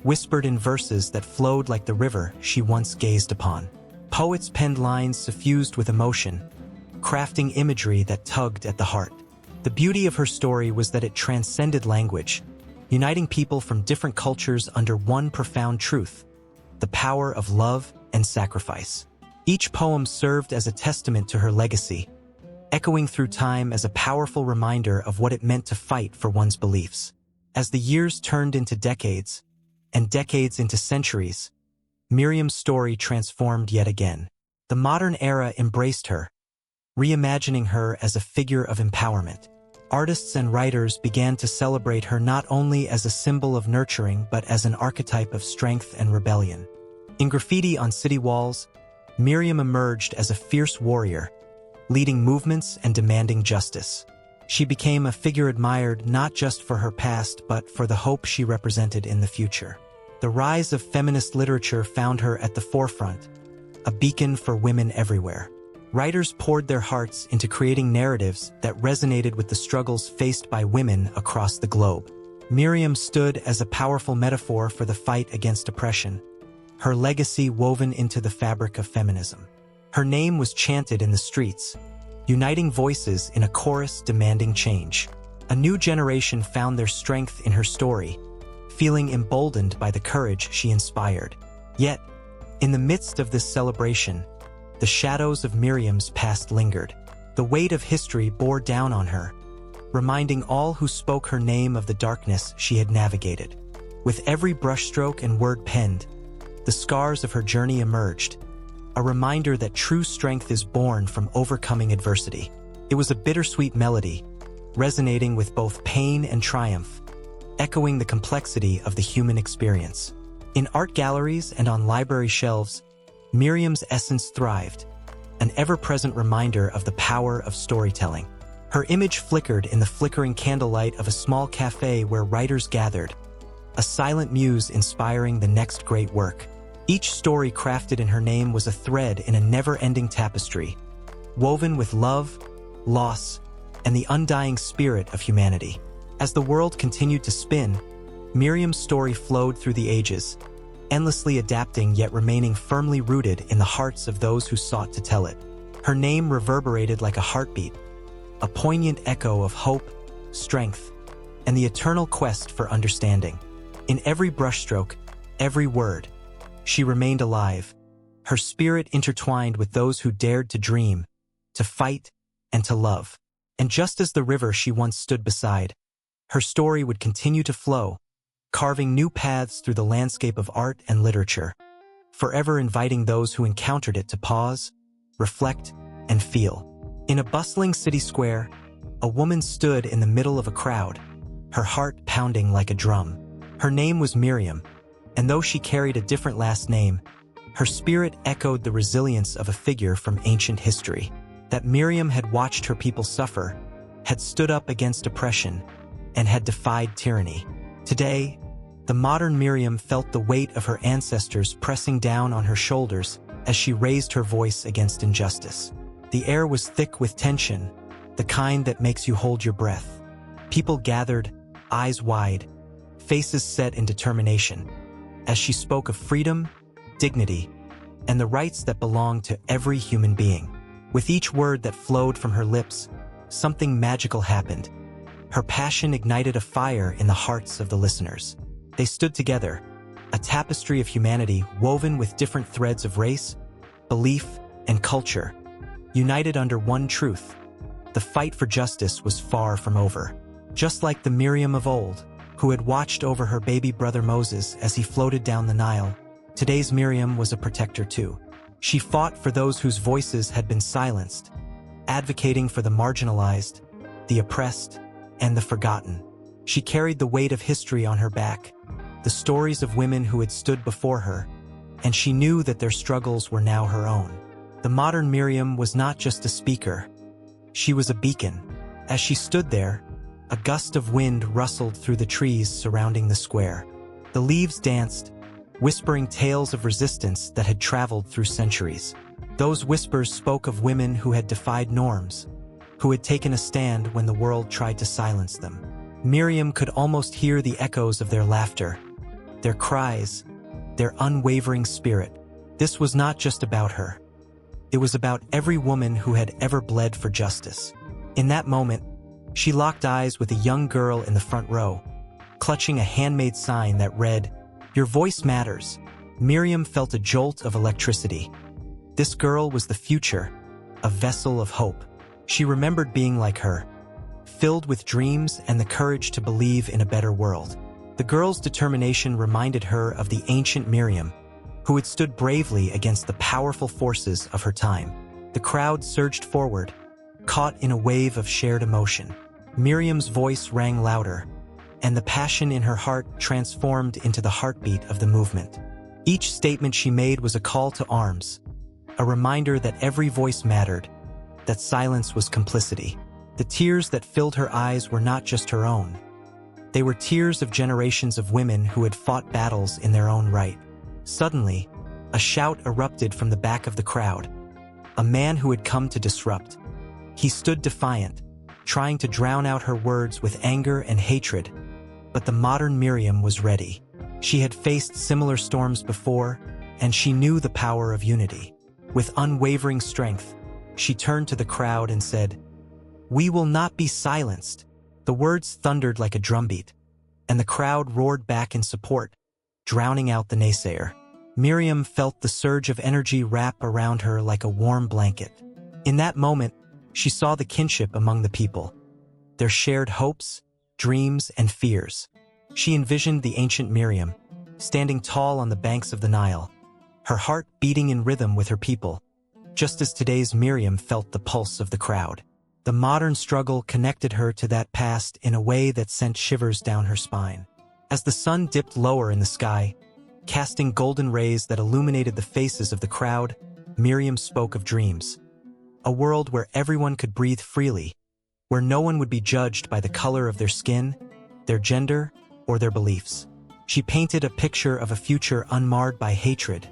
whispered in verses that flowed like the river she once gazed upon. Poets penned lines suffused with emotion, crafting imagery that tugged at the heart. The beauty of her story was that it transcended language, uniting people from different cultures under one profound truth: the power of love and sacrifice. Each poem served as a testament to her legacy, echoing through time as a powerful reminder of what it meant to fight for one's beliefs. As the years turned into decades, and decades into centuries, Miriam's story transformed yet again. The modern era embraced her, reimagining her as a figure of empowerment. Artists and writers began to celebrate her not only as a symbol of nurturing but as an archetype of strength and rebellion. In graffiti on city walls, Miriam emerged as a fierce warrior, leading movements and demanding justice. She became a figure admired not just for her past but for the hope she represented in the future. The rise of feminist literature found her at the forefront, a beacon for women everywhere. Writers poured their hearts into creating narratives that resonated with the struggles faced by women across the globe. Miriam stood as a powerful metaphor for the fight against oppression, her legacy woven into the fabric of feminism. Her name was chanted in the streets, uniting voices in a chorus demanding change. A new generation found their strength in her story, feeling emboldened by the courage she inspired. Yet, in the midst of this celebration, the shadows of Miriam's past lingered. The weight of history bore down on her, reminding all who spoke her name of the darkness she had navigated. With every brushstroke and word penned, the scars of her journey emerged, a reminder that true strength is born from overcoming adversity. It was a bittersweet melody, resonating with both pain and triumph, echoing the complexity of the human experience. In art galleries and on library shelves, Miriam's essence thrived, an ever-present reminder of the power of storytelling. Her image flickered in the flickering candlelight of a small cafe where writers gathered, a silent muse inspiring the next great work. Each story crafted in her name was a thread in a never-ending tapestry, woven with love, loss, and the undying spirit of humanity. As the world continued to spin, Miriam's story flowed through the ages, endlessly adapting yet remaining firmly rooted in the hearts of those who sought to tell it. Her name reverberated like a heartbeat, a poignant echo of hope, strength, and the eternal quest for understanding. In every brushstroke, every word, she remained alive, her spirit intertwined with those who dared to dream, to fight, and to love. And just as the river she once stood beside, her story would continue to flow, carving new paths through the landscape of art and literature, forever inviting those who encountered it to pause, reflect, and feel. In a bustling city square, a woman stood in the middle of a crowd, her heart pounding like a drum. Her name was Miriam, and though she carried a different last name, her spirit echoed the resilience of a figure from ancient history. That Miriam had watched her people suffer, had stood up against oppression, and had defied tyranny. Today, the modern Miriam felt the weight of her ancestors pressing down on her shoulders as she raised her voice against injustice. The air was thick with tension, the kind that makes you hold your breath. People gathered, eyes wide, faces set in determination, as she spoke of freedom, dignity, and the rights that belong to every human being. With each word that flowed from her lips, something magical happened. Her passion ignited a fire in the hearts of the listeners. They stood together, a tapestry of humanity woven with different threads of race, belief, and culture, united under one truth: the fight for justice was far from over. Just like the Miriam of old, who had watched over her baby brother Moses as he floated down the Nile, today's Miriam was a protector too. She fought for those whose voices had been silenced, advocating for the marginalized, the oppressed, and the forgotten. She carried the weight of history on her back, the stories of women who had stood before her, and she knew that their struggles were now her own. The modern Miriam was not just a speaker, she was a beacon. As she stood there, a gust of wind rustled through the trees surrounding the square. The leaves danced, whispering tales of resistance that had traveled through centuries. Those whispers spoke of women who had defied norms, who had taken a stand when the world tried to silence them. Miriam could almost hear the echoes of their laughter, their cries, their unwavering spirit. This was not just about her. It was about every woman who had ever bled for justice. In that moment, she locked eyes with a young girl in the front row, clutching a handmade sign that read, "Your voice matters." Miriam felt a jolt of electricity. This girl was the future, a vessel of hope. She remembered being like her, filled with dreams and the courage to believe in a better world. The girl's determination reminded her of the ancient Miriam, who had stood bravely against the powerful forces of her time. The crowd surged forward, caught in a wave of shared emotion. Miriam's voice rang louder, and the passion in her heart transformed into the heartbeat of the movement. Each statement she made was a call to arms, a reminder that every voice mattered, that silence was complicity. The tears that filled her eyes were not just her own. They were tears of generations of women who had fought battles in their own right. Suddenly, a shout erupted from the back of the crowd. A man who had come to disrupt. He stood defiant, trying to drown out her words with anger and hatred. But the modern Miriam was ready. She had faced similar storms before, and she knew the power of unity. With unwavering strength, she turned to the crowd and said, "We will not be silenced." The words thundered like a drumbeat, and the crowd roared back in support, drowning out the naysayer. Miriam felt the surge of energy wrap around her like a warm blanket. In that moment, she saw the kinship among the people, their shared hopes, dreams, and fears. She envisioned the ancient Miriam, standing tall on the banks of the Nile, her heart beating in rhythm with her people, just as today's Miriam felt the pulse of the crowd. The modern struggle connected her to that past in a way that sent shivers down her spine. As the sun dipped lower in the sky, casting golden rays that illuminated the faces of the crowd, Miriam spoke of dreams. A world where everyone could breathe freely, where no one would be judged by the color of their skin, their gender, or their beliefs. She painted a picture of a future unmarred by hatred,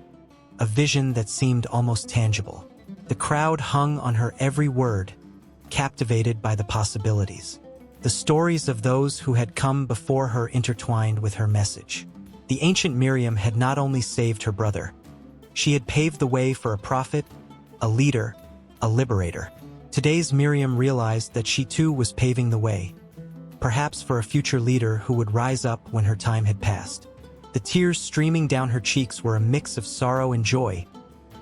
a vision that seemed almost tangible. The crowd hung on her every word, captivated by the possibilities. The stories of those who had come before her intertwined with her message. The ancient Miriam had not only saved her brother, she had paved the way for a prophet, a leader, a liberator. Today's Miriam realized that she too was paving the way, perhaps for a future leader who would rise up when her time had passed. The tears streaming down her cheeks were a mix of sorrow and joy,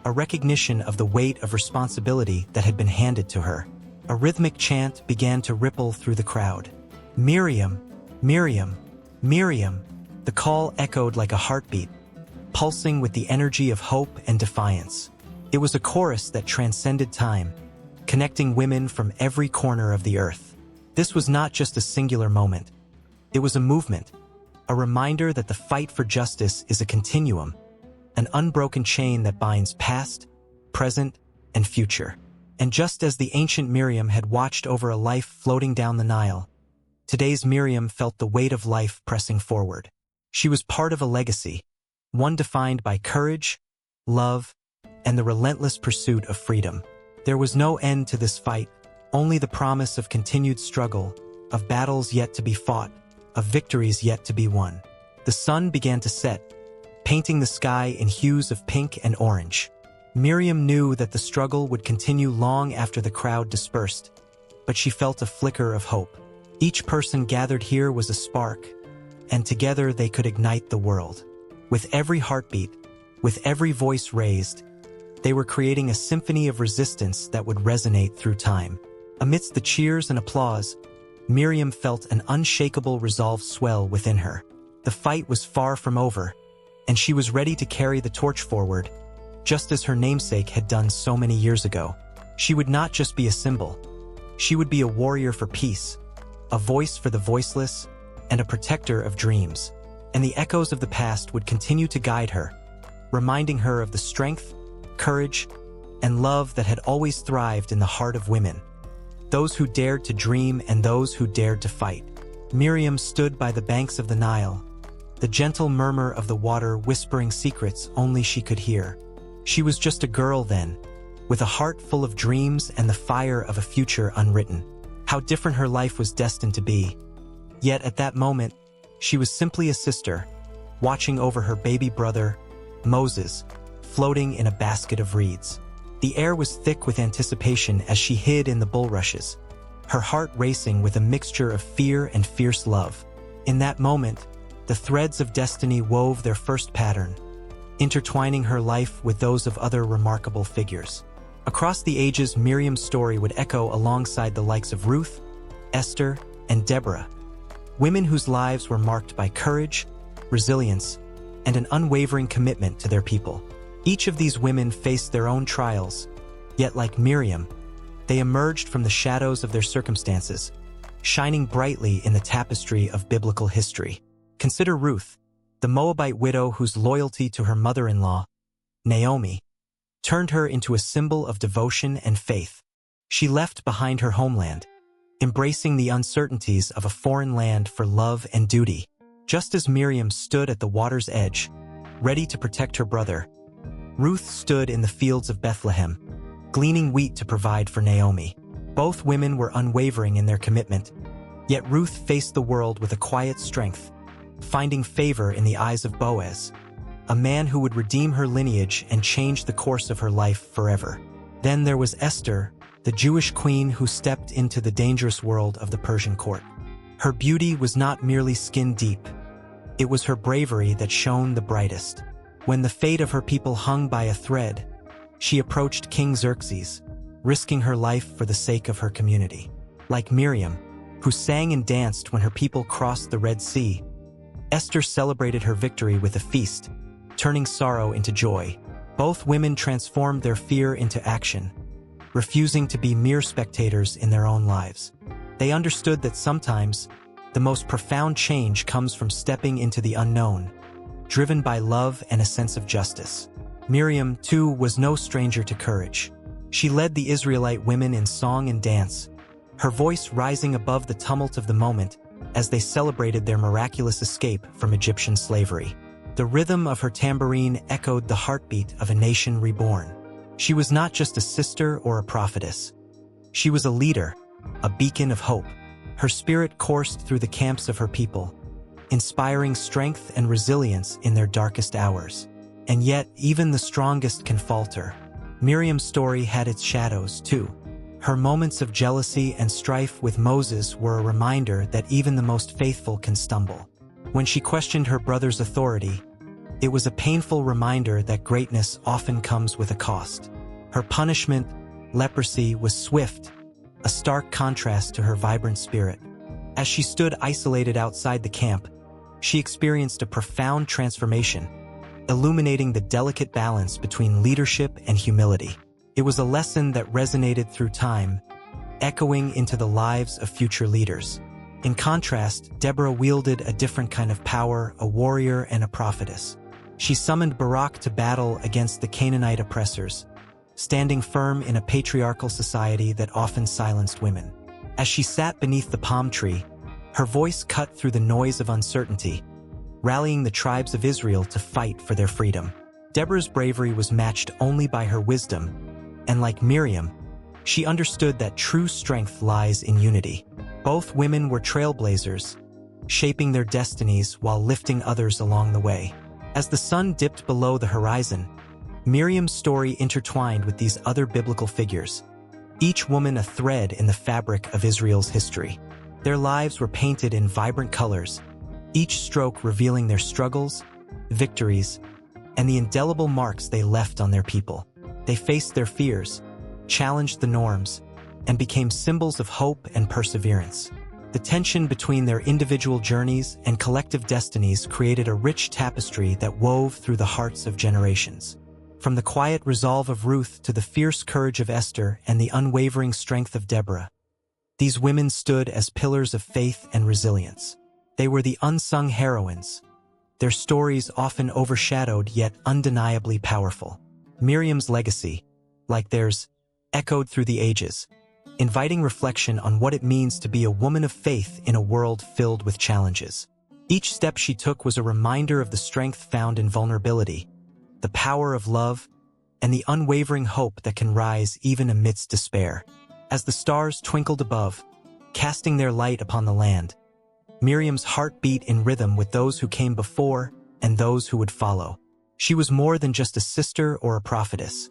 a recognition of the weight of responsibility that had been handed to her. A rhythmic chant began to ripple through the crowd. "Miriam, Miriam, Miriam." The call echoed like a heartbeat, pulsing with the energy of hope and defiance. It was a chorus that transcended time, connecting women from every corner of the earth. This was not just a singular moment. It was a movement, a reminder that the fight for justice is a continuum, an unbroken chain that binds past, present, and future. And just as the ancient Miriam had watched over a life floating down the Nile, today's Miriam felt the weight of life pressing forward. She was part of a legacy, one defined by courage, love, and the relentless pursuit of freedom. There was no end to this fight, only the promise of continued struggle, of battles yet to be fought, of victories yet to be won. The sun began to set, painting the sky in hues of pink and orange. Miriam knew that the struggle would continue long after the crowd dispersed, but she felt a flicker of hope. Each person gathered here was a spark, and together they could ignite the world. With every heartbeat, with every voice raised, they were creating a symphony of resistance that would resonate through time. Amidst the cheers and applause, Miriam felt an unshakable resolve swell within her. The fight was far from over, and she was ready to carry the torch forward, just as her namesake had done so many years ago. She would not just be a symbol. She would be a warrior for peace, a voice for the voiceless, and a protector of dreams. And the echoes of the past would continue to guide her, reminding her of the strength, courage, and love that had always thrived in the heart of women, those who dared to dream and those who dared to fight. Miriam stood by the banks of the Nile, the gentle murmur of the water whispering secrets only she could hear. She was just a girl then, with a heart full of dreams and the fire of a future unwritten. How different her life was destined to be. Yet at that moment, she was simply a sister, watching over her baby brother, Moses, floating in a basket of reeds. The air was thick with anticipation as she hid in the bulrushes, her heart racing with a mixture of fear and fierce love. In that moment, the threads of destiny wove their first pattern, intertwining her life with those of other remarkable figures. Across the ages, Miriam's story would echo alongside the likes of Ruth, Esther, and Deborah, women whose lives were marked by courage, resilience, and an unwavering commitment to their people. Each of these women faced their own trials, yet like Miriam, they emerged from the shadows of their circumstances, shining brightly in the tapestry of biblical history. Consider Ruth, the Moabite widow whose loyalty to her mother-in-law, Naomi, turned her into a symbol of devotion and faith. She left behind her homeland, embracing the uncertainties of a foreign land for love and duty. Just as Miriam stood at the water's edge, ready to protect her brother, Ruth stood in the fields of Bethlehem, gleaning wheat to provide for Naomi. Both women were unwavering in their commitment, yet Ruth faced the world with a quiet strength, finding favor in the eyes of Boaz, a man who would redeem her lineage and change the course of her life forever. Then there was Esther, the Jewish queen who stepped into the dangerous world of the Persian court. Her beauty was not merely skin deep. It was her bravery that shone the brightest. When the fate of her people hung by a thread, she approached King Xerxes, risking her life for the sake of her community. Like Miriam, who sang and danced when her people crossed the Red Sea, Esther celebrated her victory with a feast, turning sorrow into joy. Both women transformed their fear into action, refusing to be mere spectators in their own lives. They understood that sometimes the most profound change comes from stepping into the unknown, driven by love and a sense of justice. Miriam, too, was no stranger to courage. She led the Israelite women in song and dance, her voice rising above the tumult of the moment as they celebrated their miraculous escape from Egyptian slavery. The rhythm of her tambourine echoed the heartbeat of a nation reborn. She was not just a sister or a prophetess. She was a leader, a beacon of hope. Her spirit coursed through the camps of her people, inspiring strength and resilience in their darkest hours. And yet, even the strongest can falter. Miriam's story had its shadows, too. Her moments of jealousy and strife with Moses were a reminder that even the most faithful can stumble. When she questioned her brother's authority, it was a painful reminder that greatness often comes with a cost. Her punishment, leprosy, was swift, a stark contrast to her vibrant spirit. As she stood isolated outside the camp, she experienced a profound transformation, illuminating the delicate balance between leadership and humility. It was a lesson that resonated through time, echoing into the lives of future leaders. In contrast, Deborah wielded a different kind of power, a warrior and a prophetess. She summoned Barak to battle against the Canaanite oppressors, standing firm in a patriarchal society that often silenced women. As she sat beneath the palm tree, her voice cut through the noise of uncertainty, rallying the tribes of Israel to fight for their freedom. Deborah's bravery was matched only by her wisdom, and like Miriam, she understood that true strength lies in unity. Both women were trailblazers, shaping their destinies while lifting others along the way. As the sun dipped below the horizon, Miriam's story intertwined with these other biblical figures, each woman a thread in the fabric of Israel's history. Their lives were painted in vibrant colors, each stroke revealing their struggles, victories, and the indelible marks they left on their people. They faced their fears, challenged the norms, and became symbols of hope and perseverance. The tension between their individual journeys and collective destinies created a rich tapestry that wove through the hearts of generations. From the quiet resolve of Ruth to the fierce courage of Esther and the unwavering strength of Deborah, these women stood as pillars of faith and resilience. They were the unsung heroines, their stories often overshadowed yet undeniably powerful. Miriam's legacy, like theirs, echoed through the ages, inviting reflection on what it means to be a woman of faith in a world filled with challenges. Each step she took was a reminder of the strength found in vulnerability, the power of love, and the unwavering hope that can rise even amidst despair. As the stars twinkled above, casting their light upon the land, Miriam's heart beat in rhythm with those who came before and those who would follow. She was more than just a sister or a prophetess.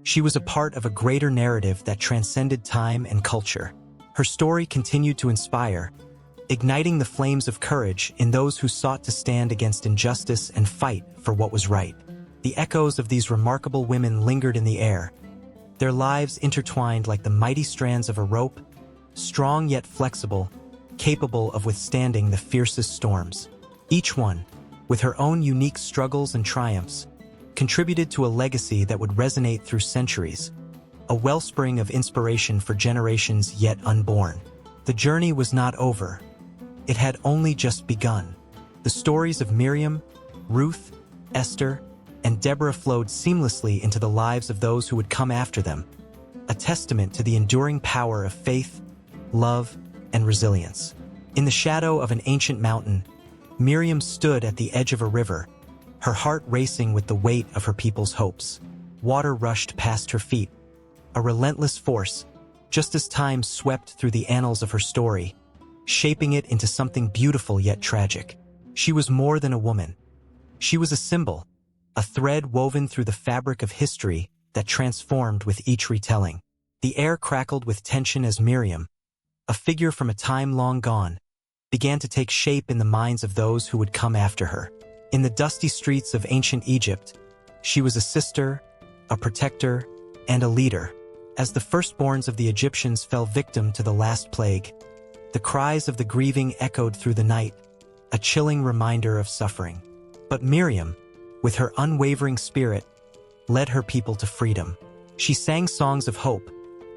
She was a part of a greater narrative that transcended time and culture. Her story continued to inspire, igniting the flames of courage in those who sought to stand against injustice and fight for what was right. The echoes of these remarkable women lingered in the air, their lives intertwined like the mighty strands of a rope, strong yet flexible, capable of withstanding the fiercest storms. Each one, with her own unique struggles and triumphs, contributed to a legacy that would resonate through centuries, a wellspring of inspiration for generations yet unborn. The journey was not over. It had only just begun. The stories of Miriam, Ruth, Esther, and Deborah flowed seamlessly into the lives of those who would come after them, a testament to the enduring power of faith, love, and resilience. In the shadow of an ancient mountain, Miriam stood at the edge of a river, her heart racing with the weight of her people's hopes. Water rushed past her feet, a relentless force, just as time swept through the annals of her story, shaping it into something beautiful yet tragic. She was more than a woman. She was a symbol, a thread woven through the fabric of history that transformed with each retelling. The air crackled with tension as Miriam, a figure from a time long gone, began to take shape in the minds of those who would come after her. In the dusty streets of ancient Egypt, she was a sister, a protector, and a leader. As the firstborns of the Egyptians fell victim to the last plague, the cries of the grieving echoed through the night, a chilling reminder of suffering. But Miriam, with her unwavering spirit, led her people to freedom. She sang songs of hope,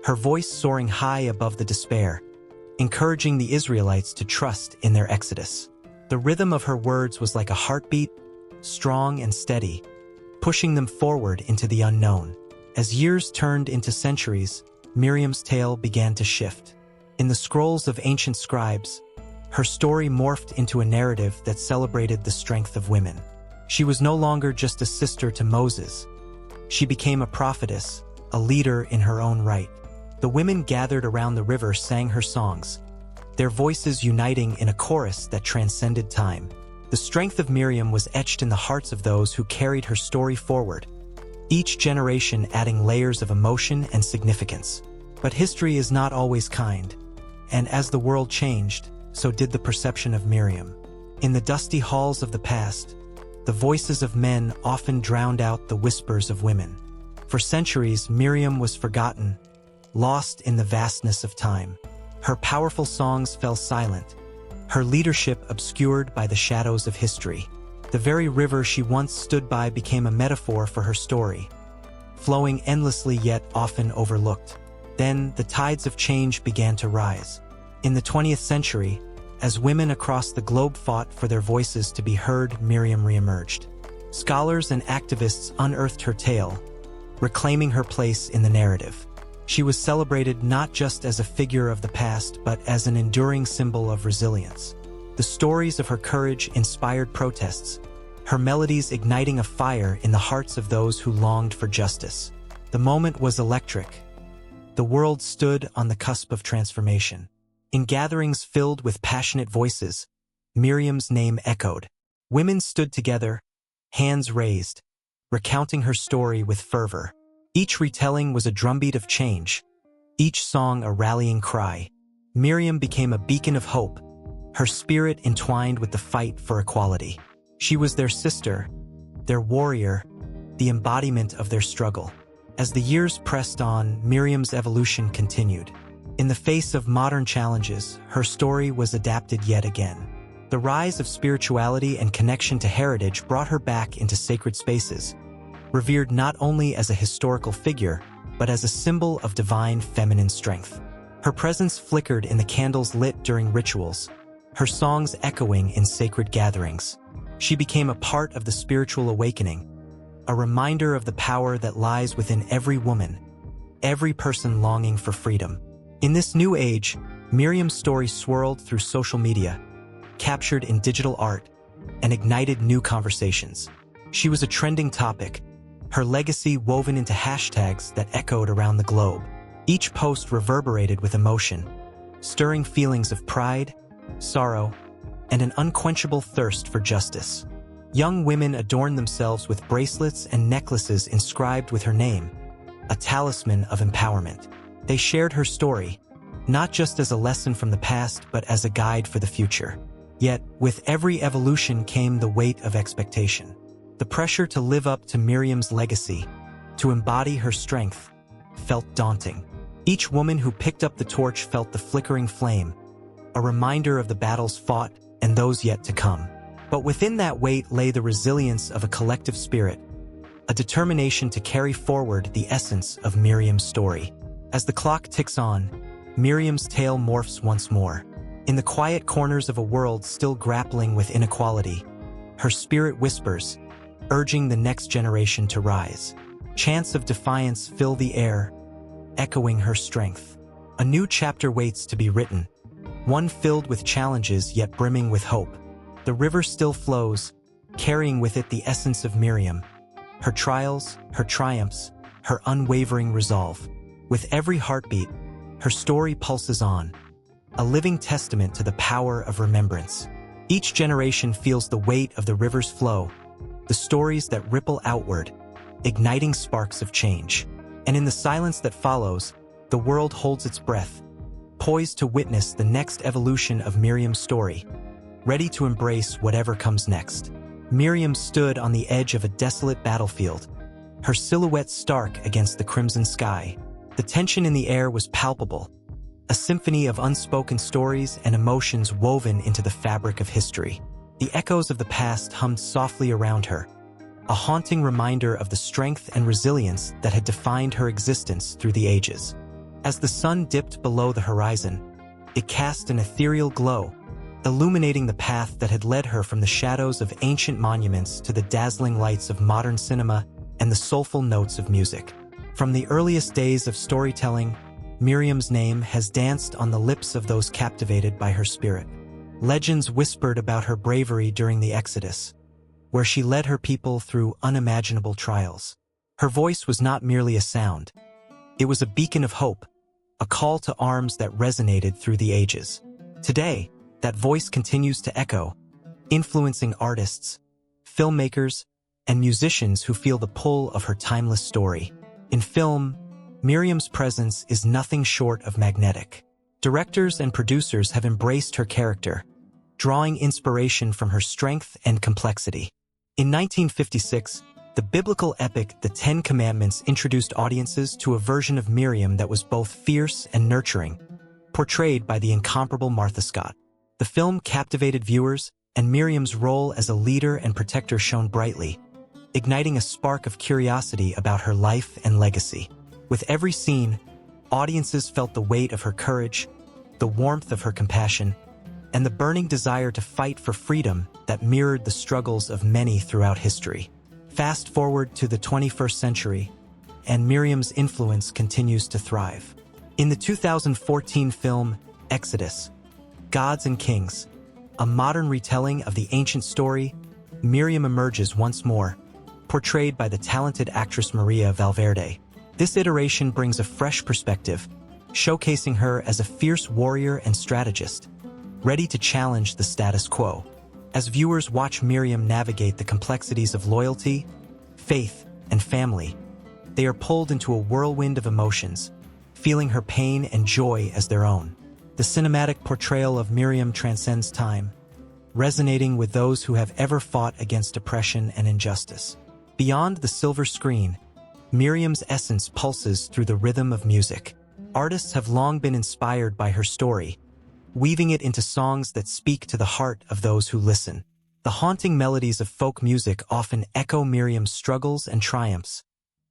her voice soaring high above the despair, encouraging the Israelites to trust in their exodus. The rhythm of her words was like a heartbeat, strong and steady, pushing them forward into the unknown. As years turned into centuries, Miriam's tale began to shift. In the scrolls of ancient scribes, her story morphed into a narrative that celebrated the strength of women. She was no longer just a sister to Moses. She became a prophetess, a leader in her own right. The women gathered around the river sang her songs, their voices uniting in a chorus that transcended time. The strength of Miriam was etched in the hearts of those who carried her story forward, each generation adding layers of emotion and significance. But history is not always kind, and as the world changed, so did the perception of Miriam. In the dusty halls of the past, the voices of men often drowned out the whispers of women. For centuries, Miriam was forgotten, lost in the vastness of time. Her powerful songs fell silent, her leadership obscured by the shadows of history. The very river she once stood by became a metaphor for her story, flowing endlessly yet often overlooked. Then the tides of change began to rise. In the 20th century, as women across the globe fought for their voices to be heard, Miriam reemerged. Scholars and activists unearthed her tale, reclaiming her place in the narrative. She was celebrated not just as a figure of the past, but as an enduring symbol of resilience. The stories of her courage inspired protests, her melodies igniting a fire in the hearts of those who longed for justice. The moment was electric. The world stood on the cusp of transformation. In gatherings filled with passionate voices, Miriam's name echoed. Women stood together, hands raised, recounting her story with fervor. Each retelling was a drumbeat of change, each song a rallying cry. Miriam became a beacon of hope, her spirit entwined with the fight for equality. She was their sister, their warrior, the embodiment of their struggle. As the years pressed on, Miriam's evolution continued. In the face of modern challenges, her story was adapted yet again. The rise of spirituality and connection to heritage brought her back into sacred spaces, revered not only as a historical figure, but as a symbol of divine feminine strength. Her presence flickered in the candles lit during rituals, her songs echoing in sacred gatherings. She became a part of the spiritual awakening, a reminder of the power that lies within every woman, every person longing for freedom. In this new age, Miriam's story swirled through social media, captured in digital art, and ignited new conversations. She was a trending topic, her legacy woven into hashtags that echoed around the globe. Each post reverberated with emotion, stirring feelings of pride, sorrow, and an unquenchable thirst for justice. Young women adorned themselves with bracelets and necklaces inscribed with her name, a talisman of empowerment. They shared her story, not just as a lesson from the past but as a guide for the future. Yet, with every evolution came the weight of expectation. The pressure to live up to Miriam's legacy, to embody her strength, felt daunting. Each woman who picked up the torch felt the flickering flame, a reminder of the battles fought and those yet to come. But within that weight lay the resilience of a collective spirit, a determination to carry forward the essence of Miriam's story. As the clock ticks on, Miriam's tale morphs once more. In the quiet corners of a world still grappling with inequality, her spirit whispers, urging the next generation to rise. Chants of defiance fill the air, echoing her strength. A new chapter waits to be written, one filled with challenges yet brimming with hope. The river still flows, carrying with it the essence of Miriam, her trials, her triumphs, her unwavering resolve. With every heartbeat, her story pulses on, a living testament to the power of remembrance. Each generation feels the weight of the river's flow, the stories that ripple outward, igniting sparks of change. And in the silence that follows, the world holds its breath, poised to witness the next evolution of Miriam's story, ready to embrace whatever comes next. Miriam stood on the edge of a desolate battlefield, her silhouette stark against the crimson sky. The tension in the air was palpable, a symphony of unspoken stories and emotions woven into the fabric of history. The echoes of the past hummed softly around her, a haunting reminder of the strength and resilience that had defined her existence through the ages. As the sun dipped below the horizon, it cast an ethereal glow, illuminating the path that had led her from the shadows of ancient monuments to the dazzling lights of modern cinema and the soulful notes of music. From the earliest days of storytelling, Miriam's name has danced on the lips of those captivated by her spirit. Legends whispered about her bravery during the Exodus, where she led her people through unimaginable trials. Her voice was not merely a sound. It was a beacon of hope, a call to arms that resonated through the ages. Today, that voice continues to echo, influencing artists, filmmakers, and musicians who feel the pull of her timeless story. In film, Miriam's presence is nothing short of magnetic. Directors and producers have embraced her character, drawing inspiration from her strength and complexity. In 1956, the biblical epic The Ten Commandments introduced audiences to a version of Miriam that was both fierce and nurturing, portrayed by the incomparable Martha Scott. The film captivated viewers, and Miriam's role as a leader and protector shone brightly, igniting a spark of curiosity about her life and legacy. With every scene, audiences felt the weight of her courage, the warmth of her compassion, and the burning desire to fight for freedom that mirrored the struggles of many throughout history. Fast forward to the 21st century, and Miriam's influence continues to thrive. In the 2014 film Exodus, Gods and Kings, a modern retelling of the ancient story, Miriam emerges once more, portrayed by the talented actress Maria Valverde. This iteration brings a fresh perspective, showcasing her as a fierce warrior and strategist, ready to challenge the status quo. As viewers watch Miriam navigate the complexities of loyalty, faith, and family, they are pulled into a whirlwind of emotions, feeling her pain and joy as their own. The cinematic portrayal of Miriam transcends time, resonating with those who have ever fought against oppression and injustice. Beyond the silver screen, Miriam's essence pulses through the rhythm of music. Artists have long been inspired by her story, weaving it into songs that speak to the heart of those who listen. The haunting melodies of folk music often echo Miriam's struggles and triumphs,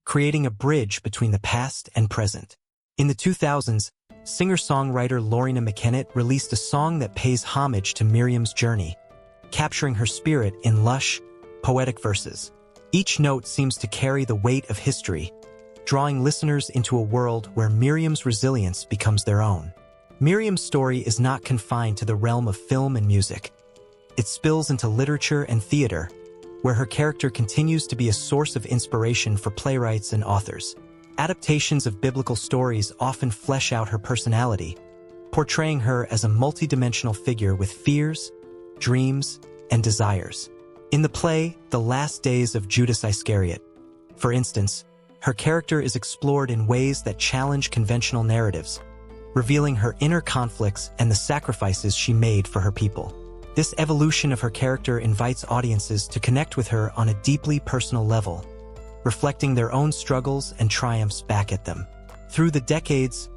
creating a bridge between the past and present. In the 2000s, singer-songwriter Lorena McKennitt released a song that pays homage to Miriam's journey, capturing her spirit in lush, poetic verses. Each note seems to carry the weight of history, drawing listeners into a world where Miriam's resilience becomes their own. Miriam's story is not confined to the realm of film and music. It spills into literature and theater, where her character continues to be a source of inspiration for playwrights and authors. Adaptations of biblical stories often flesh out her personality, portraying her as a multidimensional figure with fears, dreams, and desires. In the play, The Last Days of Judas Iscariot, for instance, her character is explored in ways that challenge conventional narratives, revealing her inner conflicts and the sacrifices she made for her people. This evolution of her character invites audiences to connect with her on a deeply personal level, reflecting their own struggles and triumphs back at them. Through the decades,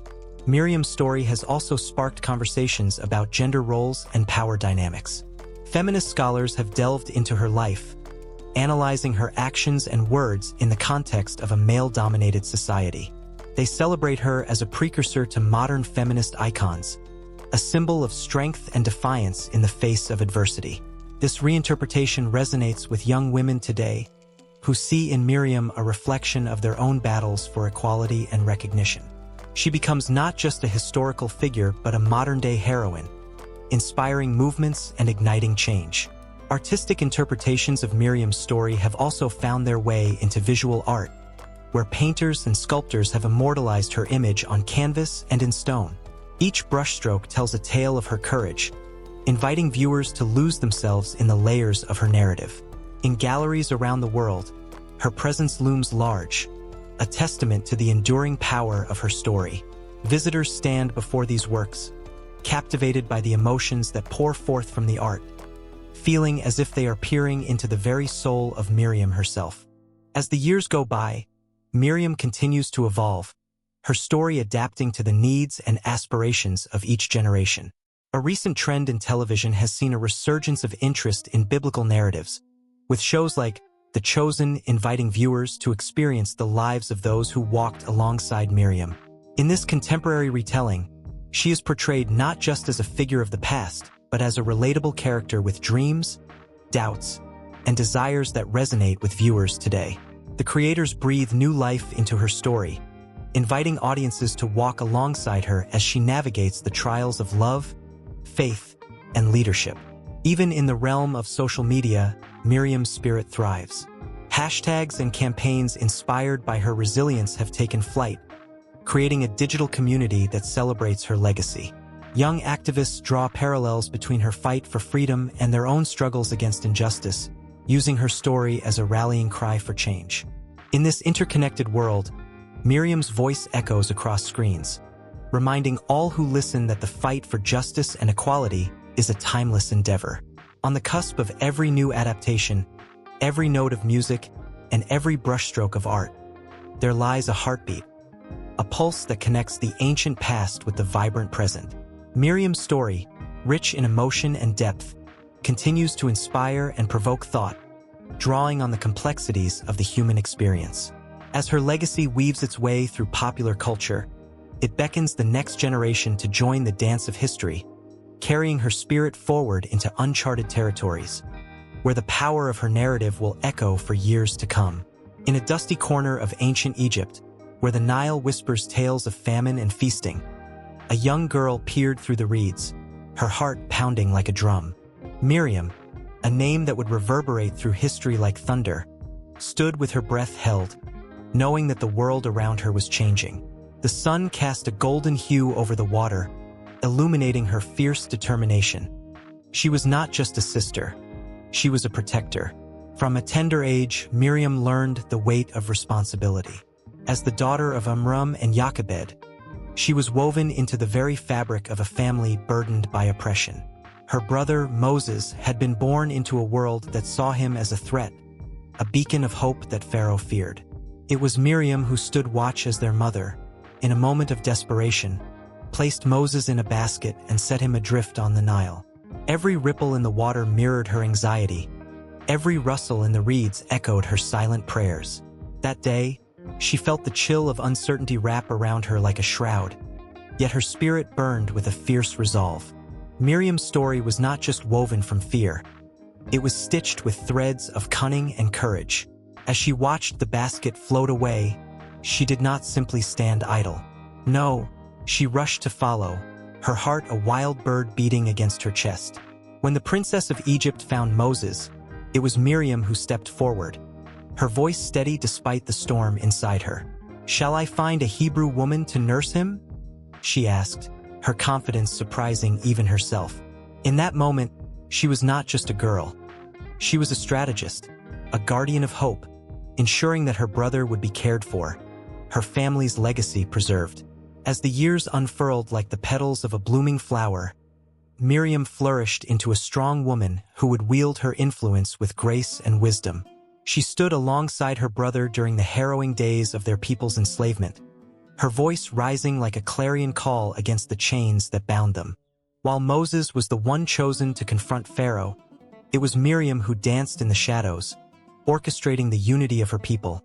Miriam's story has also sparked conversations about gender roles and power dynamics. Feminist scholars have delved into her life, analyzing her actions and words in the context of a male-dominated society. They celebrate her as a precursor to modern feminist icons, a symbol of strength and defiance in the face of adversity. This reinterpretation resonates with young women today, who see in Miriam a reflection of their own battles for equality and recognition. She becomes not just a historical figure but a modern-day heroine, inspiring movements and igniting change. Artistic interpretations of Miriam's story have also found their way into visual art, where painters and sculptors have immortalized her image on canvas and in stone. Each brushstroke tells a tale of her courage, inviting viewers to lose themselves in the layers of her narrative. In galleries around the world, her presence looms large, a testament to the enduring power of her story. Visitors stand before these works, captivated by the emotions that pour forth from the art, feeling as if they are peering into the very soul of Miriam herself. As the years go by, Miriam continues to evolve, her story adapting to the needs and aspirations of each generation. A recent trend in television has seen a resurgence of interest in biblical narratives, with shows like The Chosen inviting viewers to experience the lives of those who walked alongside Miriam. In this contemporary retelling, she is portrayed not just as a figure of the past, but as a relatable character with dreams, doubts, and desires that resonate with viewers today. The creators breathe new life into her story, inviting audiences to walk alongside her as she navigates the trials of love, faith, and leadership. Even in the realm of social media, Miriam's spirit thrives. Hashtags and campaigns inspired by her resilience have taken flight, creating a digital community that celebrates her legacy. Young activists draw parallels between her fight for freedom and their own struggles against injustice, using her story as a rallying cry for change. In this interconnected world, Miriam's voice echoes across screens, reminding all who listen that the fight for justice and equality is a timeless endeavor. On the cusp of every new adaptation, every note of music, and every brushstroke of art, there lies a heartbeat, a pulse that connects the ancient past with the vibrant present. Miriam's story, rich in emotion and depth, continues to inspire and provoke thought, drawing on the complexities of the human experience. As her legacy weaves its way through popular culture, it beckons the next generation to join the dance of history, carrying her spirit forward into uncharted territories, where the power of her narrative will echo for years to come. In a dusty corner of ancient Egypt, where the Nile whispers tales of famine and feasting, a young girl peered through the reeds, her heart pounding like a drum. Miriam, a name that would reverberate through history like thunder, stood with her breath held, knowing that the world around her was changing. The sun cast a golden hue over the water, illuminating her fierce determination. She was not just a sister, she was a protector. From a tender age, Miriam learned the weight of responsibility. As the daughter of Amram and Jochebed, she was woven into the very fabric of a family burdened by oppression. Her brother, Moses, had been born into a world that saw him as a threat, a beacon of hope that Pharaoh feared. It was Miriam who stood watch as their mother, in a moment of desperation, placed Moses in a basket and set him adrift on the Nile. Every ripple in the water mirrored her anxiety. Every rustle in the reeds echoed her silent prayers. That day, she felt the chill of uncertainty wrap around her like a shroud, yet her spirit burned with a fierce resolve. Miriam's story was not just woven from fear. It was stitched with threads of cunning and courage. As she watched the basket float away, she did not simply stand idle. No, she rushed to follow, her heart a wild bird beating against her chest. When the princess of Egypt found Moses, it was Miriam who stepped forward, her voice steady despite the storm inside her. "Shall I find a Hebrew woman to nurse him?" she asked, her confidence surprising even herself. In that moment, she was not just a girl. She was a strategist, a guardian of hope, ensuring that her brother would be cared for, her family's legacy preserved. As the years unfurled like the petals of a blooming flower, Miriam flourished into a strong woman who would wield her influence with grace and wisdom. She stood alongside her brother during the harrowing days of their people's enslavement, her voice rising like a clarion call against the chains that bound them. While Moses was the one chosen to confront Pharaoh, it was Miriam who danced in the shadows, orchestrating the unity of her people,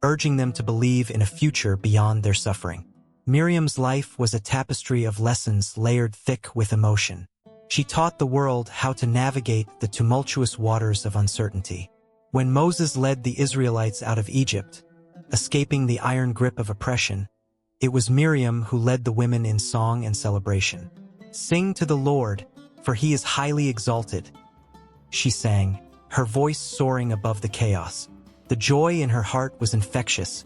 urging them to believe in a future beyond their suffering. Miriam's life was a tapestry of lessons layered thick with emotion. She taught the world how to navigate the tumultuous waters of uncertainty. When Moses led the Israelites out of Egypt, escaping the iron grip of oppression, it was Miriam who led the women in song and celebration. "Sing to the Lord, for he is highly exalted," she sang, her voice soaring above the chaos. The joy in her heart was infectious,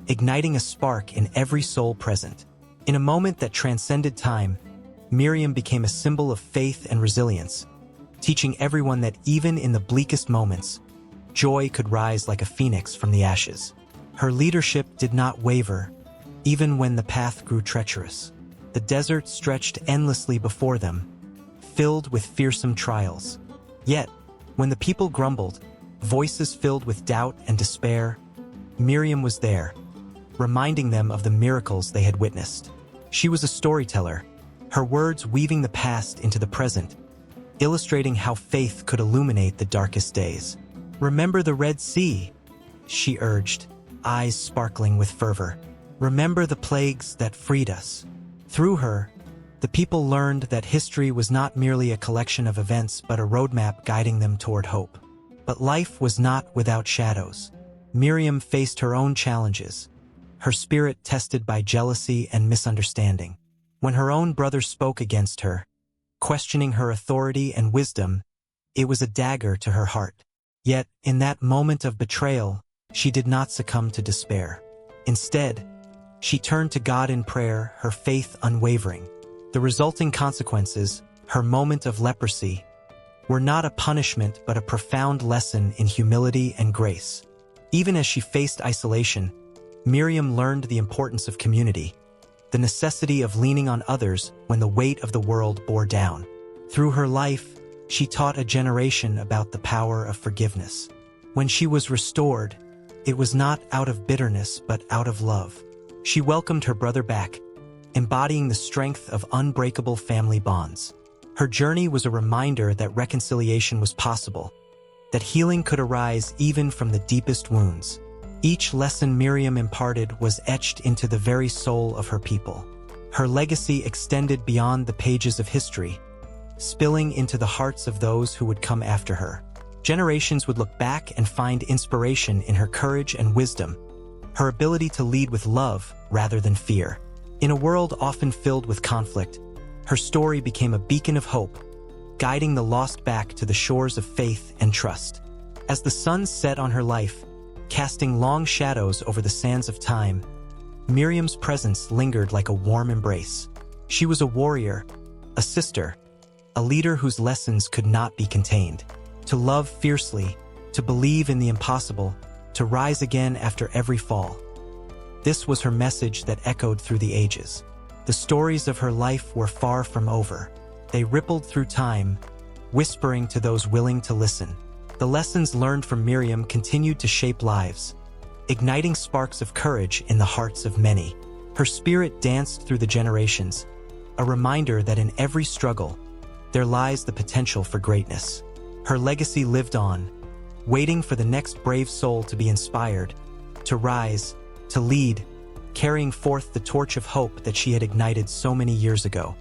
igniting a spark in every soul present. In a moment that transcended time, Miriam became a symbol of faith and resilience, teaching everyone that even in the bleakest moments, joy could rise like a phoenix from the ashes. Her leadership did not waver, even when the path grew treacherous. The desert stretched endlessly before them, filled with fearsome trials. Yet, when the people grumbled, voices filled with doubt and despair, Miriam was there, reminding them of the miracles they had witnessed. She was a storyteller, her words weaving the past into the present, illustrating how faith could illuminate the darkest days. "Remember the Red Sea," she urged, eyes sparkling with fervor. "Remember the plagues that freed us." Through her, the people learned that history was not merely a collection of events but a roadmap guiding them toward hope. But life was not without shadows. Miriam faced her own challenges, her spirit tested by jealousy and misunderstanding. When her own brother spoke against her, questioning her authority and wisdom, it was a dagger to her heart. Yet, in that moment of betrayal, she did not succumb to despair. Instead, she turned to God in prayer, her faith unwavering. The resulting consequences, her moment of leprosy, were not a punishment but a profound lesson in humility and grace. Even as she faced isolation, Miriam learned the importance of community, the necessity of leaning on others when the weight of the world bore down. Through her life, she taught a generation about the power of forgiveness. When she was restored, it was not out of bitterness but out of love. She welcomed her brother back, embodying the strength of unbreakable family bonds. Her journey was a reminder that reconciliation was possible, that healing could arise even from the deepest wounds. Each lesson Miriam imparted was etched into the very soul of her people. Her legacy extended beyond the pages of history, spilling into the hearts of those who would come after her. Generations would look back and find inspiration in her courage and wisdom, her ability to lead with love rather than fear. In a world often filled with conflict, her story became a beacon of hope, guiding the lost back to the shores of faith and trust. As the sun set on her life, casting long shadows over the sands of time, Miriam's presence lingered like a warm embrace. She was a warrior, a sister, a leader whose lessons could not be contained. To love fiercely, to believe in the impossible, to rise again after every fall. This was her message that echoed through the ages. The stories of her life were far from over. They rippled through time, whispering to those willing to listen. The lessons learned from Miriam continued to shape lives, igniting sparks of courage in the hearts of many. Her spirit danced through the generations, a reminder that in every struggle, there lies the potential for greatness. Her legacy lived on, waiting for the next brave soul to be inspired, to rise, to lead, carrying forth the torch of hope that she had ignited so many years ago.